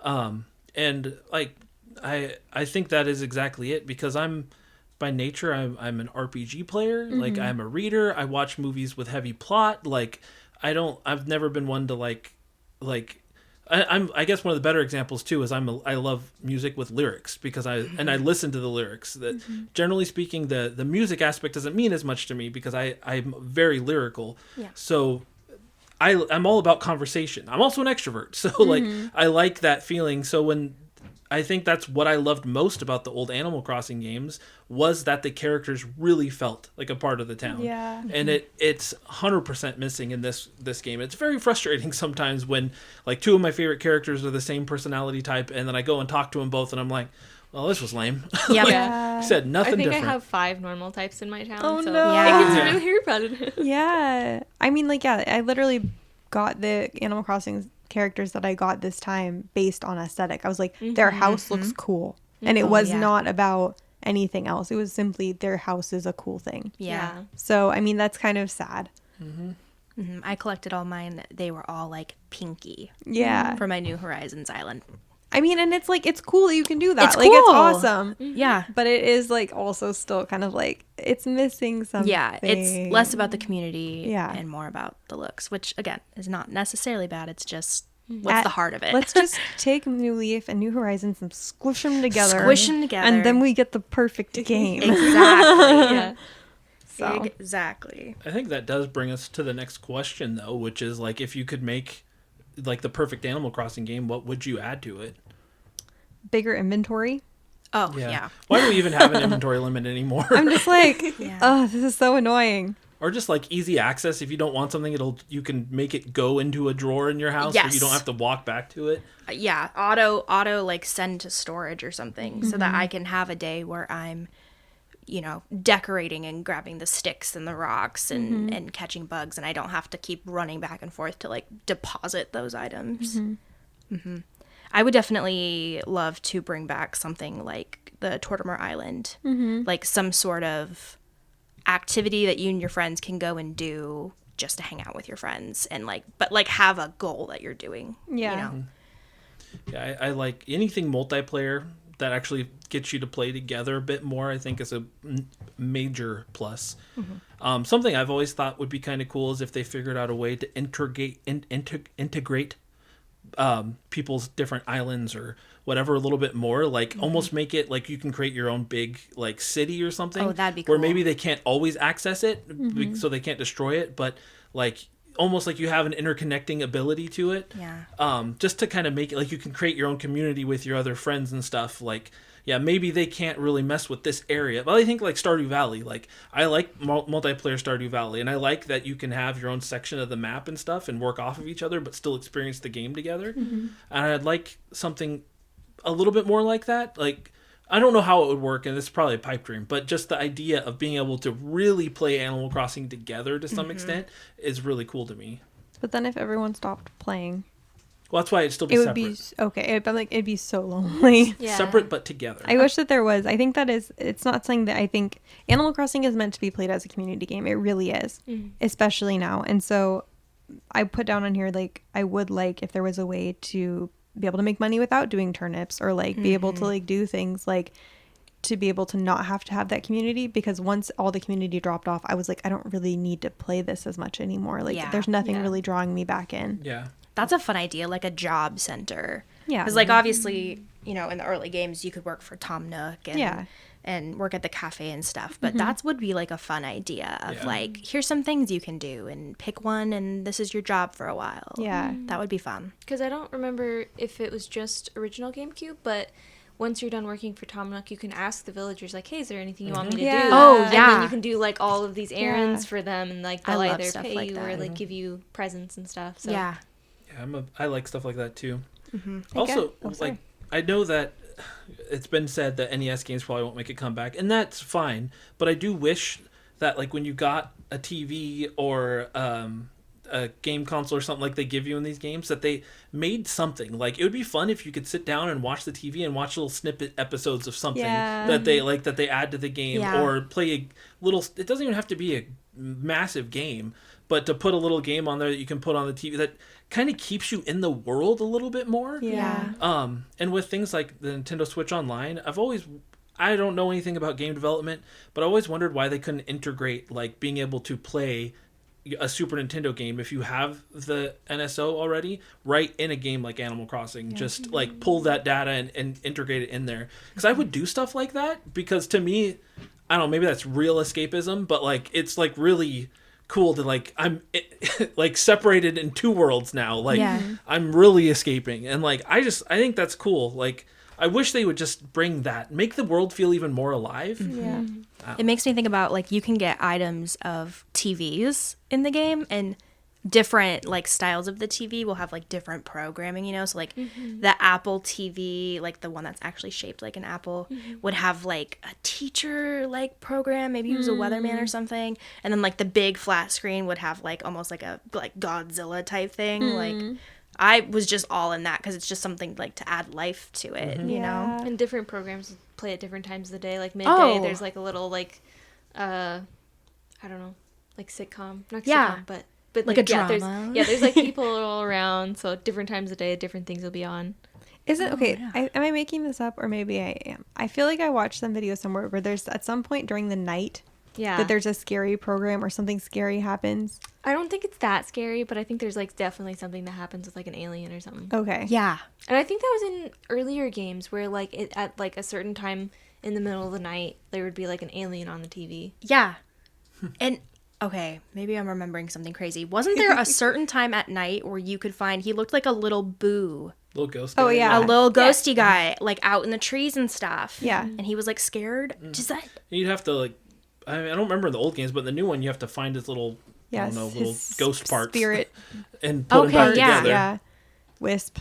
[SPEAKER 2] And like I think that is exactly it, because by nature I'm an RPG player. Like I'm a reader. I watch movies with heavy plot. Like I've never been one to I guess one of the better examples too is I love music with lyrics, because I listen to the lyrics. That generally speaking, the music aspect doesn't mean as much to me because I'm very lyrical.
[SPEAKER 4] Yeah.
[SPEAKER 2] So I'm all about conversation. I'm also an extrovert, so like I like that feeling. So when I think that's what I loved most about the old Animal Crossing games, was that the characters really felt like a part of the town.
[SPEAKER 1] Yeah.
[SPEAKER 2] And it's 100% missing in this game. It's very frustrating sometimes when like two of my favorite characters are the same personality type, and then I go and talk to them both and I'm like, well, this was lame.
[SPEAKER 4] Yep.
[SPEAKER 3] Yeah.
[SPEAKER 2] You said
[SPEAKER 3] I
[SPEAKER 2] nothing
[SPEAKER 3] think
[SPEAKER 2] different.
[SPEAKER 3] I have 5 normal types in my town,
[SPEAKER 1] Oh,
[SPEAKER 3] so
[SPEAKER 1] no.
[SPEAKER 4] Yeah.
[SPEAKER 3] it gets really repetitive.
[SPEAKER 1] Yeah. I mean, like, yeah, I literally got the Animal Crossing characters that I got this time based on aesthetic. I was like, their house looks cool. And it was not about anything else. It was simply their house is a cool thing.
[SPEAKER 4] Yeah.
[SPEAKER 1] So, I mean, that's kind of sad.
[SPEAKER 4] I collected all mine. They were all like pinky
[SPEAKER 1] Yeah.
[SPEAKER 4] for my New Horizons island.
[SPEAKER 1] I mean, and it's like, it's cool that you can do that.
[SPEAKER 4] It's
[SPEAKER 1] like, it's
[SPEAKER 4] cool.
[SPEAKER 1] awesome.
[SPEAKER 4] Yeah.
[SPEAKER 1] But it is like also still kind of like, it's missing something.
[SPEAKER 4] Yeah, it's less about the community
[SPEAKER 1] Yeah.
[SPEAKER 4] and more about the looks, which again is not necessarily bad. It's just what's the heart of it.
[SPEAKER 1] Let's just take New Leaf and New Horizons and squish them together.
[SPEAKER 4] Squish 'em together.
[SPEAKER 1] And then we get the perfect game.
[SPEAKER 4] Exactly.
[SPEAKER 3] Yeah.
[SPEAKER 1] So.
[SPEAKER 4] Exactly.
[SPEAKER 2] I think that does bring us to the next question, though, which is like, if you could make like the perfect Animal Crossing game, what would you add to it?
[SPEAKER 1] Bigger inventory.
[SPEAKER 4] Oh yeah.
[SPEAKER 2] Why do we even have an inventory limit anymore?
[SPEAKER 1] I'm just like,
[SPEAKER 4] Yeah.
[SPEAKER 1] oh, this is so annoying.
[SPEAKER 2] Or just like easy access. If you don't want something, you can make it go into a drawer in your house, so
[SPEAKER 4] Yes.
[SPEAKER 2] you don't have to walk back to it.
[SPEAKER 4] Yeah, auto like send to storage or something so that I can have a day where I'm, you know, decorating and grabbing the sticks and the rocks and catching bugs, and I don't have to keep running back and forth to like deposit those items. I would definitely love to bring back something like the Tortimer Island, like some sort of activity that you and your friends can go and do just to hang out with your friends and but have a goal that you're doing.
[SPEAKER 1] Yeah.
[SPEAKER 4] You know?
[SPEAKER 2] Yeah, I like anything multiplayer that actually gets you to play together a bit more. I think is a major plus. Something I've always thought would be kind of cool is if they figured out a way to integrate people's different islands or whatever a little bit more, like almost make it like you can create your own big like city or something.
[SPEAKER 4] Oh, that'd be
[SPEAKER 2] where
[SPEAKER 4] cool.
[SPEAKER 2] maybe they can't always access it, so they can't destroy it, but like almost like you have an interconnecting ability to it.
[SPEAKER 4] Yeah.
[SPEAKER 2] Just to kind of make it like you can create your own community with your other friends and stuff. Like, yeah, maybe they can't really mess with this area. But I think like Stardew Valley, like I like multiplayer Stardew Valley, and I like that you can have your own section of the map and stuff and work off of each other, but still experience the game together. And I'd like something a little bit more like that. Like, I don't know how it would work, and this is probably a pipe dream, but just the idea of being able to really play Animal Crossing together to some extent is really cool to me.
[SPEAKER 1] But then if everyone stopped playing,
[SPEAKER 2] Well, that's why it'd still be
[SPEAKER 1] it would
[SPEAKER 2] separate.
[SPEAKER 1] be okay. But like it'd be so lonely.
[SPEAKER 3] Yeah.
[SPEAKER 2] Separate but together.
[SPEAKER 1] I wish that there was. I think that is. It's not something that I think Animal Crossing is meant to be played as a community game. It really is, especially now. And so, I put down on here like I would like if there was a way to be able to make money without doing turnips, or like be able to like do things like to be able to not have to have that community, because once all the community dropped off, I was like, I don't really need to play this as much anymore. Like there's nothing really drawing me back in.
[SPEAKER 2] Yeah.
[SPEAKER 4] That's a fun idea, like a job center.
[SPEAKER 1] Yeah.
[SPEAKER 4] Because, like, obviously, you know, in the early games, you could work for Tom Nook and, and work at the cafe and stuff. But that would be, like, a fun idea of, like, here's some things you can do and pick one and this is your job for a while.
[SPEAKER 1] Yeah.
[SPEAKER 4] That would be fun.
[SPEAKER 3] Because I don't remember if it was just original GameCube, but once you're done working for Tom Nook, you can ask the villagers, like, hey, is there anything you want me to do?
[SPEAKER 4] Oh,
[SPEAKER 3] And
[SPEAKER 4] yeah.
[SPEAKER 3] then you can do, like, all of these errands for them, and, like, they'll
[SPEAKER 4] I love
[SPEAKER 3] either
[SPEAKER 4] stuff
[SPEAKER 3] pay
[SPEAKER 4] like
[SPEAKER 3] you
[SPEAKER 4] that.
[SPEAKER 3] or, like, give you presents and stuff. So.
[SPEAKER 4] Yeah.
[SPEAKER 2] Yeah, I like stuff like that too.
[SPEAKER 1] Okay.
[SPEAKER 2] Also,
[SPEAKER 1] Oh, sorry.
[SPEAKER 2] like, I know that it's been said that NES games probably won't make a comeback, and that's fine. But I do wish that, like, when you got a TV or a game console or something like they give you in these games, that they made something. Like, it would be fun if you could sit down and watch the TV and watch little snippet episodes of something that they add to the game, or play a little. It doesn't even have to be a massive game, but to put a little game on there that you can put on the TV that kind of keeps you in the world a little bit more. And with things like the Nintendo Switch Online, I don't know anything about game development, but I always wondered why they couldn't integrate, like, being able to play a Super Nintendo game if you have the NSO already right in a game like Animal Crossing. Just like pull that data and integrate it in there, because I would do stuff like that, because to me, I don't know, maybe that's real escapism, but like it's like really cool to like I'm like separated in two worlds now, like I'm really escaping, and like I think that's cool. Like I wish they would just bring that, make the world feel even more alive.
[SPEAKER 4] It makes me think about, like, you can get items of TVs in the game, and different, like, styles of the TV will have, like, different programming, you know? So, like, the Apple TV, like, the one that's actually shaped like an apple, would have, like, a teacher, like, program. Maybe he was a weatherman or something. And then, like, the big flat screen would have, like, almost like a, like, Godzilla type thing. Like, I was just all in that because it's just something, like, to add life to it, you know?
[SPEAKER 3] And different programs play at different times of the day. Like midday, there's like a little like, I don't know, like sitcom, not sitcom, but
[SPEAKER 4] like a drama.
[SPEAKER 3] There's like people all around. So different times of day, different things will be on.
[SPEAKER 1] Is it okay? Am I making this up, or maybe I am? I feel like I watched some video somewhere where there's at some point during the night that there's a scary program or something scary happens.
[SPEAKER 3] I don't think it's that scary, but I think there's like definitely something that happens with like an alien or something.
[SPEAKER 1] Okay.
[SPEAKER 4] Yeah.
[SPEAKER 3] And I think that was in earlier games where like it, at like a certain time in the middle of the night there would be like an alien on the TV.
[SPEAKER 4] Yeah. And okay, maybe I'm remembering something crazy. Wasn't there a certain time at night where you could find, he looked like a little boo.
[SPEAKER 2] Little ghost.
[SPEAKER 1] Oh,
[SPEAKER 2] guy.
[SPEAKER 1] yeah.
[SPEAKER 4] A little ghosty guy, like out in the trees and stuff.
[SPEAKER 1] Yeah.
[SPEAKER 4] And he was like scared. Just that.
[SPEAKER 2] You'd have to like, I don't remember in the old games, but in the new one you have to find his little, I don't know, little ghost parts.
[SPEAKER 1] Spirit.
[SPEAKER 2] And put them back together.
[SPEAKER 1] Yeah. Wisp,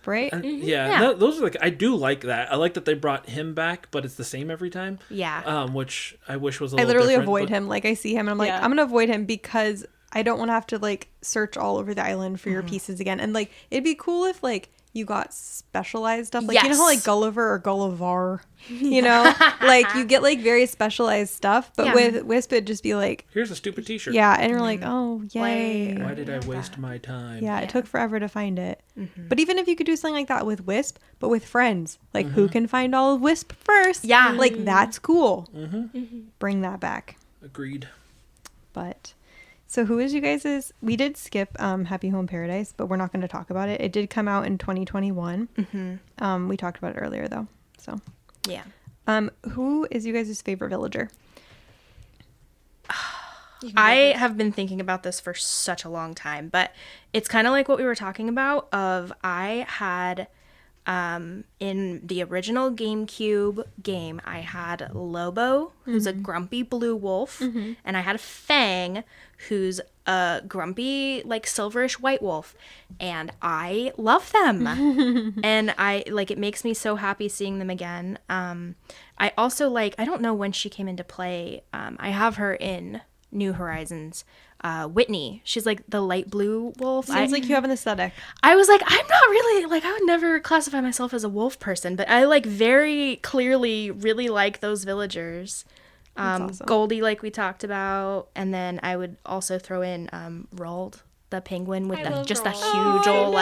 [SPEAKER 1] right?
[SPEAKER 2] And,
[SPEAKER 4] Yeah.
[SPEAKER 2] those are like, I do like that. I like that they brought him back, but it's the same every time.
[SPEAKER 4] Yeah.
[SPEAKER 2] Which I wish was a
[SPEAKER 1] I
[SPEAKER 2] little
[SPEAKER 1] literally
[SPEAKER 2] different,
[SPEAKER 1] avoid
[SPEAKER 2] but-
[SPEAKER 1] him. Like I see him and I'm like, I'm gonna avoid him because I don't want to have to like search all over the island for your pieces again. And like it'd be cool if like you got specialized stuff, like you know how like Gulliver or Gullivar, you know, like you get like very specialized stuff, but with Wisp it'd just be like,
[SPEAKER 2] here's a stupid t-shirt.
[SPEAKER 1] and you're like, oh yay,
[SPEAKER 2] Why did I waste my time?
[SPEAKER 1] it took forever to find it. But even if you could do something like that with Wisp, but with friends, like who can find all of Wisp first, like that's cool. Bring that back.
[SPEAKER 2] Agreed.
[SPEAKER 1] But so who is you guys's? We did skip Happy Home Paradise, but we're not going to talk about it. It did come out in 2021. We talked about it earlier though. So
[SPEAKER 4] yeah.
[SPEAKER 1] Who is you guys' favorite villager?
[SPEAKER 4] I have been thinking about this for such a long time, but it's kind of like what we were talking about I had in the original GameCube game, I had Lobo, who's a grumpy blue wolf, and I had Fang, who's a grumpy, like, silverish white wolf, and I love them. And it makes me so happy seeing them again. I also I don't know when she came into play. I have her in New Horizons. Whitney, she's like the light blue wolf.
[SPEAKER 1] Sounds like you have an aesthetic.
[SPEAKER 4] I was like, I'm not really I would never classify myself as a wolf person, but I very clearly really like those villagers.
[SPEAKER 1] Awesome.
[SPEAKER 4] Goldie, like we talked about, and then I would also throw in Roald, the penguin with the huge old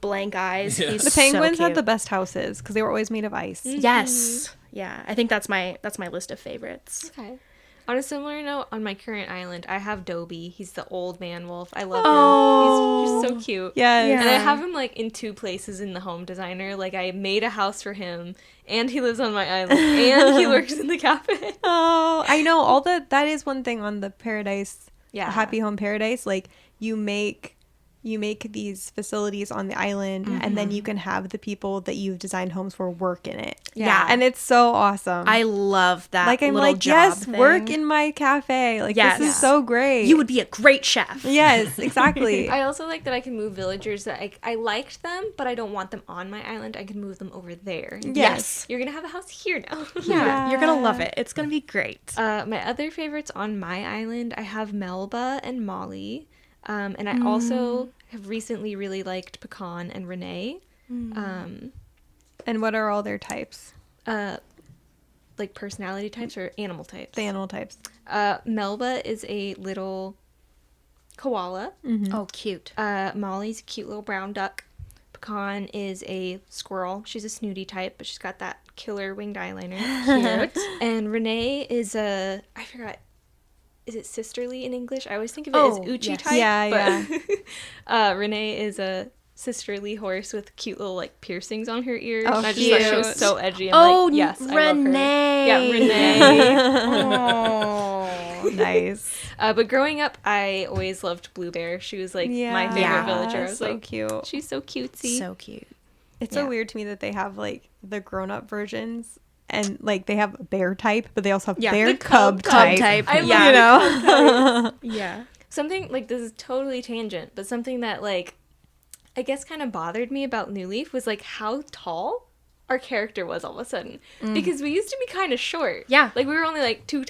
[SPEAKER 4] blank eyes.
[SPEAKER 2] Yeah.
[SPEAKER 4] He's
[SPEAKER 1] The penguins
[SPEAKER 4] so
[SPEAKER 1] had
[SPEAKER 4] cute.
[SPEAKER 1] the best houses because they were always made of ice.
[SPEAKER 4] Yes. Yeah, I think that's my list of favorites.
[SPEAKER 3] Okay. On a similar note, on my current island, I have Dobie. He's the old man wolf. I love him. He's just so cute.
[SPEAKER 1] Yes.
[SPEAKER 4] Yeah.
[SPEAKER 3] And I have him in 2 places in the home designer. I made a house for him, and he lives on my island, and he works in the cafe.
[SPEAKER 1] Oh, I know. All that is one thing on the Paradise,
[SPEAKER 3] Yeah.
[SPEAKER 1] Happy Home Paradise. You make these facilities on the island, and then you can have the people that you've designed homes for work in it.
[SPEAKER 4] Yeah.
[SPEAKER 1] And it's so awesome.
[SPEAKER 4] I love that.
[SPEAKER 1] I'm
[SPEAKER 4] little
[SPEAKER 1] like,
[SPEAKER 4] job
[SPEAKER 1] yes,
[SPEAKER 4] thing.
[SPEAKER 1] work in my cafe.
[SPEAKER 4] Yes.
[SPEAKER 1] This is so great.
[SPEAKER 4] You would be a great chef.
[SPEAKER 1] Yes, exactly.
[SPEAKER 3] I also like that I can move villagers that I liked them, but I don't want them on my island. I can move them over there.
[SPEAKER 1] Yes.
[SPEAKER 3] You're going to have a house here now.
[SPEAKER 4] Yeah, you're gonna love it. It's gonna be great.
[SPEAKER 3] My other favorites on my island, I have Melba and Molly. And I also have recently really liked Pecan and Renee.
[SPEAKER 1] And what are all their types?
[SPEAKER 3] Personality types or animal types.
[SPEAKER 1] The animal types.
[SPEAKER 3] Melba is a little koala.
[SPEAKER 4] Oh, cute.
[SPEAKER 3] Molly's a cute little brown duck. Pecan is a squirrel. She's a snooty type, but she's got that killer winged eyeliner.
[SPEAKER 4] Cute.
[SPEAKER 3] And Renee is I forgot, is it sisterly in English? I always think of it as Uchi
[SPEAKER 4] yes.
[SPEAKER 3] type.
[SPEAKER 1] Yeah,
[SPEAKER 3] but Renee is a sisterly horse with cute little piercings on her ears.
[SPEAKER 1] Oh,
[SPEAKER 3] and I just thought she was
[SPEAKER 1] cute.
[SPEAKER 3] so edgy. I'm yes,
[SPEAKER 4] Renee.
[SPEAKER 3] I love her. Yeah, Renee.
[SPEAKER 4] Oh.
[SPEAKER 1] Nice.
[SPEAKER 3] But growing up, I always loved Blue Bear. She was my favorite
[SPEAKER 4] Yeah.
[SPEAKER 3] villager. I was
[SPEAKER 1] So cute.
[SPEAKER 3] she's so cutesy.
[SPEAKER 4] So cute.
[SPEAKER 1] It's
[SPEAKER 4] Yeah.
[SPEAKER 1] so weird to me that they have the grown-up versions and they have bear type, but they also have
[SPEAKER 4] Yeah,
[SPEAKER 1] bear
[SPEAKER 3] the
[SPEAKER 1] cub
[SPEAKER 3] cub
[SPEAKER 1] type.
[SPEAKER 4] type.
[SPEAKER 3] I
[SPEAKER 4] Yeah.
[SPEAKER 3] love
[SPEAKER 4] Yeah.
[SPEAKER 3] something this is totally tangent, but something that I guess kind of bothered me about New Leaf was how tall our character was all of a sudden, because we used to be kind of short.
[SPEAKER 4] Yeah.
[SPEAKER 3] we were only two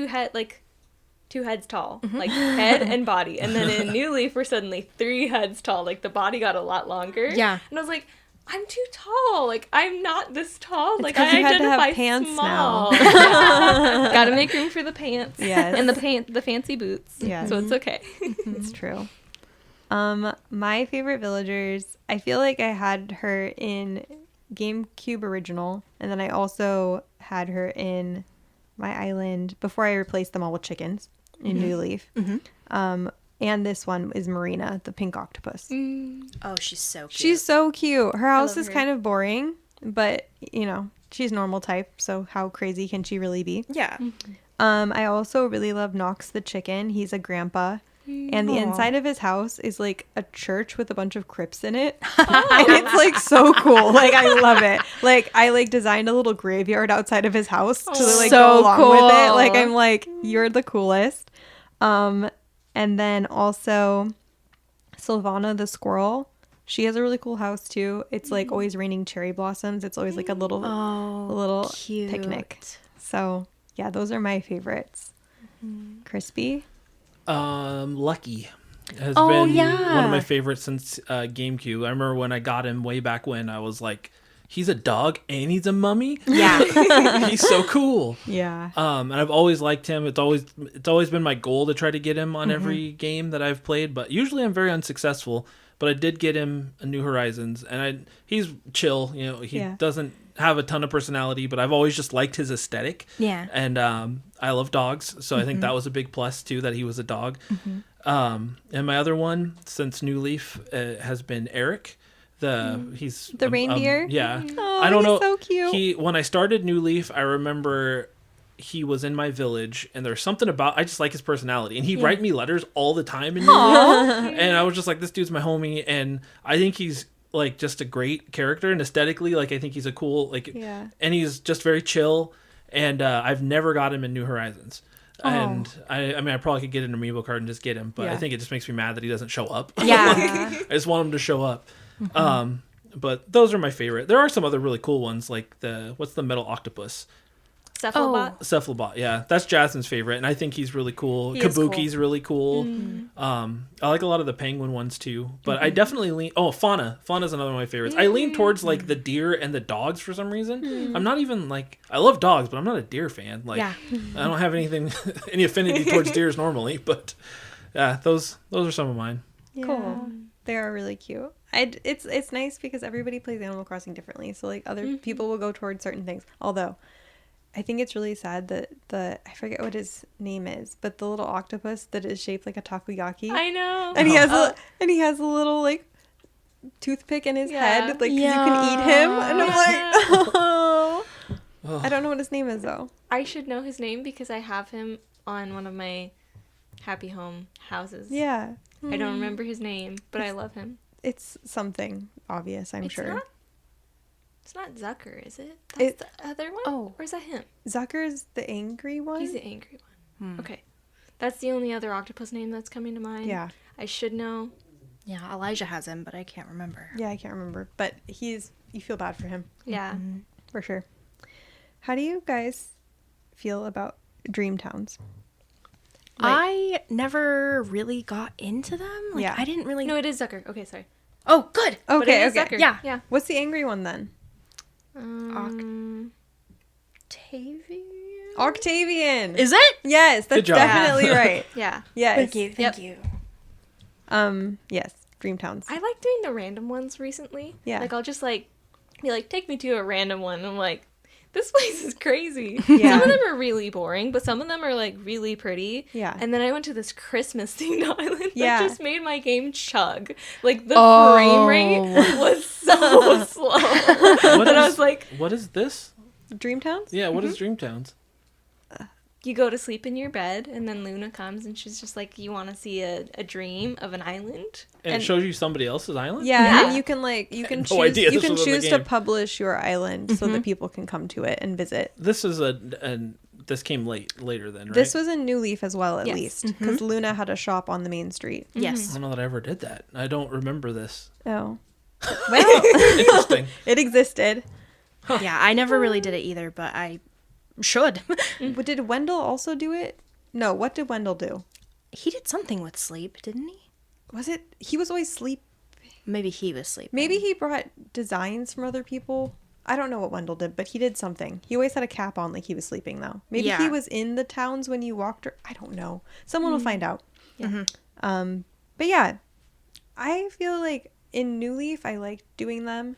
[SPEAKER 3] heads tall, head and body, and then in New Leaf we're suddenly 3 heads tall. The body got a lot longer.
[SPEAKER 4] Yeah.
[SPEAKER 3] And I was like, I'm too tall. I'm not this tall.
[SPEAKER 1] It's
[SPEAKER 3] I
[SPEAKER 1] 'cause you had to have
[SPEAKER 3] identify
[SPEAKER 1] pants
[SPEAKER 3] small.
[SPEAKER 1] now.
[SPEAKER 3] Yeah. Gotta make room for the pants.
[SPEAKER 1] Yes.
[SPEAKER 3] And the fancy boots.
[SPEAKER 1] Yes.
[SPEAKER 3] So it's okay.
[SPEAKER 1] It's true. My favorite villagers, I feel like I had her in GameCube original, and then I also had her in my island before I replaced them all with chickens in New Leaf. And this one is Marina, the pink octopus.
[SPEAKER 4] Oh, she's so cute.
[SPEAKER 1] She's so cute. Her house
[SPEAKER 3] love
[SPEAKER 1] is
[SPEAKER 3] her.
[SPEAKER 1] kind of boring, but she's normal type, so how crazy can she really be?
[SPEAKER 4] Yeah.
[SPEAKER 1] I also really love Knox the chicken. He's a grandpa. And the inside of his house is a church with a bunch of crypts in it. And it's so cool. I love it. I designed a little graveyard outside of his house to
[SPEAKER 4] So
[SPEAKER 1] go along with it.
[SPEAKER 4] cool.
[SPEAKER 1] I'm you're the coolest. And then also Sylvana the squirrel. She has a really cool house too. It's always raining cherry blossoms. It's always a little
[SPEAKER 4] cute.
[SPEAKER 1] picnic. So yeah, those are my favorites. Crispy.
[SPEAKER 2] Lucky has
[SPEAKER 4] Oh,
[SPEAKER 2] been
[SPEAKER 4] yeah.
[SPEAKER 2] one of my favorites since GameCube. I remember when I got him way back when, I was like, he's a dog and he's a mummy?
[SPEAKER 4] Yeah.
[SPEAKER 2] He's so cool.
[SPEAKER 1] Yeah.
[SPEAKER 2] And I've always liked him. It's always been my goal to try to get him on every game that I've played, but usually I'm very unsuccessful. But I did get him a New Horizons, and he's chill. He doesn't have a ton of personality, but I've always just liked his aesthetic.
[SPEAKER 4] Yeah.
[SPEAKER 2] And I love dogs, so I think that was a big plus too, that he was a dog. And my other one since New Leaf has been Eric. He's
[SPEAKER 1] The reindeer?
[SPEAKER 2] yeah.
[SPEAKER 1] Oh,
[SPEAKER 2] I don't
[SPEAKER 1] he's
[SPEAKER 2] know.
[SPEAKER 1] so cute.
[SPEAKER 2] When I started New Leaf, I remember he was in my village, and there's something about I just like his personality, and he'd write me letters all the time in New Leaf, and I was just like, this dude's my homie, and I think he's like just a great character, and aesthetically, like I think he's a cool and he's just very chill, and I've never got him in New Horizons. And I mean, I probably could get an amiibo card and just get him, but I think it just makes me mad that he doesn't show up.
[SPEAKER 4] Yeah.
[SPEAKER 2] I just want him to show up. But those are my favorite. There are some other really cool ones, like what's the metal octopus? Cephalobot, yeah. That's Jasmine's favorite, and I think he's really cool. Kabuki's really cool. I like a lot of the penguin ones too, but I definitely lean... Oh, Fauna. Fauna's another one of my favorites. I lean towards like the deer and the dogs for some reason. I'm not even like... I love dogs, but I'm not a deer fan. Like, I don't have any affinity towards deers normally, but yeah, those are some of mine.
[SPEAKER 1] Yeah.
[SPEAKER 4] Cool.
[SPEAKER 1] They are really cute. It's nice because everybody plays Animal Crossing differently, so like other people will go towards certain things. Although I think it's really sad that I forget what his name is, but the little octopus that is shaped like a takoyaki.
[SPEAKER 3] I know.
[SPEAKER 1] And he has a little like toothpick in his head, like 'cause you can eat him. And I'm like, oh. I don't know what his name is though.
[SPEAKER 3] I should know his name because I have him on one of my Happy Home houses.
[SPEAKER 1] Yeah.
[SPEAKER 3] I don't remember his name, but I love him.
[SPEAKER 1] It's something obvious, I'm sure.
[SPEAKER 3] It's not Zucker, is it? That's the other one?
[SPEAKER 4] Oh.
[SPEAKER 3] Or is that him?
[SPEAKER 1] Zucker's the angry one?
[SPEAKER 3] He's the angry one. Okay. That's the only other octopus name that's coming to mind.
[SPEAKER 1] Yeah.
[SPEAKER 3] I should know.
[SPEAKER 4] Yeah, Elijah has him, but I can't remember.
[SPEAKER 1] Yeah, I can't remember. But you feel bad for him.
[SPEAKER 3] Yeah.
[SPEAKER 1] For sure. How do you guys feel about dream towns?
[SPEAKER 4] I never really got into them. Like, I didn't really...
[SPEAKER 3] No, it is Zucker. Okay, sorry.
[SPEAKER 4] Oh, good.
[SPEAKER 3] But it is
[SPEAKER 1] Okay.
[SPEAKER 3] Zucker.
[SPEAKER 4] Yeah.
[SPEAKER 3] Yeah.
[SPEAKER 1] What's the angry one then? Octavian.
[SPEAKER 4] Is it?
[SPEAKER 1] Yes, that's
[SPEAKER 2] Good job.
[SPEAKER 1] definitely right.
[SPEAKER 3] Yeah.
[SPEAKER 1] Yes.
[SPEAKER 4] Thank you.
[SPEAKER 1] Yes, dream towns.
[SPEAKER 3] I like doing the random ones recently.
[SPEAKER 1] Yeah.
[SPEAKER 3] Like, I'll just, like, be like, take me to a random one. I'm like, this place is crazy.
[SPEAKER 1] Yeah.
[SPEAKER 3] Some of them are really boring, but some of them are, like, really pretty.
[SPEAKER 1] Yeah.
[SPEAKER 3] And then I went to this Christmas-themed island
[SPEAKER 1] Yeah.
[SPEAKER 3] that just made my game chug. Like, the frame rate was so slow. I was like...
[SPEAKER 2] What is this?
[SPEAKER 1] Dream towns?
[SPEAKER 2] Yeah, what is Dreamtowns?
[SPEAKER 3] You go to sleep in your bed, and then Luna comes, and she's just like, you want to see a dream of an island?
[SPEAKER 2] And it shows you somebody else's island?
[SPEAKER 1] Yeah, and you can choose
[SPEAKER 2] idea
[SPEAKER 1] you
[SPEAKER 2] this
[SPEAKER 1] can
[SPEAKER 2] was in the
[SPEAKER 1] choose to
[SPEAKER 2] game.
[SPEAKER 1] publish your island so that people can come to it and visit.
[SPEAKER 2] This is this came later then, right?
[SPEAKER 1] This was in New Leaf as well, at
[SPEAKER 3] Yes.
[SPEAKER 1] least, because Luna had a shop on the main street.
[SPEAKER 2] I
[SPEAKER 4] Yes.
[SPEAKER 2] don't know that I ever did that. I don't remember this.
[SPEAKER 1] Oh, well,
[SPEAKER 2] Interesting.
[SPEAKER 1] it existed.
[SPEAKER 4] Yeah, I never really did it either, but I should.
[SPEAKER 1] But did Wendell also do it? No, what did Wendell do?
[SPEAKER 4] He did something with sleep, didn't he?
[SPEAKER 1] Was it he was always sleep?
[SPEAKER 4] Maybe he was sleeping.
[SPEAKER 1] Maybe he brought designs from other people. I don't know what Wendell did, but he did something. He always had a cap on like he was sleeping though. Maybe
[SPEAKER 4] Yeah.
[SPEAKER 1] he was in the towns when you walked or I don't know. Someone will find out.
[SPEAKER 3] Yeah.
[SPEAKER 1] But yeah, I feel like in New Leaf I liked doing them,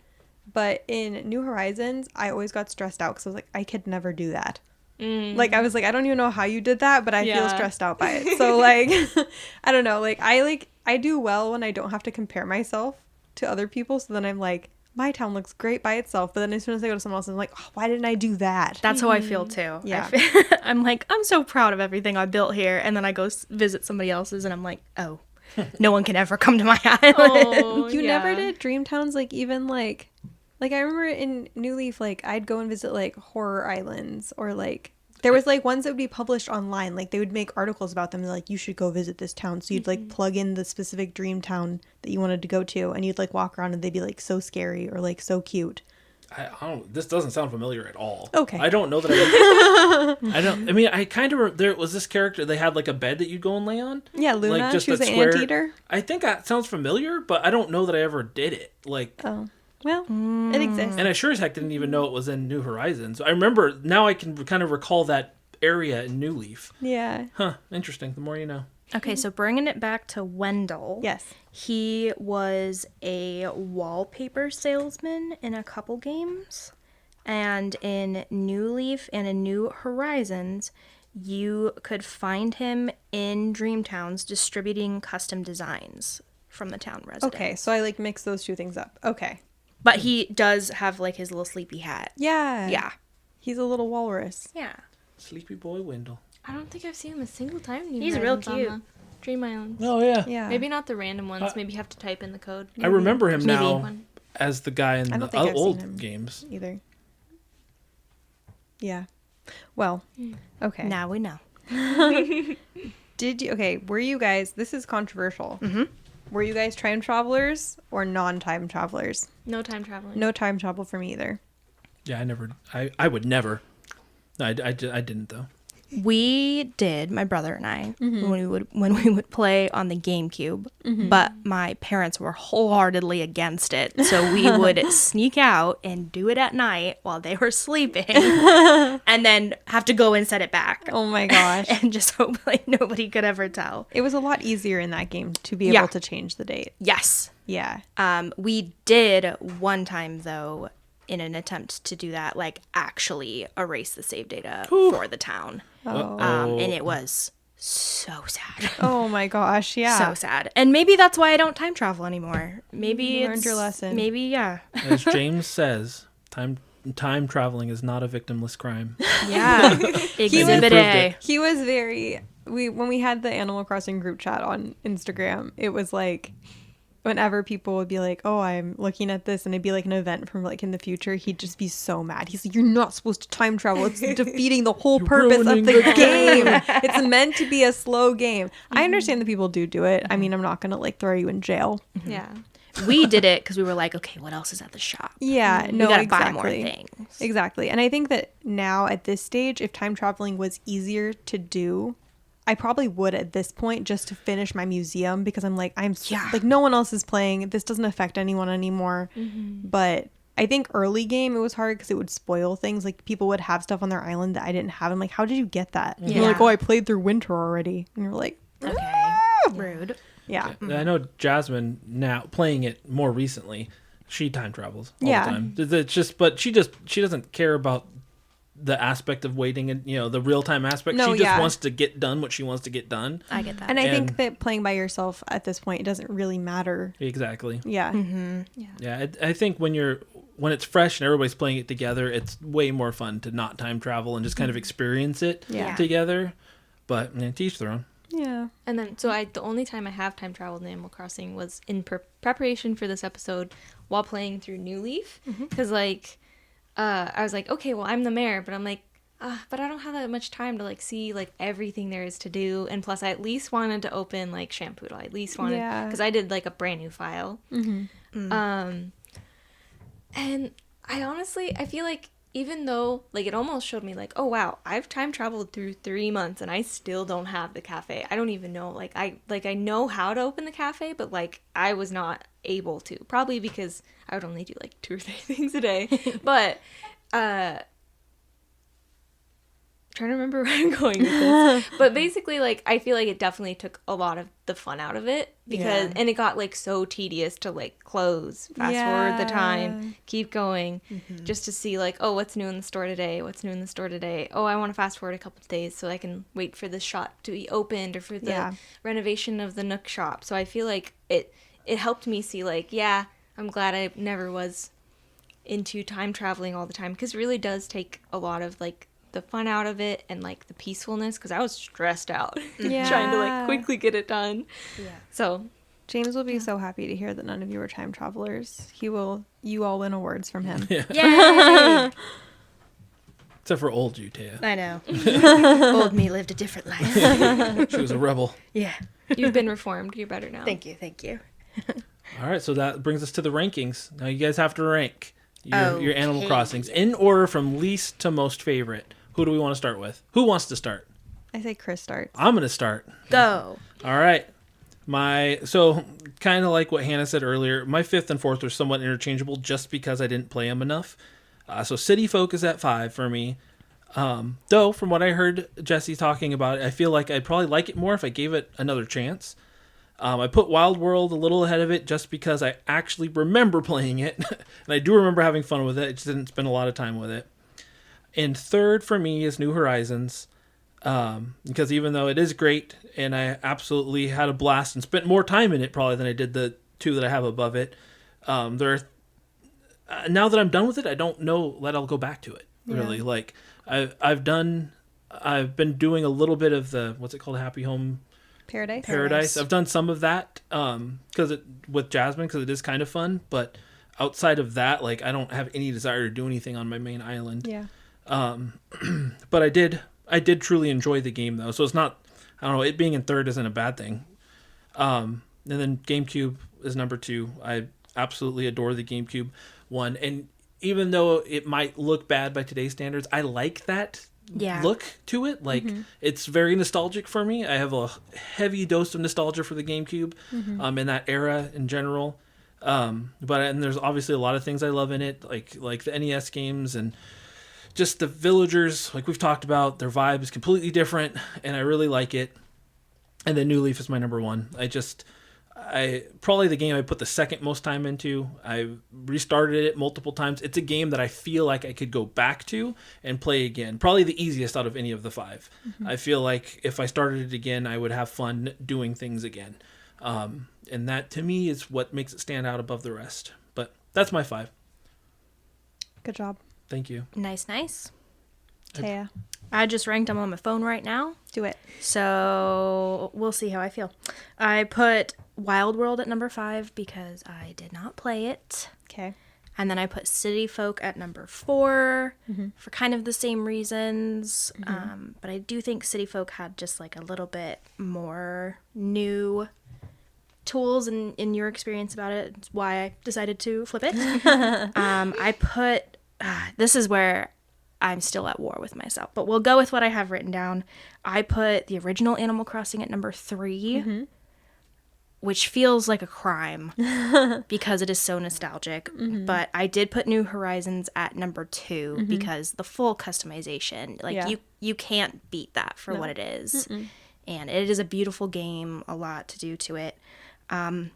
[SPEAKER 1] but in New Horizons I always got stressed out because I was like, I could never do that. Like I was like, I don't even know how you did that, but I feel stressed out by it. So like, I don't know. Like I do well when I don't have to compare myself to other people. So then I'm like, my town looks great by itself. But then as soon as I go to someone else, I'm like, oh, why didn't I do that?
[SPEAKER 4] That's how I feel too.
[SPEAKER 1] Yeah.
[SPEAKER 4] I'm like, I'm so proud of everything I built here. And then I go visit somebody else's and I'm like, oh, no one can ever come to my island.
[SPEAKER 3] Oh,
[SPEAKER 1] You
[SPEAKER 3] yeah.
[SPEAKER 1] never did dream towns, like even like I remember in New Leaf, like I'd go and visit like horror islands or like there was like ones that would be published online. Like they would make articles about them. They're like, you should go visit this town. So you'd like plug in the specific dream town that you wanted to go to and you'd like walk around and they'd be like so scary or like so cute.
[SPEAKER 2] I don't. This doesn't sound familiar at all.
[SPEAKER 1] Okay.
[SPEAKER 2] I don't know that I don't. I mean, I kind of. There was this character. They had like a bed that you'd go and lay on.
[SPEAKER 1] Yeah, Luna.
[SPEAKER 2] Like, just
[SPEAKER 1] she was
[SPEAKER 2] that
[SPEAKER 1] an
[SPEAKER 2] square-
[SPEAKER 1] anteater.
[SPEAKER 2] I think that sounds familiar, but I don't know that I ever did it. Like,
[SPEAKER 1] Oh. Well, it exists.
[SPEAKER 2] and I sure as heck didn't even know it was in New Horizons. I remember now. I can kind of recall that area in New Leaf.
[SPEAKER 1] Yeah.
[SPEAKER 2] Huh. Interesting. The more you know.
[SPEAKER 4] Okay, so bringing it back to Wendell.
[SPEAKER 1] Yes.
[SPEAKER 4] He was a wallpaper salesman in a couple games. And in New Leaf and in New Horizons, you could find him in Dreamtowns distributing custom designs from the town residents.
[SPEAKER 1] Okay, so I like mix those two things up. Okay.
[SPEAKER 4] But he does have like his little sleepy hat.
[SPEAKER 1] Yeah.
[SPEAKER 4] Yeah.
[SPEAKER 1] He's a little walrus.
[SPEAKER 4] Yeah.
[SPEAKER 2] Sleepy boy Wendell.
[SPEAKER 3] I don't think I've seen him a single time. in New
[SPEAKER 4] He's real
[SPEAKER 3] Horizons on
[SPEAKER 4] cute.
[SPEAKER 3] the Dream Islands.
[SPEAKER 2] Oh yeah.
[SPEAKER 1] Yeah.
[SPEAKER 3] Maybe not the random ones. Maybe you have to type in the code.
[SPEAKER 2] I remember him
[SPEAKER 3] Maybe
[SPEAKER 2] now
[SPEAKER 3] one.
[SPEAKER 2] as the guy in
[SPEAKER 1] I don't
[SPEAKER 2] the
[SPEAKER 1] think I've seen him.
[SPEAKER 2] old games.
[SPEAKER 1] either. Yeah. Well, okay.
[SPEAKER 4] Now we know.
[SPEAKER 1] Were you guys, this is controversial. Mm-hmm. Were you guys time travelers or non-time travelers?
[SPEAKER 3] No time traveling.
[SPEAKER 1] No time travel for me either.
[SPEAKER 2] Yeah, I would never. No, I didn't though.
[SPEAKER 4] We did, my brother and I, when we would play on the GameCube, but my parents were wholeheartedly against it. So we would sneak out and do it at night while they were sleeping, and then have to go and set it back.
[SPEAKER 1] Oh my gosh.
[SPEAKER 4] And just hope like nobody could ever tell.
[SPEAKER 1] It was a lot easier in that game to be
[SPEAKER 4] Yeah.
[SPEAKER 1] able to change the date.
[SPEAKER 4] Yes.
[SPEAKER 1] Yeah.
[SPEAKER 4] We did one time though, in an attempt to do that, like actually erase the save data for the town. And it was so sad.
[SPEAKER 1] Oh my gosh. Yeah.
[SPEAKER 4] So sad. And maybe that's why I don't time travel anymore. Maybe
[SPEAKER 1] You learned
[SPEAKER 4] it's
[SPEAKER 1] your lesson.
[SPEAKER 4] Maybe, yeah.
[SPEAKER 2] As James says, time traveling is not a victimless crime.
[SPEAKER 4] Yeah. Exhibit A.
[SPEAKER 1] He was very when we had the Animal Crossing group chat on Instagram, it was like whenever people would be like, "Oh, I'm looking at this," and it'd be like an event from like in the future, he'd just be so mad. He's like, "You're not supposed to time travel. It's defeating the whole purpose of
[SPEAKER 2] ruining
[SPEAKER 1] the
[SPEAKER 2] the
[SPEAKER 1] game. It's meant to be a slow game." I understand that people do it. I mean, I'm not gonna like throw you in jail.
[SPEAKER 3] Yeah.
[SPEAKER 4] We did it because we were like, okay, what else is at the shop?
[SPEAKER 1] Yeah,
[SPEAKER 4] We
[SPEAKER 1] no,
[SPEAKER 4] gotta
[SPEAKER 1] exactly.
[SPEAKER 4] buy more things.
[SPEAKER 1] Exactly. And I think that now at this stage, if time traveling was easier to do, I probably would at this point just to finish my museum because I'm like, like no one else is playing. This doesn't affect anyone anymore. But I think early game, it was hard because it would spoil things. Like people would have stuff on their island that I didn't have. I'm like, how did you get that? And you're like,
[SPEAKER 4] Yeah.
[SPEAKER 1] oh, I played through winter already. And you're like,
[SPEAKER 4] Okay. Rude.
[SPEAKER 1] yeah.
[SPEAKER 2] I know Jasmine now playing it more recently. She time travels all
[SPEAKER 1] Yeah.
[SPEAKER 2] the time. It's just, but she doesn't care about the aspect of waiting and the real time aspect.
[SPEAKER 1] No,
[SPEAKER 2] she just
[SPEAKER 1] yeah.
[SPEAKER 2] wants to get done what she wants to get done.
[SPEAKER 4] I get that.
[SPEAKER 1] And I think
[SPEAKER 2] And-
[SPEAKER 1] that playing by yourself at this point, it doesn't really matter.
[SPEAKER 2] Exactly.
[SPEAKER 1] Yeah.
[SPEAKER 2] Yeah, I think when it's fresh and everybody's playing it together, it's way more fun to not time travel and just kind of experience it
[SPEAKER 1] Yeah.
[SPEAKER 2] together. But to each their own.
[SPEAKER 1] Yeah.
[SPEAKER 3] And then, the only time I have time traveled in Animal Crossing was in preparation for this episode while playing through New Leaf. Because, I was like, okay, well, I'm the mayor, but I'm like, but I don't have that much time to, see, everything there is to do. And plus, I at least wanted to open, Shampoo. I at least wanted,
[SPEAKER 1] Yeah.
[SPEAKER 3] because I did, a brand new file. And I honestly, I feel like even though, it almost showed me, oh, wow, I've time traveled through 3 months and I still don't have the cafe. I don't even know, I know how to open the cafe, but, I was not able to. Probably because I would only do, 2 or 3 things a day. But, trying to remember where I'm going with this. But basically, I feel like it definitely took a lot of the fun out of it. Because, and it got, so tedious to, close, fast forward the time, keep going, just to see, oh, what's new in the store today? What's new in the store today? Oh, I want to fast forward a couple of days so I can wait for the shop to be opened or for the renovation of the Nook shop. So I feel like it helped me see, yeah, I'm glad I never was into time traveling all the time. Because it really does take a lot of, the fun out of it and the peacefulness, because I was stressed out trying to quickly get it done. So
[SPEAKER 1] James will be so happy to hear that none of you are time travelers. You all win awards from him.
[SPEAKER 4] Yay!
[SPEAKER 2] Except for old you, Taya.
[SPEAKER 4] I know. Old me lived a different life.
[SPEAKER 2] She was a rebel.
[SPEAKER 4] Yeah.
[SPEAKER 3] you've been reformed. You're better now.
[SPEAKER 4] Thank you.
[SPEAKER 2] All right, so that brings us to the rankings. Now you guys have to rank your Animal
[SPEAKER 4] Okay.
[SPEAKER 2] Crossings in order from least to most favorite. Who do we want to start with? Who wants to start?
[SPEAKER 1] I say Chris starts.
[SPEAKER 2] I'm going to start.
[SPEAKER 4] Go.
[SPEAKER 2] All right. So kind of like what Hannah said earlier, my 5th and 4th are somewhat interchangeable just because I didn't play them enough. So City Folk is at 5 for me. Though, from what I heard Jessi talking about it, I feel like I'd probably like it more if I gave it another chance. I put Wild World a little ahead of it just because I actually remember playing it. And I do remember having fun with it. I just didn't spend a lot of time with it. And 3rd for me is New Horizons. Because even though it is great and I absolutely had a blast and spent more time in it probably than I did the 2 that I have above it, now that I'm done with it, I don't know that I'll go back to it. Really, I've done I've been doing a little bit of the, what's it called, Happy Home
[SPEAKER 1] Paradise.
[SPEAKER 2] I've done some of that with Jasmine, because it is kind of fun, but outside of that, like, I don't have any desire to do anything on my main island.
[SPEAKER 1] Yeah.
[SPEAKER 2] But I did truly enjoy the game, though, so it's not, I don't know, it being in third isn't a bad thing. And then GameCube is number 2. I absolutely adore the GameCube one, and even though it might look bad by today's standards, I like that look to it. Like, it's very nostalgic for me. I have a heavy dose of nostalgia for the GameCube, in that era in general. And there's obviously a lot of things I love in it, like the NES games, and just the villagers, like we've talked about. Their vibe is completely different, and I really like it. And then New Leaf is my number 1. I probably the game I put the second most time into. I restarted it multiple times. It's a game that I feel like I could go back to and play again. Probably the easiest out of any of the 5. I feel like if I started it again, I would have fun doing things again. And that, to me, is what makes it stand out above the rest. But that's my 5.
[SPEAKER 1] Good job.
[SPEAKER 2] Thank you.
[SPEAKER 4] Nice.
[SPEAKER 1] Taya,
[SPEAKER 4] I just ranked them on my phone right now.
[SPEAKER 1] do it.
[SPEAKER 4] So we'll see how I feel. I put Wild World at number 5 because I did not play it.
[SPEAKER 1] Okay.
[SPEAKER 4] And then I put City Folk at number 4 for kind of the same reasons. But I do think City Folk had just like a little bit more new tools in your experience about it. It's why I decided to flip it. I put, this is where I'm still at war with myself, but we'll go with what I have written down. I put the original Animal Crossing at number 3, which feels like a crime because it is so nostalgic. But I did put New Horizons at number 2 because the full customization, like you can't beat that for what it is. And it is a beautiful game, a lot to do to it. And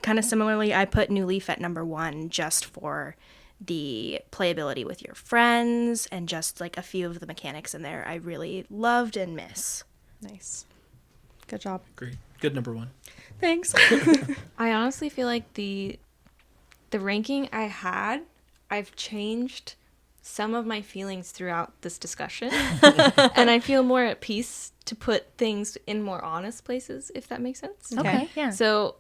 [SPEAKER 4] kind of similarly, I put New Leaf at number 1 just for the playability with your friends and just like a few of the mechanics in there I really loved and miss.
[SPEAKER 1] Nice. Good job.
[SPEAKER 2] Great. Good number 1.
[SPEAKER 4] Thanks.
[SPEAKER 3] I honestly feel like the ranking I had, I've changed some of my feelings throughout this discussion. And I feel more at peace to put things in more honest places, if that makes sense.
[SPEAKER 4] Okay, yeah.
[SPEAKER 3] So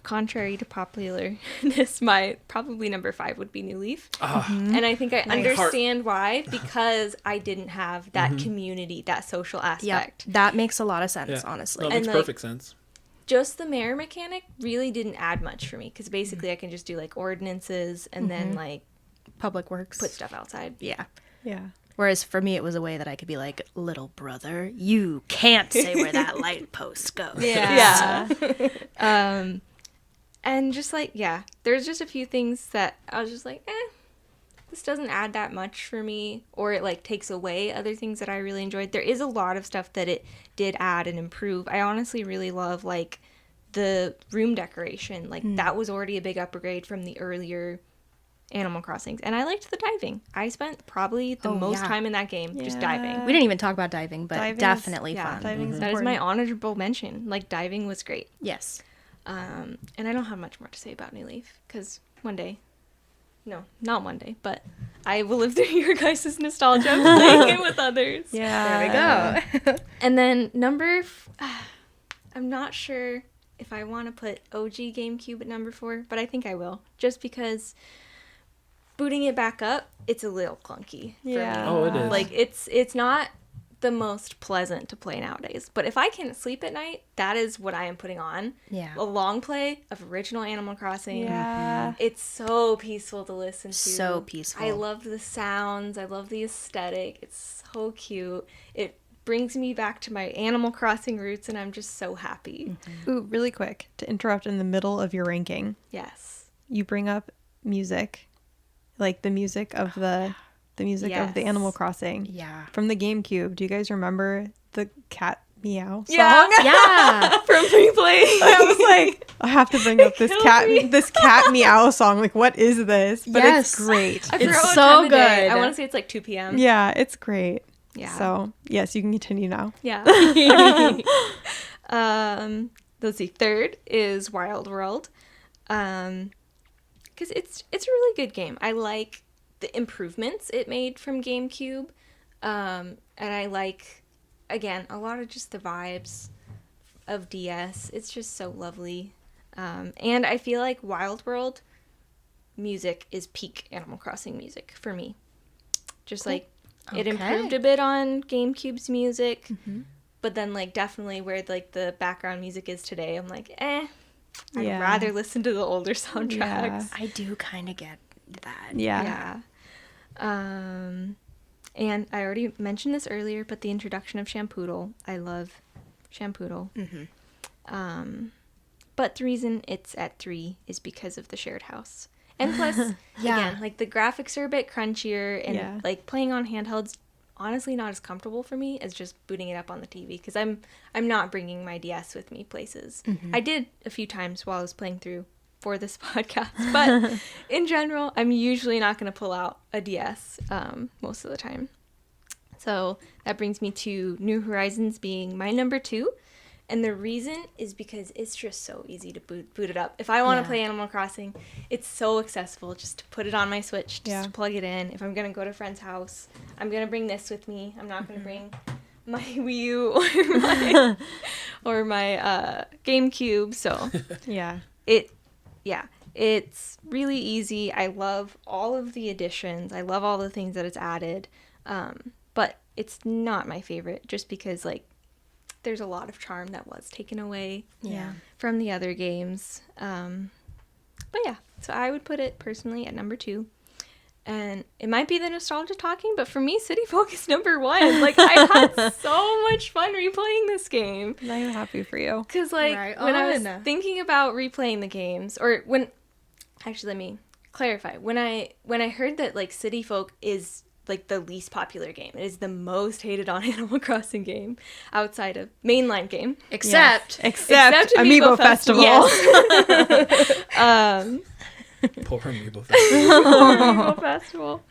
[SPEAKER 3] contrary to popularness, my probably number 5 would be New Leaf. And I think I understand why, because I didn't have that community, that social aspect.
[SPEAKER 4] Yeah, that makes a lot of sense, honestly.
[SPEAKER 2] That makes perfect sense.
[SPEAKER 3] Just the mayor mechanic really didn't add much for me, because basically I can just do like ordinances and then like
[SPEAKER 4] Public Works.
[SPEAKER 3] put stuff outside.
[SPEAKER 4] Yeah.
[SPEAKER 1] Yeah.
[SPEAKER 4] Whereas for me, it was a way that I could be like, little brother, you can't say where that light post goes.
[SPEAKER 3] Yeah. And just like, there's just a few things that I was just like, this doesn't add that much for me, or it like takes away other things that I really enjoyed. There is a lot of stuff that it did add and improve. I honestly really love like the room decoration. Like that was already a big upgrade from the earlier Animal Crossings. And I liked the diving. I spent probably the most time in that game just diving.
[SPEAKER 4] We didn't even talk about diving, but
[SPEAKER 1] Diving is-
[SPEAKER 4] definitely fun.
[SPEAKER 1] Diving is
[SPEAKER 3] That is
[SPEAKER 1] important.
[SPEAKER 3] my honorable mention. Like diving was great.
[SPEAKER 4] Yes.
[SPEAKER 3] And I don't have much more to say about New Leaf, because one day, no, not one day, but I will live through your guys' nostalgia of playing it with others.
[SPEAKER 1] Yeah.
[SPEAKER 4] There we go.
[SPEAKER 3] And then I'm not sure if I want to put OG GameCube at number 4, but I think I will, just because booting it back up, it's a little clunky for me.
[SPEAKER 2] Oh, it is.
[SPEAKER 3] Like, it's not the most pleasant to play nowadays, but if I can't sleep at night, that is what I am putting on.
[SPEAKER 4] Yeah.
[SPEAKER 3] A long play of original Animal Crossing.
[SPEAKER 1] Yeah.
[SPEAKER 3] It's so peaceful to listen to.
[SPEAKER 4] So peaceful.
[SPEAKER 3] I love the sounds. I love the aesthetic. It's so cute. It brings me back to my Animal Crossing roots, and I'm just so happy.
[SPEAKER 1] Ooh, really quick to interrupt in the middle of your ranking.
[SPEAKER 3] Yes.
[SPEAKER 1] You bring up music, like the music of the of the Animal Crossing.
[SPEAKER 4] Yeah.
[SPEAKER 1] From the GameCube. Do you guys remember the cat meow song?
[SPEAKER 4] Yeah.
[SPEAKER 3] From replay.
[SPEAKER 1] I was like, I have to bring up this cat meow song. Like, what is this? But
[SPEAKER 4] Yes.
[SPEAKER 1] it's great.
[SPEAKER 3] I forgot
[SPEAKER 4] It's
[SPEAKER 3] what
[SPEAKER 4] so
[SPEAKER 3] time of day.
[SPEAKER 4] good.
[SPEAKER 3] I want to say it's like 2 p.m.
[SPEAKER 1] Yeah, it's great.
[SPEAKER 3] Yeah.
[SPEAKER 1] So, yes, you can continue now.
[SPEAKER 3] Yeah. Let's see. Third is Wild World. Because it's a really good game. I like the improvements it made from GameCube. And I like, again, a lot of just the vibes of DS. It's just so lovely. And I feel like Wild World music is peak Animal Crossing music for me. Just like, it improved a bit on GameCube's music, but then like definitely where like the background music is today, I'm like, I'd rather listen to the older soundtracks.
[SPEAKER 1] Yeah.
[SPEAKER 4] I do kind of get that.
[SPEAKER 1] Yeah.
[SPEAKER 3] And I already mentioned this earlier, but the introduction of Shampoodle, I love Shampoodle. But the reason it's at 3 is because of the shared house. And plus, again, like the graphics are a bit crunchier, and like playing on handhelds, honestly not as comfortable for me as just booting it up on the TV, because I'm not bringing my DS with me places. I did a few times while I was playing through for this podcast, but in general, I'm usually not going to pull out a DS most of the time. So that brings me to New Horizons being my number 2. And the reason is because it's just so easy to boot it up. If I want to play Animal Crossing, it's so accessible just to put it on my Switch, just to plug it in. If I'm going to go to a friend's house, I'm going to bring this with me. I'm not going to bring my Wii U or my GameCube. So it's really easy. I love all of the additions. I love all the things that it's added. But it's not my favorite just because, like, there's a lot of charm that was taken away from the other games. But yeah, so I would put it personally at number 2. And it might be the nostalgia talking, but for me, City Folk is number 1. Like, I had so much fun replaying this game.
[SPEAKER 1] I'm happy for you.
[SPEAKER 3] Because, like, when I was thinking about replaying the games, or when... Actually, let me clarify. When I heard that, like, City Folk is... like the least popular game. It is the most hated on Animal Crossing game outside of mainline game.
[SPEAKER 1] Except Amiibo Festival.
[SPEAKER 3] Yes.
[SPEAKER 2] Poor Amiibo Festival.
[SPEAKER 3] Poor Amiibo Festival.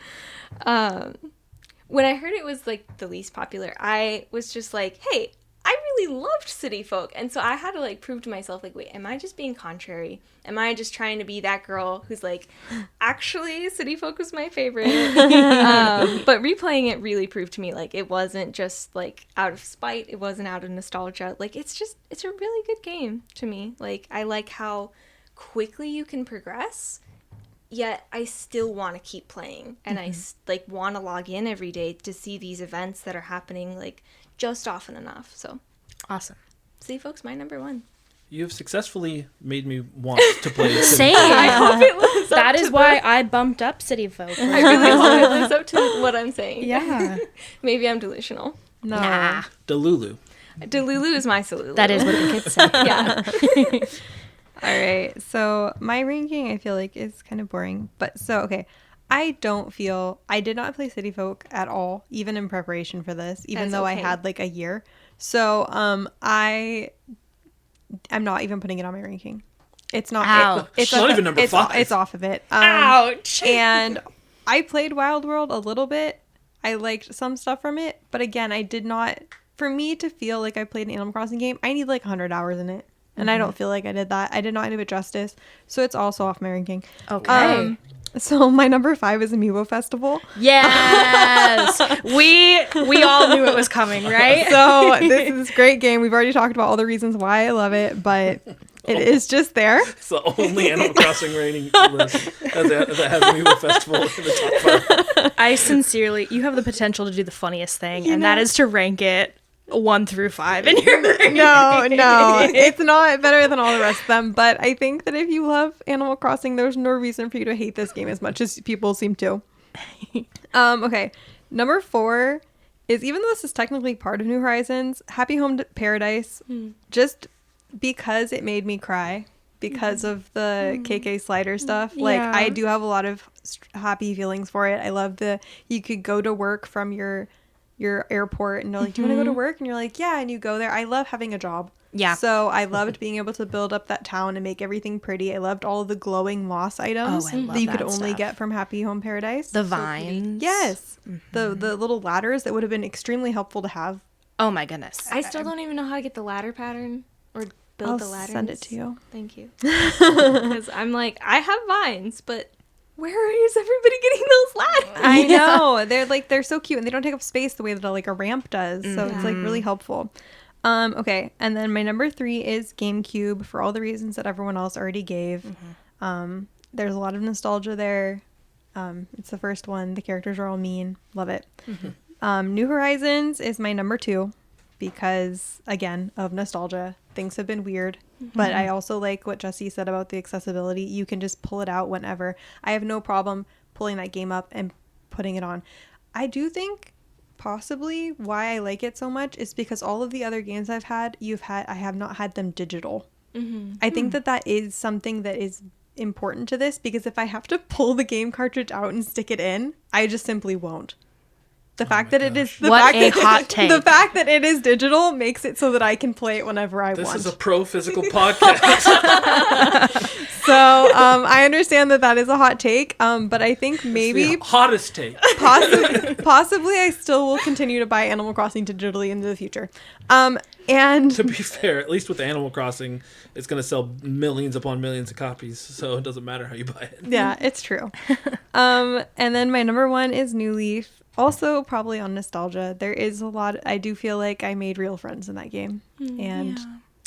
[SPEAKER 3] When I heard it was like the least popular, I was just like, hey, I really loved City Folk. And so I had to like prove to myself, like, wait, am I just being contrary? Am I just trying to be that girl who's like, actually, City Folk was my favorite? But replaying it really proved to me, like, it wasn't just like out of spite. It wasn't out of nostalgia. Like, it's a really good game to me. Like, I like how quickly you can progress, yet I still want to keep playing. And I like want to log in every day to see these events that are happening, like, just often enough. So
[SPEAKER 4] awesome.
[SPEAKER 3] City Folk's my number 1.
[SPEAKER 2] You have successfully made me want to play City
[SPEAKER 4] Same.
[SPEAKER 2] Folk.
[SPEAKER 3] I hope it lives up
[SPEAKER 4] That
[SPEAKER 3] to
[SPEAKER 4] is why I bumped up City Folk.
[SPEAKER 3] I really hope it lives up to what I'm saying.
[SPEAKER 4] Yeah.
[SPEAKER 3] Maybe I'm delusional.
[SPEAKER 1] No.
[SPEAKER 4] Nah.
[SPEAKER 2] Delulu.
[SPEAKER 3] Delulu is my Salulu.
[SPEAKER 4] That is what the kids say.
[SPEAKER 3] Yeah.
[SPEAKER 1] All right. So my ranking, I feel like, is kind of boring. But okay. I did not play City Folk at all, even in preparation for this, even though I had like a year. So I'm not even putting it on my ranking. It's not.
[SPEAKER 4] Ouch.
[SPEAKER 2] It's not even number 5.
[SPEAKER 1] It's off of it.
[SPEAKER 4] Ouch.
[SPEAKER 1] And I played Wild World a little bit. I liked some stuff from it, but again, I did not. For me to feel like I played an Animal Crossing game, I need like 100 hours in it, and I don't feel like I did that. I did not do it justice, so it's also off my ranking.
[SPEAKER 4] Okay.
[SPEAKER 1] So my number 5 is Amiibo Festival.
[SPEAKER 4] Yes. we all knew it was coming, right?
[SPEAKER 1] So this is a great game. We've already talked about all the reasons why I love it, but it is just there.
[SPEAKER 2] It's the only Animal Crossing rating list that has Amiibo Festival in the top 5.
[SPEAKER 4] You have the potential to do the funniest thing, and that is to rank it 1 through 5 in your ranking.
[SPEAKER 1] No, it's not better than all the rest of them, but I think that if you love Animal Crossing, there's no reason for you to hate this game as much as people seem to. Okay, number 4 is, even though this is technically part of New Horizons, Happy Home Paradise, just because it made me cry because of the KK slider stuff. Like, I do have a lot of happy feelings for it. I love you could go to work from your airport and they're like, do you want to go to work? And you're like, yeah, and you go there. I love having a job.
[SPEAKER 4] Yeah.
[SPEAKER 1] So I loved being able to build up that town and make everything pretty. I loved all of the glowing moss items that you could only get from Happy Home Paradise.
[SPEAKER 4] The vines.
[SPEAKER 1] Yes. The little ladders that would have been extremely helpful to have.
[SPEAKER 4] Oh my goodness.
[SPEAKER 3] I still don't even know how to get the ladder pattern or build the ladder.
[SPEAKER 1] I'll send it to you.
[SPEAKER 3] Thank you. Because I'm like, I have vines, but where is everybody getting those ladders?
[SPEAKER 1] I know. They're so cute and they don't take up space the way that like a ramp does. So it's like really helpful. Okay, and then my number 3 is GameCube for all the reasons that everyone else already gave. There's a lot of nostalgia there. It's the first one. The characters are all mean. Love it. New Horizons is my number 2 because, again, of nostalgia. Things have been weird. But I also like what Jessi said about the accessibility. You can just pull it out whenever. I have no problem pulling that game up and putting it on. I do think possibly why I like it so much is because all of the other games I've had, I have not had them digital. I think that is something that is important to this, because if I have to pull the game cartridge out and stick it in, I just simply won't. The fact that it is
[SPEAKER 4] hot take.
[SPEAKER 1] The fact that it is digital makes it so that I can play it whenever I want.
[SPEAKER 2] This is a pro physical podcast.
[SPEAKER 1] So I understand that is a hot take, but I think maybe
[SPEAKER 2] The hottest take.
[SPEAKER 1] possibly I still will continue to buy Animal Crossing digitally into the future. And
[SPEAKER 2] To be fair, at least with Animal Crossing, it's going to sell millions upon millions of copies, so it doesn't matter how you buy it.
[SPEAKER 1] yeah, it's true. And then my number 1 is New Leaf. Also, probably on nostalgia. There is a lot. I do feel like I made real friends in that game, and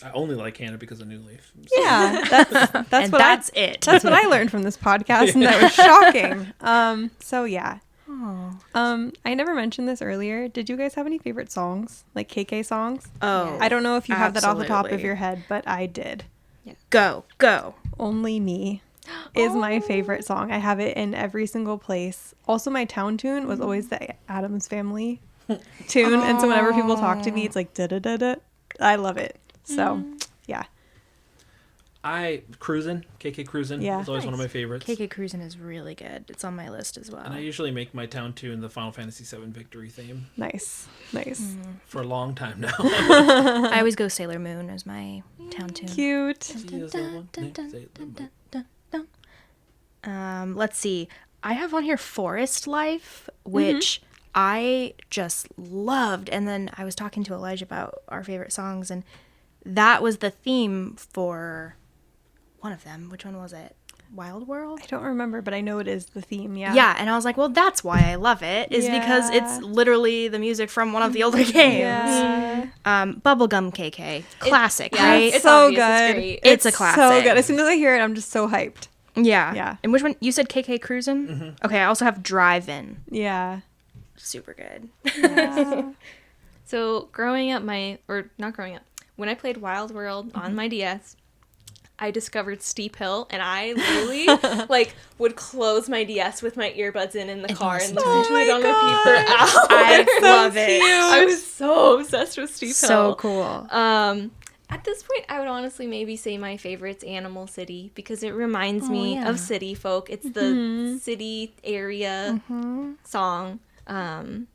[SPEAKER 2] I only like Hanna because of New Leaf.
[SPEAKER 1] yeah, that's
[SPEAKER 4] And
[SPEAKER 1] what
[SPEAKER 4] that's it.
[SPEAKER 1] That's what I learned from this podcast, and that was shocking. So yeah. I never mentioned this earlier. Did you guys have any favorite songs, like KK songs?
[SPEAKER 4] Oh,
[SPEAKER 1] I don't know if you have that off the top of
[SPEAKER 4] absolutely.
[SPEAKER 1] your head, but I did.
[SPEAKER 4] Go.
[SPEAKER 1] Only Me is my favorite song. I have it in every single place. Also, my town tune was always the Addams Family tune, and so whenever people talk to me, it's like da da da da. I love it. So, yeah.
[SPEAKER 2] KK Cruisin'
[SPEAKER 1] Yeah.
[SPEAKER 2] is always one of my favorites.
[SPEAKER 4] KK Cruisin' is really good. It's on my list as well.
[SPEAKER 2] And I usually make my town tune the Final Fantasy VII Victory theme
[SPEAKER 1] Nice.
[SPEAKER 2] for a long time now.
[SPEAKER 4] I always go Sailor Moon as my town tune.
[SPEAKER 1] Cute.
[SPEAKER 2] She is the one named Sailor Moon.
[SPEAKER 4] Let's see. I have on here Forest Life, which I just loved. And then I was talking to Elijah about our favorite songs, and that was the theme for one of them. Which one was it? Wild World?
[SPEAKER 1] I don't remember, but I know it is the theme. Yeah.
[SPEAKER 4] Yeah, and I was like, well, that's why I love it, is because it's literally the music from one of the older games.
[SPEAKER 1] Yeah.
[SPEAKER 4] Bubblegum KK. Classic,
[SPEAKER 3] Yeah,
[SPEAKER 4] right?
[SPEAKER 3] it's
[SPEAKER 1] so
[SPEAKER 3] obvious,
[SPEAKER 1] good.
[SPEAKER 3] It's great.
[SPEAKER 4] It's a classic.
[SPEAKER 1] So good. As soon as I hear it, I'm just so hyped.
[SPEAKER 4] Yeah.
[SPEAKER 1] Yeah.
[SPEAKER 4] And which one? You said KK Cruisin'? Okay, I also have Drive-In.
[SPEAKER 1] Yeah.
[SPEAKER 4] Super good.
[SPEAKER 3] So when I played Wild World on my DS, I discovered Steep Hill, and I literally would close my DS with my earbuds in the car and listen to it on repeat for hours.
[SPEAKER 4] I love it.
[SPEAKER 3] I was so obsessed with Steep Hill.
[SPEAKER 4] So cool.
[SPEAKER 3] At this point, I would honestly maybe say my favorite's Animal City, because it reminds me of city folk. It's the city area song. And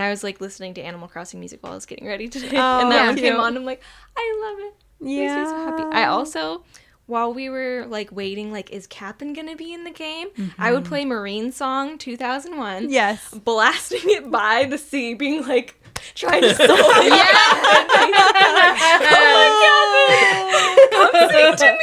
[SPEAKER 3] I was listening to Animal Crossing music while I was getting ready today. And that one came on. I'm like, I love it.
[SPEAKER 1] Yeah.
[SPEAKER 3] Makes me so happy. I also, while we were waiting, is Cap'n gonna be in the game? I would play Marine Song 2001.
[SPEAKER 1] Yes.
[SPEAKER 3] Blasting it by the sea, being trying to solve it. Oh my god! Come sing to me!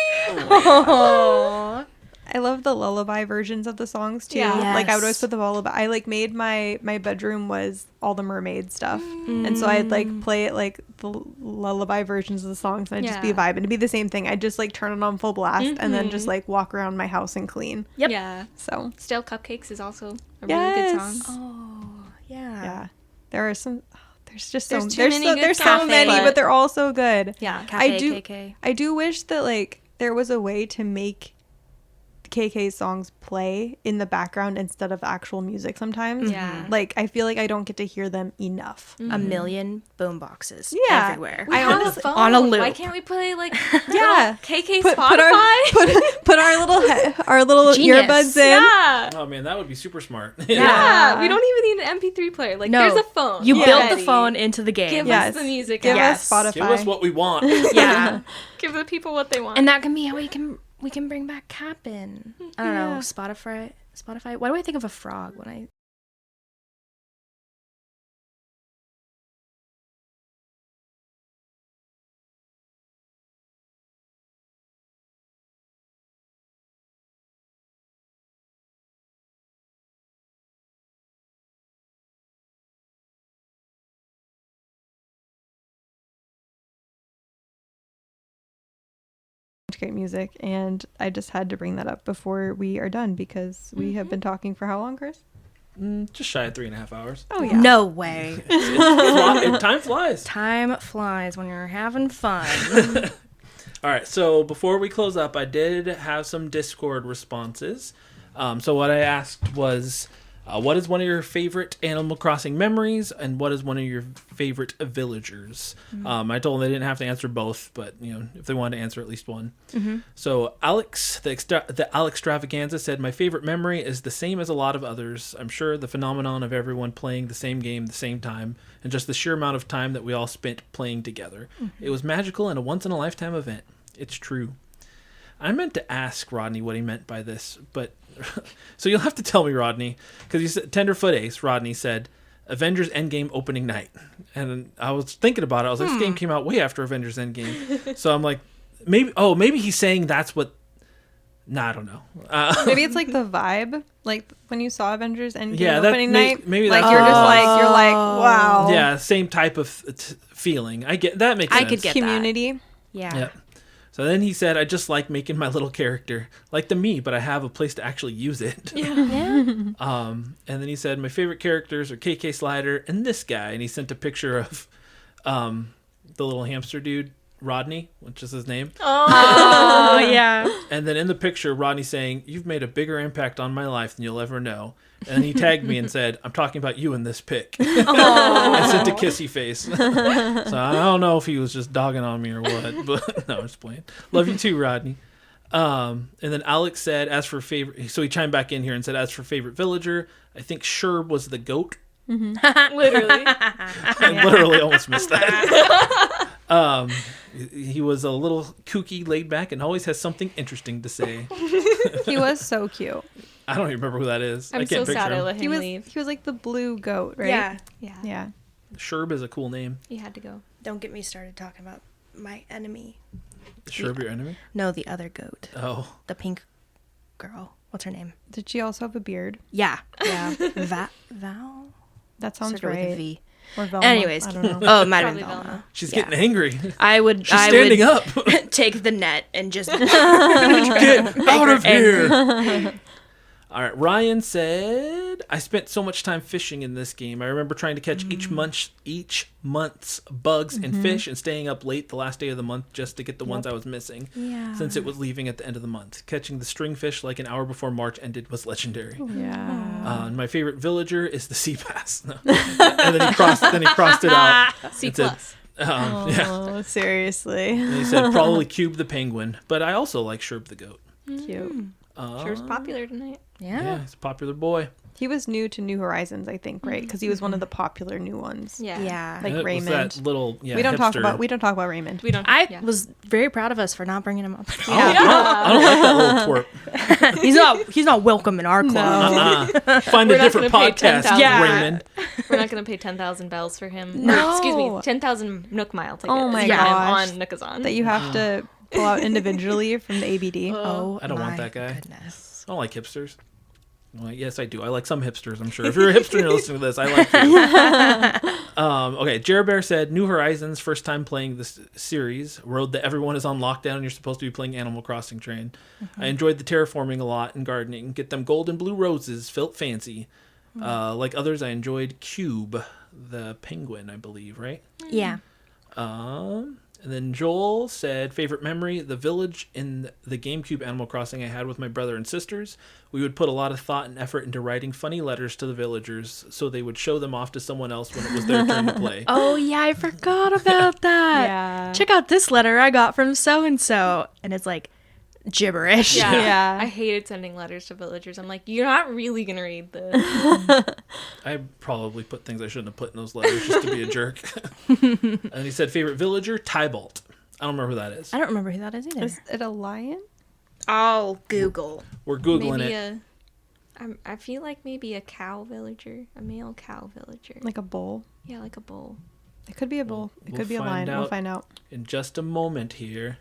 [SPEAKER 1] I love the lullaby versions of the songs too.
[SPEAKER 3] Yeah.
[SPEAKER 1] I would always
[SPEAKER 4] Yes.
[SPEAKER 1] put the lullaby. I made my bedroom was all the mermaid stuff, and so I'd play it the lullaby versions of the songs, and I'd just be vibing. It'd be the same thing. I'd just turn it on full blast and then just walk around my house and clean.
[SPEAKER 4] Yep.
[SPEAKER 3] Yeah.
[SPEAKER 1] So
[SPEAKER 3] Stale Cupcakes is also a really good
[SPEAKER 1] Yes.
[SPEAKER 3] song.
[SPEAKER 4] Oh, yeah.
[SPEAKER 1] yeah, there are some. There's just
[SPEAKER 3] There's
[SPEAKER 1] so
[SPEAKER 3] too many good
[SPEAKER 1] there's so
[SPEAKER 3] songs,
[SPEAKER 1] many,
[SPEAKER 3] but-
[SPEAKER 1] but they're all so good.
[SPEAKER 3] Yeah.
[SPEAKER 4] Cafe
[SPEAKER 1] I do-
[SPEAKER 4] KK.
[SPEAKER 1] I do wish that there was a way to make KK songs play in the background instead of actual music sometimes.
[SPEAKER 3] Yeah.
[SPEAKER 1] I feel like I don't get to hear them enough.
[SPEAKER 4] A million boom boxes
[SPEAKER 1] Yeah.
[SPEAKER 4] everywhere.
[SPEAKER 3] We have a phone.
[SPEAKER 4] on a loop.
[SPEAKER 3] Why can't we play
[SPEAKER 1] Yeah.
[SPEAKER 3] KK
[SPEAKER 1] Put
[SPEAKER 3] Spotify?
[SPEAKER 1] put our little
[SPEAKER 4] Genius.
[SPEAKER 1] earbuds in.
[SPEAKER 3] Yeah.
[SPEAKER 2] Oh man, that would be super smart.
[SPEAKER 3] Yeah. We don't even need an MP3 player.
[SPEAKER 4] No.
[SPEAKER 3] There's a phone.
[SPEAKER 4] You built the
[SPEAKER 3] Ready.
[SPEAKER 4] phone into the game.
[SPEAKER 3] Give
[SPEAKER 1] Yes.
[SPEAKER 3] us the music.
[SPEAKER 1] Give
[SPEAKER 3] out.
[SPEAKER 1] us Spotify.
[SPEAKER 2] Give us what we want.
[SPEAKER 4] Yeah.
[SPEAKER 3] Give the people what they want.
[SPEAKER 4] And that can be how we can bring back Cap'n. I don't know,
[SPEAKER 1] Yeah.
[SPEAKER 4] Spotify. Why do I think of a frog when I
[SPEAKER 1] great music, and I just had to bring that up before we are done because we have been talking for how long, Chris?
[SPEAKER 2] Just shy of 3.5 hours.
[SPEAKER 1] Oh yeah.
[SPEAKER 4] No way.
[SPEAKER 2] Time flies.
[SPEAKER 4] Time flies when you're having fun.
[SPEAKER 2] All right, so before we close up, I did have some Discord responses. So what I asked was, what is one of your favorite Animal Crossing memories, and what is one of your favorite villagers? I told them they didn't have to answer both, but if they wanted to answer at least one. So Alex, the Alex Stravaganza said, my favorite memory is the same as a lot of others. I'm sure the phenomenon of everyone playing the same game the same time, and just the sheer amount of time that we all spent playing together. It was magical and a once-in-a-lifetime event. It's true. I meant to ask Rodney what he meant by this, but so you'll have to tell me, Rodney, because you said Tenderfoot Ace. Rodney said Avengers Endgame opening night, and I was thinking about it. I was like, this game came out way after Avengers Endgame, so I'm like, maybe he's saying that's what. Nah, I don't know.
[SPEAKER 1] Maybe it's like the vibe, like when you saw Avengers Endgame
[SPEAKER 2] Yeah,
[SPEAKER 1] opening night.
[SPEAKER 2] maybe
[SPEAKER 1] like
[SPEAKER 2] that's
[SPEAKER 1] you're
[SPEAKER 2] what it
[SPEAKER 1] just
[SPEAKER 2] was.
[SPEAKER 1] you're like, wow.
[SPEAKER 2] Yeah, same type of feeling. I get that makes sense.
[SPEAKER 4] I could get
[SPEAKER 1] Community.
[SPEAKER 4] Yeah.
[SPEAKER 2] Yep. So then he said, I just like making my little character. Like the me, but I have a place to actually use it.
[SPEAKER 4] Yeah.
[SPEAKER 2] And then he said, my favorite characters are KK Slider and this guy. And he sent a picture of the little hamster dude, Rodney, which is his name.
[SPEAKER 4] Oh, yeah.
[SPEAKER 2] And then in the picture, Rodney saying, you've made a bigger impact on my life than you'll ever know. And then he tagged me and said, I'm talking about you in this pic. And sent a kissy face. So I don't know if he was just dogging on me or what, but no, I'm just playing. Love you too, Rodney. And then Alex said, as for favorite, so he chimed back in here and said, as for favorite villager, I think Sherb was the goat.
[SPEAKER 3] Literally.
[SPEAKER 2] I literally almost missed that. He was a little kooky, laid back, and always has something interesting to say.
[SPEAKER 1] He was so cute.
[SPEAKER 2] I don't even remember who that is.
[SPEAKER 3] I'm
[SPEAKER 2] I can't
[SPEAKER 3] so
[SPEAKER 2] picture
[SPEAKER 3] sad I
[SPEAKER 2] him.
[SPEAKER 3] let him leave.
[SPEAKER 1] He was like the blue goat, right?
[SPEAKER 4] Yeah.
[SPEAKER 3] Yeah.
[SPEAKER 1] Yeah.
[SPEAKER 2] Sherb is a cool name.
[SPEAKER 3] He had to go.
[SPEAKER 4] Don't get me started talking about my enemy.
[SPEAKER 2] Is Sherb your enemy?
[SPEAKER 4] No, the other goat.
[SPEAKER 2] Oh.
[SPEAKER 4] The pink girl. What's her name?
[SPEAKER 1] Did she also have a beard?
[SPEAKER 4] Yeah. Yeah. Val?
[SPEAKER 1] That sounds
[SPEAKER 4] Started with a
[SPEAKER 1] right.
[SPEAKER 4] V.
[SPEAKER 1] Or Velma.
[SPEAKER 4] Anyways.
[SPEAKER 1] I don't know.
[SPEAKER 4] Oh, it might have
[SPEAKER 3] Probably
[SPEAKER 4] been Velma.
[SPEAKER 3] Velma.
[SPEAKER 2] She's
[SPEAKER 4] Yeah.
[SPEAKER 2] getting angry.
[SPEAKER 4] She's
[SPEAKER 2] She's standing up.
[SPEAKER 4] Take the net and just
[SPEAKER 2] Get out of
[SPEAKER 4] angry.
[SPEAKER 2] here. All right. Ryan said, I spent so much time fishing in this game. I remember trying to catch each month's bugs and fish and staying up late the last day of the month just to get the ones I was missing.
[SPEAKER 4] Yeah.
[SPEAKER 2] Since it was leaving at the end of the month. Catching the stringfish like an hour before March ended was legendary.
[SPEAKER 1] Yeah.
[SPEAKER 2] And my favorite villager is the sea bass. No. And then he crossed it out.
[SPEAKER 3] C
[SPEAKER 2] and said,
[SPEAKER 3] plus.
[SPEAKER 2] yeah.
[SPEAKER 1] Oh, seriously.
[SPEAKER 2] And he said probably Cube the penguin, but I also like Sherb the goat.
[SPEAKER 1] Cute.
[SPEAKER 3] Sure was popular tonight.
[SPEAKER 2] Yeah, he's a popular boy.
[SPEAKER 1] He was new to New Horizons, I think, right? Because he was one of the popular new ones.
[SPEAKER 3] Yeah.
[SPEAKER 4] Yeah.
[SPEAKER 1] Like
[SPEAKER 2] It was
[SPEAKER 1] Raymond.
[SPEAKER 2] that little
[SPEAKER 1] we don't talk
[SPEAKER 2] hipster.
[SPEAKER 1] about Raymond.
[SPEAKER 3] We don't.
[SPEAKER 4] I was very proud of us for not bringing him up.
[SPEAKER 2] I don't like that little twerp.
[SPEAKER 4] He's not welcome in our club.
[SPEAKER 2] Find a
[SPEAKER 3] We're not
[SPEAKER 2] different
[SPEAKER 3] gonna pay
[SPEAKER 2] podcast,
[SPEAKER 3] 10,000.
[SPEAKER 4] Yeah.
[SPEAKER 2] Raymond.
[SPEAKER 3] We're not going to pay 10,000 bells for him.
[SPEAKER 1] No.
[SPEAKER 3] Or, excuse me, 10,000 Nook Mile tickets.
[SPEAKER 1] Oh my
[SPEAKER 3] for him
[SPEAKER 1] gosh.
[SPEAKER 3] on Nookazon.
[SPEAKER 1] That you have to pull out individually from the ABD.
[SPEAKER 4] Oh,
[SPEAKER 2] I don't want
[SPEAKER 4] my
[SPEAKER 2] that guy.
[SPEAKER 4] Goodness.
[SPEAKER 2] I don't like hipsters. Well, yes, I do. I like some hipsters, I'm sure. If you're a hipster and you're listening to this, I like you. Okay, Jer Bear said, New Horizons, first time playing this series. Road that everyone is on lockdown and you're supposed to be playing Animal Crossing train. I enjoyed the terraforming a lot and gardening. Get them gold and blue roses, felt fancy. Like others, I enjoyed Cube, the penguin, I believe, right?
[SPEAKER 4] Yeah.
[SPEAKER 2] And then Joel said, favorite memory, the village in the GameCube Animal Crossing I had with my brother and sisters. We would put a lot of thought and effort into writing funny letters to the villagers so they would show them off to someone else when it was their turn to play.
[SPEAKER 4] Oh, yeah, I forgot about that.
[SPEAKER 1] Yeah.
[SPEAKER 4] Check out this letter I got from so-and-so. And it's like gibberish.
[SPEAKER 3] Yeah.
[SPEAKER 1] Yeah.
[SPEAKER 3] I hated sending letters to villagers. I'm like, you're not really going to read this.
[SPEAKER 2] I probably put things I shouldn't have put in those letters just to be a jerk. And he said, favorite villager, Tybalt. I don't remember who that is.
[SPEAKER 4] I don't remember who that is either.
[SPEAKER 1] Is it a lion?
[SPEAKER 4] I'll Google.
[SPEAKER 2] We're Googling
[SPEAKER 3] Maybe
[SPEAKER 2] it.
[SPEAKER 3] I feel like maybe a cow villager. A male cow villager.
[SPEAKER 1] Like a bull?
[SPEAKER 3] Yeah, like a bull.
[SPEAKER 1] It could be a bull. It
[SPEAKER 2] We'll
[SPEAKER 1] could be a
[SPEAKER 2] find
[SPEAKER 1] lion. We'll
[SPEAKER 2] out.
[SPEAKER 1] find out.
[SPEAKER 2] In just a moment here.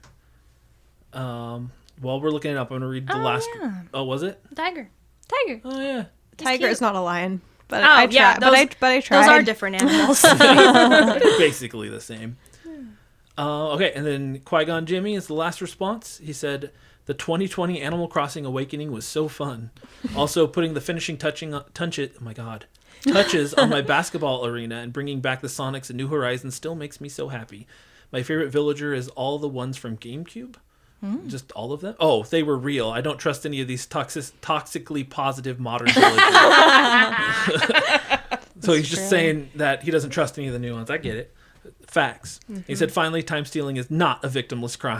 [SPEAKER 2] While we're looking it up, I'm going to read the last...
[SPEAKER 4] yeah.
[SPEAKER 2] Oh, was it?
[SPEAKER 4] Tiger.
[SPEAKER 3] Tiger.
[SPEAKER 2] Oh, yeah.
[SPEAKER 1] Tiger
[SPEAKER 4] cute.
[SPEAKER 1] is not a lion. But
[SPEAKER 4] Oh,
[SPEAKER 1] I tried.
[SPEAKER 4] yeah,
[SPEAKER 1] but I tried.
[SPEAKER 4] Those are different animals.
[SPEAKER 2] Basically the same. Okay, and then Qui-Gon Jimmy is the last response. He said, the 2020 Animal Crossing Awakening was so fun. Also, putting the finishing touches on my basketball arena and bringing back the Sonics and New Horizons still makes me so happy. My favorite villager is all the ones from GameCube. Just all of them? Oh, they were real. I don't trust any of these toxically positive modern villagers. So he's just saying that he doesn't trust any of the new ones. I get it. Facts. He said, finally, time stealing is not a victimless crime.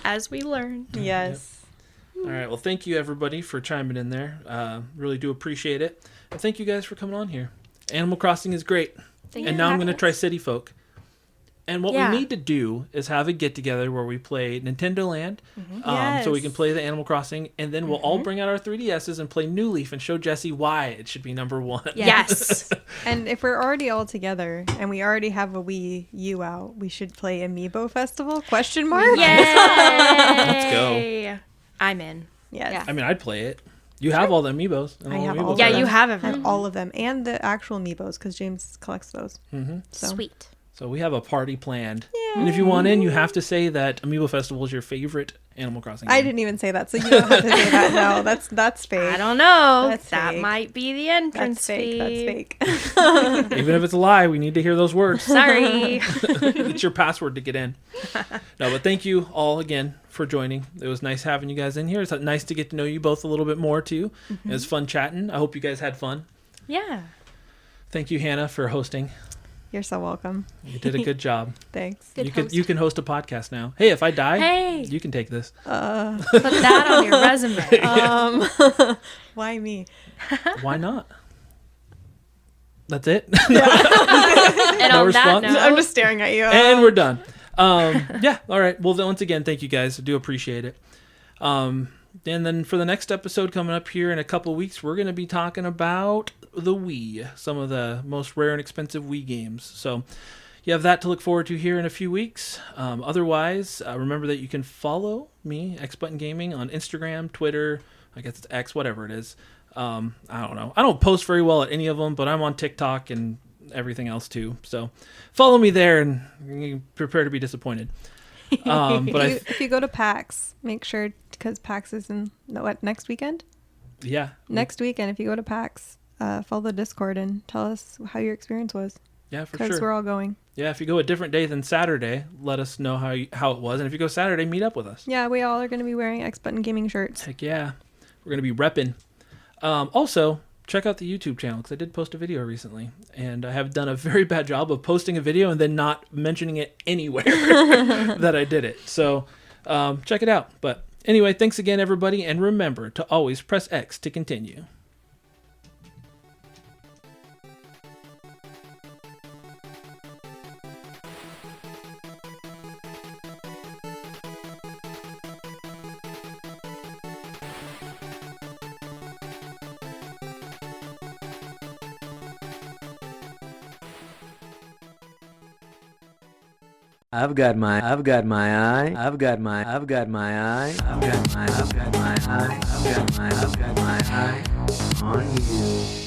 [SPEAKER 4] As we learned.
[SPEAKER 1] Yes.
[SPEAKER 2] All right. Well, thank you, everybody, for chiming in there. Really do appreciate it. And thank you guys for coming on here. Animal Crossing is great. And now I'm going to try City Folk. And what we need to do is have a get-together where we play Nintendo Land, so we can play the Animal Crossing, and then we'll all bring out our 3DSs and play New Leaf and show Jessi why it should be number one.
[SPEAKER 4] Yes.
[SPEAKER 1] And if we're already all together and we already have a Wii U out, we should play Amiibo Festival? Question mark?
[SPEAKER 4] Yay!
[SPEAKER 2] Let's go.
[SPEAKER 4] I'm in.
[SPEAKER 1] Yes.
[SPEAKER 3] Yeah.
[SPEAKER 2] I mean, I'd play it. You have all the Amiibos. And
[SPEAKER 1] I have
[SPEAKER 2] Amiibo
[SPEAKER 1] all of
[SPEAKER 4] Yeah,
[SPEAKER 1] them.
[SPEAKER 4] you have
[SPEAKER 1] I
[SPEAKER 4] everything.
[SPEAKER 1] have all of them. And the actual Amiibos, because James collects those. So.
[SPEAKER 4] Sweet.
[SPEAKER 2] So we have a party planned. And if you want in, you have to say that Amiibo Festival is your favorite Animal Crossing game.
[SPEAKER 1] I didn't even say that, so you don't have to say that. No, that's fake.
[SPEAKER 4] I don't know.
[SPEAKER 1] That's
[SPEAKER 4] that
[SPEAKER 1] fake.
[SPEAKER 4] might be the entrance
[SPEAKER 1] That's fake.
[SPEAKER 4] fee.
[SPEAKER 1] That's fake.
[SPEAKER 2] Even if it's a lie, we need to hear those words.
[SPEAKER 4] Sorry.
[SPEAKER 2] It's your password to get in. No, but thank you all again for joining. It was nice having you guys in here. It's nice to get to know you both a little bit more, too. It was fun chatting. I hope you guys had fun.
[SPEAKER 4] Yeah.
[SPEAKER 2] Thank you, Hannah, for hosting.
[SPEAKER 1] You're so welcome.
[SPEAKER 2] You did a good job.
[SPEAKER 1] Thanks.
[SPEAKER 2] You can host a podcast now. Hey, if I die,
[SPEAKER 4] Hey.
[SPEAKER 2] you can take this.
[SPEAKER 4] Put that on your resume.
[SPEAKER 1] Why me?
[SPEAKER 2] Why not? That's it.
[SPEAKER 4] And
[SPEAKER 2] No
[SPEAKER 4] on that
[SPEAKER 2] response?
[SPEAKER 4] note,
[SPEAKER 1] I'm just staring at you.
[SPEAKER 2] And we're done. Yeah. All right. Well, then, once again, thank you guys. I do appreciate it. And then for the next episode coming up here in a couple weeks, we're going to be talking about the Wii, some of the most rare and expensive Wii games. So you have that to look forward to here in a few weeks. Otherwise, remember that you can follow me, X Button Gaming, on Instagram, Twitter, I guess it's X, whatever it is. I don't know. I don't post very well at any of them, but I'm on TikTok and everything else too. So follow me there and prepare to be disappointed. But
[SPEAKER 1] if you go to PAX, make sure, because PAX is in next weekend?
[SPEAKER 2] Yeah.
[SPEAKER 1] Next weekend, if you go to PAX, follow the Discord and tell us how your experience was.
[SPEAKER 2] Yeah, for
[SPEAKER 1] Because
[SPEAKER 2] sure.
[SPEAKER 1] we're all going.
[SPEAKER 2] Yeah, if you go a different day than Saturday, let us know how it was. And if you go Saturday, meet up with us.
[SPEAKER 1] Yeah, we all are going to be wearing X Button Gaming shirts.
[SPEAKER 2] Heck yeah. We're going to be repping. Also, check out the YouTube channel, because I did post a video recently. And I have done a very bad job of posting a video and then not mentioning it anywhere that I did it. So check it out. But anyway, thanks again, everybody. And remember to always press X to continue.
[SPEAKER 5] I've got my eye. I've got my eye. I've got my eye on you.